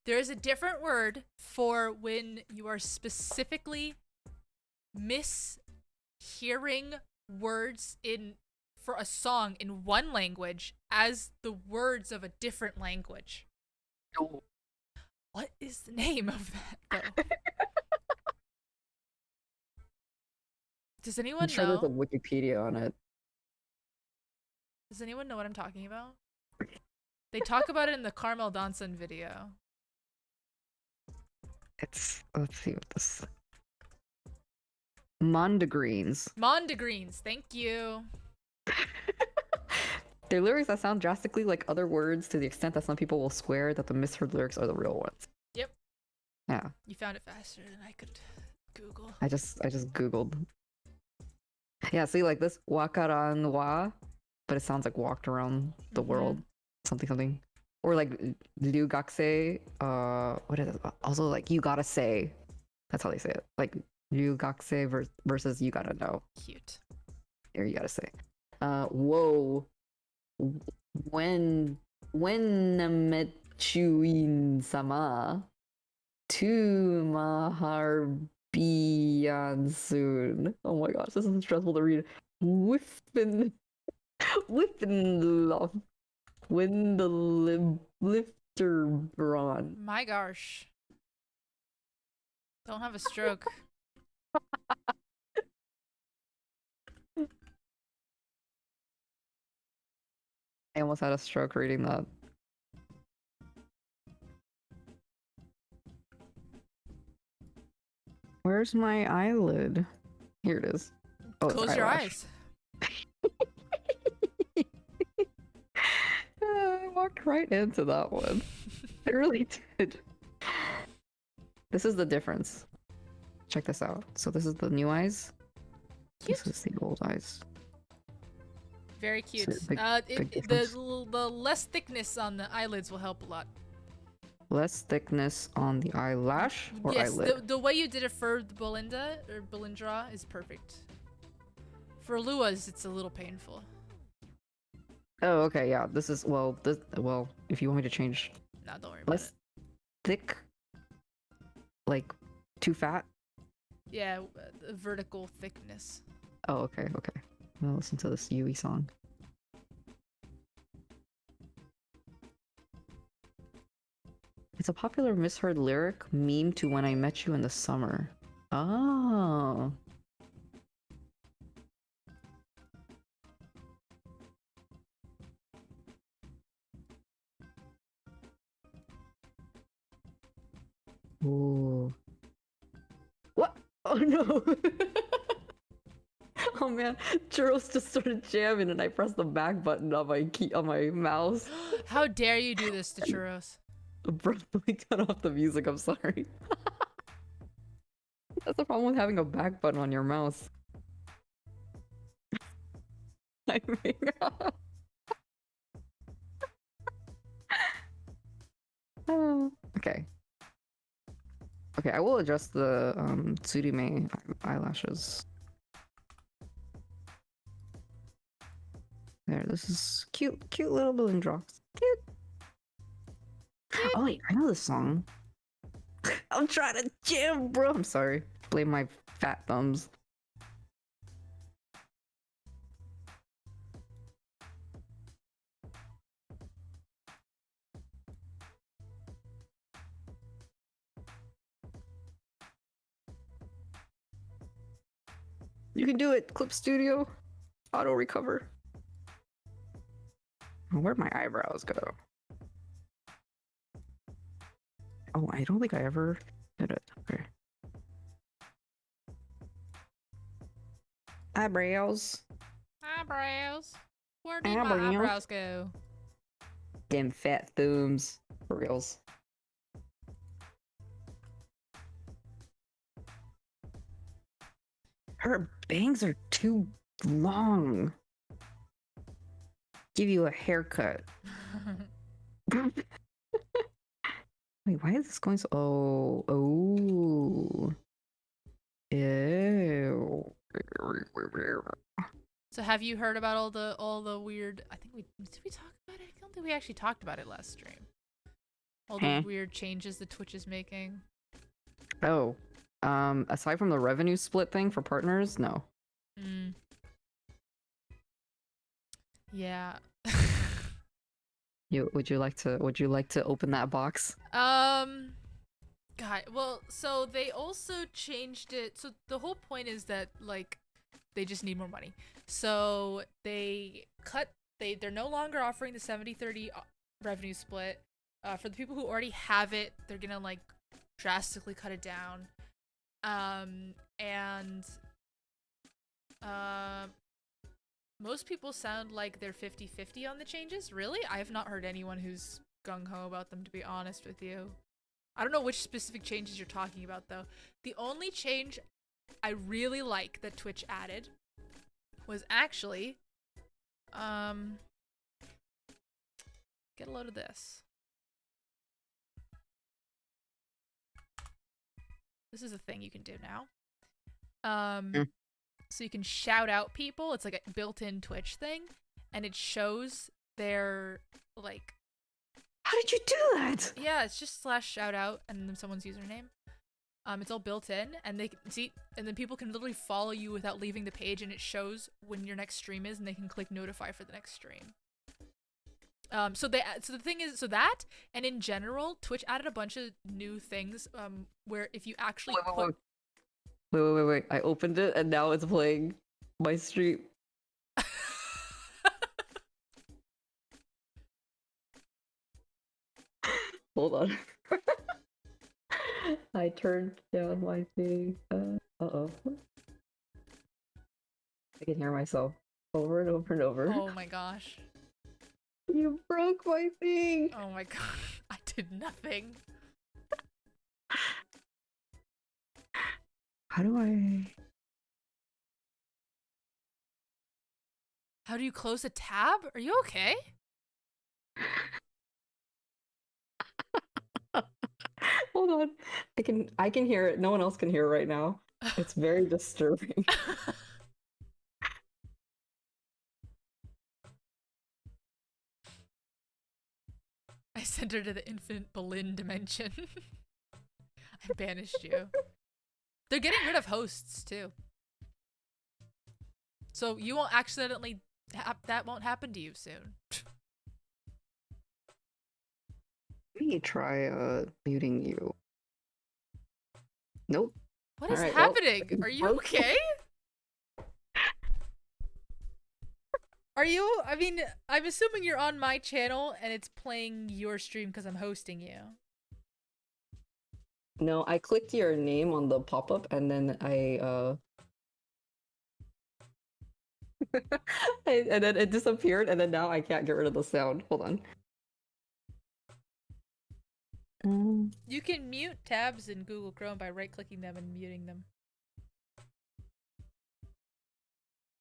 There is a different word for when you are specifically mishearing words for a song in one language as the words of a different language. Oh. What is the name of that, though? Does anyone I'm sure know? there's a Wikipedia on it. Does anyone know what I'm talking about? They talk about it in the Carmel Danson video. Let's see what this. Mondegreens. Mondegreens, thank you. They're lyrics that sound drastically like other words to the extent that some people will swear that the misheard lyrics are the real ones. Yep. Yeah. You found it faster than I could Google. I just googled. Yeah, see, like this wakaran wa, but it sounds like walked around the world, something, or like ryugakse. What is it? Also, like you gotta say. That's how they say it. Like ryugakse versus you gotta know. Cute. Or you gotta say. Whoa. When Namechuin sama to Maharbiyan soon. Oh my gosh, this is stressful to read. Whiffin love when the lifter brawn. My gosh. Don't have a stroke. I almost had a stroke reading that. Where's my eyelid? Here it is. Oh, Close your eyes. I walked right into that one. I really did. This is the difference. Check this out. So this is the new eyes. Cute. This is the old eyes. Very cute. So big The less thickness on the eyelids will help a lot. Less thickness on the eyelash or Yes, eyelid? the way you did it for the Belinda or Belindra is perfect. For Lua's, it's a little painful. Oh, okay, yeah. This is if you want me to change No, don't worry about less thick, like too fat. it. Yeah, the vertical thickness. Oh, okay. I'll listen to this Yui song. It's a popular misheard lyric meme to When I Met You in the Summer. Oh. Ooh. What? Oh no. Oh man, Churros just started jamming and I pressed the back button on my mouse. How dare you do this to Churros? Abruptly cut off the music, I'm sorry. That's the problem with having a back button on your mouse. I mean, okay. Okay, I will adjust the Tsurime eyelashes. There, this is cute little balloon drops. Cute. Oh wait, I know this song. I'm trying to jam, bro. I'm sorry. Blame my fat thumbs. You can do it, Clip Studio. Auto recover. Where'd my eyebrows go? Oh, I don't think I ever did it. Okay. Eyebrows. Eyebrows. Where did my Eyebrows. eyebrows go? Them fat thumbs. For reals. Her bangs are too long. Give you a haircut. Wait, why is this going so? Oh. Ew. So have you heard about all the weird? I think did we talk about it? I don't think we actually talked about it last stream. All the weird changes that Twitch is making. Oh, aside from the revenue split thing for partners, no. Yeah. Would you like to open that box? God, well, so they also changed it. So the whole point is that like they just need more money. So they're no longer offering the 70-30 revenue split. For the people who already have it, they're gonna like drastically cut it down. Most people sound like they're 50-50 on the changes. Really? I have not heard anyone who's gung-ho about them, to be honest with you. I don't know which specific changes you're talking about, though. The only change I really like that Twitch added was actually, get a load of this. This is a thing you can do now. So you can shout out people. It's like a built-in Twitch thing, and it shows their like. How did you do that? Yeah, it's just /shout out and then someone's username. It's all built in, and they can see, and then people can literally follow you without leaving the page, and it shows when your next stream is, and they can click notify for the next stream. So the thing is, that, and in general, Twitch added a bunch of new things. Where if you actually Wait. I opened it and now it's playing my stream. Hold on. I turned down my thing. Uh-oh. I can hear myself over and over and over. Oh my gosh. You broke my thing. Oh my god. I did nothing. How do you close a tab? Are you okay? Hold on. I can hear it. No one else can hear it right now. It's very disturbing. I sent her to the infinite Boleyn dimension. I banished you. They're getting rid of hosts too. So you won't accidentally that won't happen to you soon. Let me try muting you. Nope. What is happening? Are you okay? Are you? I mean, I'm assuming you're on my channel and it's playing your stream because I'm hosting you. No, I clicked your name on the pop-up and then and then it disappeared, and then now I can't get rid of the sound. Hold on. You can mute tabs in Google Chrome by right-clicking them and muting them.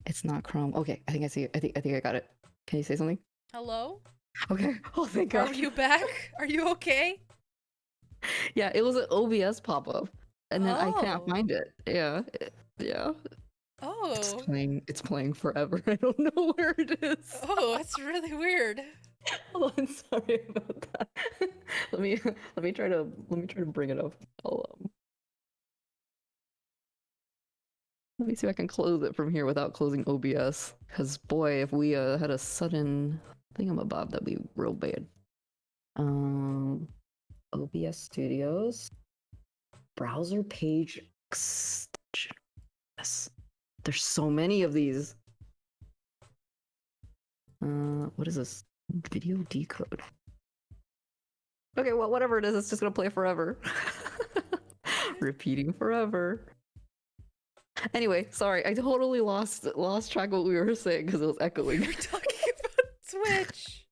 It's not Chrome. Okay, I think I see it. I think I got it. Can you say something? Hello? Okay. Oh, thank God. Are you back? Are you okay? Yeah, it was an OBS pop-up, and then I can't find it. Yeah. Oh. It's playing forever. I don't know where it is. Oh, that's really weird. Hold on, sorry about that. let me try to bring it up. Let me see if I can close it from here without closing OBS. Because boy, if we had a sudden thingamabob, that'd be real bad. OBS Studios, browser page extension. Yes, there's so many of these. What is this? Video decode. Okay, well, whatever it is, it's just gonna play forever. Repeating forever. Anyway, sorry, I totally lost track of what we were saying because it was echoing. We're talking about Twitch.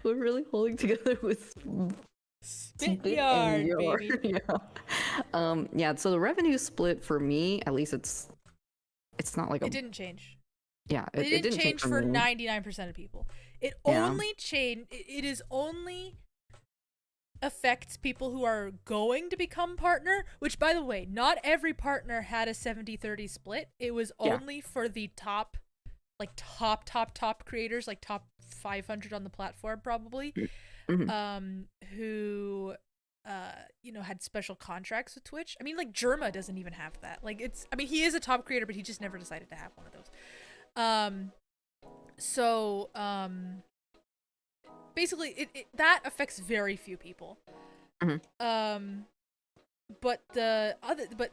We're really holding together with Spit yard, baby. Yeah. Yeah, so the revenue split for me, at least it's not like It didn't change. yeah, It didn't change for me. 99% of people. It Yeah. only changed. It is only affects people who are going to become partner, which by the way, not every partner had a 70-30 split. It was only for the top creators, like top 500 on the platform probably, who had special contracts with Twitch. I mean, like Germa doesn't even have that. Like he is a top creator, but he just never decided to have one of those. Basically that affects very few people. But the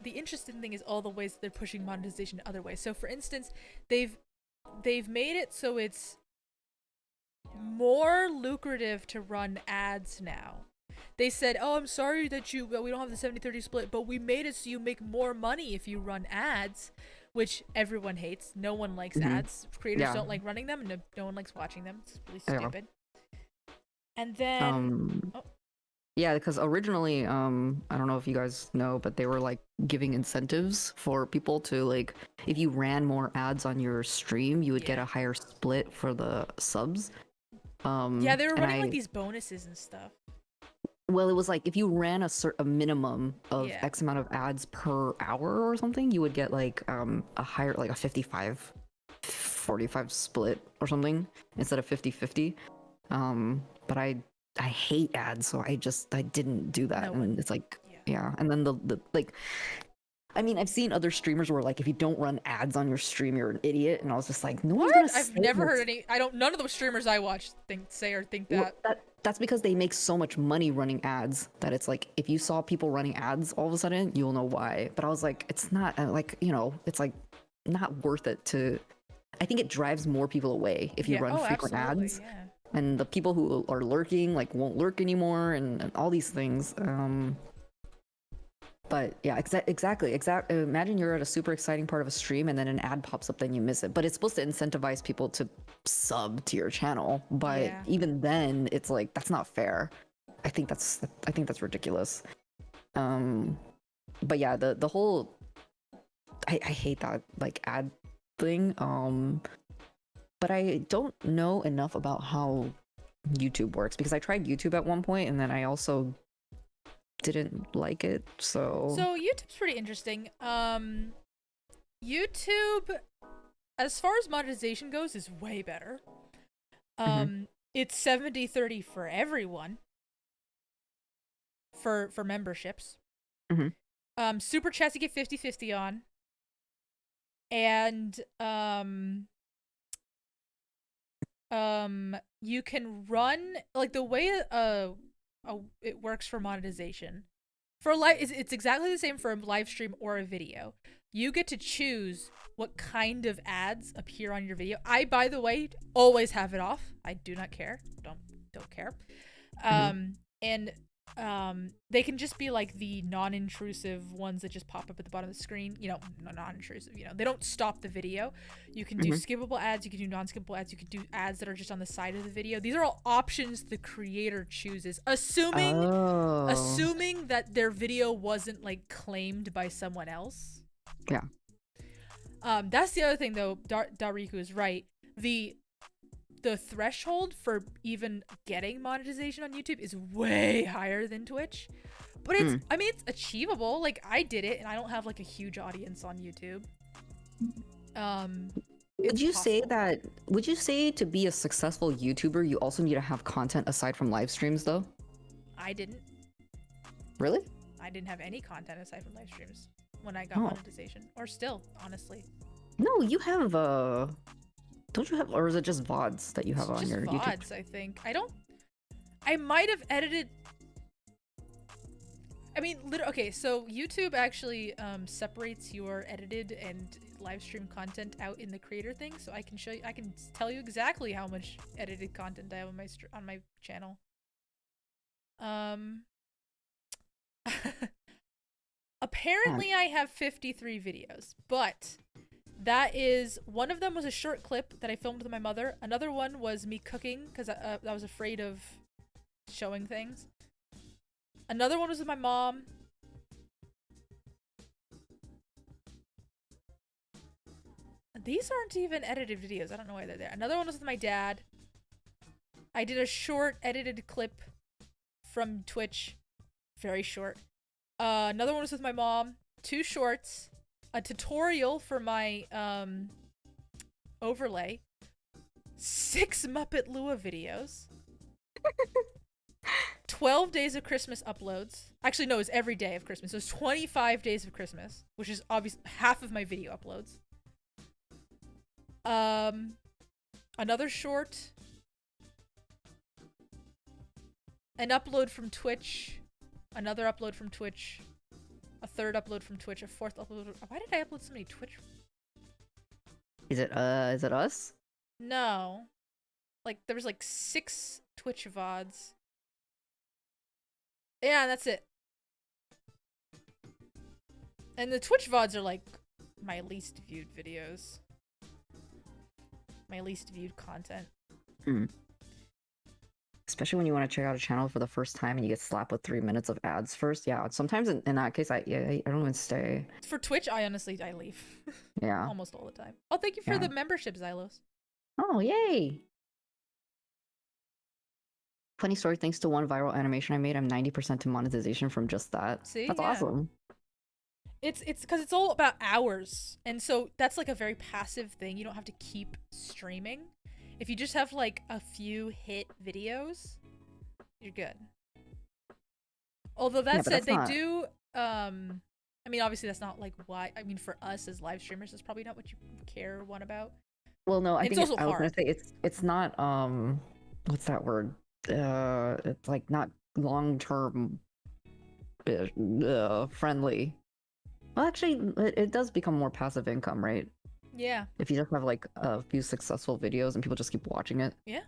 interesting thing is all the ways that they're pushing monetization other ways. So for instance, they've made it so it's more lucrative to run ads now. They said, "Oh, I'm sorry that we don't have the 70-30 split, but we made it so you make more money if you run ads," which everyone hates. No one likes ads. Creators don't like running them, and no one likes watching them. It's really stupid. And then yeah, because originally, I don't know if you guys know, but they were like giving incentives for people to like, if you ran more ads on your stream, you would get a higher split for the subs. Yeah, they were running like these bonuses and stuff. Well, it was like if you ran a minimum of X amount of ads per hour or something, you would get like a higher, like a 55-45 split or something instead of 50-50. But I hate ads, so I didn't do that. And it's like, and then the like, I mean, I've seen other streamers where like if you don't run ads on your stream, you're an idiot, and I was just like, no one's gonna. I've never heard any. None of the streamers I watch think that. Well, that's because they make so much money running ads that it's like if you saw people running ads all of a sudden, you'll know why. But I was like, it's not like it's like not worth it to. I think it drives more people away if you run frequent ads. Yeah. And the people who are lurking like won't lurk anymore, and all these things. But yeah, exactly. Imagine you're at a super exciting part of a stream and then an ad pops up, then you miss it. But it's supposed to incentivize people to sub to your channel. But even then, it's like that's not fair. I think that's ridiculous. But yeah, the whole I hate that like ad thing. But I don't know enough about how YouTube works because I tried YouTube at one point and then I also didn't like it. So YouTube's pretty interesting. YouTube, as far as monetization goes, is way better. It's 70-30 for everyone. For memberships. Super chats you get 50-50 on. And you can run like the way it works for monetization for it's exactly the same for a live stream or a video. You get to choose what kind of ads appear on your video. I, by the way, always have it off. I do not care. Don't care. And they can just be like the non-intrusive ones that just pop up at the bottom of the screen, non-intrusive, they don't stop the video. You can do skippable ads, you can do non-skippable ads, you can do ads that are just on the side of the video. These are all options the creator chooses, assuming that their video wasn't like claimed by someone else. That's the other thing though. Dariku is right. The threshold for even getting monetization on YouTube is way higher than Twitch. But it's achievable. Like I did it and I don't have like a huge audience on YouTube. Would you say to be a successful YouTuber you also need to have content aside from live streams though? I didn't. Really? I didn't have any content aside from live streams when I got monetization. Or still, honestly. No, you have don't you have, or is it just VODs that you have on your YouTube? VODs, I think. I might have edited. I mean, okay, so YouTube actually separates your edited and live stream content out in the creator thing, so I can tell you exactly how much edited content I have on my channel. Apparently I have 53 videos, but that is, one of them was a short clip that I filmed with my mother. Another one was me cooking because I was afraid of showing things. Another one was with my mom. These aren't even edited videos. I don't know why they're there. Another one was with my dad. I did a short edited clip from Twitch. Very short. Another one was with my mom. 2 shorts. A tutorial for my overlay. 6 Muppet Lua videos. 12 days of Christmas uploads. Actually, no, it's every day of Christmas. So it's 25 days of Christmas, which is obviously half of my video uploads. Another short. An upload from Twitch. Another upload from Twitch. A 3rd upload from Twitch. A 4th upload. Why did I upload so many Twitch? Is it us? No. Like, there was like 6 Twitch VODs. Yeah, that's it. And the Twitch VODs are like my least viewed videos. My least viewed content. Especially when you want to check out a channel for the first time and you get slapped with 3 minutes of ads first. Yeah, sometimes in that case, I don't even stay. For Twitch, I leave. Yeah. Almost all the time. Oh, thank you for the membership, Xylos. Oh, yay! Funny story, thanks to one viral animation I made, I'm 90% to monetization from just that. See? That's Yeah. awesome. It's because it's all about hours. And so that's like a very passive thing. You don't have to keep streaming. If you just have like a few hit videos, you're good. Although that said, they do I mean, obviously that's not like why, I mean, for us as live streamers, that's probably not what you care one about. Well, no, I it's think also I was hard. gonna say it's not what's that word? It's like not long-term friendly. Well, actually, it does become more passive income, right? Yeah. If you just have like a few successful videos and people just keep watching it. Yeah.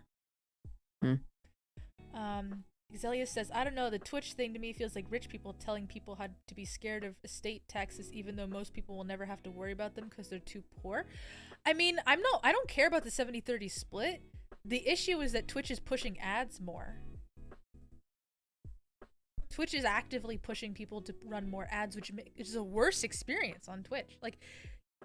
Xelius says, I don't know, the Twitch thing to me feels like rich people telling people how to be scared of estate taxes even though most people will never have to worry about them because they're too poor. I mean, I don't care about the 70-30 split. The issue is that Twitch is pushing ads more. Twitch is actively pushing people to run more ads, which is a worse experience on Twitch. Like,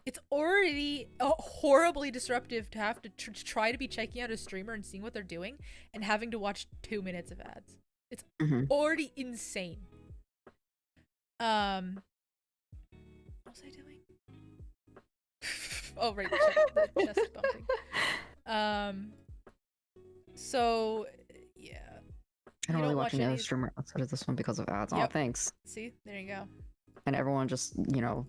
it's already horribly disruptive to have to try to be checking out a streamer and seeing what they're doing and having to watch 2 minutes of ads. It's already insane. What was I doing? Oh, right, the chest bumping. So, yeah. I don't really watch any other streamer outside of this one because of ads. Yep. Oh, thanks. See? There you go. And everyone just, you know,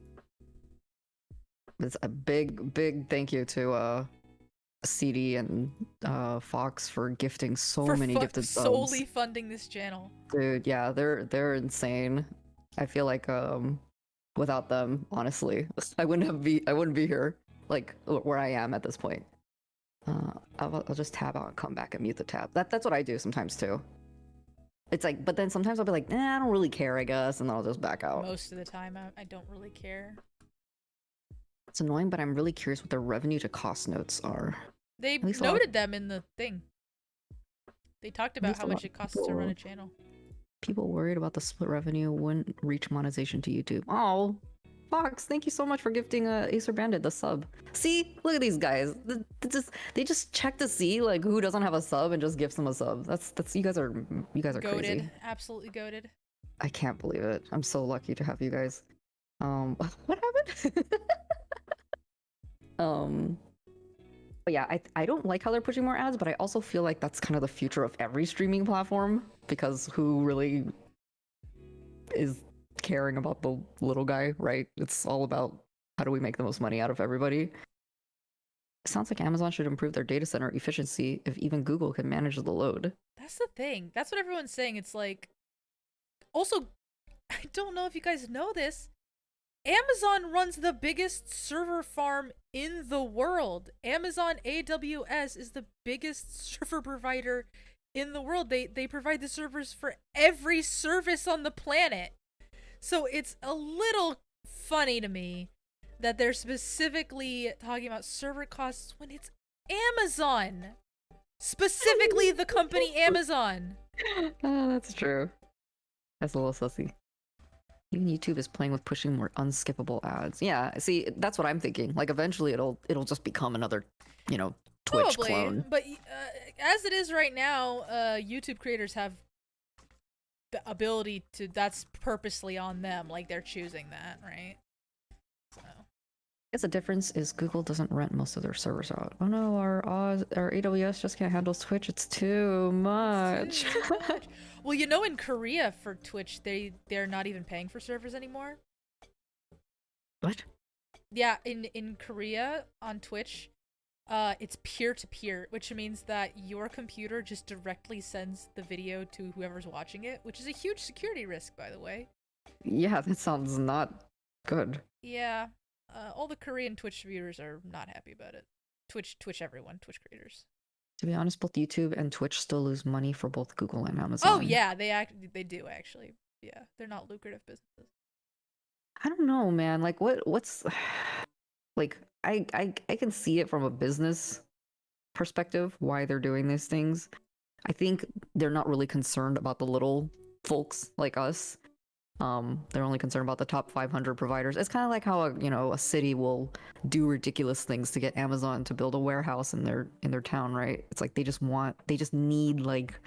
it's a big thank you to CD and Fox for gifting many gifted subs. Solely funding this channel. Dude, yeah, they're insane. I feel like without them, honestly, I wouldn't be here like where I am at this point. I'll just tab out and come back and mute the tab. That's what I do sometimes too. It's like, but then sometimes I'll be like, I don't really care, I guess, and then I'll just back out. Most of the time, I don't really care. It's annoying, but I'm really curious what their revenue to cost notes are. They noted them in the thing. They talked about how much it costs to run a channel. People worried about the split revenue wouldn't reach monetization to YouTube. Oh, Fox, thank you so much for gifting Acer Bandit the sub. See, look at these guys. They just check to see like who doesn't have a sub and just gifts them a sub. That's you guys are goated. Crazy. Absolutely goated. I can't believe it. I'm so lucky to have you guys. What happened? But yeah, I don't like how they're pushing more ads, but I also feel like that's kind of the future of every streaming platform, because who really is caring about the little guy, right? It's all about how do we make the most money out of everybody. It sounds like Amazon should improve their data center efficiency if even Google can manage the load. That's the thing. That's what everyone's saying. It's like, also, I don't know if you guys know this, Amazon runs the biggest server farm in the world. Amazon AWS is the biggest server provider in the world. They provide the servers for every service on the planet. So it's a little funny to me that they're specifically talking about server costs when it's Amazon. Specifically the company Amazon. Oh, that's true. That's a little sussy. Even YouTube is playing with pushing more unskippable ads. Yeah, see, that's what I'm thinking. Like eventually it'll just become another, Twitch Probably, clone. but as it is right now, YouTube creators have the ability to. That's purposely on them, like they're choosing that, right? So. I guess the difference is Google doesn't rent most of their servers out. Oh no, our AWS just can't handle Twitch. It's too much. Too much. Well, in Korea for Twitch, they're not even paying for servers anymore. What? Yeah, in Korea on Twitch, it's peer-to-peer, which means that your computer just directly sends the video to whoever's watching it, which is a huge security risk, by the way. Yeah, that sounds not good. Yeah, all the Korean Twitch viewers are not happy about it. Twitch creators. To be honest, both YouTube and Twitch still lose money for both Google and Amazon. Oh yeah, they do actually. Yeah, they're not lucrative businesses. I don't know, man. Like what's like I can see it from a business perspective why they're doing these things. I think they're not really concerned about the little folks like us. They're only concerned about the top 500 providers. It's kind of like how a city will do ridiculous things to get Amazon to build a warehouse in their town, right? It's like they just need like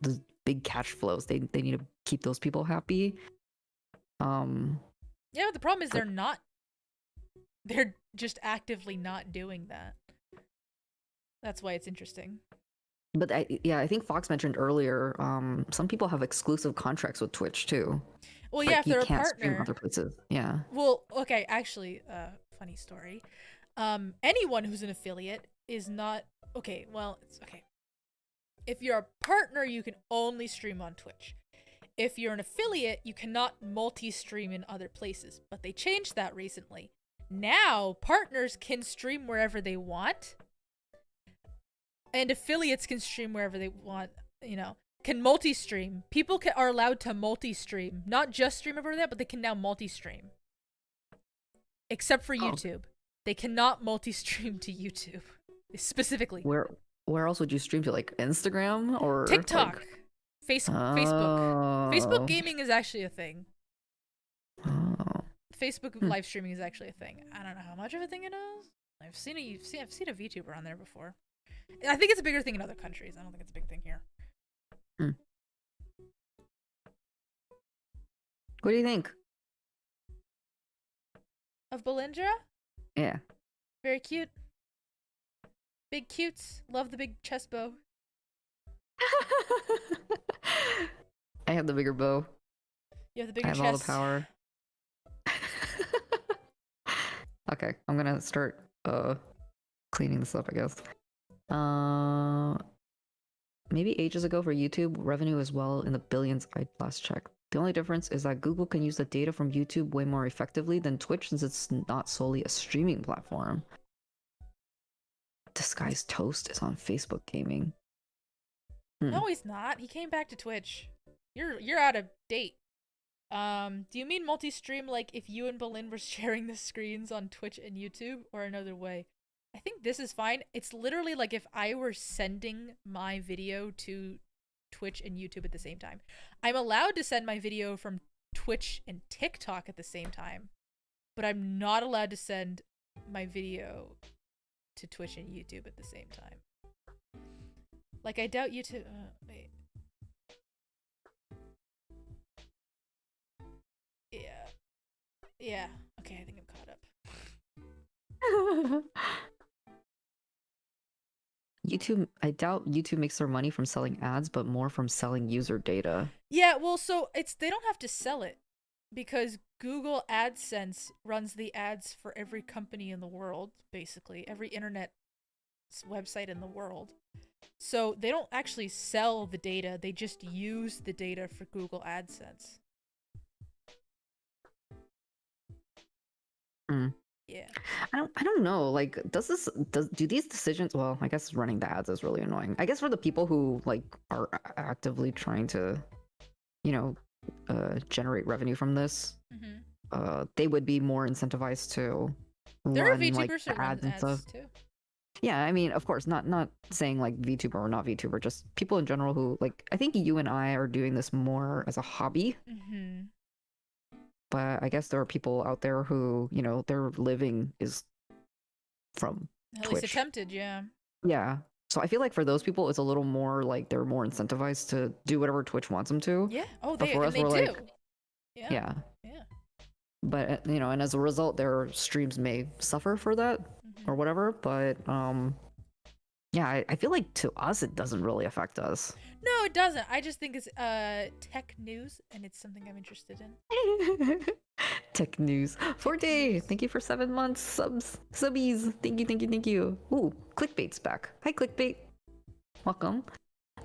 those big cash flows. They need to keep those people happy. Yeah, but the problem is they're just actively not doing that. That's why it's interesting. But I think Fox mentioned earlier, some people have exclusive contracts with Twitch too. Well, yeah, if they're a can't stream partner. other places. Yeah. Well, okay, actually, funny story. Anyone who's an affiliate is not okay. Well, it's okay. If you're a partner, you can only stream on Twitch. If you're an affiliate, you cannot multi-stream in other places. But they changed that recently. Now, partners can stream wherever they want. And affiliates can stream wherever they want, can multi-stream. People are allowed to multi-stream. Not just stream over that, but they can now multi-stream. Except for YouTube. They cannot multi-stream to YouTube. Specifically. Where else would you stream to? Like Instagram or TikTok. Like... Facebook. Facebook gaming is actually a thing. Oh. Facebook live streaming is actually a thing. I don't know how much of a thing it is. I've seen a VTuber on there before. I think it's a bigger thing in other countries. I don't think it's a big thing here. What do you think? Of Belindra? Yeah. Very cute. Big cutes. Love the big chest bow. I have the bigger bow. You have the bigger I have chest. all the power. Okay, I'm gonna start cleaning this up, I guess. Maybe ages ago for YouTube, revenue is well in the billions I last checked. The only difference is that Google can use the data from YouTube way more effectively than Twitch since it's not solely a streaming platform. Disguised Toast is on Facebook gaming. No, he's not. He came back to Twitch. You're out of date. Do you mean multi-stream like if you and Bolin were sharing the screens on Twitch and YouTube, or another way? I think this is fine. It's literally like if I were sending my video to Twitch and YouTube at the same time. I'm allowed to send my video from Twitch and TikTok at the same time, but I'm not allowed to send my video to Twitch and YouTube at the same time. Like, I doubt YouTube... wait. Yeah. Okay, I think I'm caught up. YouTube, I doubt YouTube makes their money from selling ads, but more from selling user data. Yeah, well, so they don't have to sell it because Google AdSense runs the ads for every company in the world, basically, every internet website in the world. So they don't actually sell the data, they just use the data for Google AdSense. Yeah. I don't know. Like, do these decisions? Well, I guess running the ads is really annoying. I guess for the people who like are actively trying to, generate revenue from this, they would be more incentivized to there run are VTubers like who the run ads and stuff. too. Yeah, I mean, of course, not saying like VTuber or not VTuber, just people in general who like. I think you and I are doing this more as a hobby. but I guess there are people out there who, you know, their living is from At Twitch. least attempted, yeah. Yeah. So I feel like for those people, it's a little more like they're more incentivized to do whatever Twitch wants them to. Yeah. Oh, But they for and us, they we're do. like, Yeah. yeah. Yeah. But you know, and as a result, their streams may suffer for that or whatever. But yeah, I feel like to us, it doesn't really affect us. No, it doesn't. I just think it's tech news, and it's something I'm interested in. Tech news. Forte, thank you for 7 months subbies. Thank you, thank you, thank you. Ooh, Clickbait's back. Hi, Clickbait. Welcome.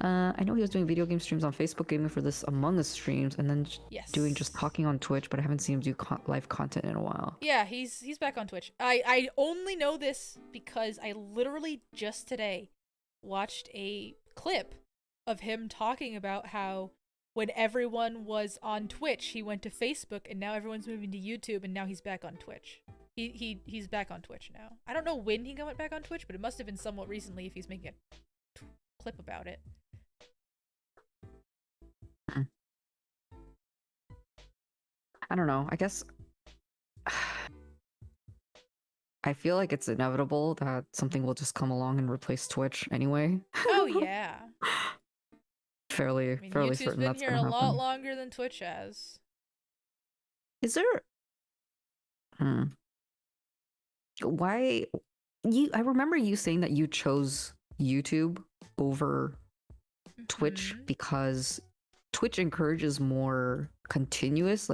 I know he was doing video game streams on Facebook Gaming for this Among Us streams, and then doing just talking on Twitch, but I haven't seen him do live content in a while. Yeah, he's back on Twitch. I only know this because I literally just today watched a clip of him talking about how when everyone was on Twitch, he went to Facebook, and now everyone's moving to YouTube, and now he's back on Twitch. He's back on Twitch now. I don't know when he went back on Twitch, but it must have been somewhat recently if he's making a clip about it. I don't know. I guess I feel like it's inevitable that something will just come along and replace Twitch anyway. Oh yeah. fairly YouTube's certain been that's here gonna a lot happen. longer than Twitch has. Is there? Why? I remember you saying that you chose YouTube over Twitch because Twitch encourages more continuous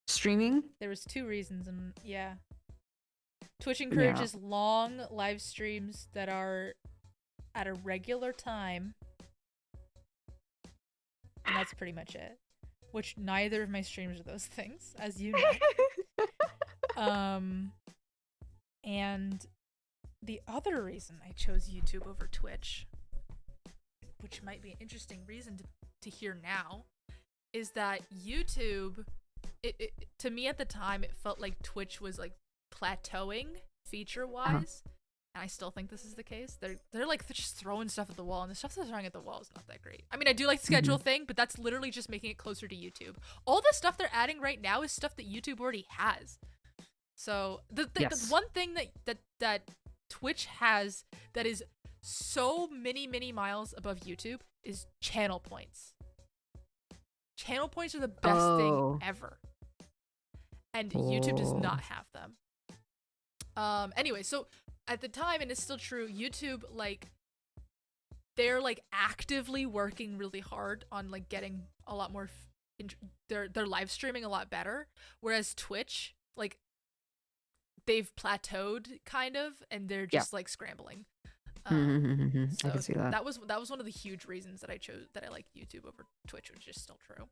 streaming. There was 2 reasons, and yeah. Twitch encourages long live streams that are at a regular time. And that's pretty much it. Which neither of my streams are those things, as you know. And the other reason I chose YouTube over Twitch, which might be an interesting reason to hear now, is that YouTube, to me at the time, it felt like Twitch was like plateauing feature-wise. And I still think this is the case. They're just throwing stuff at the wall, and the stuff they're throwing at the wall is not that great. I mean, I do like the schedule thing, but that's literally just making it closer to YouTube. All the stuff they're adding right now is stuff that YouTube already has. So the one thing that Twitch has that is so many miles above YouTube is channel points. Channel points are the best thing ever, and YouTube does not have them. Anyway, so at the time, and it's still true, YouTube, they're actively working really hard on getting a lot more they're live streaming a lot better, whereas Twitch, they've plateaued kind of, and they're just scrambling. So I can see that. That was one of the huge reasons that I like YouTube over Twitch, which is still true.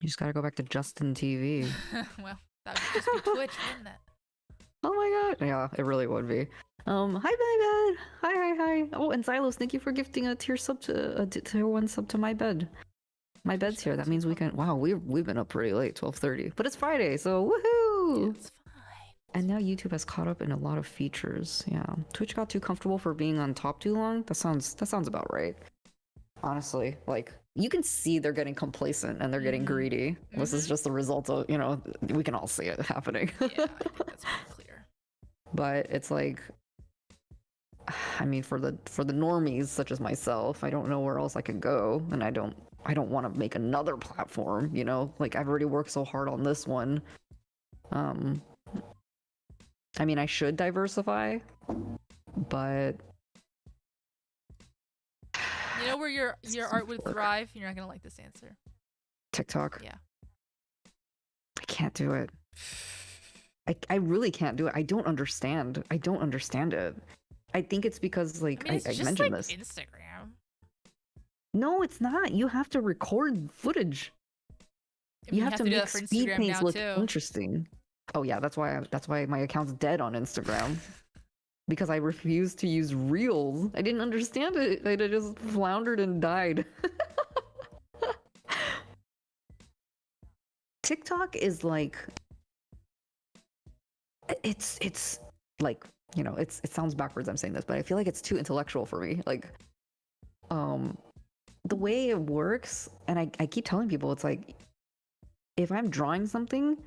You just gotta go back to Justin TV. Well, that would just be Twitch, wouldn't it? Oh my god. Yeah, it really would be. Hi, my bed. Hi. Oh, and Xylos, thank you for gifting a tier 1 sub to my bed. My bed's here. That means we can. Wow, we've been up pretty late, 12:30, but it's Friday, so woohoo! Yeah, it's fine. And now YouTube has caught up in a lot of features. Yeah, Twitch got too comfortable for being on top too long. That sounds about right. Honestly, you can see they're getting complacent and they're getting greedy. This is just the result of, we can all see it happening. Yeah, I think that's pretty clear. But it's I mean, for the normies such as myself, I don't know where else I can go, and I don't want to make another platform. I've already worked so hard on this one. I mean, I should diversify, but you know where your art would thrive? You're not gonna like this answer. TikTok. Yeah. I can't do it. I really can't do it. I don't understand it. I think it's because I mentioned this. Instagram. No, it's not. You have to record footage. You have to make speed paints look interesting. Oh yeah, that's why my account's dead on Instagram. Because I refused to use Reels. I didn't understand it. It just floundered and died. TikTok is it's it sounds backwards I'm saying this, but I feel like it's too intellectual for me. The way it works, and I keep telling people, it's if I'm drawing something,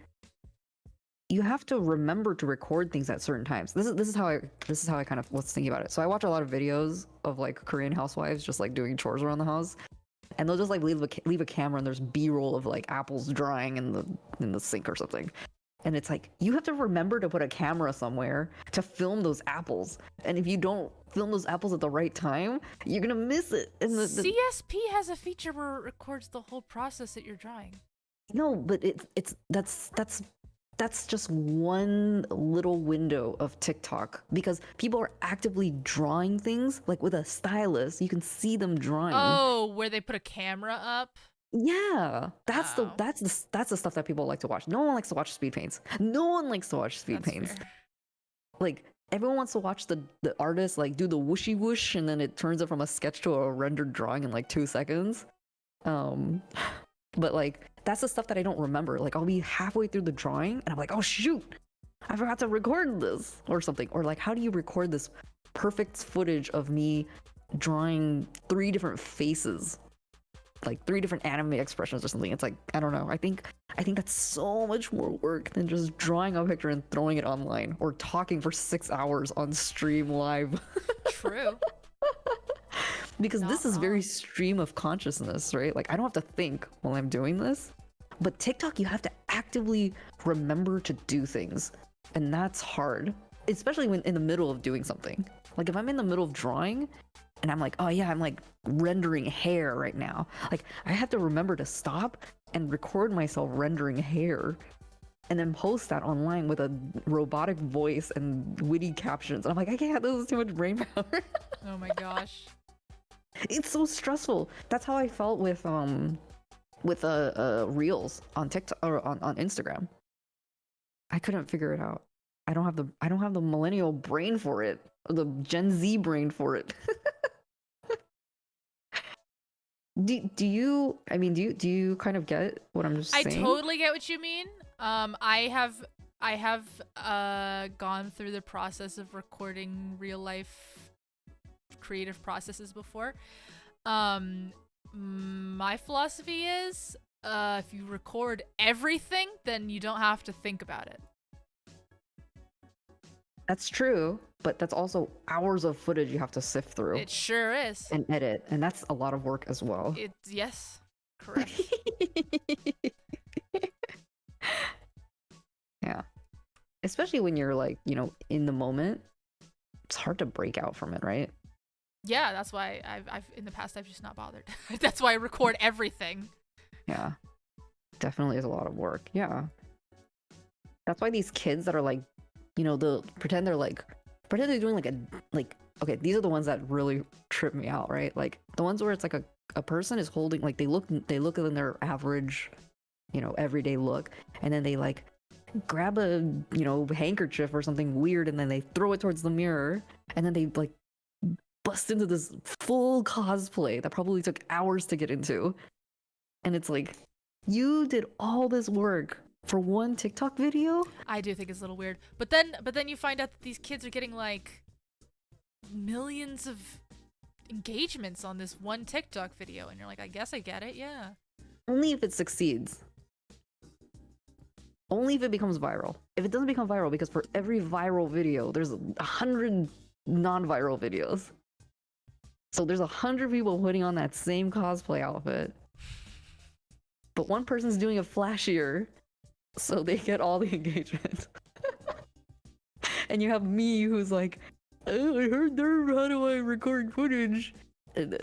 you have to remember to record things at certain times. This is how I kind of was thinking about it. So I watch a lot of videos of like Korean housewives just like doing chores around the house, and they'll just like leave a camera and there's B-roll of like apples drying in the sink or something. And it's like you have to remember to put a camera somewhere to film those apples. And if you don't film those apples at the right time, you're gonna miss it. And CSP has a feature where it records the whole process that you're drawing. no, but that's just one little window of TikTok because people are actively drawing things like with a stylus. You can see them drawing. Oh, where they put a camera up? Yeah, that's Oh. the stuff that people like to watch. No one likes to watch speed paints. No one likes to watch speed That's paints. fair. Like everyone wants to watch the artist like do the whooshy whoosh and then it turns it from a sketch to a rendered drawing in like 2 seconds. But like that's the stuff that I don't remember. Like I'll be halfway through the drawing and I'm like, oh shoot, I forgot to record this or something. Or like, how do you record this perfect footage of me drawing 3 different faces, like 3 different anime expressions or something? It's like, I don't know. I think that's so much more work than just drawing a picture and throwing it online or talking for 6 hours on stream live. True. Because Not this is very wrong. stream of consciousness, right? Like I don't have to think while I'm doing this. But TikTok, you have to actively remember to do things. And that's hard, especially when in the middle of doing something. Like if I'm in the middle of drawing and I'm like, oh yeah, I'm like rendering hair right now. Like I have to remember to stop and record myself rendering hair and then post that online with a robotic voice and witty captions. And I'm like, I can't, this is too much brain power. Oh my gosh. It's so stressful. That's how I felt with reels on TikTok or on Instagram. I couldn't figure it out. I don't have the millennial brain for it, or the Gen Z brain for it. do you kind of get what I'm just I saying? totally get what you mean. I have gone through the process of recording real life creative processes before. My philosophy is if you record everything, then you don't have to think about it. That's true, but that's also hours of footage you have to sift through It sure is. and edit, and that's a lot of work as well. It's yes, correct. Yeah. Especially when you're like, in the moment, it's hard to break out from it, right? Yeah, that's why I've in the past I've just not bothered. That's why I record everything. Yeah. Definitely is a lot of work. Yeah. That's why these kids that are like, pretend they're doing okay, these are the ones that really trip me out, right? Like the ones where it's like a person is holding, like they look in their average, everyday look, and then they like grab a, handkerchief or something weird and then they throw it towards the mirror and then they like bust into this full cosplay that probably took hours to get into. And it's like, you did all this work for one TikTok video? I do think it's a little weird. But then you find out that these kids are getting like millions of engagements on this one TikTok video and you're like, I guess I get it, yeah. Only if it succeeds. Only if it becomes viral. If it doesn't become viral, because for every viral video, there's 100 non-viral videos. So there's 100 people putting on that same cosplay outfit. But one person's doing it flashier, so they get all the engagement. And you have me who's like, oh, I heard there, how do I record footage? And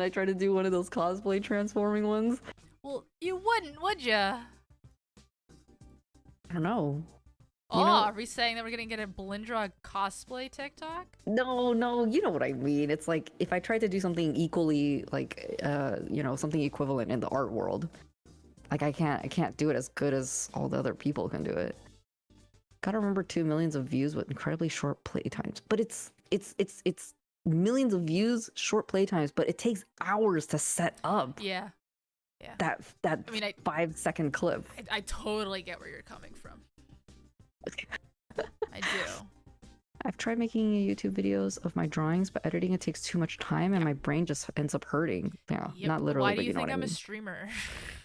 I try to do one of those cosplay transforming ones. Well, you wouldn't, would ya? I don't know. Are we saying that we're gonna get a Blindra cosplay TikTok? No, you know what I mean. It's like if I tried to do something equally, like, something equivalent in the art world, like I can't do it as good as all the other people can do it. Gotta remember 2 million of views with incredibly short play times. But it's millions of views, short play times, but it takes hours to set up. Yeah. That I mean, 5-second clip. I totally get where you're coming from. I do. I've tried making YouTube videos of my drawings, but editing it takes too much time and my brain just ends up hurting. Yeah, Yep. not literally, Why do but you know think what I I'm mean. a streamer?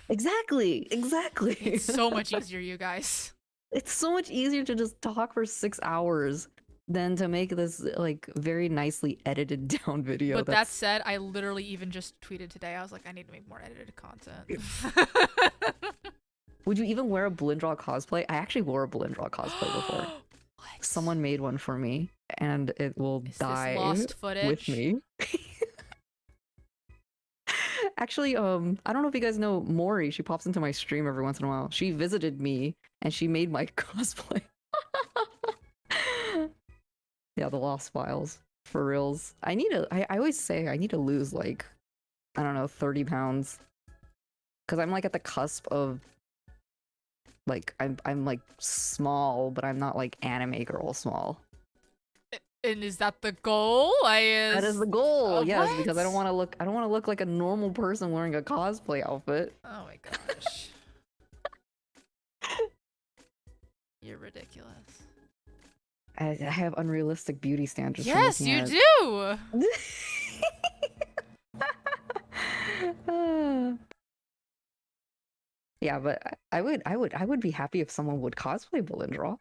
Exactly. Exactly. It's so much easier, you guys. It's so much easier to just talk for 6 hours than to make this like very nicely edited down video. But that That's said, I literally even just tweeted today. I was like, I need to make more edited content. Would you even wear a Blindra cosplay? I actually wore a Blindra cosplay before. What? Someone made one for me, and it will Is die this lost footage? with me. Actually, I don't know if you guys know Mori. She pops into my stream every once in a while. She visited me, and she made my cosplay. Yeah, the Lost Files. For reals. I always say I need to lose like, I don't know, 30 pounds. Because I'm like at the cusp of like I'm like small, but I'm not like anime girl small. And is that the goal? That is the goal, yes, what? because I don't want to look like a normal person wearing a cosplay outfit. Oh my gosh. You're ridiculous. I have unrealistic beauty standards. Yes, you do. Yeah, but I would be happy if someone would cosplay Belindraw.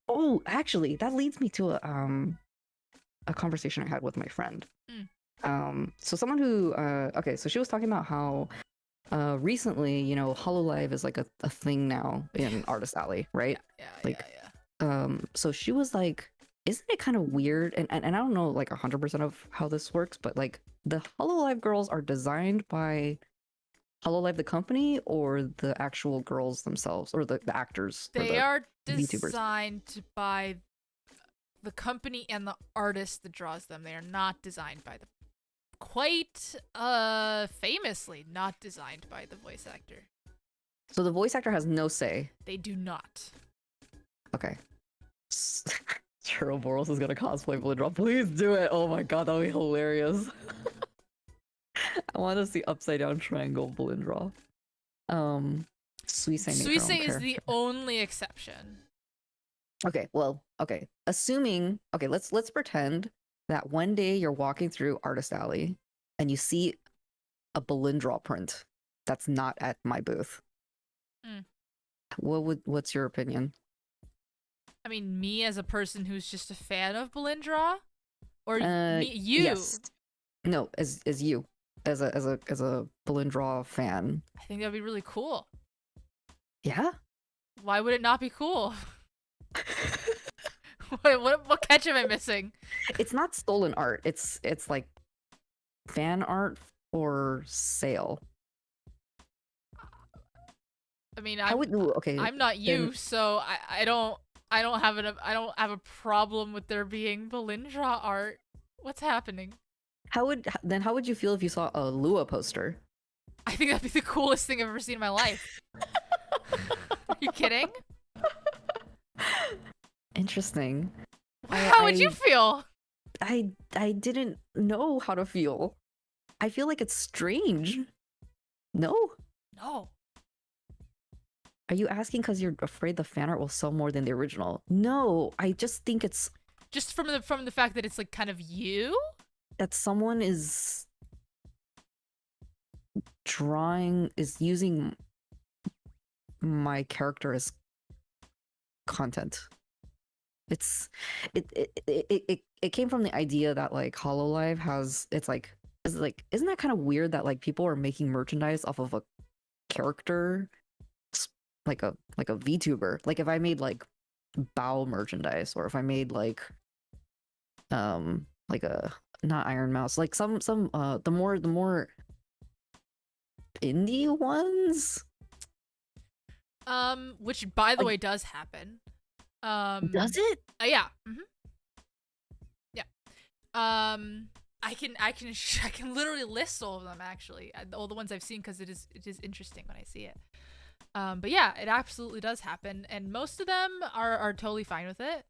Oh, actually, that leads me to a conversation I had with my friend. So someone who okay, so she was talking about how recently, you know, Hololive is like a thing now in Artist Alley, right? Yeah. So she was like, isn't it kind of weird? And I don't know like 100% of how this works, but like the Hololive girls are designed by Hololive the company or the actual girls themselves or the actors? They are VTubers. designed by the company and the artist that draws them. They are not designed by the quite famously not designed by the voice actor. So the voice actor has no say. They do not. Okay. Cheryl is gonna cosplay Belindraw. Please do it. Oh my god, that would be hilarious. I want to see upside down triangle Belindraw. Suisse is the only exception. Okay, well, okay. Assuming, okay, let's pretend that one day you're walking through Artist Alley and you see a Belindraw print that's not at my booth. What's your opinion? I mean, me as a person who's just a fan of Belindraw, or you? Yes. No, as you, as a Belindraw fan. I think that'd be really cool. Yeah. Why would it not be cool? What catch am I missing? It's not stolen art. It's like fan art for sale. I mean, okay. I'm not you, so I don't have a problem with there being Belindraw art. What's happening? How would you feel if you saw a Lua poster? I think that'd be the coolest thing I've ever seen in my life. Are you kidding? Interesting. How would you feel? I didn't know how to feel. I feel like it's strange. No? No. Are you asking because you're afraid the fan art will sell more than the original? No, I just think it's just from the fact that it's like kind of you? That someone is using my character as content. It came from the idea that like Hololive has isn't that kind of weird that like people are making merchandise off of a character, like a VTuber. Like if I made like Bow merchandise, or if I made like a not Iron Mouse, like some the more indie ones. Which by the way does happen. Does it? Yeah. Yeah. I can literally list all of them actually, all the ones I've seen, because it is interesting when I see it. But yeah, it absolutely does happen, and most of them are totally fine with it.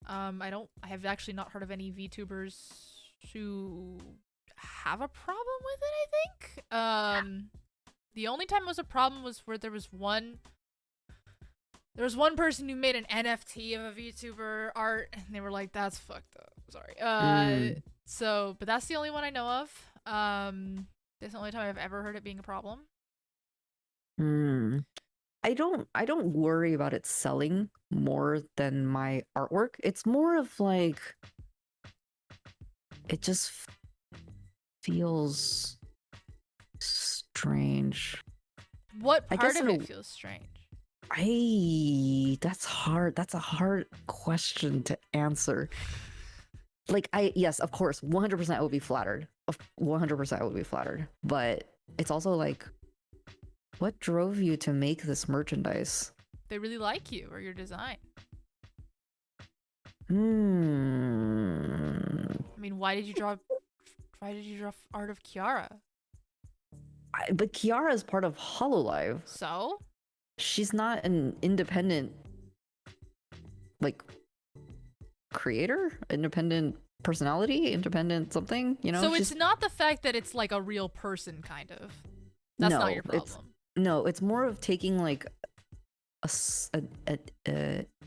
I have actually not heard of any VTubers who have a problem with it, I think. The only time it was a problem was where there was one person who made an NFT of a VTuber art, and they were like, that's fucked up. Sorry. So, but that's the only one I know of. That's the only time I've ever heard it being a problem. Hmm. I don't worry about it selling more than my artwork. It's more of like it just feels strange. What I part guess of in a it feels strange? that's hard. That's a hard question to answer. Like yes, of course, 100% I would be flattered. 100% I would be flattered. But it's also like what drove you to make this merchandise? They really like you or your design. Hmm. I mean, why did you draw art of Kiara? But Kiara is part of Hololive. So? She's not an independent, like, creator, independent personality, independent something. You know, So she's it's not the fact that it's like a real person, kind of. That's not your problem. It's more of taking like a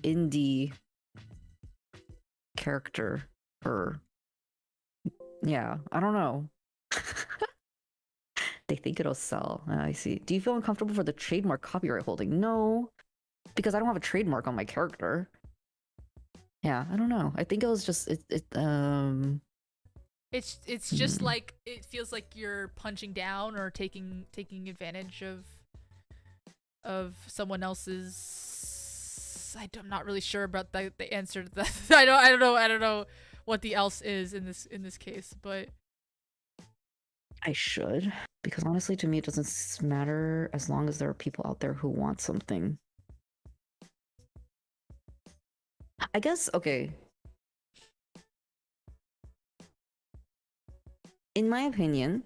indie character or yeah, I don't know. They think it'll sell. I see. Do you feel uncomfortable for the trademark copyright holding? No, because I don't have a trademark on my character. Yeah, I don't know. I think it was just It's just like it feels like you're punching down or taking advantage of someone else's. I'm not really sure about the answer to that. I don't know what the else is in this case, but I should, because honestly, to me, it doesn't matter as long as there are people out there who want something. I guess, okay. In my opinion,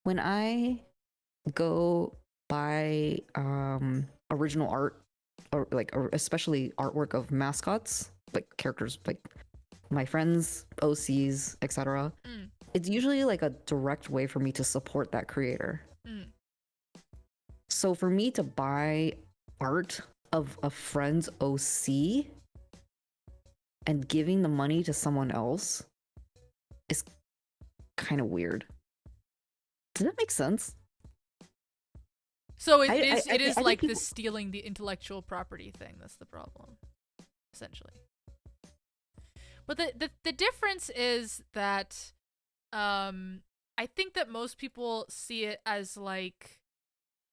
when I go buy original art or especially artwork of mascots, like characters like my friends, OCs, etc. It's usually like a direct way for me to support that creator. So for me to buy art of a friend's OC and giving the money to someone else is kind of weird. Does that make sense? so it is I think like people... the stealing the intellectual property thing. That's the problem, essentially. But the difference is that I think that most people see it as like,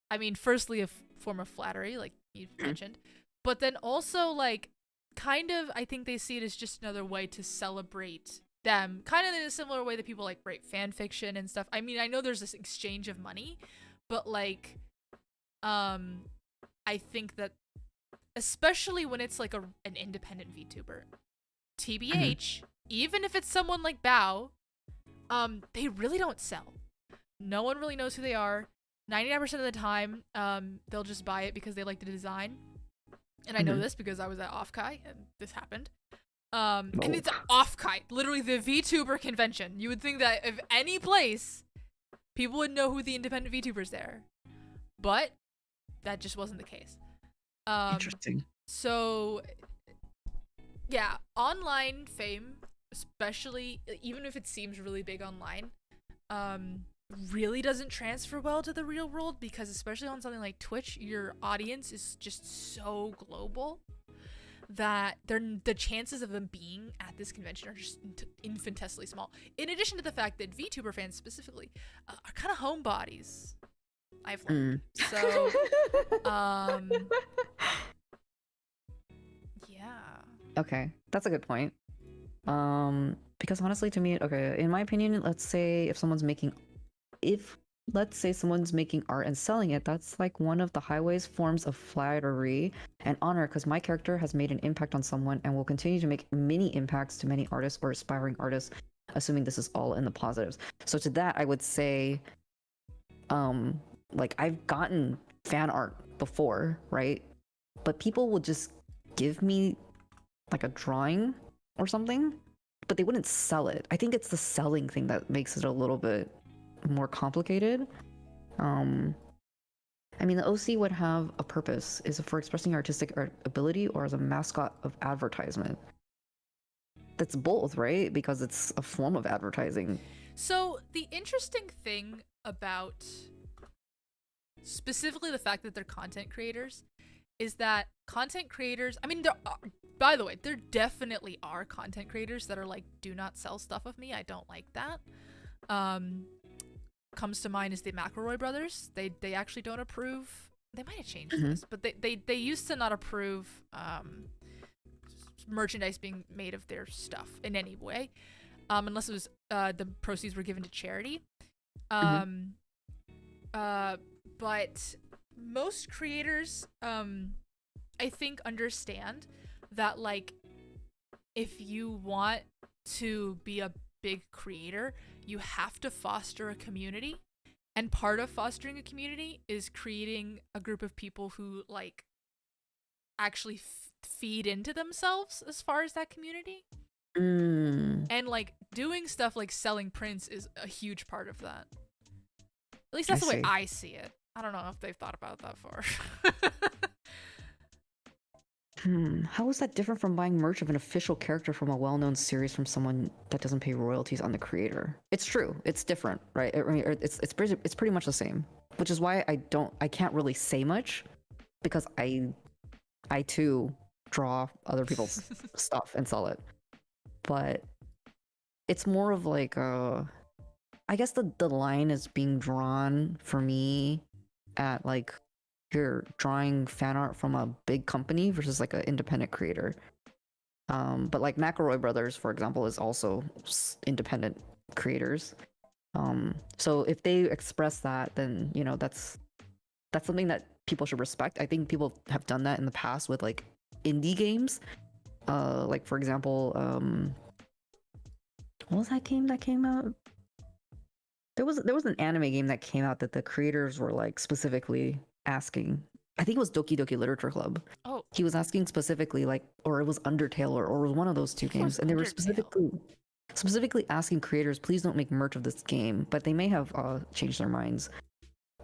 I mean, firstly, a form of flattery, like you've mentioned, but then also like kind of, I think they see it as just another way to celebrate them, kind of in a similar way that people like write fan fiction and stuff. I mean, I know there's this exchange of money, but like, I think that especially when it's like an independent VTuber, TBH, even if it's someone like Bao, they really don't sell. No one really knows who they are. 99% of the time, they'll just buy it because they like the design. And I know this because I was at Offkai and this happened. And it's Offkai, literally the VTuber convention. You would think that if any place, people would know who the independent VTubers there. But that just wasn't the case. Interesting. So, yeah, online fame, especially, even if it seems really big online, really doesn't transfer well to the real world because especially on something like Twitch, your audience is just so global that the chances of them being at this convention are just infinitesimally small. In addition to the fact that VTuber fans specifically are kind of homebodies, I've learned. So, yeah. Okay, that's a good point. Because honestly, to me, okay, in my opinion, let's say let's say someone's making art and selling it, that's like one of the highways forms of flattery and honor because my character has made an impact on someone and will continue to make many impacts to many artists or aspiring artists, assuming this is all in the positives. So to that, I would say, like I've gotten fan art before, right? But people will just give me like a drawing or something, but they wouldn't sell it. I think it's the selling thing that makes it a little bit more complicated. I mean, the OC would have a purpose. Is it for expressing artistic ability or as a mascot of advertisement? That's both, right? Because it's a form of advertising. So the interesting thing about specifically the fact that they're content creators, is that content creators, I mean, by the way, there definitely are content creators that are like, do not sell stuff of me. I don't like that. Comes to mind is the McElroy brothers. They actually don't approve. They might have changed this, but they used to not approve merchandise being made of their stuff in any way, unless it was the proceeds were given to charity. But most creators, I think, understand that, like, if you want to be a big creator, you have to foster a community. And part of fostering a community is creating a group of people who, like, actually feed into themselves as far as that community. And, like, doing stuff like selling prints is a huge part of that. At least that's the way I see it. I don't know if they've thought about that far. How is that different from buying merch of an official character from a well-known series from someone that doesn't pay royalties on the creator? It's true. It's different, right? I mean, it's pretty much the same, which is why I can't really say much, because I too draw other people's stuff and sell it. But it's more of like I guess the line is being drawn for me at, like, you're drawing fan art from a big company versus like an independent creator. But like McElroy brothers, for example, is also independent creators. So if they express that, then, you know, that's something that people should respect. I think people have done that in the past with like indie games. Like, for example, what was that game that came out? There was an anime game that came out that the creators were like specifically asking. I think it was Doki Doki Literature Club. Oh, he was asking specifically, like, or it was Undertale, or it was one of those two games, and they were specifically asking creators, please don't make merch of this game. But they may have changed their minds.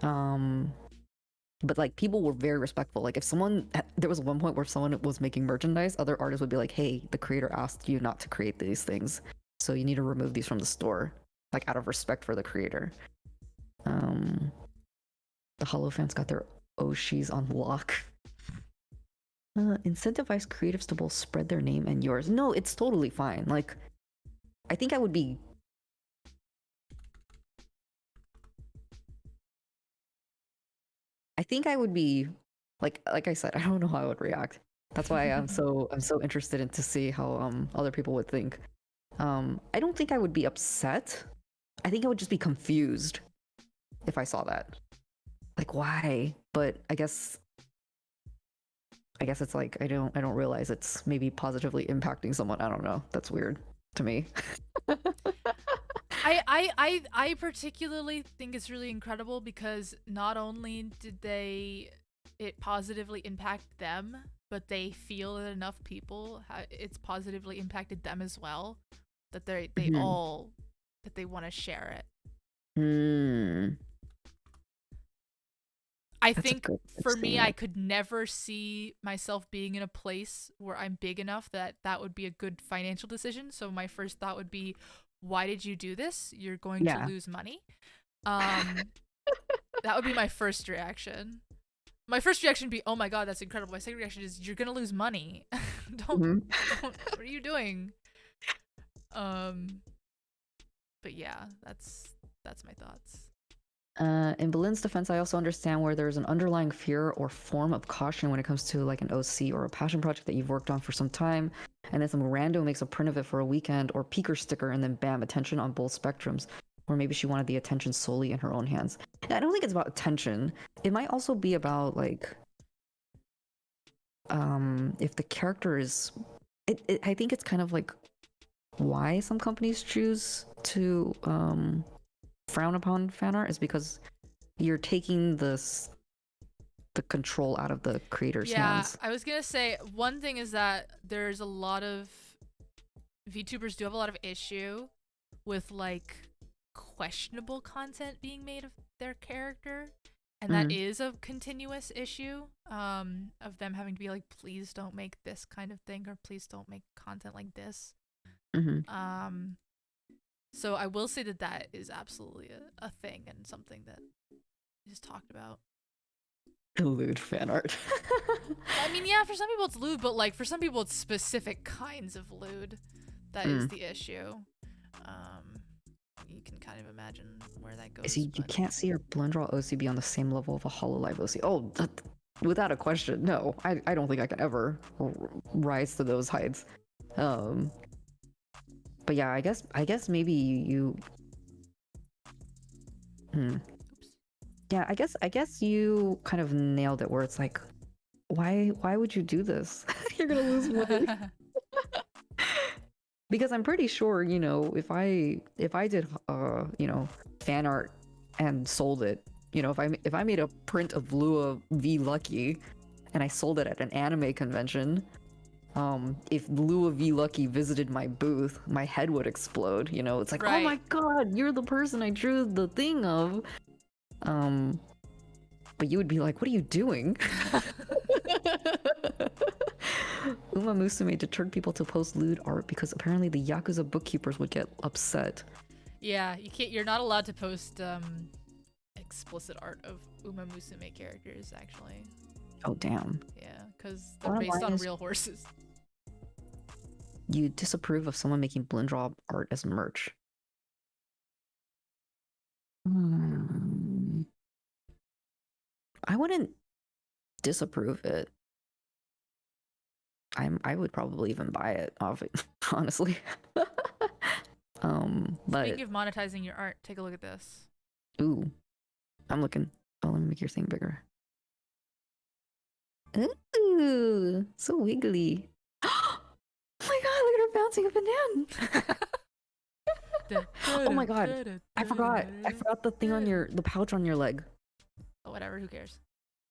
But like, people were very respectful. Like, if there was one point where someone was making merchandise, other artists would be like, hey, the creator asked you not to create these things, so you need to remove these from the store, like, out of respect for the creator. The Hollow fans got their Oshis on lock. Incentivize creatives to both spread their name and yours. No, it's totally fine. Like, I think I would be... like I said, I don't know how I would react. That's why I'm so interested in to see how other people would think. I don't think I would be upset. I think I would just be confused if I saw that. Like, why? But I guess it's like, I don't realize it's maybe positively impacting someone. I don't know. That's weird to me. I particularly think it's really incredible because not only did it positively impact them, but they feel that enough people it's positively impacted them as well, that they all that they want to share it. I think for me, I could never see myself being in a place where I'm big enough that would be a good financial decision. So my first thought would be, why did you do this? You're going to lose money. That would be my first reaction. My first reaction would be, oh my god, that's incredible. My second reaction is, you're going to lose money. Don't, what are you doing? But yeah, that's my thoughts. In Belin's defense, I also understand where there's an underlying fear or form of caution when it comes to like an OC or a passion project that you've worked on for some time, and then some rando makes a print of it for a weekend or peeker sticker, and then bam, attention on both spectrums. Or maybe she wanted the attention solely in her own hands. I don't think it's about attention. It might also be about like, if the character is, I think it's kind of like why some companies choose to frown upon fan art is because you're taking the control out of the creator's hands. I was gonna say, one thing is that there's a lot of VTubers do have a lot of issue with like questionable content being made of their character, and that is a continuous issue of them having to be like, please don't make this kind of thing, or please don't make content like this. So I will say that is absolutely a thing and something that is talked about. Lewd fan art. I mean, yeah, for some people it's lewd, but like for some people it's specific kinds of lewd that is the issue. You can kind of imagine where that goes. See, you can't see your Blendral OCB on the same level of a Hololive OC. Oh, without a question, no. I don't think I can ever rise to those heights. But yeah, I guess maybe you. Yeah, I guess you kind of nailed it. Where it's like, why would you do this? You're gonna lose money. Because I'm pretty sure, you know, if I did you know, fan art and sold it, you know, if I made a print of Lua V Lucky and I sold it at an anime convention, if Lua V Lucky visited my booth, my head would explode, you know. It's like, right. Oh my god, you're the person I drew the thing of. But you would be like, what are you doing? Uma Musume deterred people to post lewd art because apparently the Yakuza bookkeepers would get upset. Yeah, you're not allowed to post explicit art of Uma Musume characters, actually. Oh, damn. Yeah, because they're based on real horses. You disapprove of someone making Blendral art as merch. I wouldn't disapprove it. I would probably even buy it off it, honestly. But speaking of monetizing your art, take a look at this. Ooh, I'm looking. Oh, let me make your thing bigger. Ooh, so wiggly. Oh my god, look at her bouncing up and down. Oh my god, I forgot the thing on the pouch on your leg. Oh, whatever, who cares?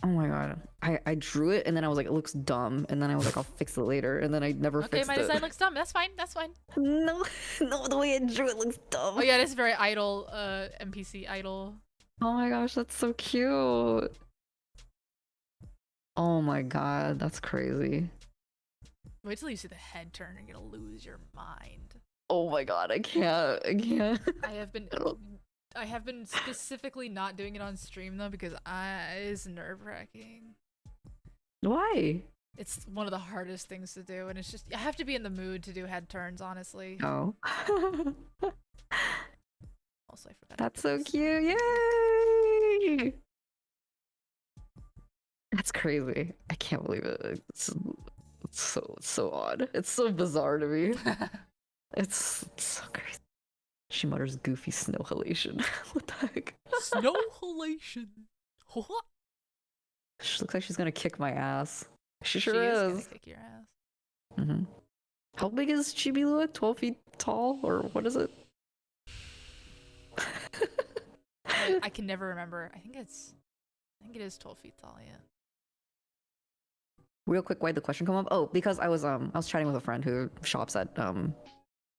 Oh my god, I drew it and then I was like, it looks dumb, and then I was like, I'll fix it later, and then I never fixed it. Okay, my design looks dumb. That's fine. No, the way I drew it looks dumb. Oh yeah, this is very idle, NPC idle. Oh my gosh, that's so cute. Oh my god, that's crazy. Wait till you see the head turn, you're gonna lose your mind. Oh my god, I can't. I have been specifically not doing it on stream though because it's nerve-wracking. Why? It's one of the hardest things to do, and it's just I have to be in the mood to do head turns, honestly. Oh. Also, I forgot. That's so cute! Yay! That's crazy. I can't believe it. It's so odd. It's so bizarre to me. It's so crazy. She mutters goofy snow halation. What the heck? Snow halation. She looks like she's gonna kick my ass. She sure is. is. Gonna kick your ass. How big is Chibi-Lua? 12 feet tall? Or what is it? I can never remember. I think it is 12 feet tall, yeah. Real quick, why'd the question come up? Oh, because I was chatting with a friend who shops at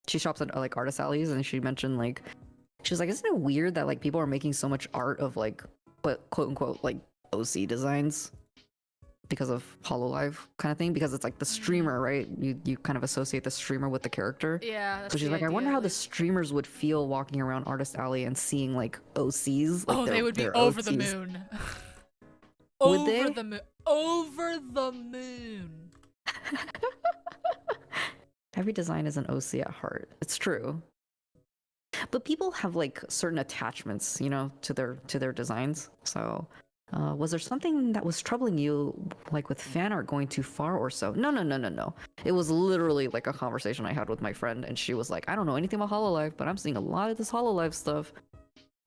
she shops at like artist alleys, and she mentioned like she was like, isn't it weird that like people are making so much art of like quote unquote like OC designs because of Hololive kind of thing, because it's like the streamer, right? You kind of associate the streamer with the character. Yeah. That's so she's like, I wonder how the streamers would feel walking around Artist Alley and seeing like OCs. Like, they would be over the moon. Would they? Over the moon. Every design is an OC at heart. It's true. But people have like certain attachments, you know, to their designs. So was there something that was troubling you, like with fan art going too far or so? No. It was literally like a conversation I had with my friend, and she was like, I don't know anything about Hololive, but I'm seeing a lot of this Hololive stuff.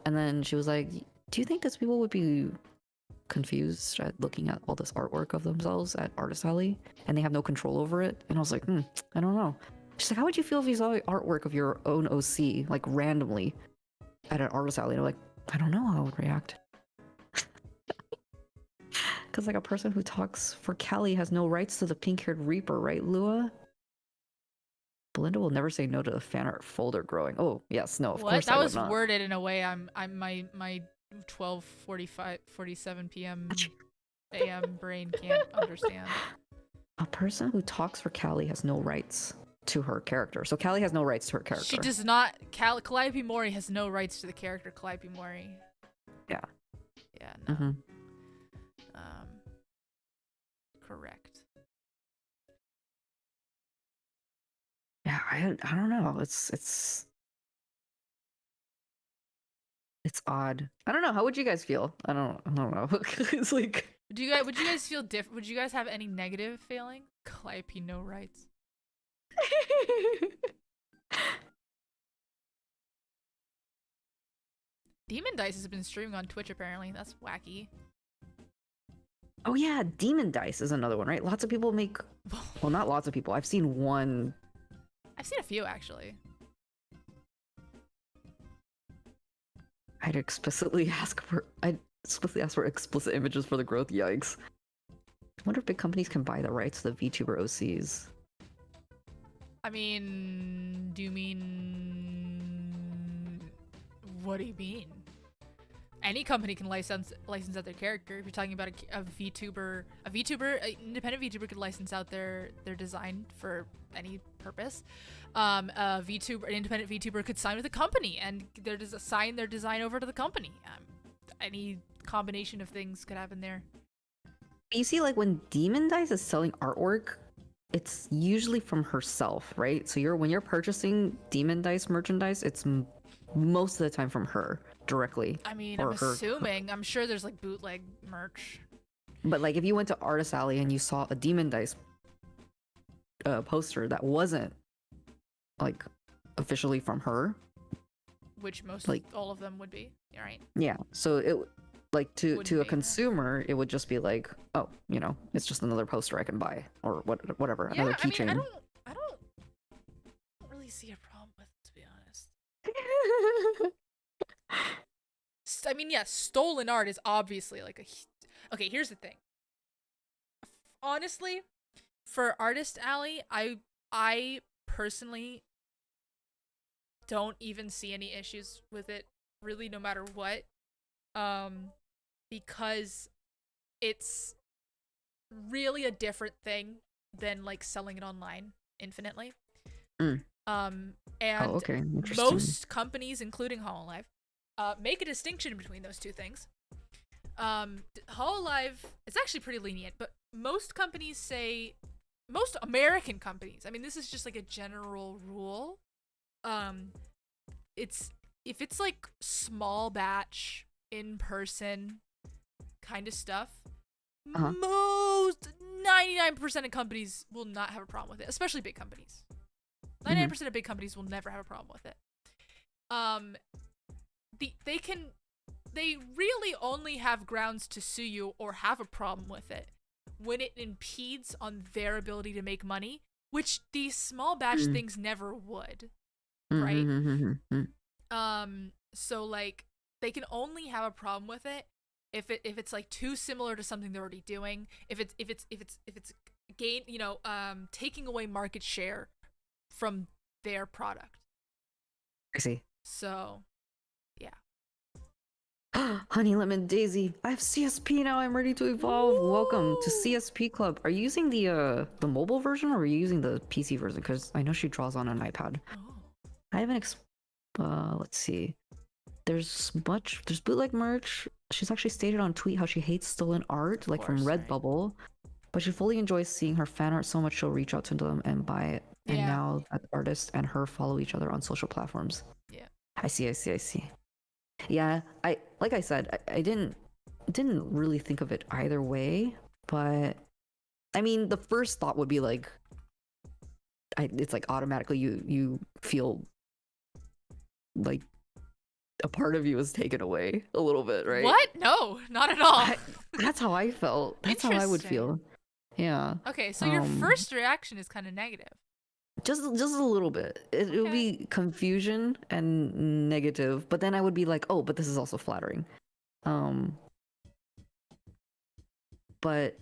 And then she was like, do you think those people would be confused at looking at all this artwork of themselves at Artist Alley and they have no control over it? And I was like, I don't know. She's like, how would you feel if you saw artwork of your own OC like randomly at an Artist Alley? And I'm like, I don't know how I would react. Because like a person who talks for Callie has no rights to the pink-haired Reaper, right, Lua? Belinda will never say no to the fan art folder growing. Oh yes, no, of course that I was would not. worded in a way my 12:47 p.m. a.m. brain can't understand. A person who talks for Callie has no rights to her character. So Callie has no rights to her character. She does not. Calliope Mori has no rights to the character Calliope Mori. Yeah. Yeah. No. correct. Yeah, I don't know. It's odd. I don't know. How would you guys feel? I don't know. It's like Would you guys feel different? Would you guys have any negative feeling? Calliope no rights. Demon Dice has been streaming on Twitch apparently. That's wacky. Oh yeah, Demon Dice is another one, right? Lots of people make well, not lots of people. I've seen one. I've seen a few actually. I'd explicitly ask for explicit images for the growth. Yikes. I wonder if big companies can buy the rights to the VTuber OCs. I mean, do you mean what do you mean? Any company can license out their character. If you're talking about a VTuber, an independent VTuber could license out their design for any purpose. An independent VTuber could sign with a company and assign their design over to the company. Any combination of things could happen there. You see, like when Demon Dice is selling artwork, it's usually from herself, right? So when you're purchasing Demon Dice merchandise, it's most of the time from her directly. I mean, I'm assuming. I'm sure there's like bootleg merch. But like if you went to Artist Alley and you saw a Demon Dice poster that wasn't like officially from her, which all of them would be, right? Yeah. So it like to a consumer, it would just be like, oh, it's just another poster I can buy or whatever, yeah, another keychain. I don't really see a problem with it, to be honest. I mean, yeah, stolen art is obviously like okay, here's the thing. Honestly, for Artist Alley, I personally don't even see any issues with it, really, no matter what. Because it's really a different thing than like selling it online infinitely. And okay. most companies, including Hololive, make a distinction between those two things. Hololive is actually pretty lenient, but most American companies, I mean, this is just like a general rule. If it's like small batch, in person kind of stuff, most 99% of companies will not have a problem with it, especially big companies. 99% of big companies will never have a problem with it. They really only have grounds to sue you or have a problem with it when it impedes on their ability to make money, which these small batch things never would, right? So like they can only have a problem with it if it's like too similar to something they're already doing, if it's taking away market share from their product. I see. So yeah. Honey Lemon Daisy, I have CSP now. I'm ready to evolve. Ooh. Welcome to CSP Club. Are you using the mobile version or are you using the PC version? Because I know she draws on an iPad. Oh. I haven't. Let's see. There's bootleg merch. She's actually stated on tweet how she hates stolen art, like from Redbubble, but she fully enjoys seeing her fan art so much she'll reach out to them and buy it. Yeah. And now that artist and her follow each other on social platforms. Yeah. I see. Yeah, I didn't really think of it either way, but I mean, the first thought would be like, it's like automatically you feel like a part of you is taken away a little bit, right? What? No, not at all. That's how I felt. That's how I would feel. Yeah. Okay, so your first reaction is kind of negative. Just a little bit. It would be confusion and negative, but then I would be like, oh, but this is also flattering. But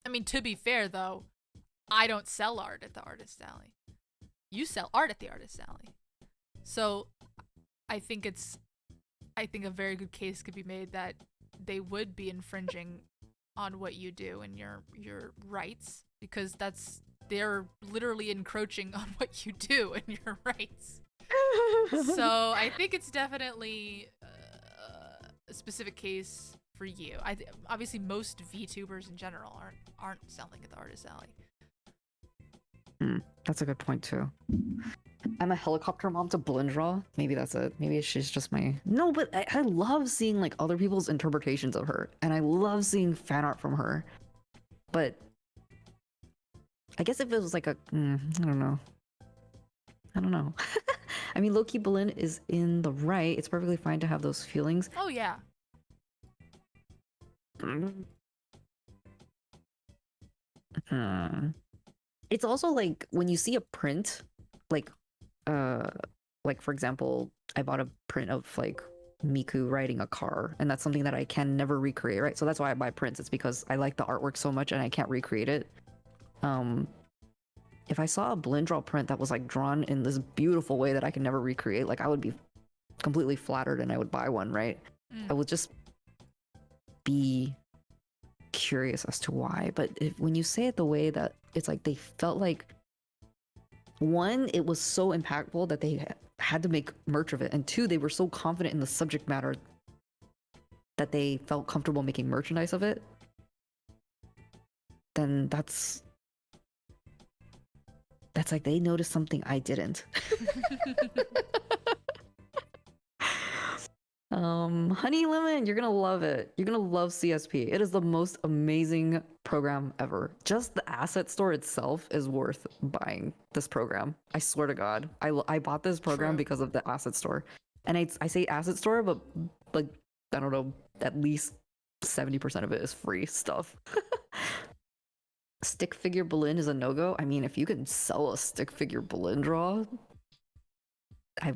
I mean, to be fair though, I don't sell art at the Artist Alley. You sell art at the Artist Alley. So I think a very good case could be made that they would be infringing on what you do and your rights, because they're literally encroaching on what you do and your rights. So I think it's definitely a specific case for you. Obviously most VTubers in general aren't sound like at the artist alley. That's a good point too. I'm a helicopter mom to Blindra. Maybe that's it. Maybe she's just my... No, but I love seeing like other people's interpretations of her. And I love seeing fan art from her. But I guess if it was like a... I don't know. I don't know. I mean, low-key Bolin is in the right. It's perfectly fine to have those feelings. Oh, yeah. It's also like when you see a print, like for example, I bought a print of like Miku riding a car, and that's something that I can never recreate, right? So that's why I buy prints. It's because I like the artwork so much and I can't recreate it. If I saw a Blindra print that was like drawn in this beautiful way that I can never recreate, like I would be completely flattered and I would buy one, right? I would just be curious as to why. But when you say it the way that it's like they felt like, one, it was so impactful that they had to make merch of it, and two, they were so confident in the subject matter that they felt comfortable making merchandise of it, then that's like they noticed something I didn't. Honey Lemon, you're gonna love it. You're gonna love CSP. It is the most amazing program ever. Just the asset store itself is worth buying this program. I swear to God. I bought this program because of the asset store. And I say asset store, but like, I don't know, at least 70% of it is free stuff. Stick figure Bolin is a no-go. I mean, if you can sell a stick figure Bolin draw, I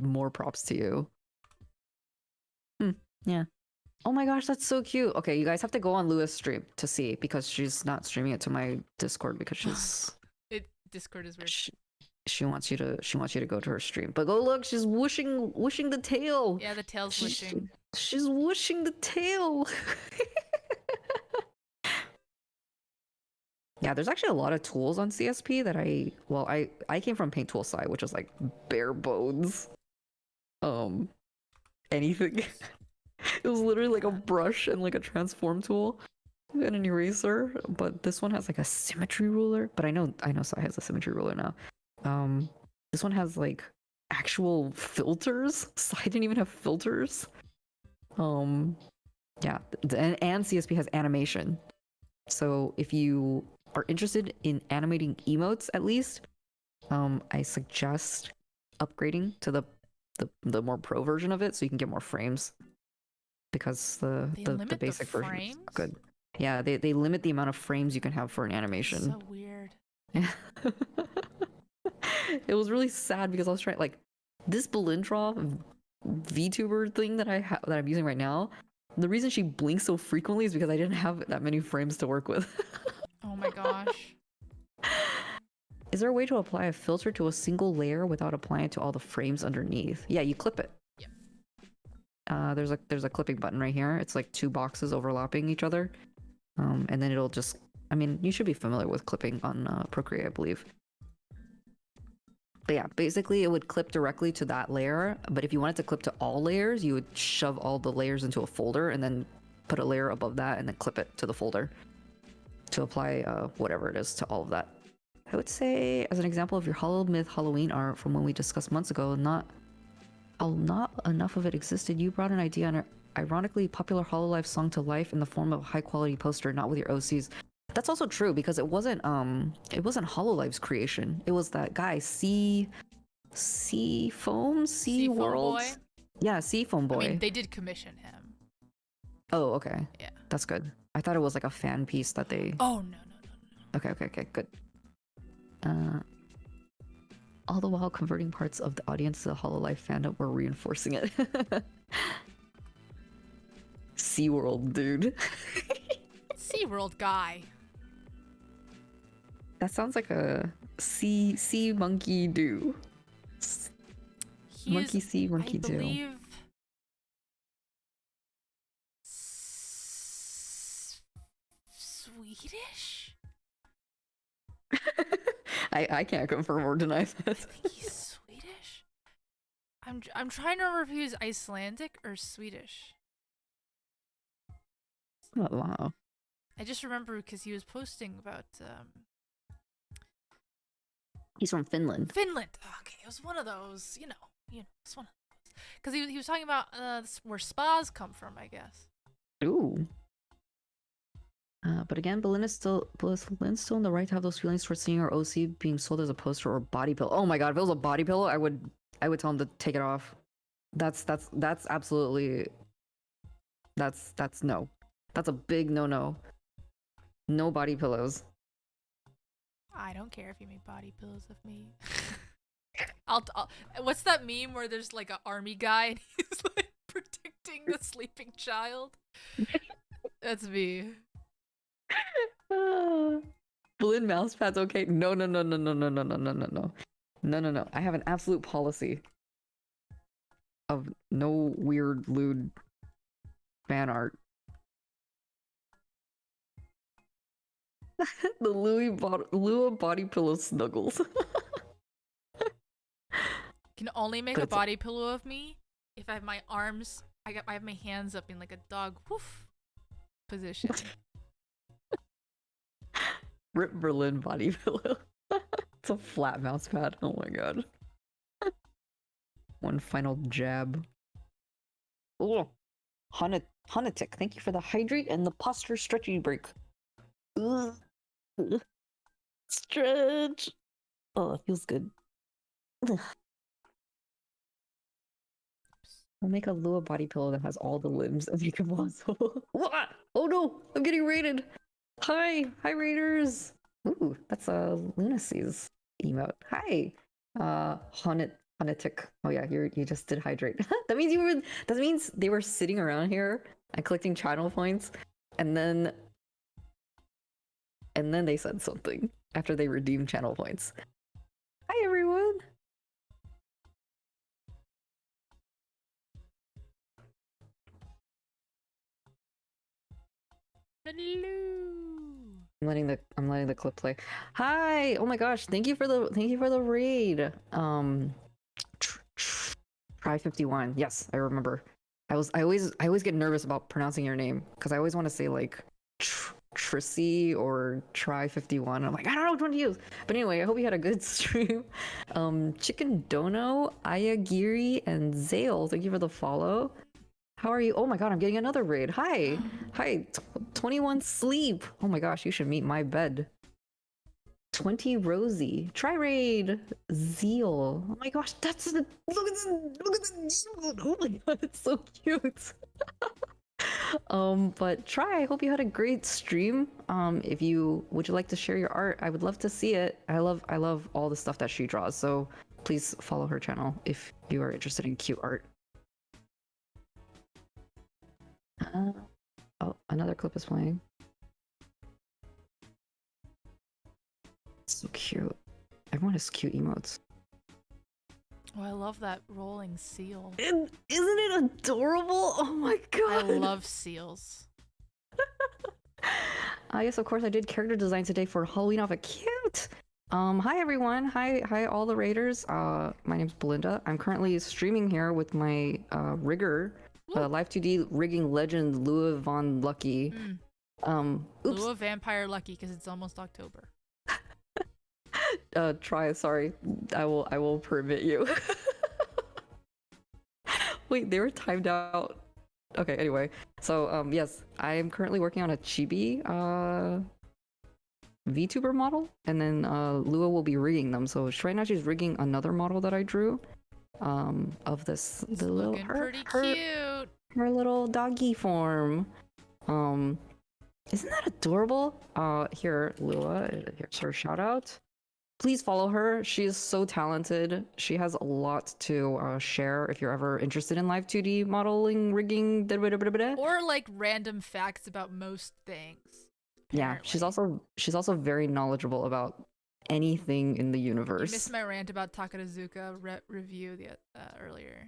more props to you. Yeah. Oh my gosh, that's so cute. Okay, you guys have to go on Lua's stream to see, because she's not streaming it to my Discord because she's Discord is weird. She wants you to go to her stream. But go look, she's whooshing the tail. Yeah, the tail's whooshing. She's whooshing the tail. Yeah, there's actually a lot of tools on CSP that I came from Paint Tool side, which is like bare bones. Anything. It was literally like a brush and like a transform tool and an eraser, but this one has like a symmetry ruler. But I know Sai has a symmetry ruler now. This one has like actual filters. Sai didn't even have filters. Yeah, and CSP has animation. So if you are interested in animating emotes, at least, I suggest upgrading to the more pro version of it so you can get more frames, because the basic version is good. Yeah, they limit the amount of frames you can have for an animation. So weird. It was really sad because I was trying, like, this Belindra VTuber thing that I'm using right now. The reason she blinks so frequently is because I didn't have that many frames to work with. Oh my gosh. Is there a way to apply a filter to a single layer without applying it to all the frames underneath? Yeah, you clip it. Yep. There's a clipping button right here. It's like two boxes overlapping each other. And then it'll just, I mean, you should be familiar with clipping on Procreate, I believe. But yeah, basically it would clip directly to that layer, but if you wanted to clip to all layers, you would shove all the layers into a folder and then put a layer above that and then clip it to the folder to apply whatever it is to all of that. I would say, as an example of your Hollow Myth Halloween art from when we discussed months ago, not enough of it existed. You brought an idea on an ironically popular Hololive song to life in the form of a high quality poster, not with your OCs. That's also true, because it wasn't Hololive's creation. It was that guy, Sea Foam World. Yeah, Sea Foam Boy. I mean, they did commission him. Oh, okay. Yeah. That's good. I thought it was like a fan piece that they... Oh, no. Okay, good. All the while converting parts of the audience to the Hololive fandom were reinforcing it. SeaWorld, dude. SeaWorld guy. That sounds like a sea monkey do. Monkey see, monkey do. I believe Swedish? I can't confirm or deny that. I think he's Swedish. I'm trying to remember if he was Icelandic or Swedish. Oh, wow. I just remember because he was posting about He's from Finland. Finland. Okay, it was one of those. It's one of those. Because he was talking about where spas come from, I guess. Ooh. But again, Belinda's still in the right to have those feelings towards seeing her OC being sold as a poster or body pillow. Oh my god, if it was a body pillow, I would tell him to take it off. That's absolutely that's no. That's a big no. No body pillows. I don't care if you make body pillows of me. I'll what's that meme where there's like an army guy and he's like protecting the sleeping child? That's me. Balloon mouse pads okay? No. I have an absolute policy of no weird lewd fan art. The Lua body pillow snuggles. Can only make a body pillow of me if I have my arms. I have my hands up in like a dog woof position. Rip Berlin body pillow. It's a flat mouse pad. Oh my god. One final jab. Oh, Hunatic, thank you for the hydrate and the posture stretchy break. Ugh. Stretch. Oh, it feels good. Ugh. We'll make a Lua body pillow that has all the limbs of you can possible. What? Oh no, I'm getting raided. Hi raiders. Ooh, that's a Lunacy's emote. Hi, Hunatic. Oh yeah, you just did hydrate. That means they were sitting around here and collecting channel points, and then they said something after they redeemed channel points. Hi everyone. Hello. I'm letting the clip play. Hi. Oh my gosh. Thank you for the raid. Try 51. Yes, I remember. I always get nervous about pronouncing your name because I always want to say like Trissy or Try 51. I'm like, I don't know which one to use. But anyway, I hope you had a good stream. Chicken Dono, Ayagiri, and Zale, thank you for the follow. How are you? Oh my god, I'm getting another raid. Hi. 21 Sleep. Oh my gosh, you should meet my bed. 20 Rosie. Try raid. Zeal. Oh my gosh, look at the oh my god, it's so cute. But Try, I hope you had a great stream. Would you like to share your art? I would love to see it. I love all the stuff that she draws, so please follow her channel if you are interested in cute art. Oh, another clip is playing. So cute. Everyone has cute emotes. Oh, I love that rolling seal. Isn't it adorable? Oh my god. I love seals. Yes, of course I did character design today for Halloween off of Cute. Hi everyone. Hi all the raiders. My name's Belinda. I'm currently streaming here with my rigger. Live 2D rigging legend Lua Von Lucky. Lua Vampire Lucky because it's almost October. Try. Sorry, I will permit you. Wait, they were timed out. Okay. Anyway, so yes, I am currently working on a chibi VTuber model, and then Lua will be rigging them. So right now she's rigging another model that I drew. Of this it's looking pretty cute. Her little doggy form. Isn't that adorable? Here, Lua, here's her shout out. Please follow her. She is so talented. She has a lot to share if you're ever interested in live 2D modeling, rigging, or like random facts about most things. Apparently. Yeah, she's also very knowledgeable about anything in the universe. You missed my rant about Takarazuka review earlier.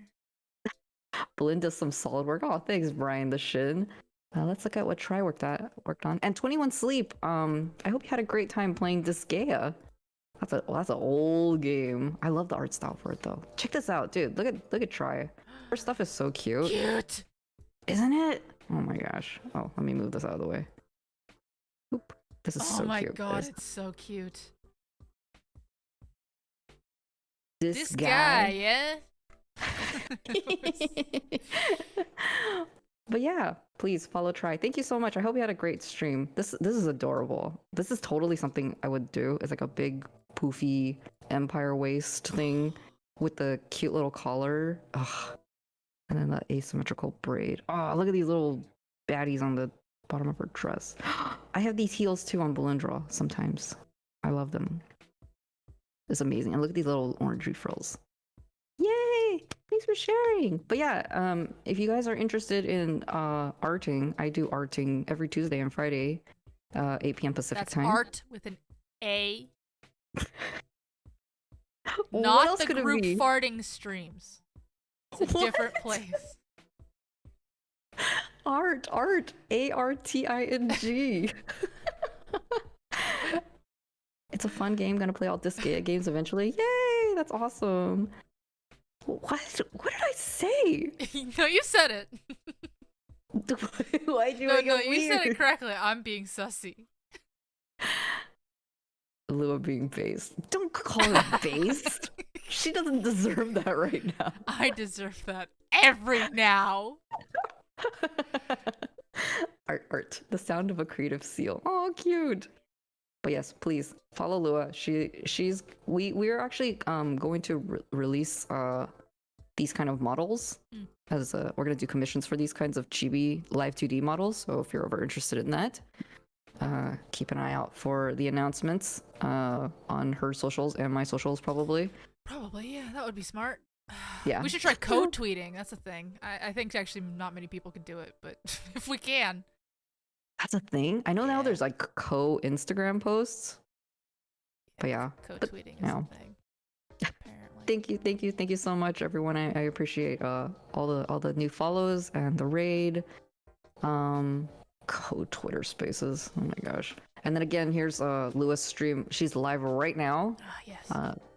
Blinn does some solid work. Oh, thanks, Brian the Shin. Let's look at what Try worked on. And 21 Sleep. I hope you had a great time playing Disgaea. That's an old game. I love the art style for it though. Check this out, dude. Look at Try. Her stuff is so cute. Cute. Isn't it? Oh my gosh. Oh, let me move this out of the way. Oop. This is Oh so my cute. god, guys. it's so cute. This guy, yeah? But yeah, please follow Try. Thank you so much. I hope you had a great stream. This is adorable. This is totally something I would do. It's like a big poofy empire waist thing with the cute little collar. Ugh. And then the asymmetrical braid. Oh, look at these little baddies on the bottom of her dress. I have these heels too on Balindra sometimes. I love them. It's amazing. And look at these little orangey frills. Yay! Thanks for sharing. But yeah, if you guys are interested in arting, I do arting every Tuesday and Friday, 8 p.m. Pacific That's time. art with an A. What Not else the could it group be? farting streams. It's a different place. Art, ARTING. It's a fun game. Gonna play all disc games eventually. Yay! That's awesome. What did I say? No, you said it. Why do No, I no, get you said it weird? correctly. I'm being sussy. Lua being based. Don't call her based. She doesn't deserve that right now. I deserve that every now. Art. The sound of a creative seal. Oh, cute. But yes, please follow Lua. We're actually going to release these kind of models as we're gonna do commissions for these kinds of chibi live 2D models. So if you're ever interested in that, keep an eye out for the announcements on her socials and my socials probably. Probably, yeah. That would be smart. Yeah. We should try code tweeting. That's a thing. I think actually not many people can do it, but if we can. That's a thing. I know now there's like Instagram posts. But yeah. Code But, tweeting is you know. a thing. Apparently. Thank you so much, everyone. I appreciate all the new follows and the raid. Code Twitter Spaces. Oh my gosh. And then again, here's Lua's stream. She's live right now. Yes.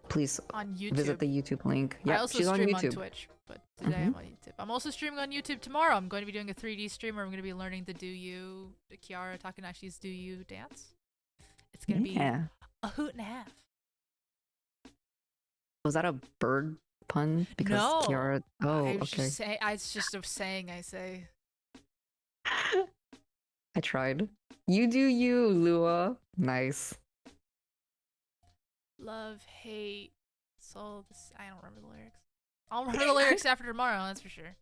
Please on YouTube. visit the YouTube link. Yeah, I also she's stream on YouTube. Twitch, but today I'm on YouTube. I'm also streaming on YouTube tomorrow. I'm going to be doing a 3D stream where I'm going to be learning the Kiara Takanashi's Do You dance. It's going to be a hoot and a half. Was that a bird pun? Because No. Kiara. Oh, I was okay. just it's just a saying I say. I tried. You do you, Lua. Nice. Love, hate, soul. I don't remember the lyrics. I'll remember the lyrics after tomorrow. That's for sure.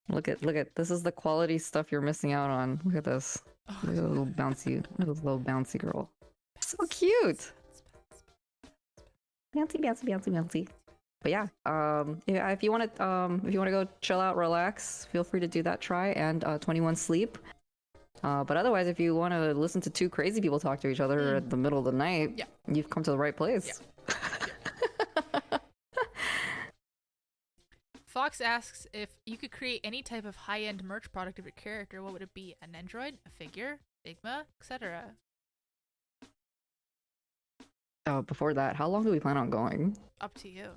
Look at this is the quality stuff you're missing out on. Look at this. Look at the little bouncy. Look at this little bouncy girl. So cute. Bouncy. But yeah, if you want to go chill out, relax, feel free to do that. Try and 21 Sleep. But otherwise, if you want to listen to two crazy people talk to each other at the middle of the night, you've come to the right place. Yeah. Fox asks if you could create any type of high-end merch product of your character, what would it be? An android, a figure, Figma, etc. Before that, how long do we plan on going? Up to you.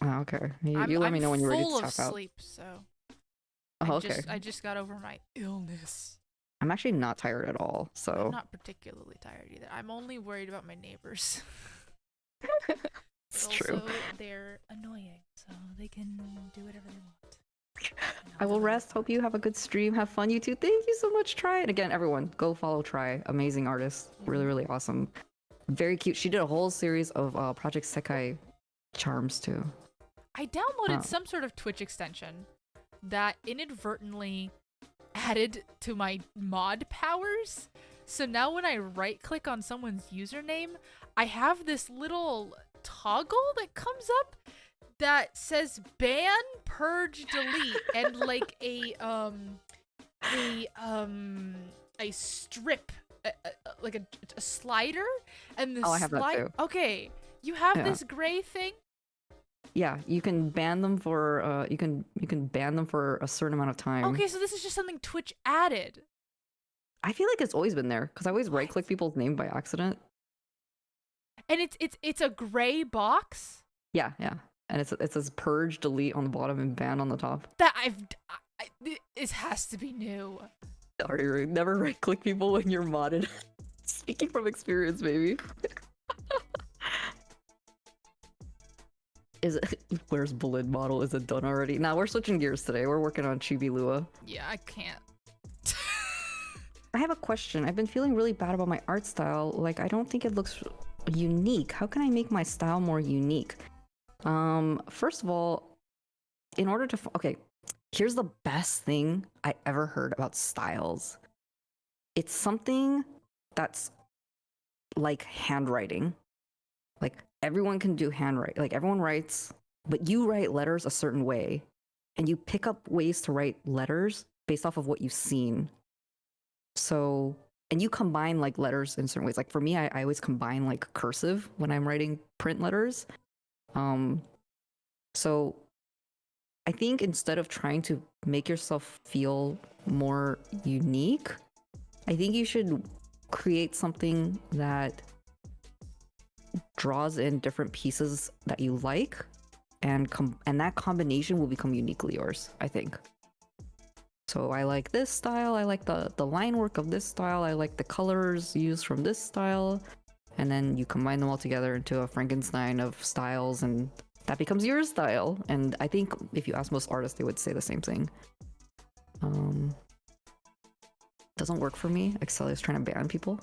Oh, okay. You let me know when you're ready to full tap of out. sleep, so. Oh, okay. I just got over my illness. I'm actually not tired at all, so. I'm not particularly tired either. I'm only worried about my neighbors. It's true. Also, they're annoying, so they can do whatever they want. I will rest. Hope you have a good stream. Have fun, you too. Thank you so much, Try. And again, everyone, go follow Try. Amazing artist. Really, really awesome. Very cute. She did a whole series of Project Sekai charms too. I downloaded some sort of Twitch extension that inadvertently added to my mod powers. So now when I right click on someone's username, I have this little toggle that comes up that says ban, purge, delete, and like a strip, like a slider, and the I have that too. Okay, you have this gray thing. Yeah, you can ban them for you can ban them for a certain amount of time. Okay, so this is just something Twitch added. I feel like it's always been there because I always right click people's name by accident. And it's a gray box. Yeah, and it says purge, delete on the bottom and ban on the top. That It has to be new. Sorry, never right-click people when you're modded. Speaking from experience, baby. Is it, where's bullet model? Is it done already? Nah, we're switching gears today. We're working on Chibi Lua. Yeah, I can't. I have a question. I've been feeling really bad about my art style. Like, I don't think it looks unique. How can I make my style more unique? First of all, in order to... Okay, here's the best thing I ever heard about styles. It's something that's like handwriting. Like, everyone can do handwriting. Like, everyone writes, but you write letters a certain way. And you pick up ways to write letters based off of what you've seen. So, and you combine like letters in certain ways. Like for me, I always combine like cursive when I'm writing print letters. So I think instead of trying to make yourself feel more unique, I think you should create something that draws in different pieces that you like, and that combination will become uniquely yours, I think. So I like this style, I like the line work of this style, I like the colors used from this style, and then you combine them all together into a Frankenstein of styles, and that becomes your style. And I think if you ask most artists, they would say the same thing. Doesn't work for me. Excelia is trying to ban people.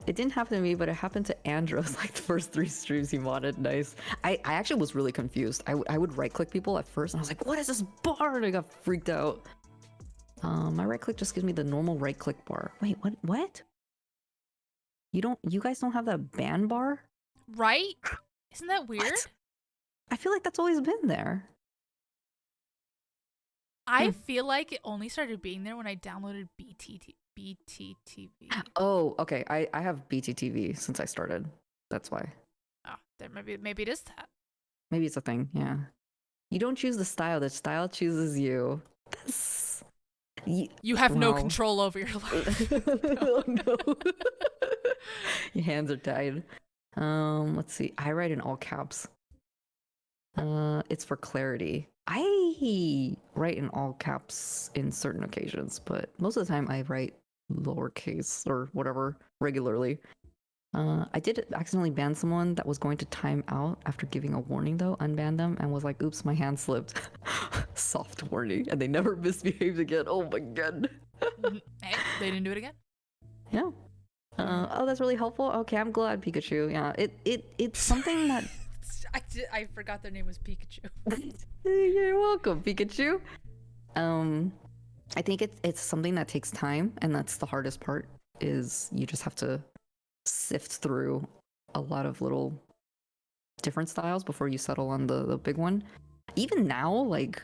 It didn't happen to me, but it happened to Andros, like the first 3 streams he modded. Nice. I actually was really confused. I would right click people at first and I was like, what is this bar? And I got freaked out. My right click just gives me the normal right click bar. Wait, what? You guys don't have that ban bar? Right? Isn't that weird? What? I feel like that's always been there. I feel like it only started being there when I downloaded BTTV. Oh, okay. I have BTTV since I started. That's why. Oh, there maybe it is that. Maybe it's a thing, yeah. You don't choose the style chooses you. That's... You have no control over your life. Oh no. Your hands are tied. Let's see. I write in all caps. It's for clarity. I write in all caps in certain occasions, but most of the time I write lowercase or whatever regularly. I did accidentally ban someone that was going to time out after giving a warning though, unban them, and was like, oops, my hand slipped. Soft warning, and they never misbehaved again. Oh my god. Hey, they didn't do it again? Yeah. Oh, that's really helpful. Okay, I'm glad, Pikachu. Yeah, it's something that... I forgot their name was Pikachu. You're welcome, Pikachu. I think it's something that takes time, and that's the hardest part, is you just have to sift through a lot of little different styles before you settle on the big one. Even now, like,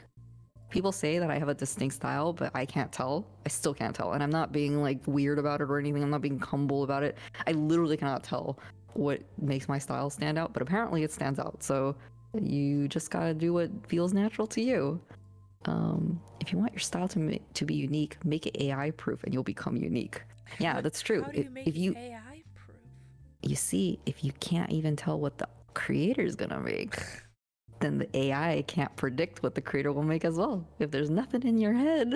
people say that I have a distinct style, but I can't tell. I still can't tell, and I'm not being like weird about it or anything. I'm not being humble about it. I literally cannot tell what makes my style stand out, but apparently it stands out. So you just gotta do what feels natural to you. If you want your style to be unique, make it AI proof and you'll become unique. Yeah, that's true. How do you make it AI proof? You see, if you can't even tell what the creator's gonna make, then the AI can't predict what the creator will make as well. If there's nothing in your head,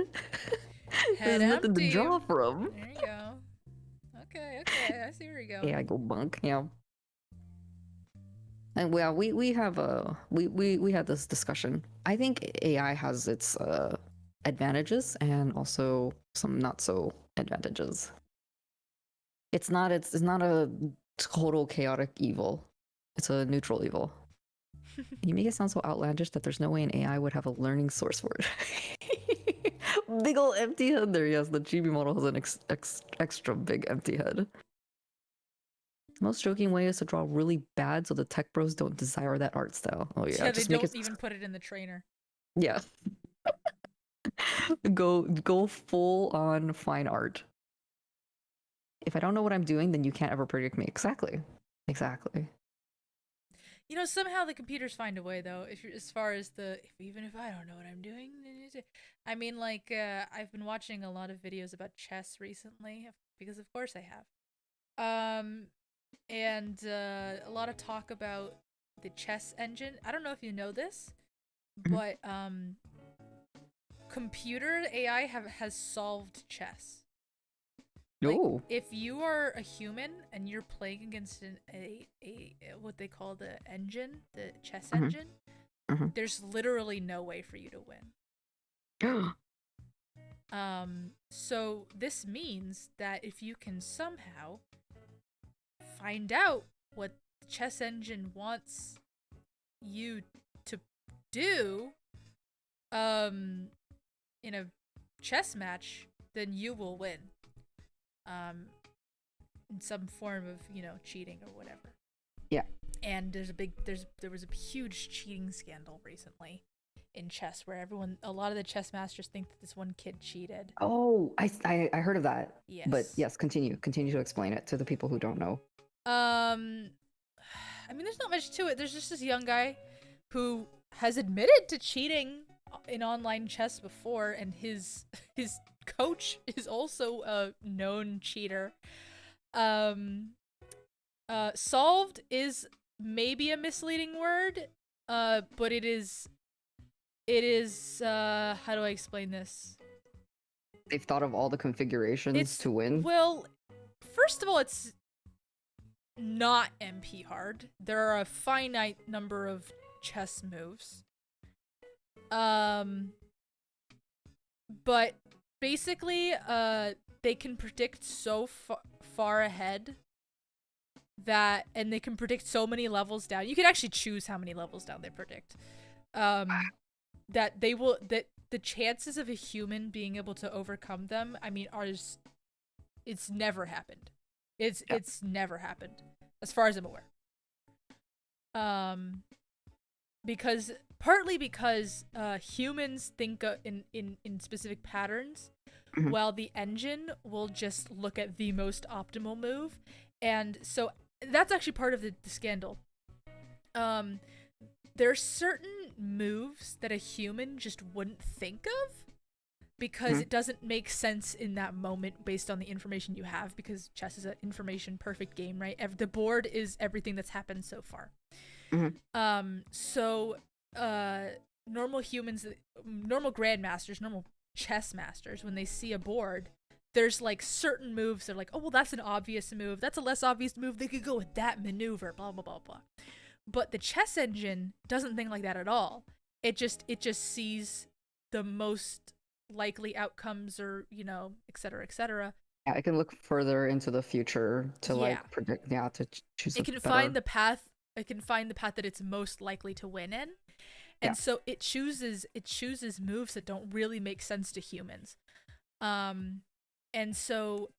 there's nothing to draw from. There you go. Okay, I see where you're going. AI go bunk, yeah. And well, we have we had this discussion. I think AI has its advantages and also some not so advantages. It's not a total chaotic evil. It's a neutral evil. You make it sound so outlandish that there's no way an AI would have a learning source for it. Big ol' empty head there. Yes, the chibi model has an extra big empty head. The most joking way is to draw really bad so the tech bros don't desire that art style. Oh yeah, they don't even put it in the trainer. Yeah. Go full on fine art. If I don't know what I'm doing, then you can't ever predict me. Exactly. You know, somehow the computers find a way, though. As far as even if I don't know what I'm doing, I mean, like, I've been watching a lot of videos about chess recently because, of course, I have. And a lot of talk about the chess engine. I don't know if you know this, but computer AI has solved chess. No. If you are a human and you're playing against a what they call the engine, the chess engine, there's literally no way for you to win. So this means that if you can somehow find out what the chess engine wants you to do, in a chess match, then you will win. In some form of, cheating or whatever. Yeah. And there was a huge cheating scandal recently in chess where a lot of the chess masters think that this one kid cheated. Oh, I heard of that. Yes. But yes, continue to explain it to the people who don't know. I mean, there's not much to it. There's just this young guy who has admitted to cheating in online chess before, and his coach is also a known cheater. Solved is maybe a misleading word, but it is how do I explain this? They've thought of all the configurations to win. Well, first of all, it's not MP hard. There are a finite number of chess moves. But basically, they can predict so far ahead and they can predict so many levels down. You can actually choose how many levels down they predict. That the chances of a human being able to overcome them, I mean, it's never happened. It's never happened, as far as I'm aware. Partly because humans think in specific patterns, while the engine will just look at the most optimal move, and so that's actually part of the scandal. There are certain moves that a human just wouldn't think of because it doesn't make sense in that moment based on the information you have, because chess is an information perfect game, right? The board is everything that's happened so far. So normal humans, normal grandmasters, normal chess masters, when they see a board, there's like certain moves they're like, oh well, that's an obvious move, that's a less obvious move, they could go with that maneuver, blah blah blah blah. But the chess engine doesn't think like that at all. It just sees the most likely outcomes, or etc etc. Yeah, it can look further into the future to like predict, to choose. It can find the path. It can find the path that it's most likely to win in, and so it chooses moves that don't really make sense to humans. And so,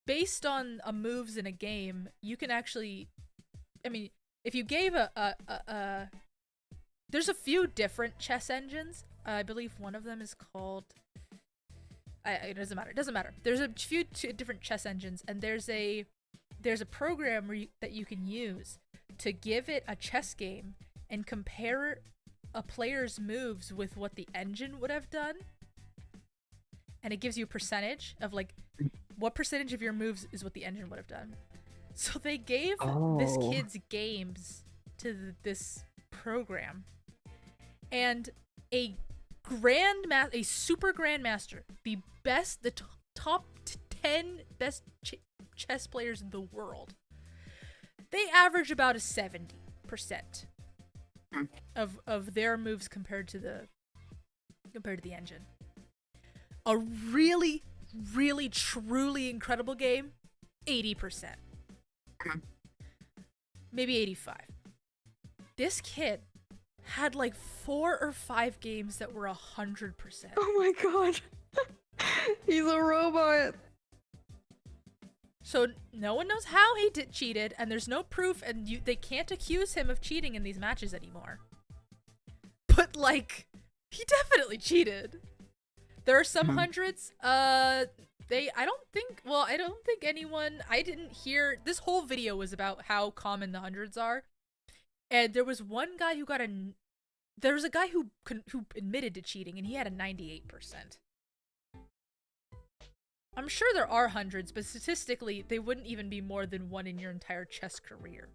based on moves in a game, you can actually, I mean, if you gave there's a few different chess engines. I believe one of them is called. It doesn't matter. It doesn't matter. There's a few different chess engines, and there's a program that you can use to give it a chess game and compare a player's moves with what the engine would have done, and it gives you a percentage of like what percentage of your moves is what the engine would have done. So they gave this kid's games to this program, and a super grandmaster, the top 10 best chess players in the world, they average about a 70% of their moves compared to the engine. A really, really, truly incredible game, 80%. Maybe 85. This kid had like 4 or 5 games that were 100%. Oh my god. He's a robot. So no one knows how he cheated, and there's no proof, and they can't accuse him of cheating in these matches anymore. But like, he definitely cheated. There are some hundreds. I don't think anyone. I didn't hear. This whole video was about how common the hundreds are, and there was one guy who there was a guy who admitted to cheating, and he had a 98%. I'm sure there are hundreds, but statistically, they wouldn't even be more than one in your entire chess career,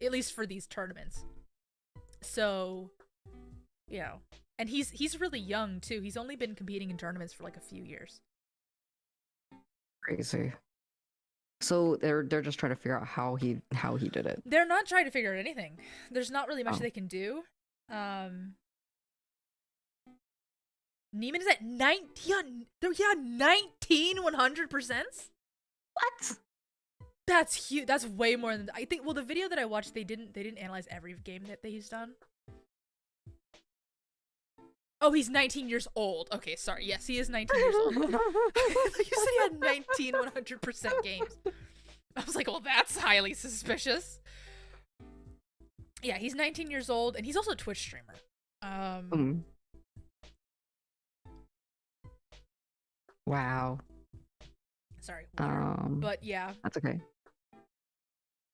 at least for these tournaments. So, you know, and he's really young too. He's only been competing in tournaments for like a few years. Crazy. So they're just trying to figure out how he did it. They're not trying to figure out anything. There's not really much Oh. they can do. Neiman is at 19. Yeah, 19 100%. What? That's huge. That's way more than I think. Well, the video that I watched, they didn't analyze every game that he's done. Oh, he's 19 years old. Okay, sorry. Yes, he is 19 years old. You said he had 19 100% games. I was like, well, that's highly suspicious. Yeah, he's 19 years old, and he's also a Twitch streamer. Wow. Sorry. But yeah. That's okay.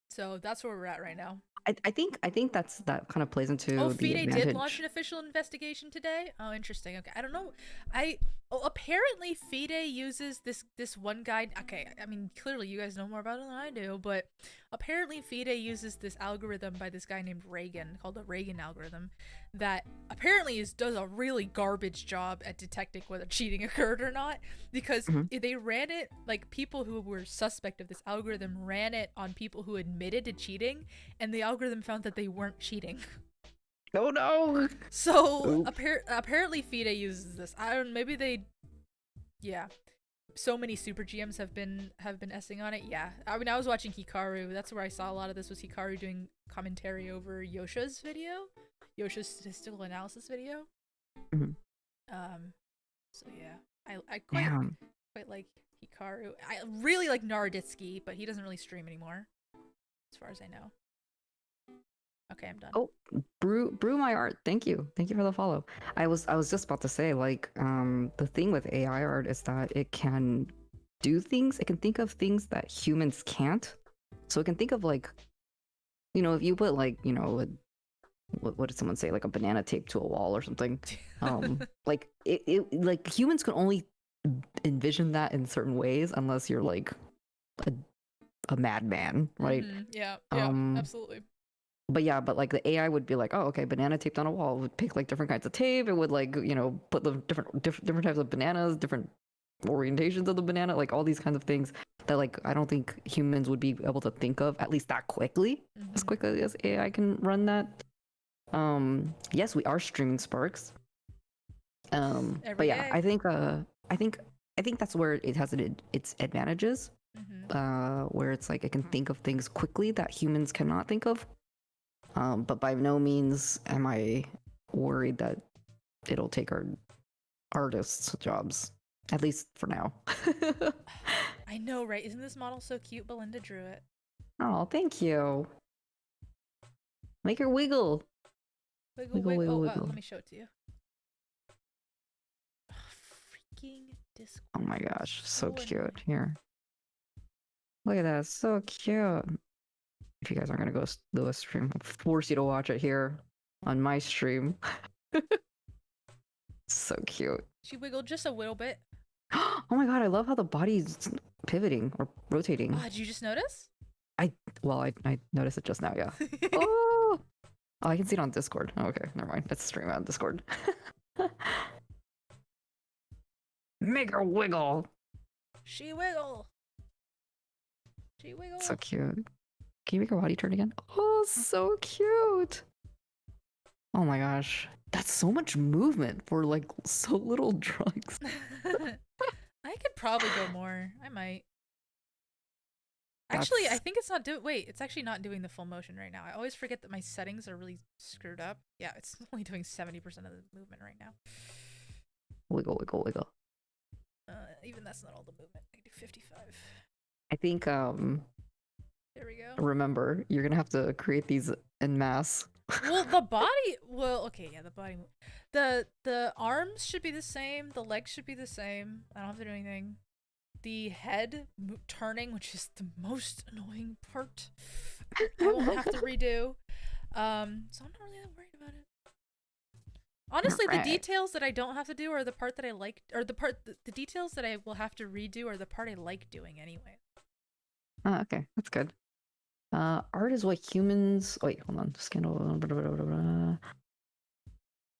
So that's where we're at right now. I think that kind of plays into the the FIDE advantage. did launch an official investigation today. Oh, interesting. Okay, I don't know. Apparently FIDE uses this one guy. Okay, I mean clearly you guys know more about it than I do, but apparently FIDE uses this algorithm by this guy named Reagan, called the Reagan algorithm, that apparently does a really garbage job at detecting whether cheating occurred or not. Because they ran it, like people who were suspect of this algorithm ran it on people who admitted to cheating, and the algorithm found that they weren't cheating. Oh no! So apparently FIDE uses this. I don't. Maybe they. Yeah. So many super GMs have been essing on it. Yeah. I mean, I was watching Hikaru. That's where I saw a lot of this. Was Hikaru doing commentary over Yosha's video, Yosha's statistical analysis video. So yeah, I quite like Hikaru. I really like Naroditsky, but he doesn't really stream anymore, as far as I know. Okay, I'm done. Oh, brew my art. Thank you for the follow. I was just about to say, like, the thing with AI art is that it can do things. It can think of things that humans can't. So it can think of, like, you know, if you put, like, you know, what did someone say, like a banana taped to a wall or something, like it like humans can only envision that in certain ways unless you're like a madman, right? Yeah, absolutely. But like the AI would be like, oh, okay, banana taped on a wall. It would pick like different kinds of tape. It would, like, you know, put the different types of bananas, different orientations of the banana, like all these kinds of things that, like, I don't think humans would be able to think of, at least that quickly, as quickly as AI can run that. Yes, we are streaming Sparks. But yeah, I think that's where it has its advantages. Where it's like it can think of things quickly that humans cannot think of. But by no means am I worried that it'll take our artists' jobs, at least for now. I know, right? Isn't this model so cute? Belinda drew it. Oh, thank you. Make her wiggle. Wiggle. Let me show it to you. Oh, freaking Discord. Oh my gosh, so cute. Here. Look at that, so cute. If you guys aren't gonna go do a stream, I'll force you to watch it here on my stream. So cute. She wiggled just a little bit. Oh my god, I love how the body's pivoting or rotating. Oh, did you just notice? I noticed it just now, yeah. Oh, I can see it on Discord. Oh, okay, never mind. Let's stream on Discord. Make her wiggle. She wiggle. She wiggle. So cute. Can you make her body turn again? Oh, so cute. Oh my gosh. That's so much movement for, like, so little drugs. I could probably go more. I might. Actually, I think it's not it's actually not doing the full motion right now. I always forget that my settings are really screwed up. Yeah, it's only doing 70% of the movement right now. Wiggle. Even that's not all the movement. I do 55. I think, there we go. remember, you're gonna have to create these en masse. Well, the body, okay, yeah, the body, the arms should be the same, the legs should be the same. I don't have to do anything. The head turning, which is the most annoying part, I won't have to redo. So I'm not really that worried about it. Honestly, the details that I don't have to do are the part that I like, or the details that I will have to redo are the part I like doing anyway. Oh, okay, that's good. Art is what humans. Wait, hold on. Scandal.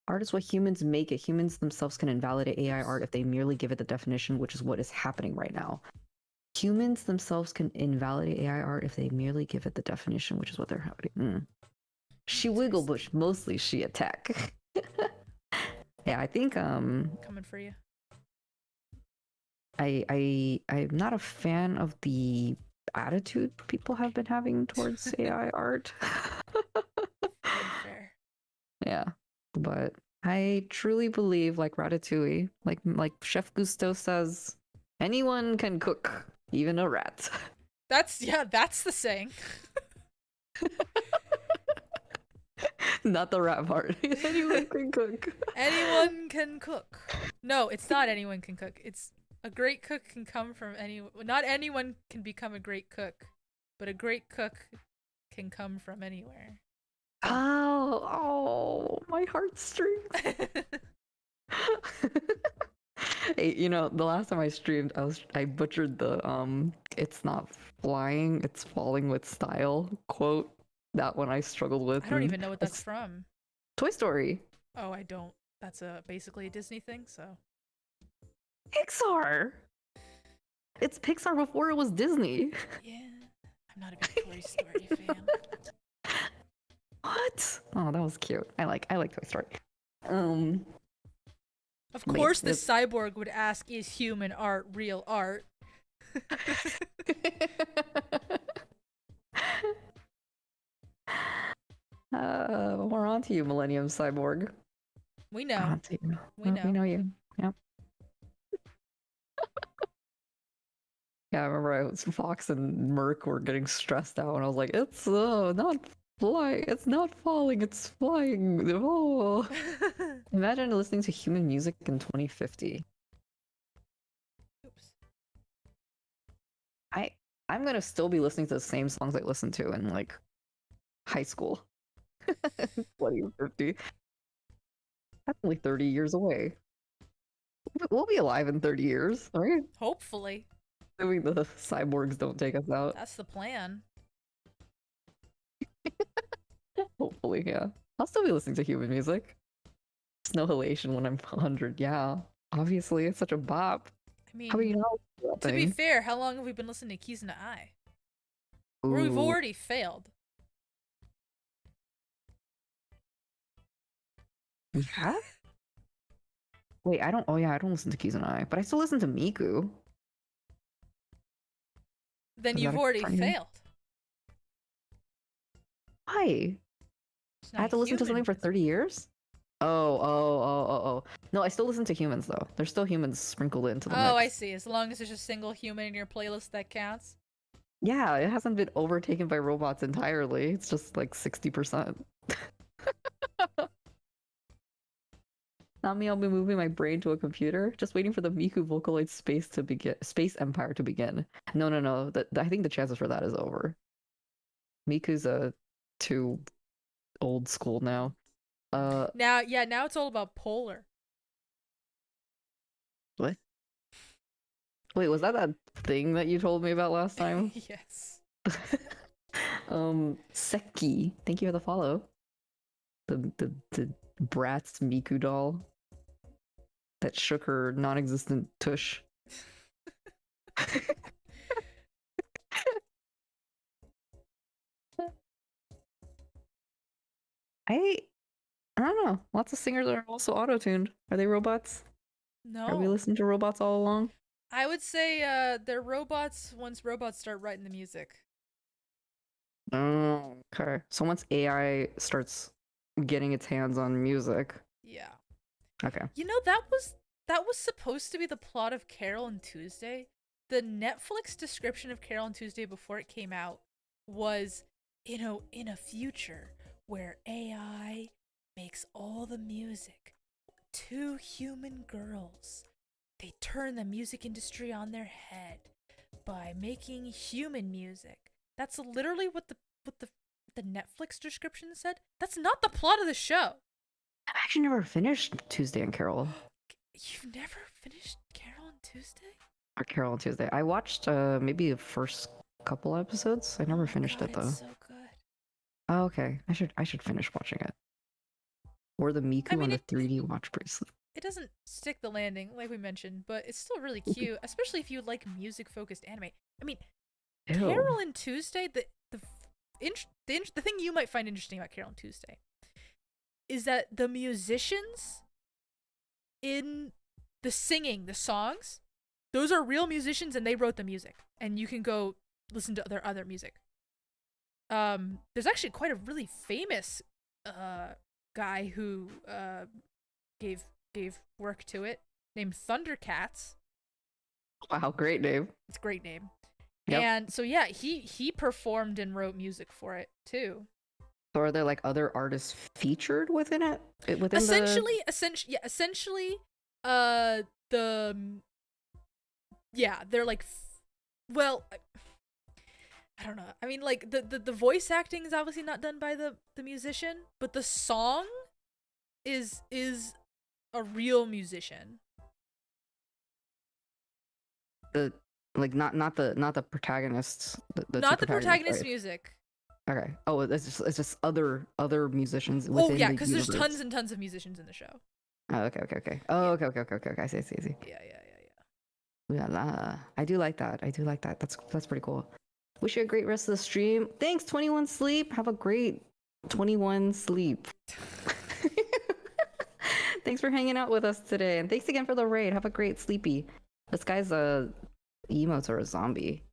Art is what humans make it. Humans themselves can invalidate AI art if they merely give it the definition, which is what is happening right now. Humans themselves can invalidate AI art if they merely give it the definition, which is what they're happening. She wiggle bush, mostly she attack. Yeah, I think Coming for you. I'm not a fan of the attitude people have been having towards AI art. Fair. Yeah, but I truly believe, like Ratatouille, like Chef Gusteau says, anyone can cook, even a rat. That's the saying. Not the rat part. Anyone can cook. Anyone can cook. No, it's not anyone can cook. It's a great cook can come from anyone. Not anyone can become a great cook, but a great cook can come from anywhere. Oh, my heartstrings. Hey, you know, the last time I streamed, I butchered the "It's not flying, it's falling with style" quote. That one I struggled with. I don't even know what that's from. Toy Story. Oh, I don't. That's basically a Disney thing, so. Pixar. It's Pixar before it was Disney. Yeah, I'm not a big Toy Story fan. What? Oh, that was cute. I like Toy Story. Of course, the cyborg would ask, "Is human art real art?" We're on to you, Millennium Cyborg. We know. On to you. We know. We know you. Yep. Yeah, I remember Fox and Merc were getting stressed out, and I was like, "It's not flying. It's not falling. It's flying." Oh. Imagine listening to human music in 2050. Oops. I'm gonna still be listening to the same songs I listened to in like high school. 2050. That's only 30 years away. We'll be alive in 30 years, right? Hopefully. Assuming the cyborgs don't take us out. That's the plan. Hopefully, yeah. I'll still be listening to human music. Snow Halation when I'm 100, yeah. Obviously, it's such a bop. I mean, How do you know to be fair, how long have we been listening to Keys in the Eye? Where we've already failed. We have? Wait, I don't. Oh yeah, I don't listen to Keys and I, but I still listen to Miku. Then Is you've that a already trend? failed. Why? It's I not had to listen to human. something for 30 years? Oh. No, I still listen to humans though. There's still humans sprinkled into the mix. Oh, I see. As long as there's a single human in your playlist, that counts. Yeah, it hasn't been overtaken by robots entirely. It's just like 60%. Not me, I'll be moving my brain to a computer, just waiting for the Miku Vocaloid Space Empire to begin. No. I think the chances for that is over. Miku's too old school now. Now it's all about Polar. What? Wait, was that thing that you told me about last time? Yes. Seki, thank you for the follow. The Bratz Miku doll that shook her non-existent tush. I don't know. Lots of singers are also auto-tuned. Are they robots? No. Are we listening to robots all along? I would say they're robots once robots start writing the music. Oh, okay. So once AI starts getting its hands on music. Yeah. Okay. You know, that was supposed to be the plot of Carol and Tuesday. The Netflix description of Carol and Tuesday before it came out was, in a future where AI makes all the music. Two human girls. They turn the music industry on their head by making human music. That's literally what the Netflix description said. That's not the plot of the show. I've actually never finished Tuesday and Carol. You've never finished Carol and Tuesday? Or Carol and Tuesday. I watched maybe the first couple episodes. I never finished it though. It's so good. Oh, okay. I should finish watching it. Or the Miku I mean, on the 3D watch bracelet. it doesn't stick the landing like we mentioned, but it's still really cute, especially if you like music-focused anime. I mean, Ew. Carol and Tuesday, the thing you might find interesting about Carol and Tuesday is that the musicians in the singing, the songs, those are real musicians and they wrote the music. And you can go listen to their other music. There's actually quite a really famous guy who gave work to it, named Thundercats. Wow, great name. It's a great name. Yep. And so yeah, he performed and wrote music for it too. So are there like other artists featured within it? Within Essentially, they're like, well, I don't know. I mean, like the voice acting is obviously not done by the musician, but the song is a real musician. the like not the protagonists. Not the protagonist, protagonist right? music. Okay. Oh, it's just other musicians within Oh yeah, the because there's universe. tons and tons of musicians in the show. Oh, okay. Oh, okay. I see. Yeah. Yeah, la. I do like that. That's pretty cool. Wish you a great rest of the stream. Thanks, 21 Sleep. Have a great 21 Sleep. Thanks for hanging out with us today, and thanks again for the raid. Have a great sleepy. This guy's emotes are a zombie.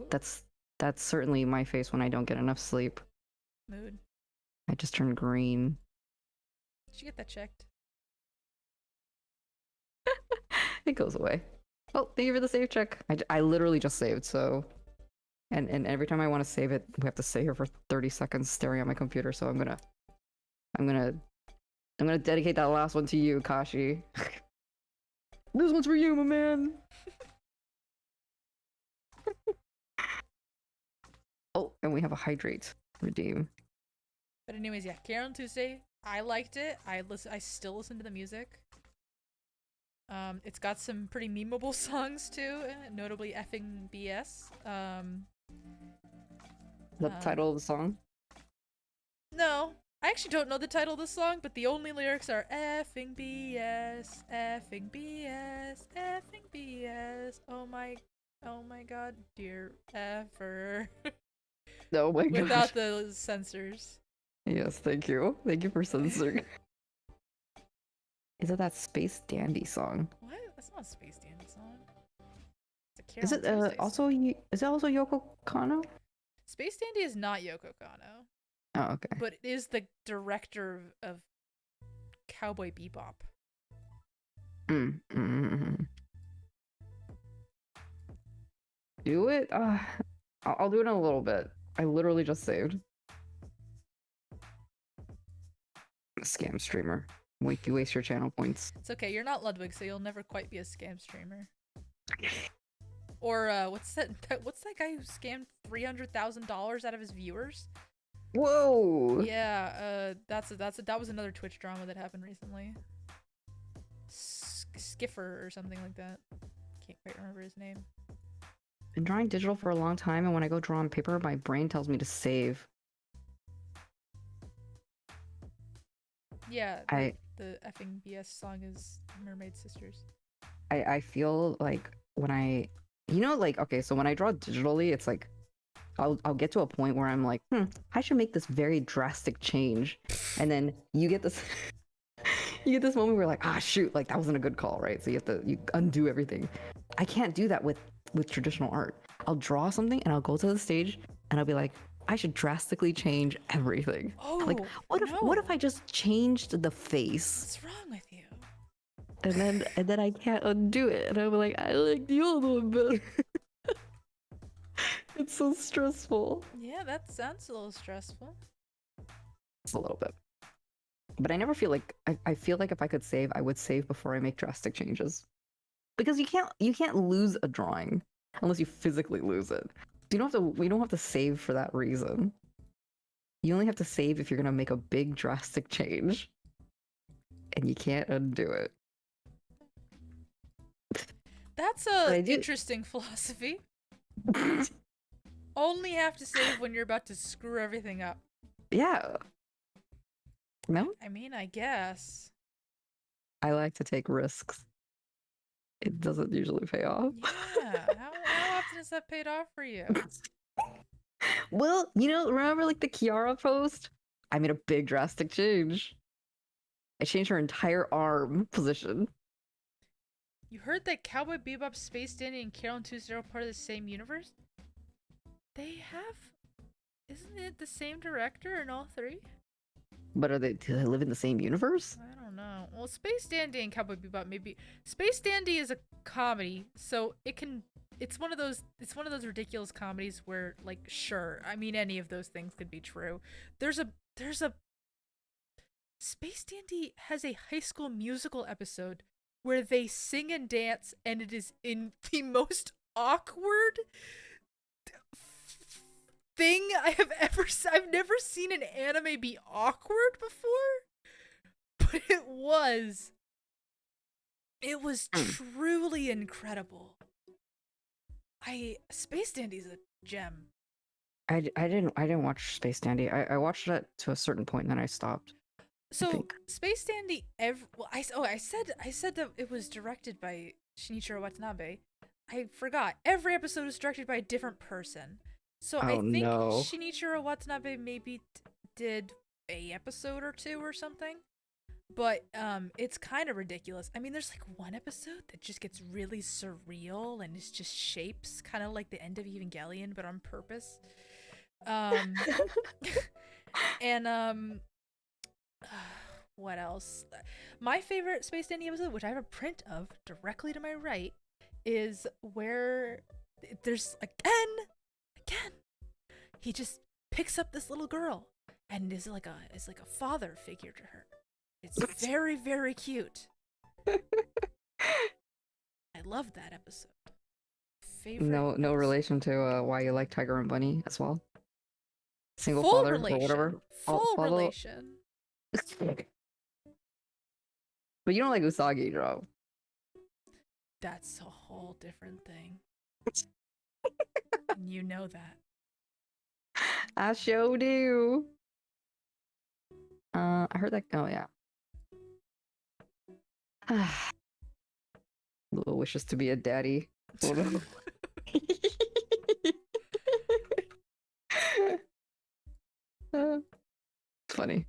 That's certainly my face when I don't get enough sleep. Mood. I just turn green. Did you get that checked? It goes away. Oh, thank you for the save check. I literally just saved, so... And every time I want to save it, we have to stay here for 30 seconds staring at my computer, so I'm gonna dedicate that last one to you, Kashi. This one's for you, my man! Oh, and we have a hydrate redeem. But anyways, yeah, Carol and Tuesday, I liked it. I still listen to the music. It's got some pretty memeable songs too, notably effing BS. The title of the song? No, I actually don't know the title of the song, but the only lyrics are effing BS, effing BS, effing BS. Oh my god, dear ever. Oh my god. Without the censors. Yes, thank you. Thank you for censoring. Is it that Space Dandy song? What? That's not a Space Dandy song. It's a Is it Carol Tuesday also song. is it also Yoko Kanno? Space Dandy is not Yoko Kanno, Oh, okay. but it is the director of Cowboy Bebop. Do it? I'll do it in a little bit. I literally just saved. Scam streamer. You waste your channel points. It's okay, you're not Ludwig, so you'll never quite be a scam streamer. Or what's that guy who scammed $300,000 out of his viewers? Whoa! Yeah, that was another Twitch drama that happened recently. Skiffer or something like that. Can't quite remember his name. Been drawing digital for a long time, and when I go draw on paper, my brain tells me to save. Yeah, the effing BS song is Mermaid Sisters. I feel like when okay, so when I draw digitally, it's like I'll get to a point where I'm like, I should make this very drastic change, and then you get this moment where you're like, shoot, like that wasn't a good call, right? So you undo everything. I can't do that with traditional art. I'll draw something and I'll go to the stage and I'll be like, I should drastically change everything. Oh, like what if I just changed the face? What's wrong with you? And then I can't undo it, and I'm like, I like the old one better. It's so stressful. Yeah, that sounds a little stressful. It's a little bit, but I never feel like I feel like if I could save, I would save before I make drastic changes, because you can't lose a drawing unless you physically lose it. We don't have to save for that reason. You only have to save if you're gonna make a big drastic change, and you can't undo it. That's a interesting philosophy. Only have to save when you're about to screw everything up. Yeah. No, I mean, I guess. I like to take risks. It doesn't usually pay off. Yeah. How often has that paid off for you? Well, remember like the Kiara post? I made a big drastic change. I changed her entire arm position. You heard that Cowboy Bebop, Space Dandy, and Carol and Tuesday are part of the same universe? They have. Isn't it the same director in all three? But do they live in the same universe? I don't know. Well, Space Dandy and Cowboy Bebop maybe. Space Dandy is a comedy, so it's one of those ridiculous comedies where, like, sure, I mean, any of those things could be true. There's a Space Dandy has a High School Musical episode where they sing and dance, and it is in the most awkward thing I have ever seen. I've never seen an anime be awkward before, but it was truly incredible. Space Dandy's a gem. I didn't watch Space Dandy. I watched it to a certain point and then I stopped. So Space Dandy, I said that it was directed by Shinichiro Watanabe. I forgot. Every episode is directed by a different person. So I think Shinichiro Watanabe maybe did a episode or two or something. But it's kind of ridiculous. I mean, there's like one episode that just gets really surreal and it's just shapes, kind of like the end of Evangelion, but on purpose. And what else? My favorite Space Dandy episode, which I have a print of directly to my right, is where there's again, he just picks up this little girl and is like a father figure to her. It's very, very cute. I love that episode. Favorite. No episode. relation to why you like Tiger and Bunny as well. Single Full father relation. or whatever. Full relation. But you don't like Usagi, Joe. That's a whole different thing. You know that. I sure do. I heard that. Oh yeah. Little wishes to be a daddy. It's funny.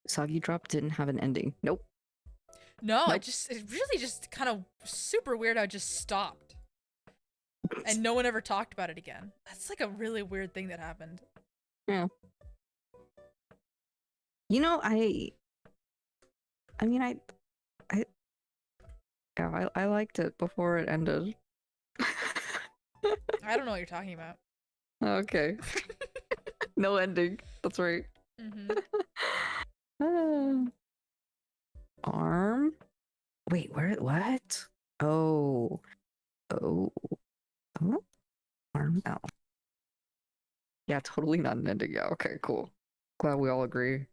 Soggy Drop didn't have an ending. Nope. No, nope. It really just kind of super weird how it just stopped. And no one ever talked about it again. That's like a really weird thing that happened. Yeah. I liked it before it ended. I don't know what you're talking about. Okay. No ending. That's right. Arm? Wait, what? Oh. Arm now. Yeah, totally not an ending. Yeah, okay, cool. Glad we all agree.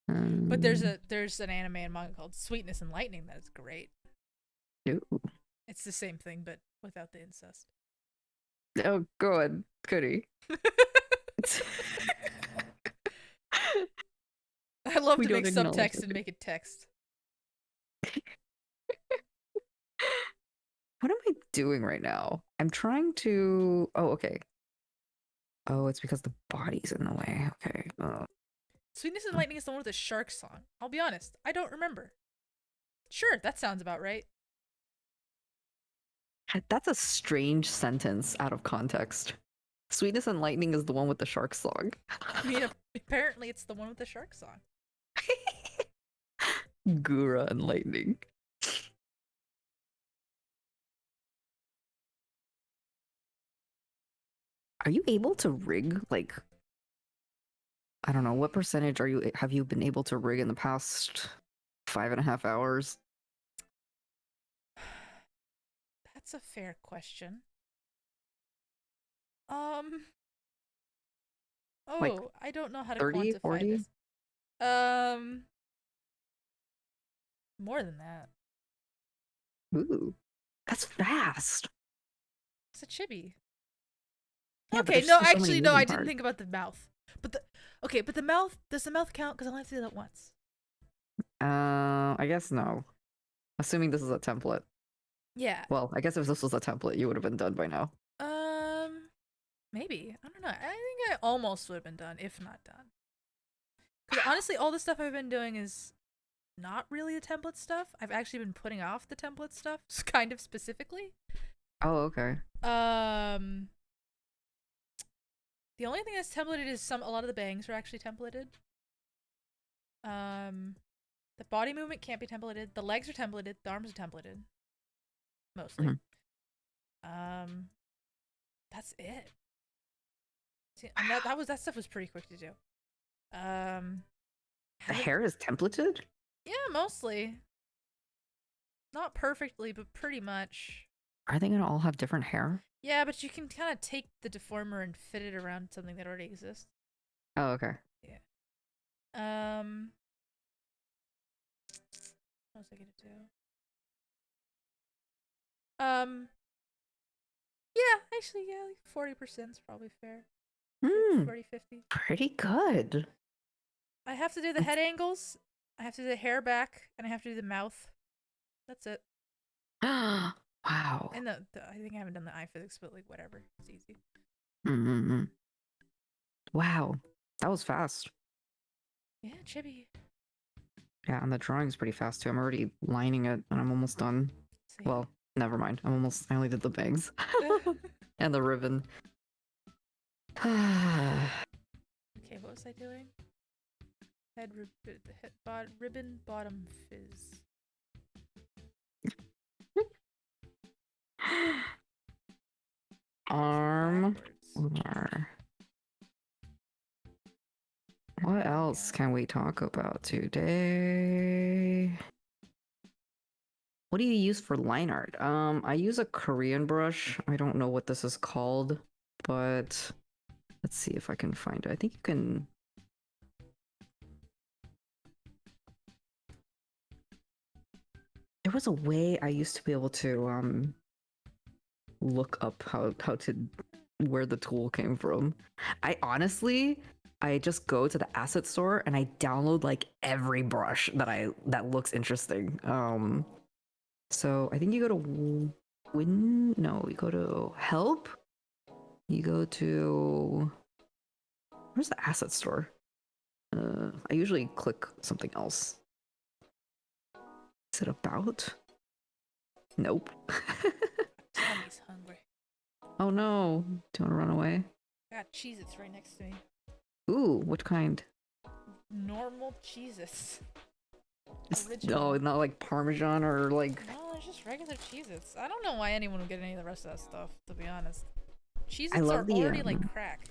But there's an anime and manga called Sweetness and Lightning that is great. Ooh. It's the same thing, but without the incest. Oh, good. Goody. I love to make subtext and make it text. What am I doing right now? I'm trying to... Oh, okay. Oh, it's because the body's in the way. Okay. Sweetness and Lightning is the one with the shark song. I'll be honest, I don't remember. Sure, that sounds about right. That's a strange sentence out of context. Sweetness and Lightning is the one with the shark song. I mean, apparently it's the one with the shark song. Gura and Lightning. Are you able to rig, like, I don't know, what percentage have you been able to rig in the past 5.5 hours? That's a fair question. Like I don't know how to 30, quantify 40? this. More than that. Ooh, that's fast. It's a chibi. Yeah, but Okay, there's no, still so many actually, no, moving I didn't parts. think about the mouth. But but the mouth, does the mouth count? Because I only have to do that once. I guess no. Assuming this is a template. Yeah. Well, I guess if this was a template, you would have been done by now. Maybe. I don't know. I think I almost would have been done, if not done. Because honestly, all the stuff I've been doing is not really the template stuff. I've actually been putting off the template stuff, kind of specifically. Oh, okay. The only thing that's templated is a lot of the bangs are actually templated. The body movement can't be templated. The legs are templated. The arms are templated. Mostly. That's it. See, and that stuff was pretty quick to do. The hair is templated? Yeah, mostly. Not perfectly, but pretty much. Are they gonna all have different hair? Yeah, but you can kind of take the deformer and fit it around something that already exists. Oh, okay. Yeah. What was I gonna do? Yeah, actually, yeah, like 40% is probably fair. 40, 50. Pretty good. I have to do the head angles, I have to do the hair back, and I have to do the mouth. That's it. Wow. And I think I haven't done the eye physics, but like whatever, it's easy. Wow, that was fast. Yeah, chibi. Yeah, and the drawing's pretty fast too. I'm already lining it, and I'm almost done. See? Well, never mind. I only did the bangs and the ribbon. Okay, what was I doing? Ribbon bottom fizz. Arm. Backwards. What else can we talk about today? What do you use for line art? I use a Korean brush. I don't know what this is called, but let's see if I can find it. I think you can. There was a way I used to be able to look up how to where the tool came from. I just go to the asset store and I download like every brush that looks interesting. So I think you go to you go to help. You go to where's the asset store? I usually click something else. Is it about? Nope. Tummy's hungry. Oh no. Do you want to run away? I got Cheez-Its right next to me. Ooh, what kind? Normal Cheez-Its. No, not like Parmesan or like. No, it's just regular Cheez-Its. I don't know why anyone would get any of the rest of that stuff, to be honest. Cheez-Its are already like crack.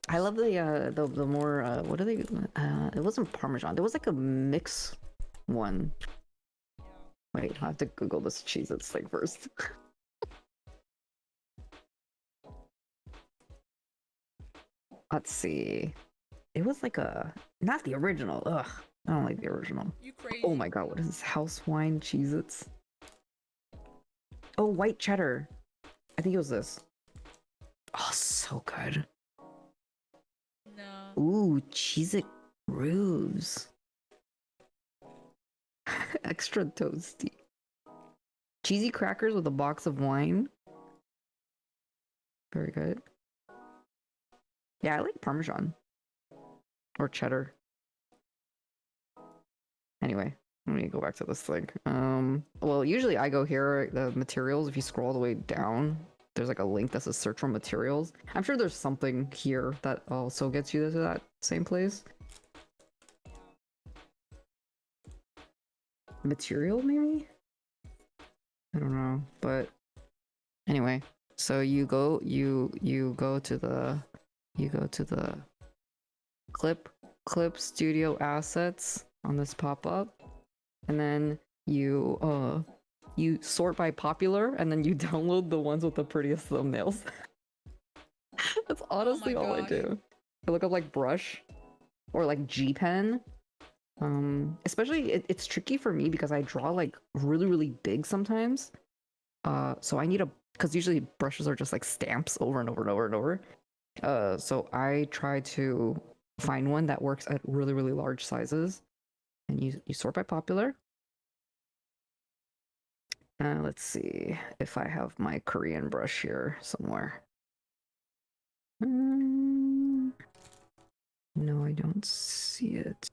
I love the more what are they? It wasn't Parmesan. There was like a mix one. Wait, I have to Google this Cheez-Its thing first. Let's see. It was like not the original. Ugh, I don't like the original. You crazy? Oh my god, what is this? House wine Cheez-Its? Oh, white cheddar. I think it was this. Oh, so good. No. Ooh, Cheez-It Grooves. Extra toasty. Cheesy crackers with a box of wine. Very good. Yeah, I like Parmesan. Or cheddar. Anyway, let me go back to this thing. Well, usually I go here, the materials, if you scroll all the way down, there's like a link that says search for materials. I'm sure there's something here that also gets you to that same place. Material, maybe? I don't know, but anyway, so you go to the clip studio assets on this pop-up, and then you sort by popular, and then you download the ones with the prettiest thumbnails. That's honestly all I do. I look up like brush or like G pen. Especially it's tricky for me because I draw like really big sometimes. So I need a because usually brushes are just like stamps over and over and over and over. So I try to find one that works at really, really large sizes, and you sort by popular. Let's see if I have my Korean brush here somewhere. No, I don't see it.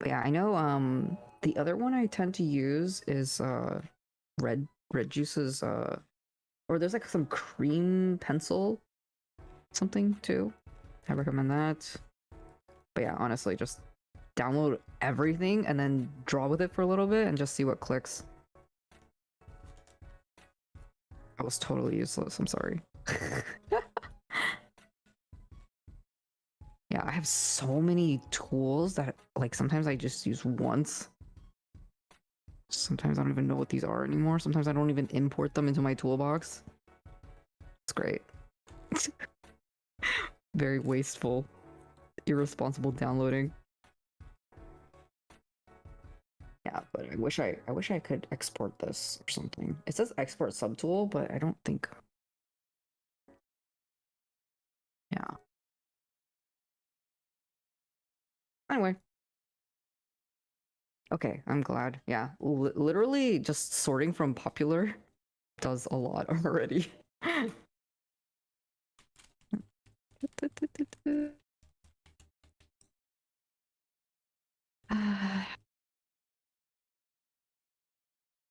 But yeah, I know the other one I tend to use is red juice's or there's like some cream pencil something too. I recommend that. But yeah, honestly, just download everything and then draw with it for a little bit and just see what clicks. I was totally useless, I'm sorry. Yeah, I have so many tools that like sometimes I just use once. Sometimes I don't even know what these are anymore. Sometimes I don't even import them into my toolbox. It's great. Very wasteful, irresponsible downloading. Yeah, but I wish I could export this or something. It says export subtool, but I don't think. Yeah. Anyway. Okay, I'm glad. Yeah, literally just sorting from popular does a lot already.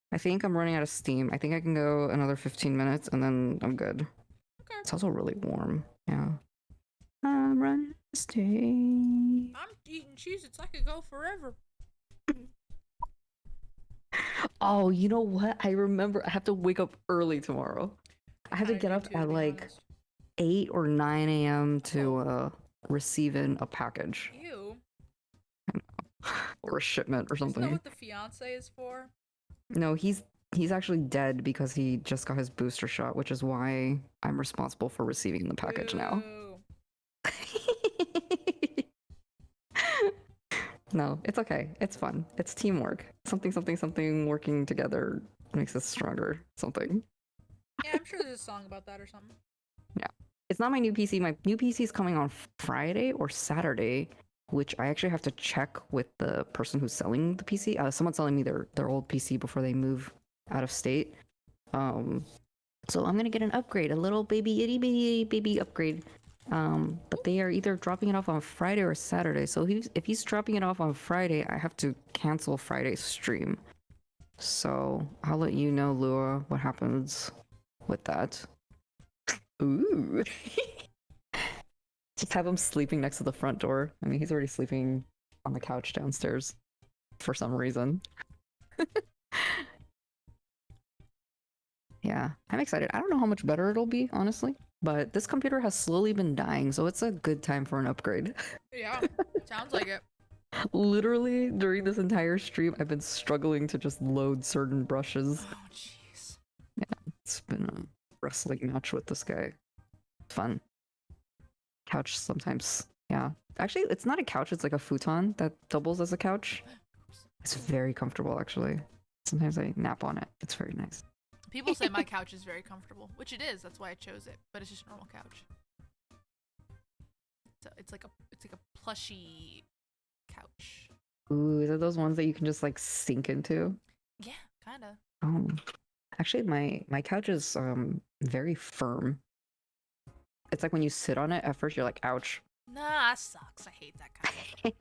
I think I'm running out of steam. I think I can go another 15 minutes and then I'm good. Okay. It's also really warm. Yeah. I'm running out of steam. I'm eating Cheez-Its. I could go forever. Oh, you know what? I remember I have to wake up early tomorrow. I have to get up at like 8 or 9 a.m. to receive in a package. Ew. Or a shipment or something. Isn't that what the fiance is for? No, he's actually dead because he just got his booster shot, which is why I'm responsible for receiving the package now. No, it's okay. It's fun. It's teamwork. Something working together makes us stronger. Something. Yeah, I'm sure there's a song about that or something. Yeah. It's not my new PC. My new PC is coming on Friday or Saturday, which I actually have to check with the person who's selling the PC. Someone's selling me their old PC before they move out of state. So I'm gonna get an upgrade, a little baby itty bitty baby upgrade. But they are either dropping it off on Friday or Saturday. So if he's dropping it off on Friday, I have to cancel Friday's stream. So I'll let you know, Lua, what happens with that. Ooh. Just have him sleeping next to the front door. I mean, he's already sleeping on the couch downstairs for some reason. Yeah, I'm excited. I don't know how much better it'll be, honestly. But this computer has slowly been dying, so it's a good time for an upgrade. Yeah, sounds like it. Literally, during this entire stream, I've been struggling to just load certain brushes. Oh, jeez. Yeah, it's been a wrestling match with this guy. Fun. Couch sometimes. Yeah. Actually, it's not a couch, it's like a futon that doubles as a couch. It's very comfortable, actually. Sometimes I nap on it. It's very nice. People say my couch is very comfortable, which it is. That's why I chose it. But it's just a normal couch. So it's like a plushy couch. Ooh, is it those ones that you can just like sink into? Yeah, kinda. Oh, actually, my couch is very firm. It's like when you sit on it, at first you're like, ouch. Nah, that sucks. I hate that kind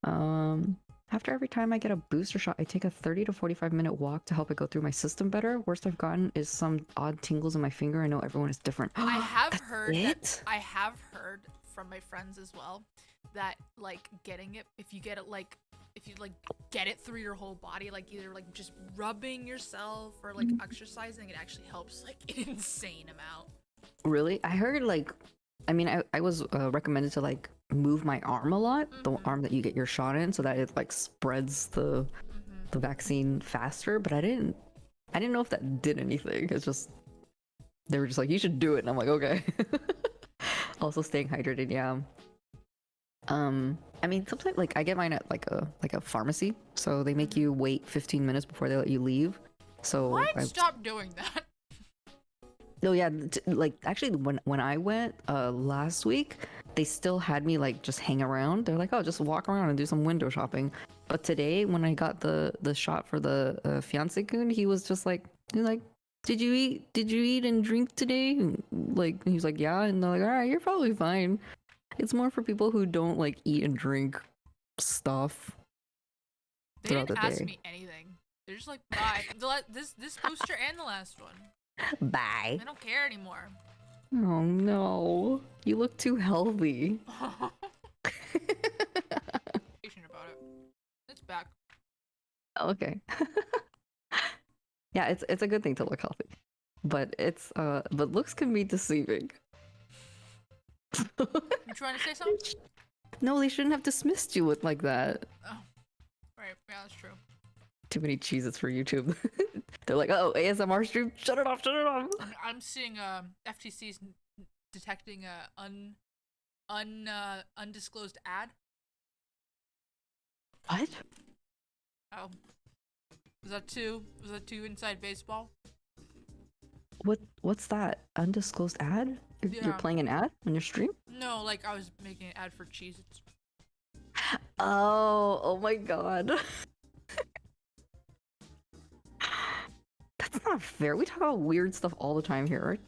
of. After every time I get a booster shot, I take a 30 to 45-minute walk to help it go through my system better. Worst I've gotten is some odd tingles in my finger. I know everyone is different. I have heard it? I have heard from my friends as well that like getting it, if you get it through your whole body, like either like just rubbing yourself or like exercising, it actually helps like an insane amount. Really? I heard like, I mean, I was recommended to like move my arm a lot, the arm that you get your shot in, so that it like spreads the vaccine faster. But I didn't know if that did anything. It's just they were just like, you should do it, and I'm like, okay. Also staying hydrated, yeah. I mean, sometimes like I get mine at like a pharmacy, so they make you wait 15 minutes before they let you leave. So Why stop doing that? no, yeah, like actually when I went last week, they still had me like just hang around. They're like, oh, just walk around and do some window shopping. But today when I got the shot for the fiance kun, he was just like, he's like, did you eat and drink today? And, like he was like, yeah, and they're like, all right, you're probably fine. It's more for people who don't like eat and drink stuff They throughout didn't the ask day. me anything. They're just like, bye. This booster and the last one. Bye. I don't care anymore. Oh no, you look too healthy. Patient about it. It's back. Okay. Yeah, it's a good thing to look healthy, but but looks can be deceiving. You trying to say something? No, they shouldn't have dismissed you with like that. Oh, right. Yeah, that's true. Too many Cheez-Its for YouTube. They're like, oh, ASMR stream, shut it off, shut it off. I'm seeing FTC's detecting a undisclosed ad. What? Oh, was that too inside baseball? What's that? Undisclosed ad? You're Yeah. playing an ad on your stream? No, like I was making an ad for Cheez-Its. Oh my god. That's not fair. We talk about weird stuff all the time here. Right?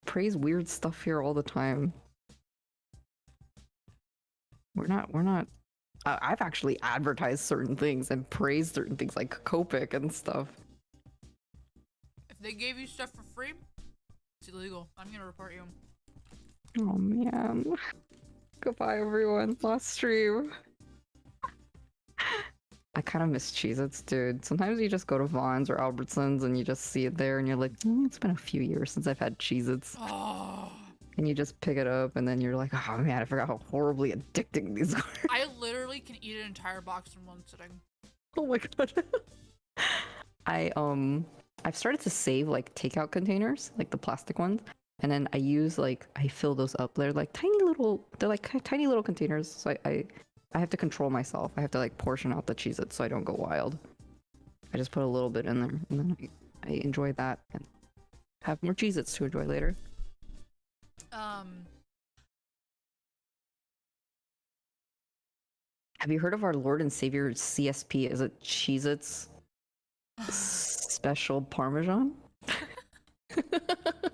Praise weird stuff here all the time. We're not I've actually advertised certain things and praised certain things like Copic and stuff. If they gave you stuff for free, it's illegal. I'm gonna report you. Oh man. Goodbye everyone. Last stream. I kind of miss Cheez-Its, dude. Sometimes you just go to Vaughn's or Albertsons and you just see it there and you're like, it's been a few years since I've had Cheez-Its. Oh. And you just pick it up and then you're like, oh man, I forgot how horribly addicting these are. I literally can eat an entire box in one sitting. Oh my god. I've started to save like takeout containers, like the plastic ones, and then I fill those up. They're like tiny little containers. So I have to control myself. I have to like portion out the Cheez-Its so I don't go wild. I just put a little bit in there and then I enjoy that and have more Cheez-Its to enjoy later. Have you heard of our Lord and Savior CSP? Is it Cheez-Its Special Parmesan? I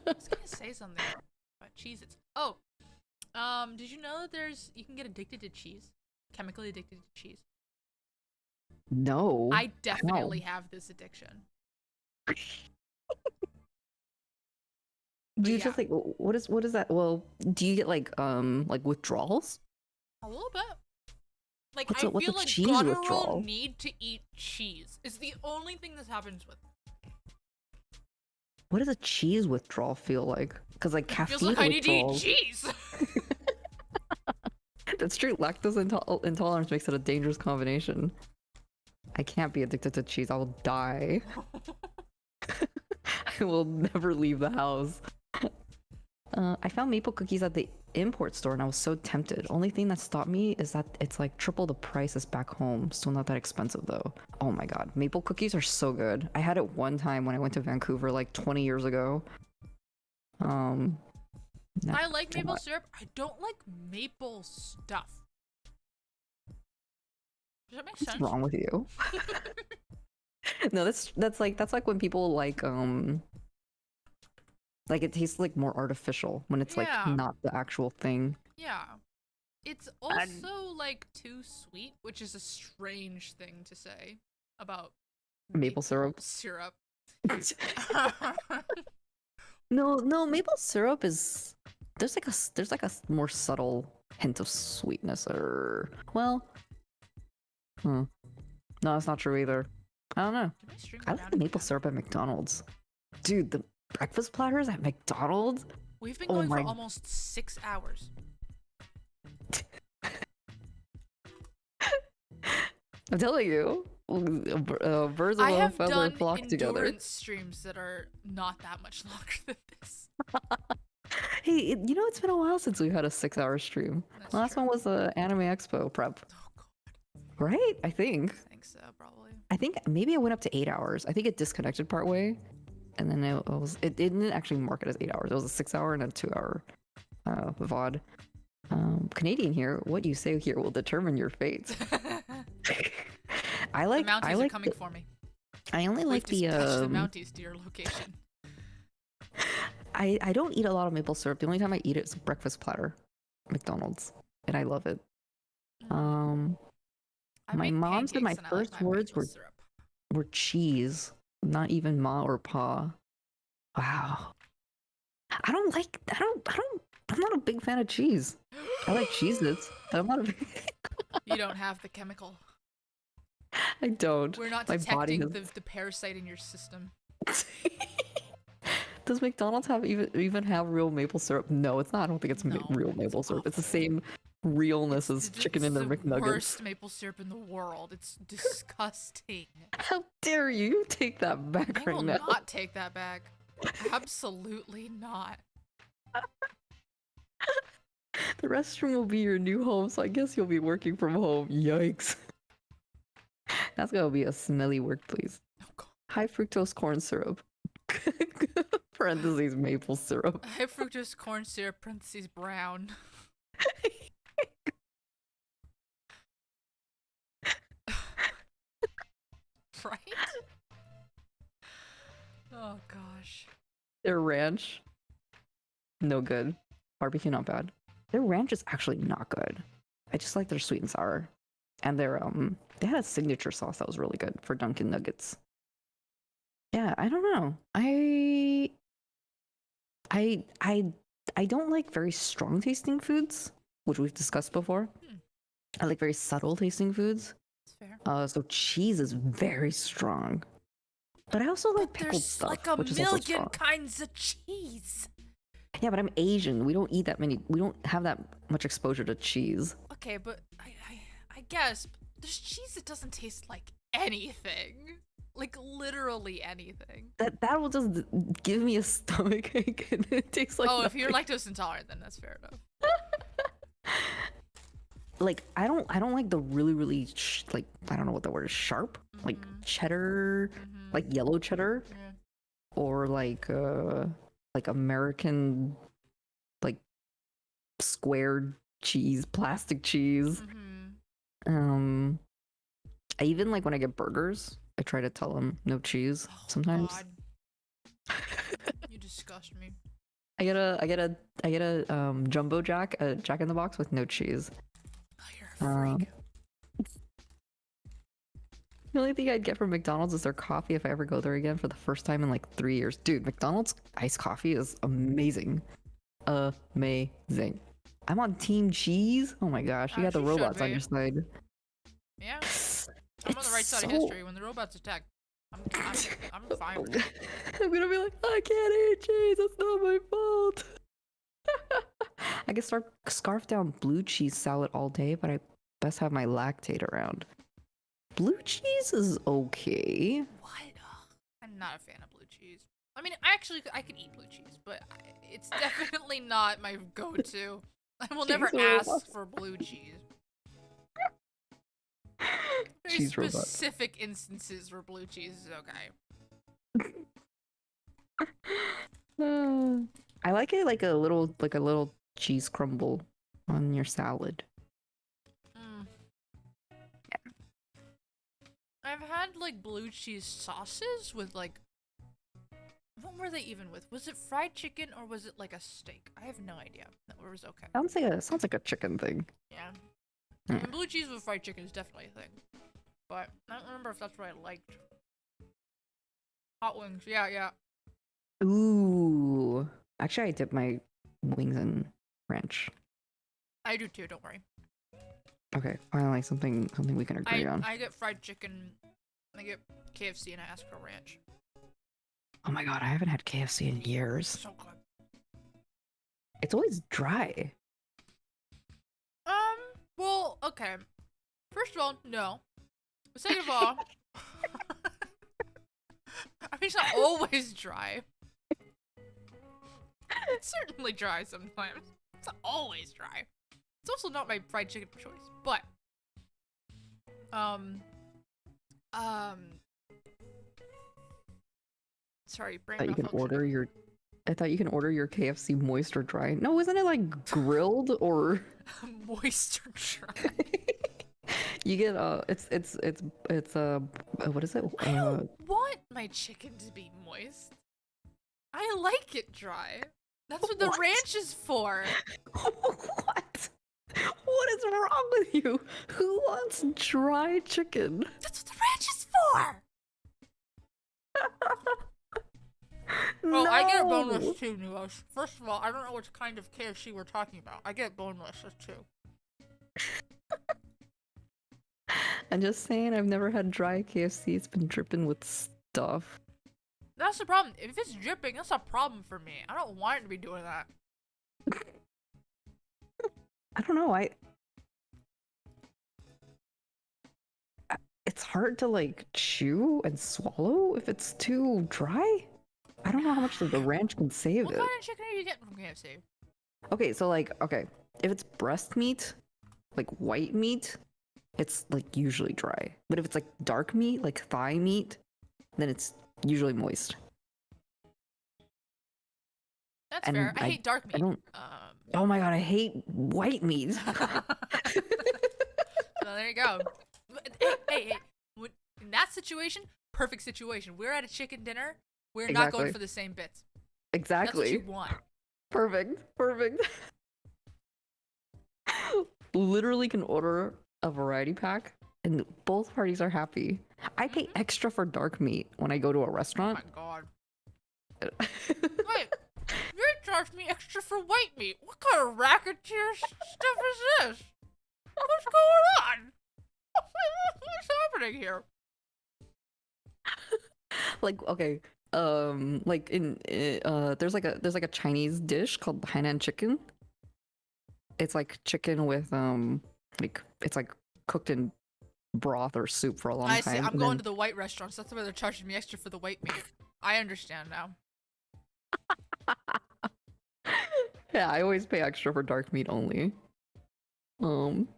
was gonna say something about Cheez-Its. Oh, did you know that you can get addicted to cheese? Chemically addicted to cheese. No. I definitely have this addiction. Do you yeah. just like what is that? Well, do you get like withdrawals? A little bit. Like What's I a feel like cheese guttural withdrawal? need to eat cheese. It's the only thing this happens with. What does a cheese withdrawal feel like? Because like caffeine Feels like I need to eat withdrawals. cheese. That's true. Lactose intolerance makes it a dangerous combination. I can't be addicted to cheese. I will die. I will never leave the house. I found maple cookies at the import store and I was so tempted. Only thing that stopped me is that it's like triple the price as back home. Still not that expensive though. Oh my god, maple cookies are so good. I had it one time when I went to Vancouver like 20 years ago. I like maple syrup. I don't like maple stuff. Does that make sense? What's wrong with you? No, that's like when people like it tastes like more artificial when it's like not the actual thing. Yeah. It's also like too sweet, which is a strange thing to say about Maple syrup. No, maple syrup is there's like a more subtle hint of sweetness or no, that's not true either. I don't know. I like the maple syrup at McDonald's. Dude, the breakfast platters at McDonald's? We've been going for almost 6 hours. I'm telling you, birds of a feather flock together. I have done endurance streams that are not that much longer than this. Hey, you know, it's been a while since we've had a 6-hour stream. That's The last true. one was the Anime Expo prep. Oh god. Right? I think so, probably. I I think maybe I went up to 8 hours. I think it disconnected partway, and then it didn't actually mark it as 8 hours. It was a 6 hour and a 2 hour VOD. Canadian here. What you say here will determine your fate. I like. The Mounties I are like. coming for me. I only like We've the. dispatched the Mounties to your location. I don't eat a lot of maple syrup. The only time I eat it is a breakfast platter, McDonald's, and I love it. My mom said my first words were cheese, not even ma or pa. Wow. I'm not a big fan of cheese. I like cheeses, but I'm not a big You don't have the chemical. I don't. We're not My body detecting has... the parasite in your system. Does McDonald's have even have real maple syrup? No, it's not. I don't think it's real maple syrup. It's the same realness as chicken in their McNuggets. It's the worst maple syrup in the world. It's disgusting. How dare you? You take that back right now. I will not take that back. Absolutely not. The restroom will be your new home, so I guess you'll be working from home. Yikes. That's gonna be a smelly workplace. Oh, God. High fructose corn syrup. Parentheses maple syrup. High fructose corn syrup, parentheses brown. Right? Oh gosh. Their ranch, no good. Barbecue, not bad. Their ranch is actually not good. I just like their sweet and sour. And their they had a signature sauce that was really good for Dunkin' Nuggets. Yeah, I don't know. I don't like very strong tasting foods, which we've discussed before. I like very subtle tasting foods. That's fair. So cheese is very strong. But I also like pickled stuff, like a which is also million strong. kinds of cheese. Yeah, but I'm Asian. We don't eat that many. We don't have that much exposure to cheese. Okay, but I guess there's cheese that doesn't taste like anything. Like literally anything. That will just give me a stomach ache, and it tastes like. Oh, nothing. if you're lactose intolerant, then that's fair enough. Like I don't like the really like I don't know what the word is, sharp, like cheddar, like yellow cheddar, or like American like squared cheese, plastic cheese. I even like when I get burgers, I try to tell them no cheese sometimes. God. You disgust me. I get a jumbo jack, a Jack in the Box with no cheese. Oh, you're a freak. The only thing I'd get from McDonald's is their coffee if I ever go there again for the first time in like 3 years. Dude, McDonald's iced coffee is amazing. Amazing. I'm on team cheese. Oh my gosh, you got the robots on your side. Yeah. I'm on the right side of history. When the robots attack, I'm fine with it. I'm gonna be like, I can't eat cheese, it's not my fault. I can scarf down blue cheese salad all day, but I best have my lactate around. Blue cheese is okay. What? Ugh, I'm not a fan of blue cheese. I mean, I could eat blue cheese, but it's definitely not my go-to. I will never ask for blue cheese. Very Cheese specific instances where blue cheese is okay. I like it like a little cheese crumble on your salad. I've had like blue cheese sauces with like, what were they even with? Was it fried chicken or was it like a steak? I have no idea. That was okay. Sounds like a chicken thing. Yeah. And blue cheese with fried chicken is definitely a thing. But I don't remember if that's what I liked. Hot wings, yeah. Ooh. Actually, I dip my wings in ranch. I do too, don't worry. Okay, finally something we can agree on. I get fried chicken, I get KFC, and I ask for ranch. Oh my god, I haven't had KFC in years. So good. It's always dry. Well, okay. First of all, no. Second of all, I mean, it's not always dry. It's certainly dry sometimes. It's not always dry. It's also not my fried chicken of choice, but Sorry, brain Thought you can malfunction. order your. I thought you can order your KFC moist or dry. No, isn't it like grilled or? Moist or dry. You get what is it? I don't want my chicken to be moist. I like it dry. That's what the What? ranch is for. What? What is wrong with you? Who wants dry chicken? That's what the ranch is for. No. Oh, I get boneless too, Nilos. First of all, I don't know which kind of KFC we're talking about. I get boneless too. I'm just saying, I've never had dry KFC. It's been dripping with stuff. That's the problem. If it's dripping, that's a problem for me. I don't want it to be doing that. I don't know. It's hard to like chew and swallow if it's too dry. I don't know how much the ranch can save What it. kind of chicken are you getting from KFC? Okay, so like, okay, if it's breast meat, like white meat, it's like usually dry. But if it's like dark meat, like thigh meat, then it's usually moist. That's And fair. I hate dark meat. I don't. Oh my god, I hate white meat. So there you go. Hey. In that situation, perfect situation. We're at a chicken dinner. We're not going Exactly. for the same bits. Exactly. That's what you want. Perfect. Literally can order a variety pack and both parties are happy. I pay extra for dark meat when I go to a Oh restaurant. my god. Wait, you charged me extra for white meat. What kind of racketeer stuff is this? What's going on? What's happening here? Like, okay, like there's like a Chinese dish called Hainan chicken. It's like chicken with like it's like cooked in broth or soup for a long I time. see. I'm and going then- to the white restaurants. That's why they're charging me extra for the white meat. I understand now. Yeah, I always pay extra for dark meat only.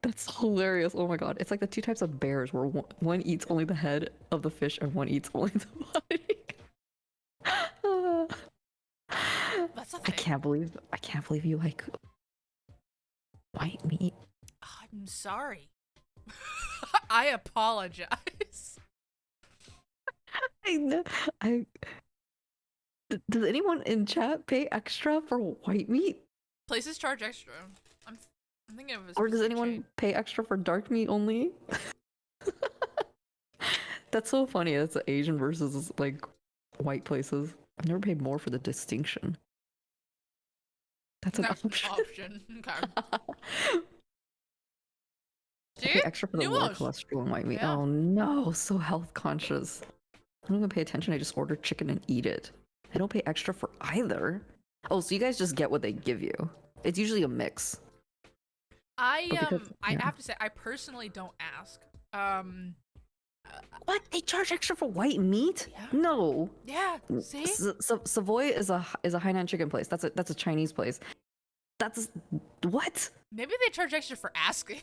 That's hilarious. Oh my god. It's like the two types of bears where one eats only the head of the fish and one eats only the body. That's a I thing. can't believe you like white meat. I'm sorry. I apologize. I does anyone in chat pay extra for white meat? Places charge extra. I'm thinking of a Or does specific anyone chain. pay extra for dark meat only? That's so funny. That's Asian versus like white places. I've never paid more for the distinction. That's an That's an option. option. Okay. I See? pay extra for the low Nuance. cholesterol and white meat. Yeah. Oh no, so health conscious. I don't even pay attention. I just order chicken and eat it. I don't pay extra for either. Oh, so you guys just get what they give you. It's usually a mix. I But because- I yeah. have to say I personally don't ask. What? They charge extra for white meat? Yeah. No. Yeah. See? Savoy is a Hainan chicken place. That's a Chinese place. What? Maybe they charge extra for asking.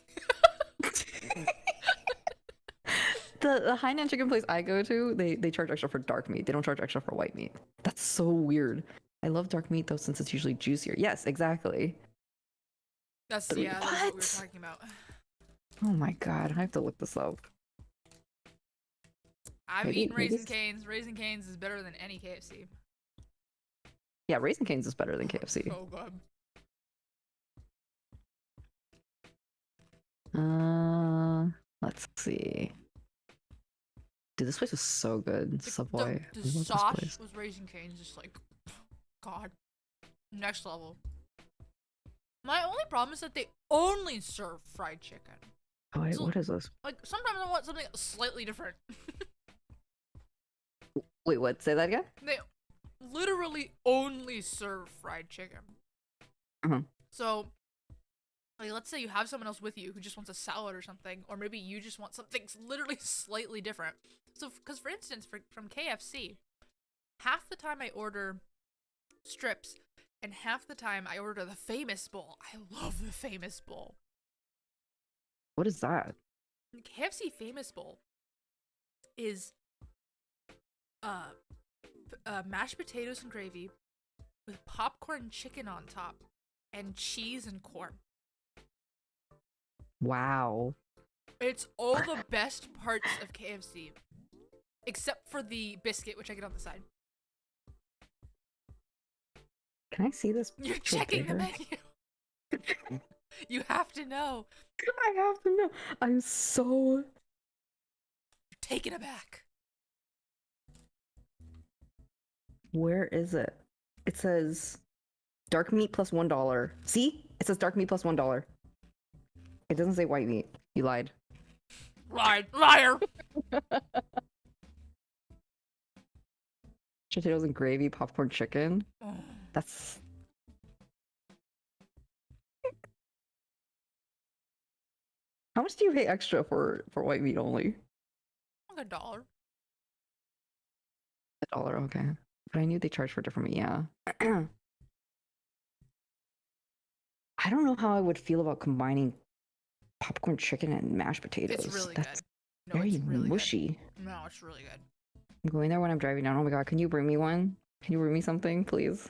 The Hainan chicken place I go to, they charge extra for dark meat. They don't charge extra for white meat. That's so weird. I love dark meat though since it's usually juicier. Yes, exactly. That's But that's what we were what? talking about. Oh my god, I have to look this up. I've Maybe- eaten maybe Raisin s- Canes. Raisin Canes is better than any KFC. Yeah, Raising Cane's is better than KFC. So good. Let's see. Dude, this place was so good. Subway. The I love this sauce place. was Raisin Canes, just like, God, next level. My only problem is that they only serve fried chicken. Oh, wait, so- what is this? Like sometimes I want something slightly different. Wait, what? Say that again? They literally only serve fried chicken. Mhm. So, like, let's say you have someone else with you who just wants a salad or something, or maybe you just want something literally slightly different. So, because for instance, from KFC, half the time I order strips, and half the time I order the famous bowl. I love the famous bowl. What is that? KFC famous bowl is mashed potatoes and gravy with popcorn chicken on top and cheese and corn. Wow. It's all the best parts of KFC, except for the biscuit, which I get on the side. Can I see this? You're picture checking the bigger? menu. You have to know. I have to know. I'm so... You're taken aback. Where is it? It says dark meat plus $1. See? It says dark meat plus $1. It doesn't say white meat. You lied. Liar. Potatoes and gravy, popcorn chicken. That's... How much do you pay extra for white meat only? Like $1. $1, okay. But I knew they charged for different meat, yeah. I don't know how I would feel about combining popcorn chicken and mashed potatoes. It's really That's good. No, very it's really mushy. good. No, it's really good. I'm going there when I'm driving down. Oh my god, can you bring me one? Can you bring me something, please?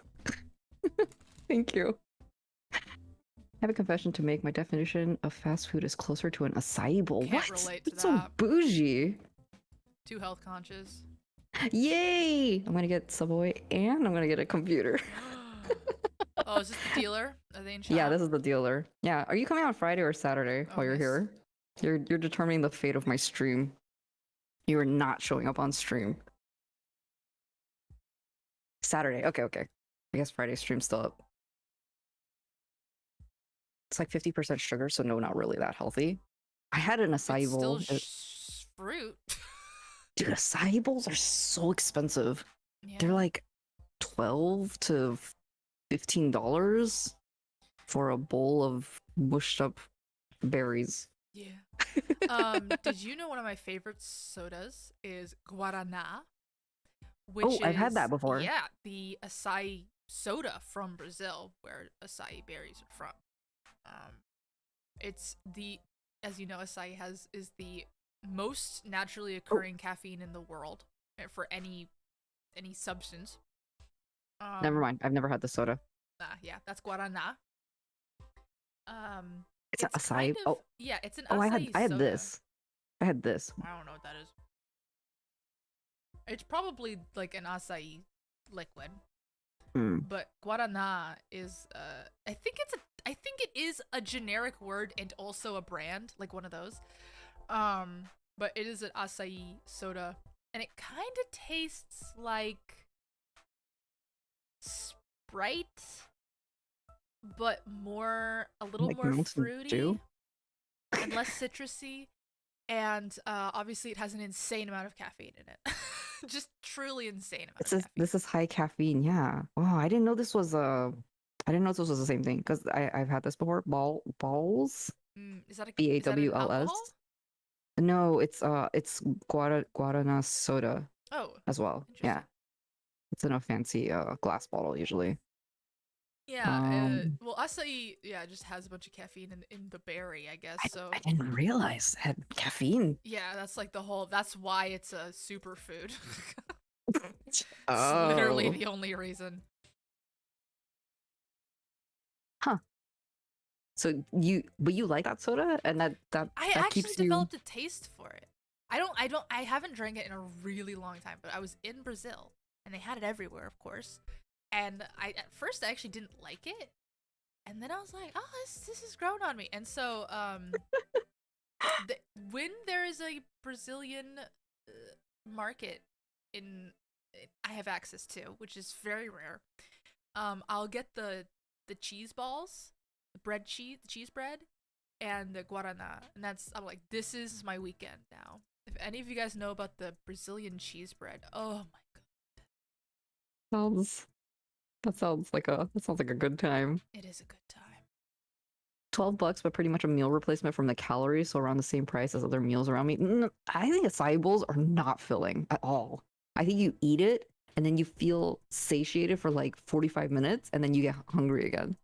Thank you. I have a confession to make. My definition of fast food is closer to an acai bowl. Can't What? relate to That's so that. bougie. Too health conscious. Yay! I'm gonna get Subway and I'm gonna get a computer. Oh, is this the dealer? Are they in chat? Yeah, this is the dealer. Yeah, are you coming on Friday or Saturday Oh, while you're nice. here? You're determining the fate of my stream. You are not showing up on stream. Saturday. Okay, okay. I guess Friday's stream's still up. It's like 50% sugar, so no, not really that healthy. I had an acai It's bowl. still fruit. Dude, acai bowls are so expensive. Yeah. They're like $12 to $15 for a bowl of mushed up berries. Yeah. Did you know one of my favorite sodas is Guaraná? Which Oh, I've had is- that before. Yeah, the acai soda from Brazil, where acai berries are from. It's the, as you know, acai is the most naturally occurring caffeine in the world for any substance. Never mind. I've never had the soda. Yeah, that's Guaraná. It's an acai. kind of- Oh, yeah, it's an oh, I acai had soda. this. I had this. I don't know what that is. It's probably like an acai liquid, but Guaraná is I think it is a generic word and also a brand, like one of those. But it is an acai soda, and it kind of tastes like Sprite, but a little Like more Mountain fruity Dew? and less citrusy. And obviously, it has an insane amount of caffeine in it. Just truly insane amount of caffeine. This is high caffeine. Yeah. Wow. I didn't know this was I didn't know this was the same thing because I've had this before. Balls. Is that BAWLS. alcohol? No, it's Guaraná soda Oh, as well. interesting. Yeah. It's in a fancy glass bottle usually. Yeah. Well, acai, just has a bunch of caffeine in the berry, I guess. So I didn't realize it had caffeine. yeah, that's like that's why it's a superfood. It's Oh. literally the only reason. Huh. So you like that soda and that I that actually keeps you... developed a taste for it. I haven't drank it in a really long time, but I was in Brazil and they had it everywhere, of course. And at first I actually didn't like it, and then I was like, oh, this has grown on me. And so when there is a Brazilian market I have access to, which is very rare, I'll get the cheese balls, the cheese bread, and the guaraná, and I'm like, this is my weekend now. If any of you guys know about the Brazilian cheese bread, oh my god, That sounds like a good time. it is a good time. $12, but pretty much a meal replacement from the calories, so around the same price as other meals around me. I think acai bowls are not filling at all. I think you eat it and then you feel satiated for like 45 minutes and then you get hungry again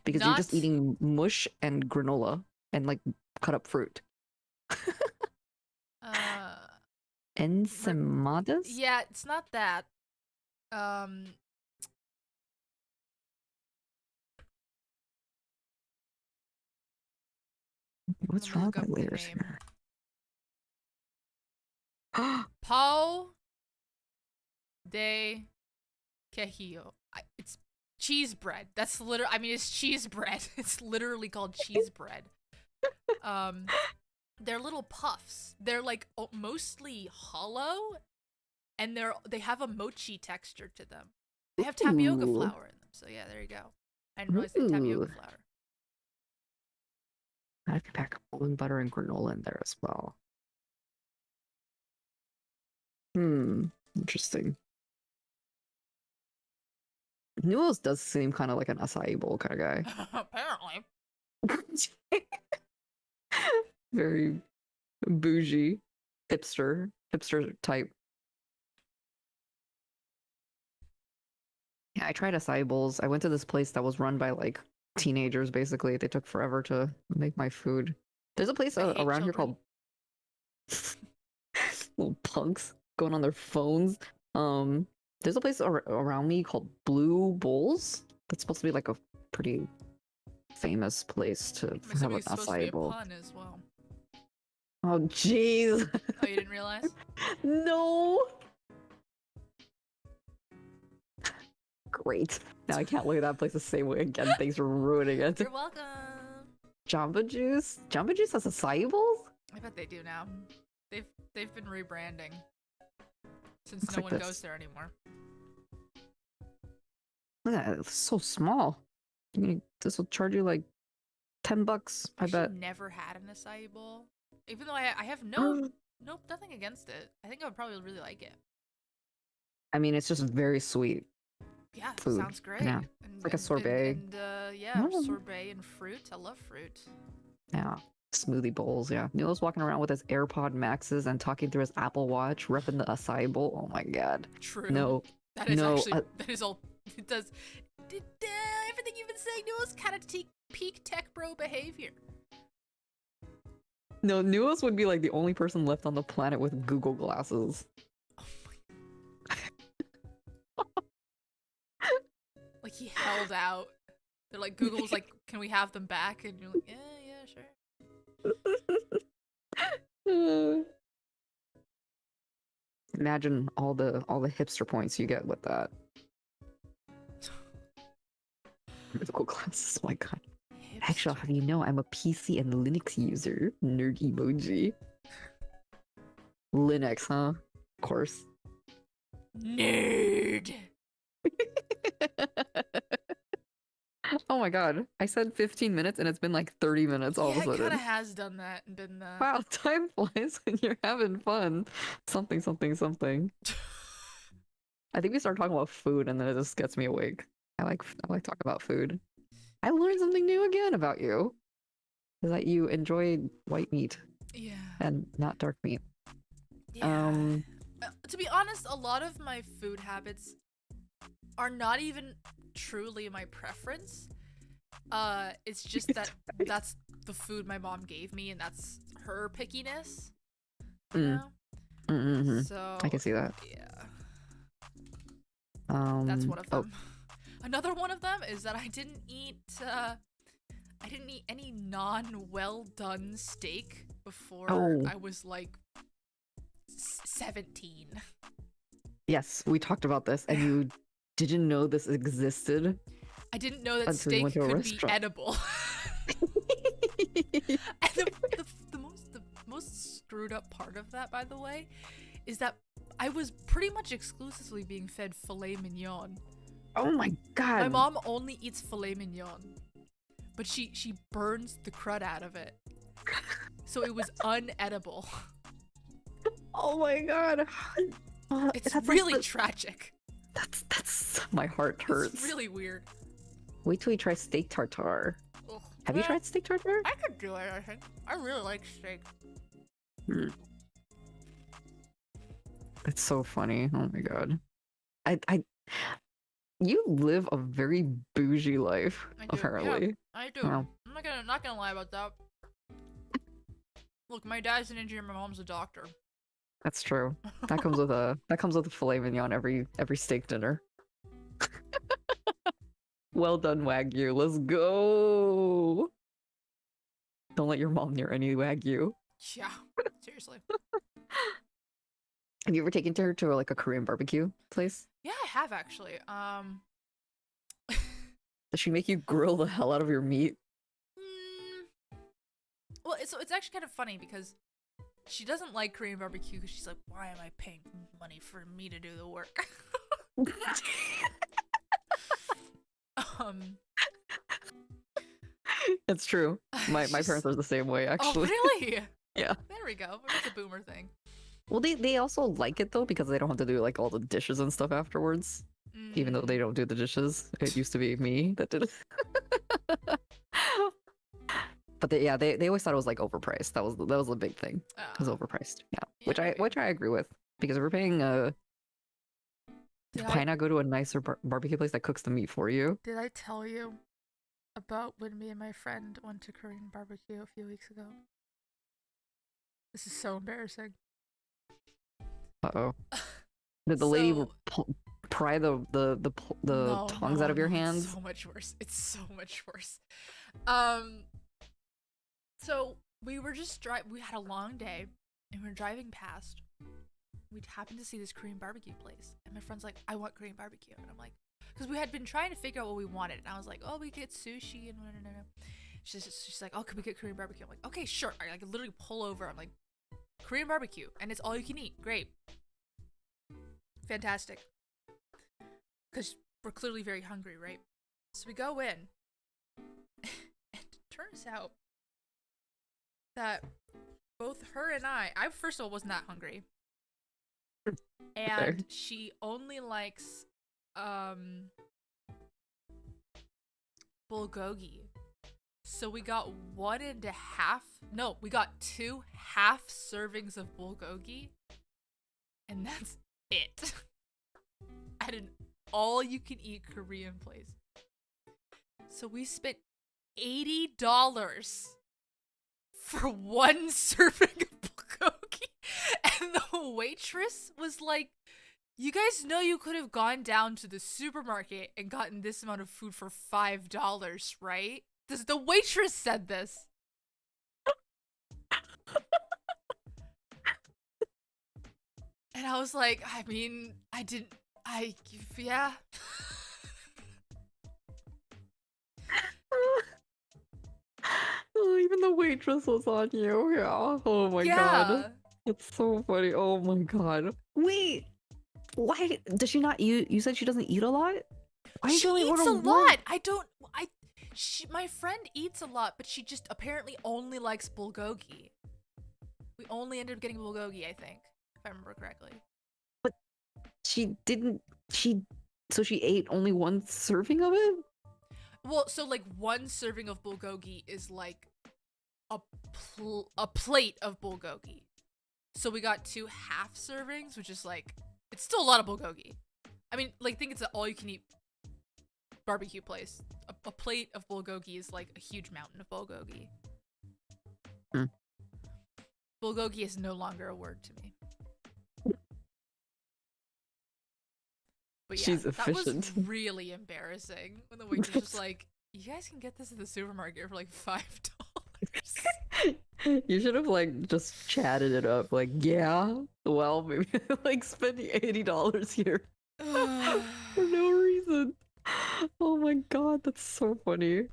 because you're just eating mush and granola and like cut up fruit. Ensemadas? Yeah, it's not that. What's I'm wrong gonna with look my up the layers name. here? Pau de queijo. It's cheese bread. That's literally. I mean, it's cheese bread. It's literally called cheese bread. They're little puffs. They're like mostly hollow, and they have a mochi texture to them. They have tapioca Ooh. flour in them. So yeah, there you go. I didn't realize they had tapioca Ooh. flour. I could pack almond butter and granola in there as well. Interesting. Noodles does seem kind of like an acai bowl kind of Apparently. guy. Very bougie, hipster type. Yeah, I tried acai bowls. I went to this place that was run by like teenagers. Basically, they took forever to make my food. There's a place I hate around here children. called little punks going on their phones. There's a place around me called Blue Bowls. That's supposed to be like a pretty famous place to I'm have assuming an it's supposed to be acai a bowl. pun as well. Oh, jeez. Oh, you didn't realize? No. Great. Now I can't look at that place the same way again. Thanks for ruining it. You're welcome. Jamba Juice? Jamba Juice has acai bowls? I bet they do now. They've been rebranding since Looks no like one this. goes there anymore. Look at that. It's so small. This will charge you like $10, I bet. I've never had an acai bowl. Even though I have nope, nothing against it. I think I would probably really like it. I mean, it's just very sweet. Yeah, Food. sounds great. Yeah. And, It's like a sorbet. Yeah, Mm. sorbet and fruit. I love fruit. Yeah. Smoothie bowls, yeah. Neil's walking around with his AirPod Maxes and talking through his Apple Watch, repping the acai bowl. Oh my god. True. No. That is no, actually that is all. It does. Everything you've been saying, Noah's kind of peak tech bro behavior. No, Nuos would be like the only person left on the planet with Google glasses. Oh my. Like he held out. They're like Google's like, can we have them back? And you're like, yeah, sure. Imagine all the hipster points you get with that. Google glasses, my god. Actually, how do you know I'm a PC and Linux user? Nerd emoji. Linux, huh? Of course. Nerd. Oh my god. I said 15 minutes and it's been like 30 minutes all of a It sudden. kind of has done that and been that. Wow, time flies when you're having fun. Something. I think we start talking about food and then it just gets me awake. I like talking about food. I learned something new again about you. Is that you enjoy white meat Yeah. and not dark meat. Yeah. To be honest, a lot of my food habits are not even truly my preference. It's just that that's the food my mom gave me and that's her pickiness. You know? Mm-hmm. So I can see that. Yeah. That's one of them. Another one of them is that I didn't eat any non-well done steak before I was like 17. Yes, we talked about this and you didn't know this existed. I didn't know that Until you went steak to a could be restaurant. edible. And the most screwed up part of that, by the way, is that I was pretty much exclusively being fed filet mignon. Oh my god. My mom only eats filet mignon, but she burns the crud out of it, so it was unedible. Oh my god. It's that's really like tragic. that's my heart hurts. It's really weird. Wait till you try steak tartare. Ugh. Have you tried steak tartare? I could do it, I think. I really like steak. It's so funny. Oh my god. You live a very bougie life, I do. apparently. Yeah, I do. Wow. I'm not gonna lie about that. Look, my dad's an engineer, my mom's a doctor. That's true. That comes with a filet mignon every steak dinner. Well done, Wagyu. Let's go. Don't let your mom near any Wagyu. Yeah, seriously. Have you ever taken her to like a Korean barbecue place? Yeah, I have actually. Does she make you grill the hell out of your meat? Well, it's actually kind of funny because she doesn't like Korean barbecue because she's like, why am I paying money for me to do the work? It's true. My parents are the same way, actually. Oh, really? Yeah. There we go. Maybe it's a boomer thing. Well, they also like it though because they don't have to do like all the dishes and stuff afterwards. Even though they don't do the dishes, it used to be me that did it. But they always thought it was like overpriced. That was the big thing. It was overpriced. Yeah, which I agree with because if we're paying why not go to a nicer barbecue place that cooks the meat for you? Did I tell you about when me and my friend went to Korean barbecue a few weeks ago? This is so embarrassing. Uh-oh. Did the lady pry the tongues out of your hands? It's so much worse. It's so much worse. So we were just we had a long day and we were driving past. We happened to see this Korean barbecue place and my friend's like, I want Korean barbecue. And I'm like, because we had been trying to figure out what we wanted. And I was like, oh, we get sushi and no. She's like, oh, can we get Korean barbecue? I'm like, okay, sure. I like literally pull over. I'm like, Korean barbecue and it's all you can eat. Great. Fantastic. Because we're clearly very hungry, right? So we go in and it turns out that both her and I first of all wasn't that hungry. And she only likes bulgogi. So we got 2 half servings of bulgogi. And that's it. At an all-you-can-eat Korean place. So we spent $80 for 1 serving of bulgogi. And the waitress was like, you guys know you could have gone down to the supermarket and gotten this amount of food for $5, right? The waitress said this. And I was like, I mean, yeah. Oh, even the waitress was on you. Yeah. Oh my god. It's so funny. Oh my god. Wait. Why does she not eat? You said she doesn't eat a lot? Why she eats a lot. My friend eats a lot, but she just apparently only likes bulgogi. We only ended up getting bulgogi, I think, if I remember correctly. But she ate only 1 serving of it? Well, so like 1 serving of bulgogi is like a plate of bulgogi. So we got 2 half servings, which is like, it's still a lot of bulgogi. I mean, like, think it's an all-you-can-eat barbecue place. A plate of bulgogi is like a huge mountain of bulgogi. Bulgogi is no longer a word to me. But yeah, she's efficient. That was really embarrassing when the waitress was like, you guys can get this at the supermarket for like $5. You should have like just chatted it up, like, yeah, well, maybe like spending $80 here for no reason. Oh my god, that's so funny.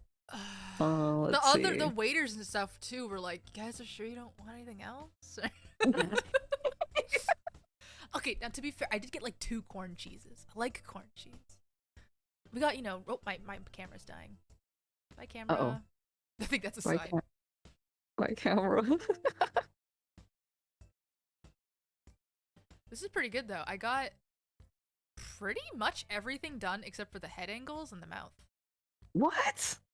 The waiters and stuff too were like, you guys are sure you don't want anything else? Okay, now to be fair, I did get like 2 corn cheeses. I like corn cheese. We got, oh, my camera's dying. Bye, camera. Uh-oh. I think that's a sign. My camera. This is pretty good though. I got pretty much everything done except for the head angles and the mouth. What?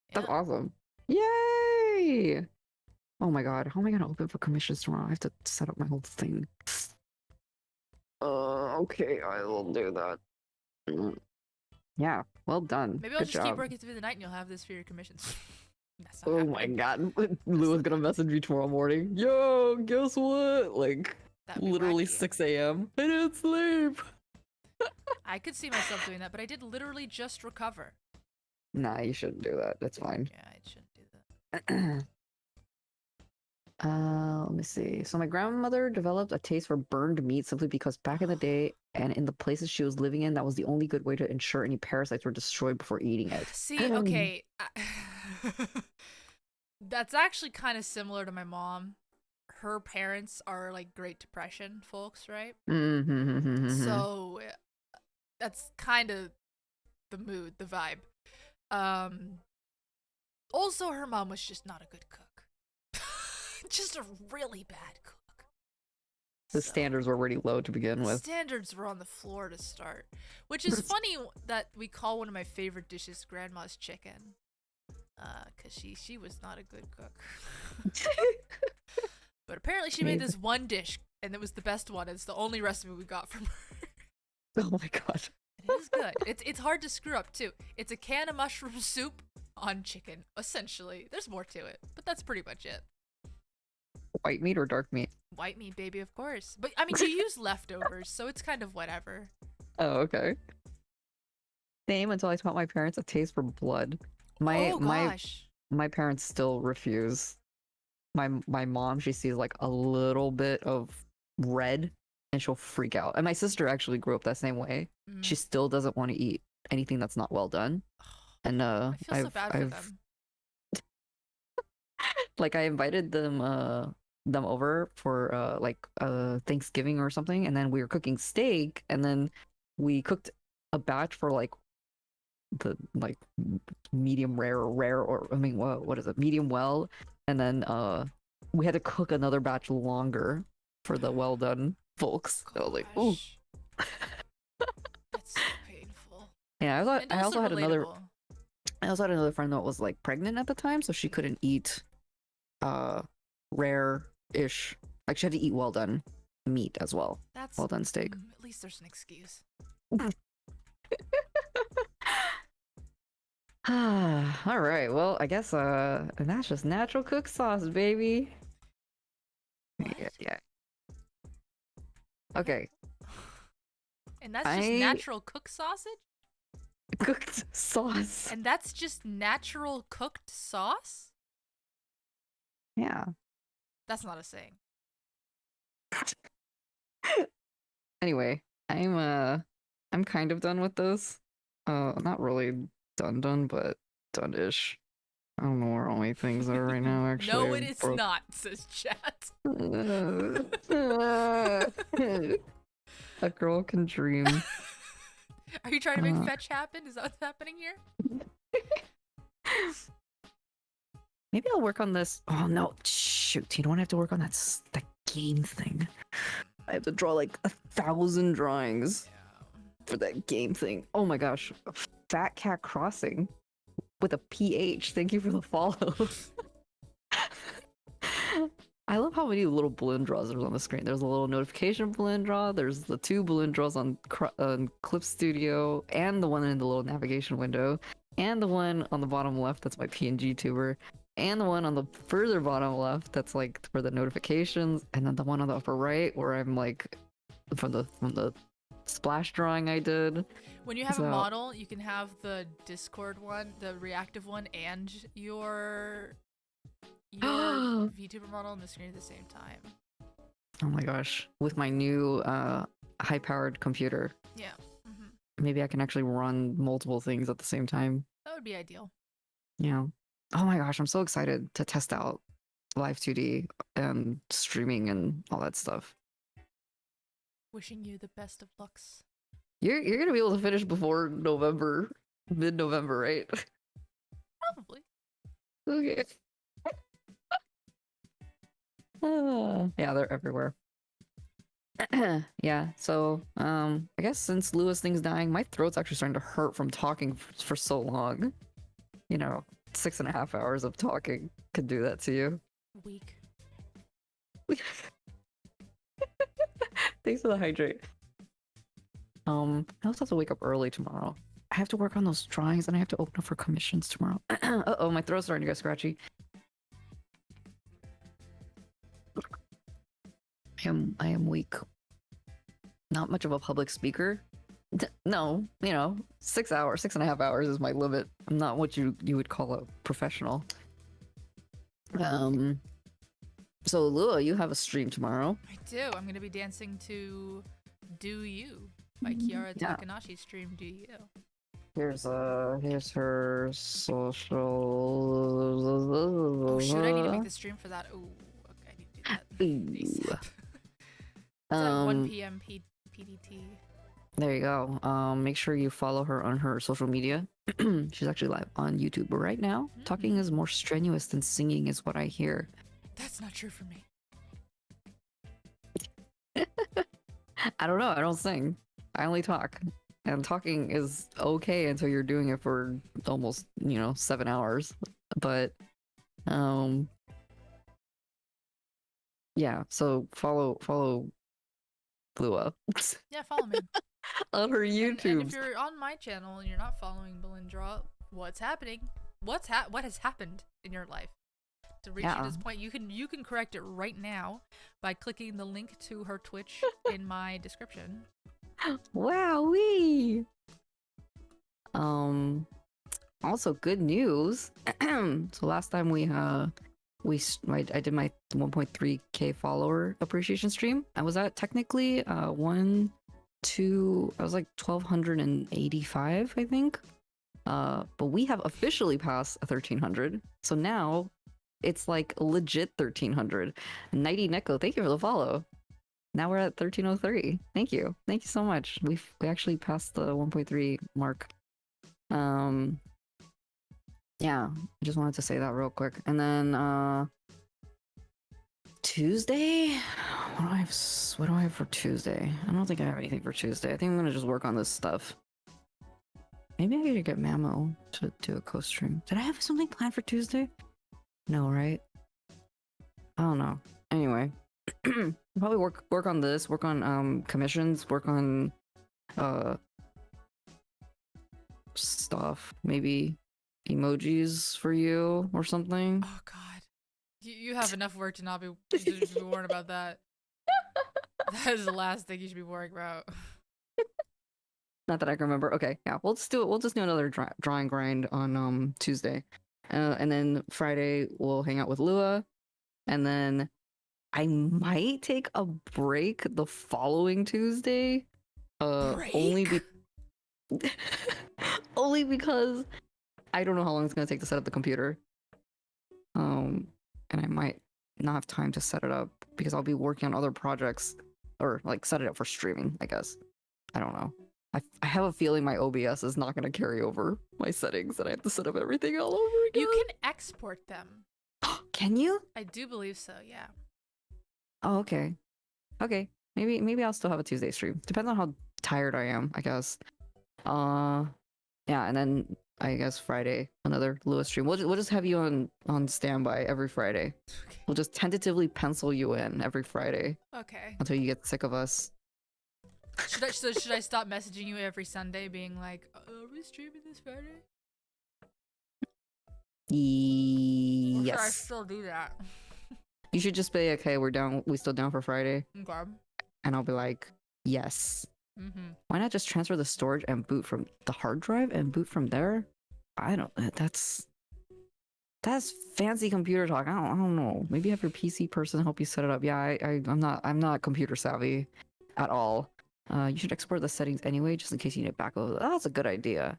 Yeah. That's awesome. Yay! Oh my god, how am I gonna open for commissions tomorrow? I have to set up my whole thing. Okay, I will do that. Yeah, well done. Maybe I'll just keep working through the night and you'll have this for your commissions. That's not happening. My god, Lou is gonna message me tomorrow morning. Yo, guess what? Like, That'd be Literally wacky. 6 a.m. I didn't sleep. I could see myself doing that, but I did literally just recover. Nah, you shouldn't do that. That's fine. Yeah, I shouldn't do that. Let me see. So my grandmother developed a taste for burned meat simply because back in the day and in the places she was living in, that was the only good way to ensure any parasites were destroyed before eating it. See, okay. That's actually kind of similar to my mom. Her parents are like Great Depression folks, right? So that's kind of the mood, the vibe. Also, her mom was just not a good cook. Just a really bad cook. The standards were already low to begin with. Standards were on the floor to start. Which is funny that we call one of my favorite dishes Grandma's chicken. Because she was not a good cook. But apparently she made this one dish, and it was the best one. It's the only recipe we got from her. Oh my god. It is good. It's hard to screw up, too. It's a can of mushroom soup on chicken, essentially. There's more to it, but that's pretty much it. White meat or dark meat? White meat, baby, of course. But, I mean, you use leftovers, so it's kind of whatever. Oh, okay. Same until I taught my parents a taste for blood. My parents still refuse. My mom, she sees like a little bit of red and she'll freak out. And my sister actually grew up that same way. She still doesn't want to eat anything that's not well done. And I feel so bad for them. Like I invited them over for Thanksgiving or something, and then we were cooking steak, and then we cooked a batch for like the medium rare or I mean what is it, medium well, and then we had to cook another batch longer for the well done folks. I was like, ooh. That's so painful. Yeah, I also had another relatable. friend that was like pregnant at the time, so she couldn't eat rare-ish, like she had to eat well done meat as well. That's well done steak. At least there's an excuse. All right, well, I guess that's just natural cook sauce, baby. Yeah. Okay. And that's just natural cooked sausage? Cooked sauce. And that's just natural cooked sauce? Yeah. That's not a saying. Anyway, I'm kind of done with this. Not really done, but done-ish. I don't know where all my things are right now, actually. No, it is not, says chat. A girl can dream. Are you trying to make fetch happen? Is that what's happening here? Maybe I'll work on this. Oh no, shoot! You don't have to work on that game thing. I have to draw like 1,000 drawings for that game thing. Oh my gosh, Fat Cat Crossing with a PH. Thank you for the follow. I love how many little balloon draws there's on the screen. There's a little notification balloon draw. There's the 2 balloon draws on Clip Studio, and the one in the little navigation window, and the one on the bottom left that's my PNG tuber, and the one on the further bottom left that's like for the notifications, and then the one on the upper right where I'm like from the splash drawing I did. When you have a model, you can have the Discord one, the reactive one, and your VTuber model on the screen at the same time. Oh my gosh, with my new high-powered computer. Yeah. Maybe I can actually run multiple things at the same time. That would be ideal. Yeah. Oh my gosh, I'm so excited to test out Live 2D and streaming and all that stuff. Wishing you the best of lucks. You're gonna be able to finish before November, mid-November, right? Probably. Okay. Yeah, they're everywhere. Yeah, so I guess since Lewis thing's dying, my throat's actually starting to hurt from talking for so long. You know, 6.5 hours of talking could do that to you. Weak. Thanks for the hydrate. I also have to wake up early tomorrow. I have to work on those drawings and I have to open up for commissions tomorrow. Uh-oh, my throat's starting to get scratchy. I am weak. Not much of a public speaker. No, 6 hours, 6.5 hours is my limit. I'm not what you would call a professional. So Lua, you have a stream tomorrow. I do. I'm gonna be dancing to "Do You" by Kiara Yeah. Takanashi. Stream "Do You." Here's her social. Oh shoot! I need to make the stream for that. Oh, okay, I need to do that. Ooh. ASAP. It's at 1 p.m. PDT. There you go. Make sure you follow her on her social media. She's actually live on YouTube right now. Talking is more strenuous than singing, is what I hear. That's not true for me. I don't know. I don't sing. I only talk. And talking is okay until you're doing it for almost, 7 hours. But, yeah. So follow Lua Yeah, follow me. on her YouTube. And if you're on my channel and you're not following Belindra, what's happening? What has happened in your life to reach you to this point? You can correct it right now by clicking the link to her Twitch in my description. Wowee! Also good news. So last time I did my 1.3k follower appreciation stream. I was at technically I was like 1285, I think. But we have officially passed 1300. So now it's like legit 1300. Nighty Neko, thank you for the follow. Now we're at 1303. Thank you so much. We actually passed the 1.3 mark. Yeah, I just wanted to say that real quick. And then Tuesday, what do I have for Tuesday? I don't think I have anything for Tuesday. I think I'm gonna just work on this stuff. Maybe I could get Mamo to do a co-stream. Did I have something planned for Tuesday? No, right? I don't know. Anyway, probably work on this, work on commissions, work on stuff. Maybe emojis for you or something. Oh God, you have enough work to not be worrying about that. That is the last thing you should be worrying about. Not that I can remember. Okay, yeah, we'll just do it. We'll just do another drawing grind on Tuesday, and then Friday we'll hang out with Lua, and then I might take a break the following Tuesday. Break? Only because I don't know how long it's gonna take to set up the computer. And I might not have time to set it up because I'll be working on other projects or like set it up for streaming, I guess. I don't know. I have a feeling my OBS is not going to carry over my settings and I have to set up everything all over again. You can export them. Can you? I do believe so, yeah. Oh, okay. Okay. Maybe I'll still have a Tuesday stream. Depends on how tired I am, I guess. Yeah, and then I guess Friday, another Lewis stream. We'll just have you on standby every Friday. Okay. We'll just tentatively pencil you in every Friday. Okay. Until you get sick of us. Should I stop messaging you every Sunday being like, are we streaming this Friday? Or should I Yes. still do that? You should just be okay, we still down for Friday. Okay. And I'll be like, yes. Mm-hmm. Why not just transfer the storage and boot from the hard drive and boot from there? I don't. That's fancy computer talk. I don't know. Maybe have your PC person help you set it up. Yeah, I'm not computer savvy at all. You should export the settings anyway, just in case you need backup. Oh, that's a good idea.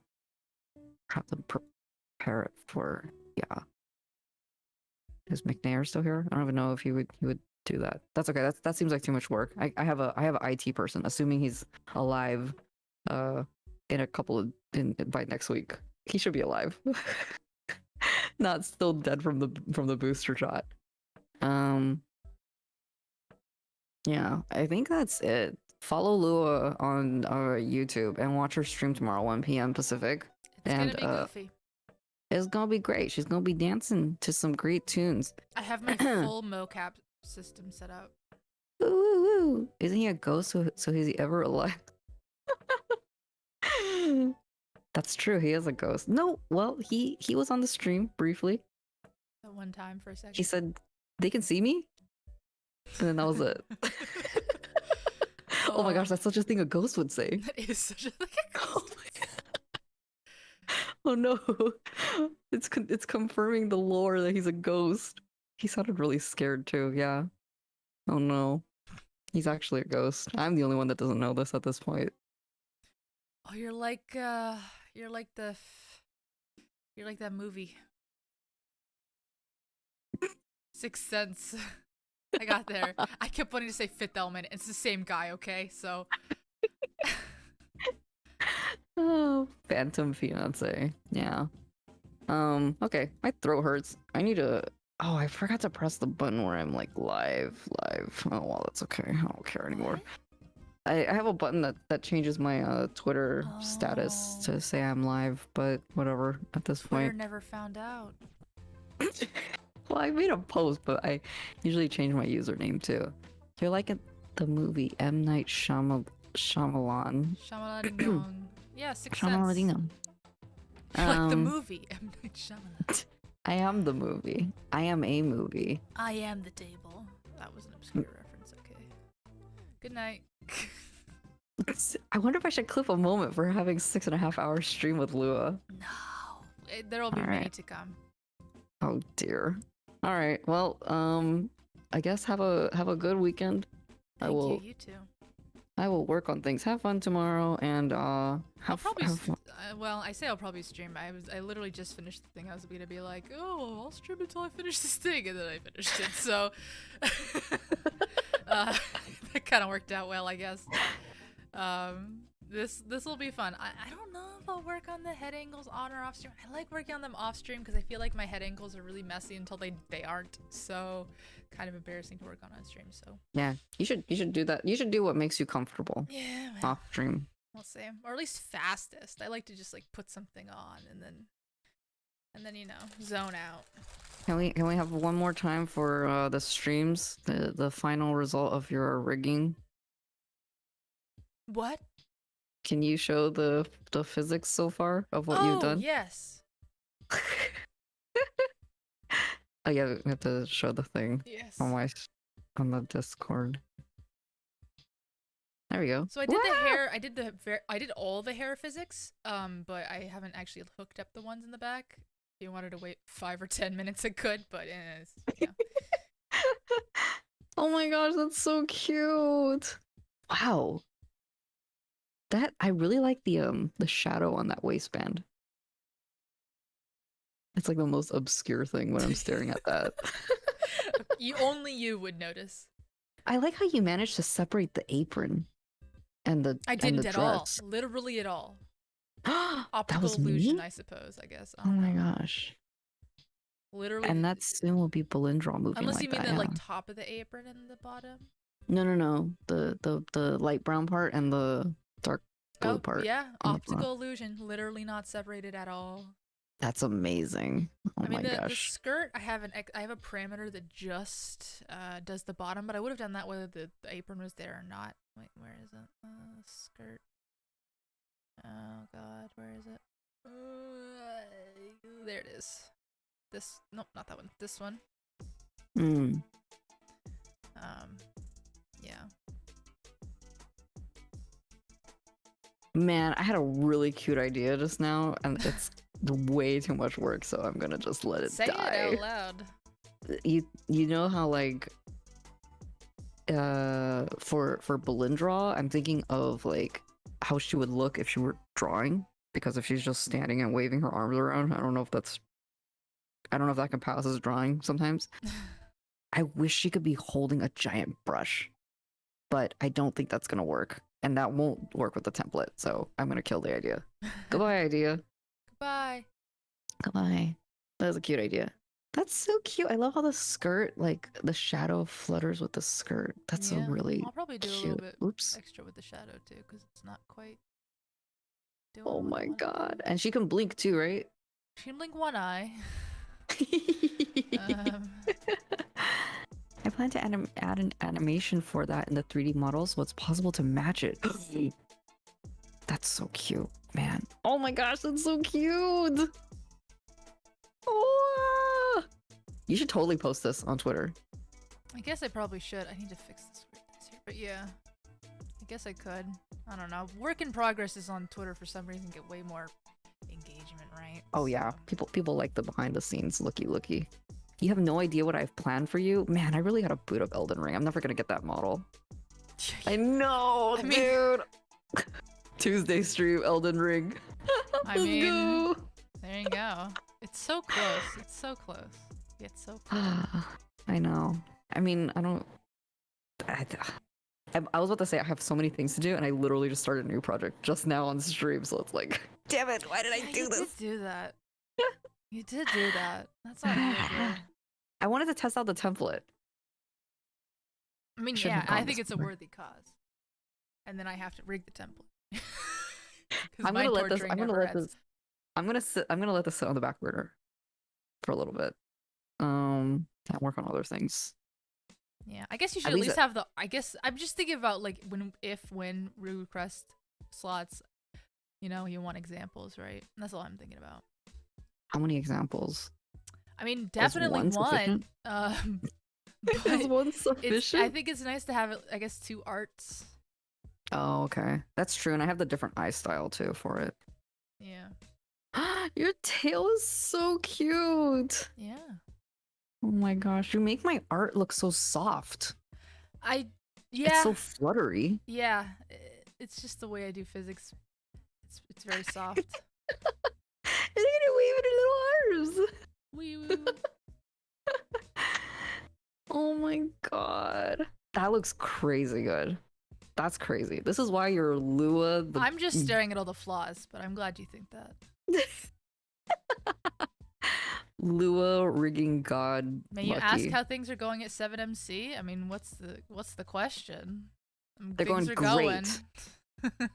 Have them prepare it for. Yeah. Is McNair still here? I don't even know if he would do that. That's okay. That seems like too much work. I have an IT person, assuming he's alive in a couple of by next week. He should be alive. Not still dead from the booster shot. Yeah, I think that's it. Follow Lua on YouTube and watch her stream tomorrow 1 p.m. Pacific. It's gonna be goofy. It's gonna be great. She's gonna be dancing to some great tunes. I have my full mocap system set up. Ooh, ooh, ooh. Isn't he a ghost? So is he ever alive? That's true. He is a ghost. No, well, he was on the stream briefly. At one time for a second. He said, "They can see me." And then that was it. Oh my gosh, that's such a thing a ghost would say. That is such a thing. Oh no. It's confirming the lore that he's a ghost. He sounded really scared too, yeah. Oh no. He's actually a ghost. I'm the only one that doesn't know this at this point. Oh, you're like that movie. Sixth Sense. I got there. I kept wanting to say Fifth Element. It's the same guy, okay? So. Oh, Phantom Fiance. Yeah. Okay. My throat hurts. I need to. Oh, I forgot to press the button where I'm like live. Oh well, that's okay. I don't care anymore. I have a button that changes my Twitter status to say I'm live, but whatever at this Twitter point. never found out. Well, I made a post, but I usually change my username too. You're like the movie M. Night Shyamalan. Shyamalan. Yeah, Sixth Sense. Shyamalan. You're like the movie M. Night Shyamalan. I am the movie. I am a movie. I am the table. That was an obscure reference. Okay. Good night. I wonder if I should clip a moment for having 6.5 hours stream with Lua. No, there'll be All many right. to come. Oh dear. All right. Well, I guess have a good weekend. Thank you. You too. I will work on things. Have fun tomorrow, and I'll have probably. fun. Well, I say I'll probably stream. I literally just finished the thing. I was gonna be like, oh, I'll stream until I finish this thing, and then I finished it. So that kind of worked out well, I guess. This will be fun. I don't know if I'll work on the head angles on or off stream. I like working on them off stream because I feel like my head angles are really messy until they aren't. So kind of embarrassing to work on stream. So Yeah, you should do that. You should do what makes you comfortable yeah, man. off stream. We'll see, or at least fastest. I like to just like put something on and then you know zone out. Can we have one more time for the streams? The final result of your rigging. What? Can you show the physics so far of what you've done? Yes. Oh yeah, we have to show the thing Yes. on the Discord. There we go. So I did the hair. I did all the hair physics. But I haven't actually hooked up the ones in the back. If you wanted to wait 5 or 10 minutes, I could. But yeah. Oh my gosh, that's so cute. Wow. I really like the shadow on that waistband. It's like the most obscure thing when I'm staring at that. Only you would notice. I like how you managed to separate the apron and the I didn't and the at all. dress. Literally at all. That Optical was illusion, me? I suppose. I guess. I Oh don't my know. gosh. Literally. And that soon will be Balindra moving Unless like you mean that. the Yeah. like top of the apron and the bottom. No. The light brown part and the dark blue part. Yeah, on the front. optical illusion. Literally not separated at all. That's amazing. Oh I mean, my the gosh. skirt, I have a parameter that just does the bottom, but I would have done that whether the apron was there or not. Wait, where is it? Skirt. Oh god, where is it? There it is. This, nope, not that one. This one. Yeah. Man, I had a really cute idea just now, and it's way too much work, so I'm gonna just let it Say die. it out loud. You know how like for Balindra, I'm thinking of like how she would look if she were drawing, because if she's just standing and waving her arms around, I don't know if that can pass as drawing sometimes. I wish she could be holding a giant brush, but I don't think that's gonna work, and that won't work with the template, so I'm gonna kill the idea. Goodbye, idea. Goodbye. Goodbye. That was a cute idea. That's so cute. I love how the skirt, like the shadow flutters with the skirt. That's Yeah, a really I'll probably do a cute. little bit Oops. extra with the shadow too, because it's not quite doing Oh what I my want it to god. do. And she can blink too, right? She can blink one eye. I plan to add an animation for that in the 3D model, so it's possible to match it. That's so cute, man. Oh my gosh, that's so cute. Oh, you should totally post this on Twitter. I guess I probably should. I need to fix this weirdness here. But yeah, I guess I could. I don't know. Work in progress is on Twitter for some reason get way more engagement, right? Oh yeah, people like the behind the scenes looky. You have no idea what I've planned for you. Man, I really gotta boot up Elden Ring. I'm never gonna get that model. I know, I mean, dude. Tuesday stream Elden Ring. I Let's mean, go. there you go. It's so close. It's so close. It's so close. I know. I mean, I don't. I was about to say I have so many things to do, and I literally just started a new project just now on stream. So it's like, damn it! Why did I do this? You did do that. You did do that. That's not good. Bro. I wanted to test out the template. I mean, yeah, I think it's a worthy cause. And then I have to rig the template. I'm gonna let this. I'm gonna let this. I'm gonna let this sit on the back burner for a little bit. And work on other things. Yeah, I guess you should at least have the. I guess I'm just thinking about like when request slots. You know, you want examples, right? That's all I'm thinking about. How many examples? I mean, definitely one. Is one sufficient? I think it's nice to have, I guess, 2 arts. Oh, okay. That's true. And I have the different eye style too for it. Yeah. Your tail is so cute. Yeah. Oh my gosh. You make my art look so soft. Yeah. It's so fluttery. Yeah. It's just the way I do physics. It's very soft. Look at it waving her little arms. Wee woo. Oh my god. That looks crazy good. That's crazy. This is why you're Lua. I'm just staring at all the flaws, but I'm glad you think that. Lua rigging god. May you ask how things are going at 7MC? I mean, what's the question? They're going great.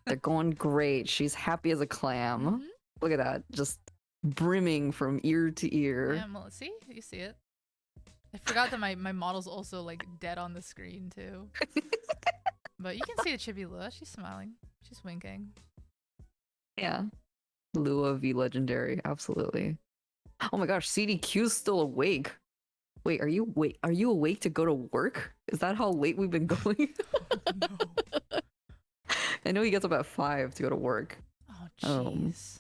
They're going great. She's happy as a clam. Mm-hmm. Look at that. Just brimming from ear to ear. Yeah, well, see? You see it. I forgot that my model's also like dead on the screen too. But you can see the chibi Lua. She's smiling. She's winking. Yeah. Lua V Legendary. Absolutely. Oh my gosh, CDQ's still awake. Wait, are you awake to go to work? Is that how late we've been going? No. I know he gets up at 5 to go to work. Oh jeez.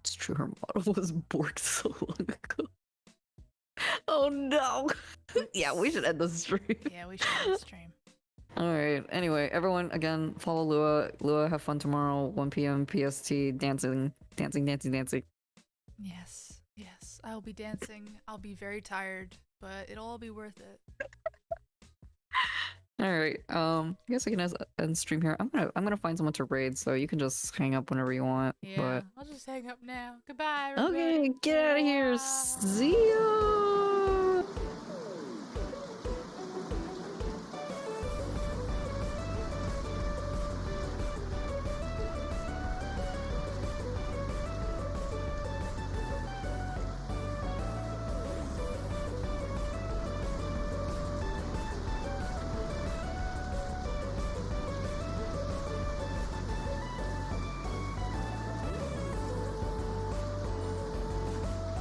It's true, her model was borked so long ago. Oh no. Yeah, we should end the stream. Yeah, we should end the stream. Alright, anyway, everyone, again, follow Lua. Lua, have fun tomorrow, 1 p.m. PST, dancing. Yes, yes, I'll be dancing. I'll be very tired, but it'll all be worth it. Alright, I guess I can end stream here. I'm gonna find someone to raid, so you can just hang up whenever you want. Yeah, but... I'll just hang up now. Goodbye, everybody. Okay, get out of here. See ya!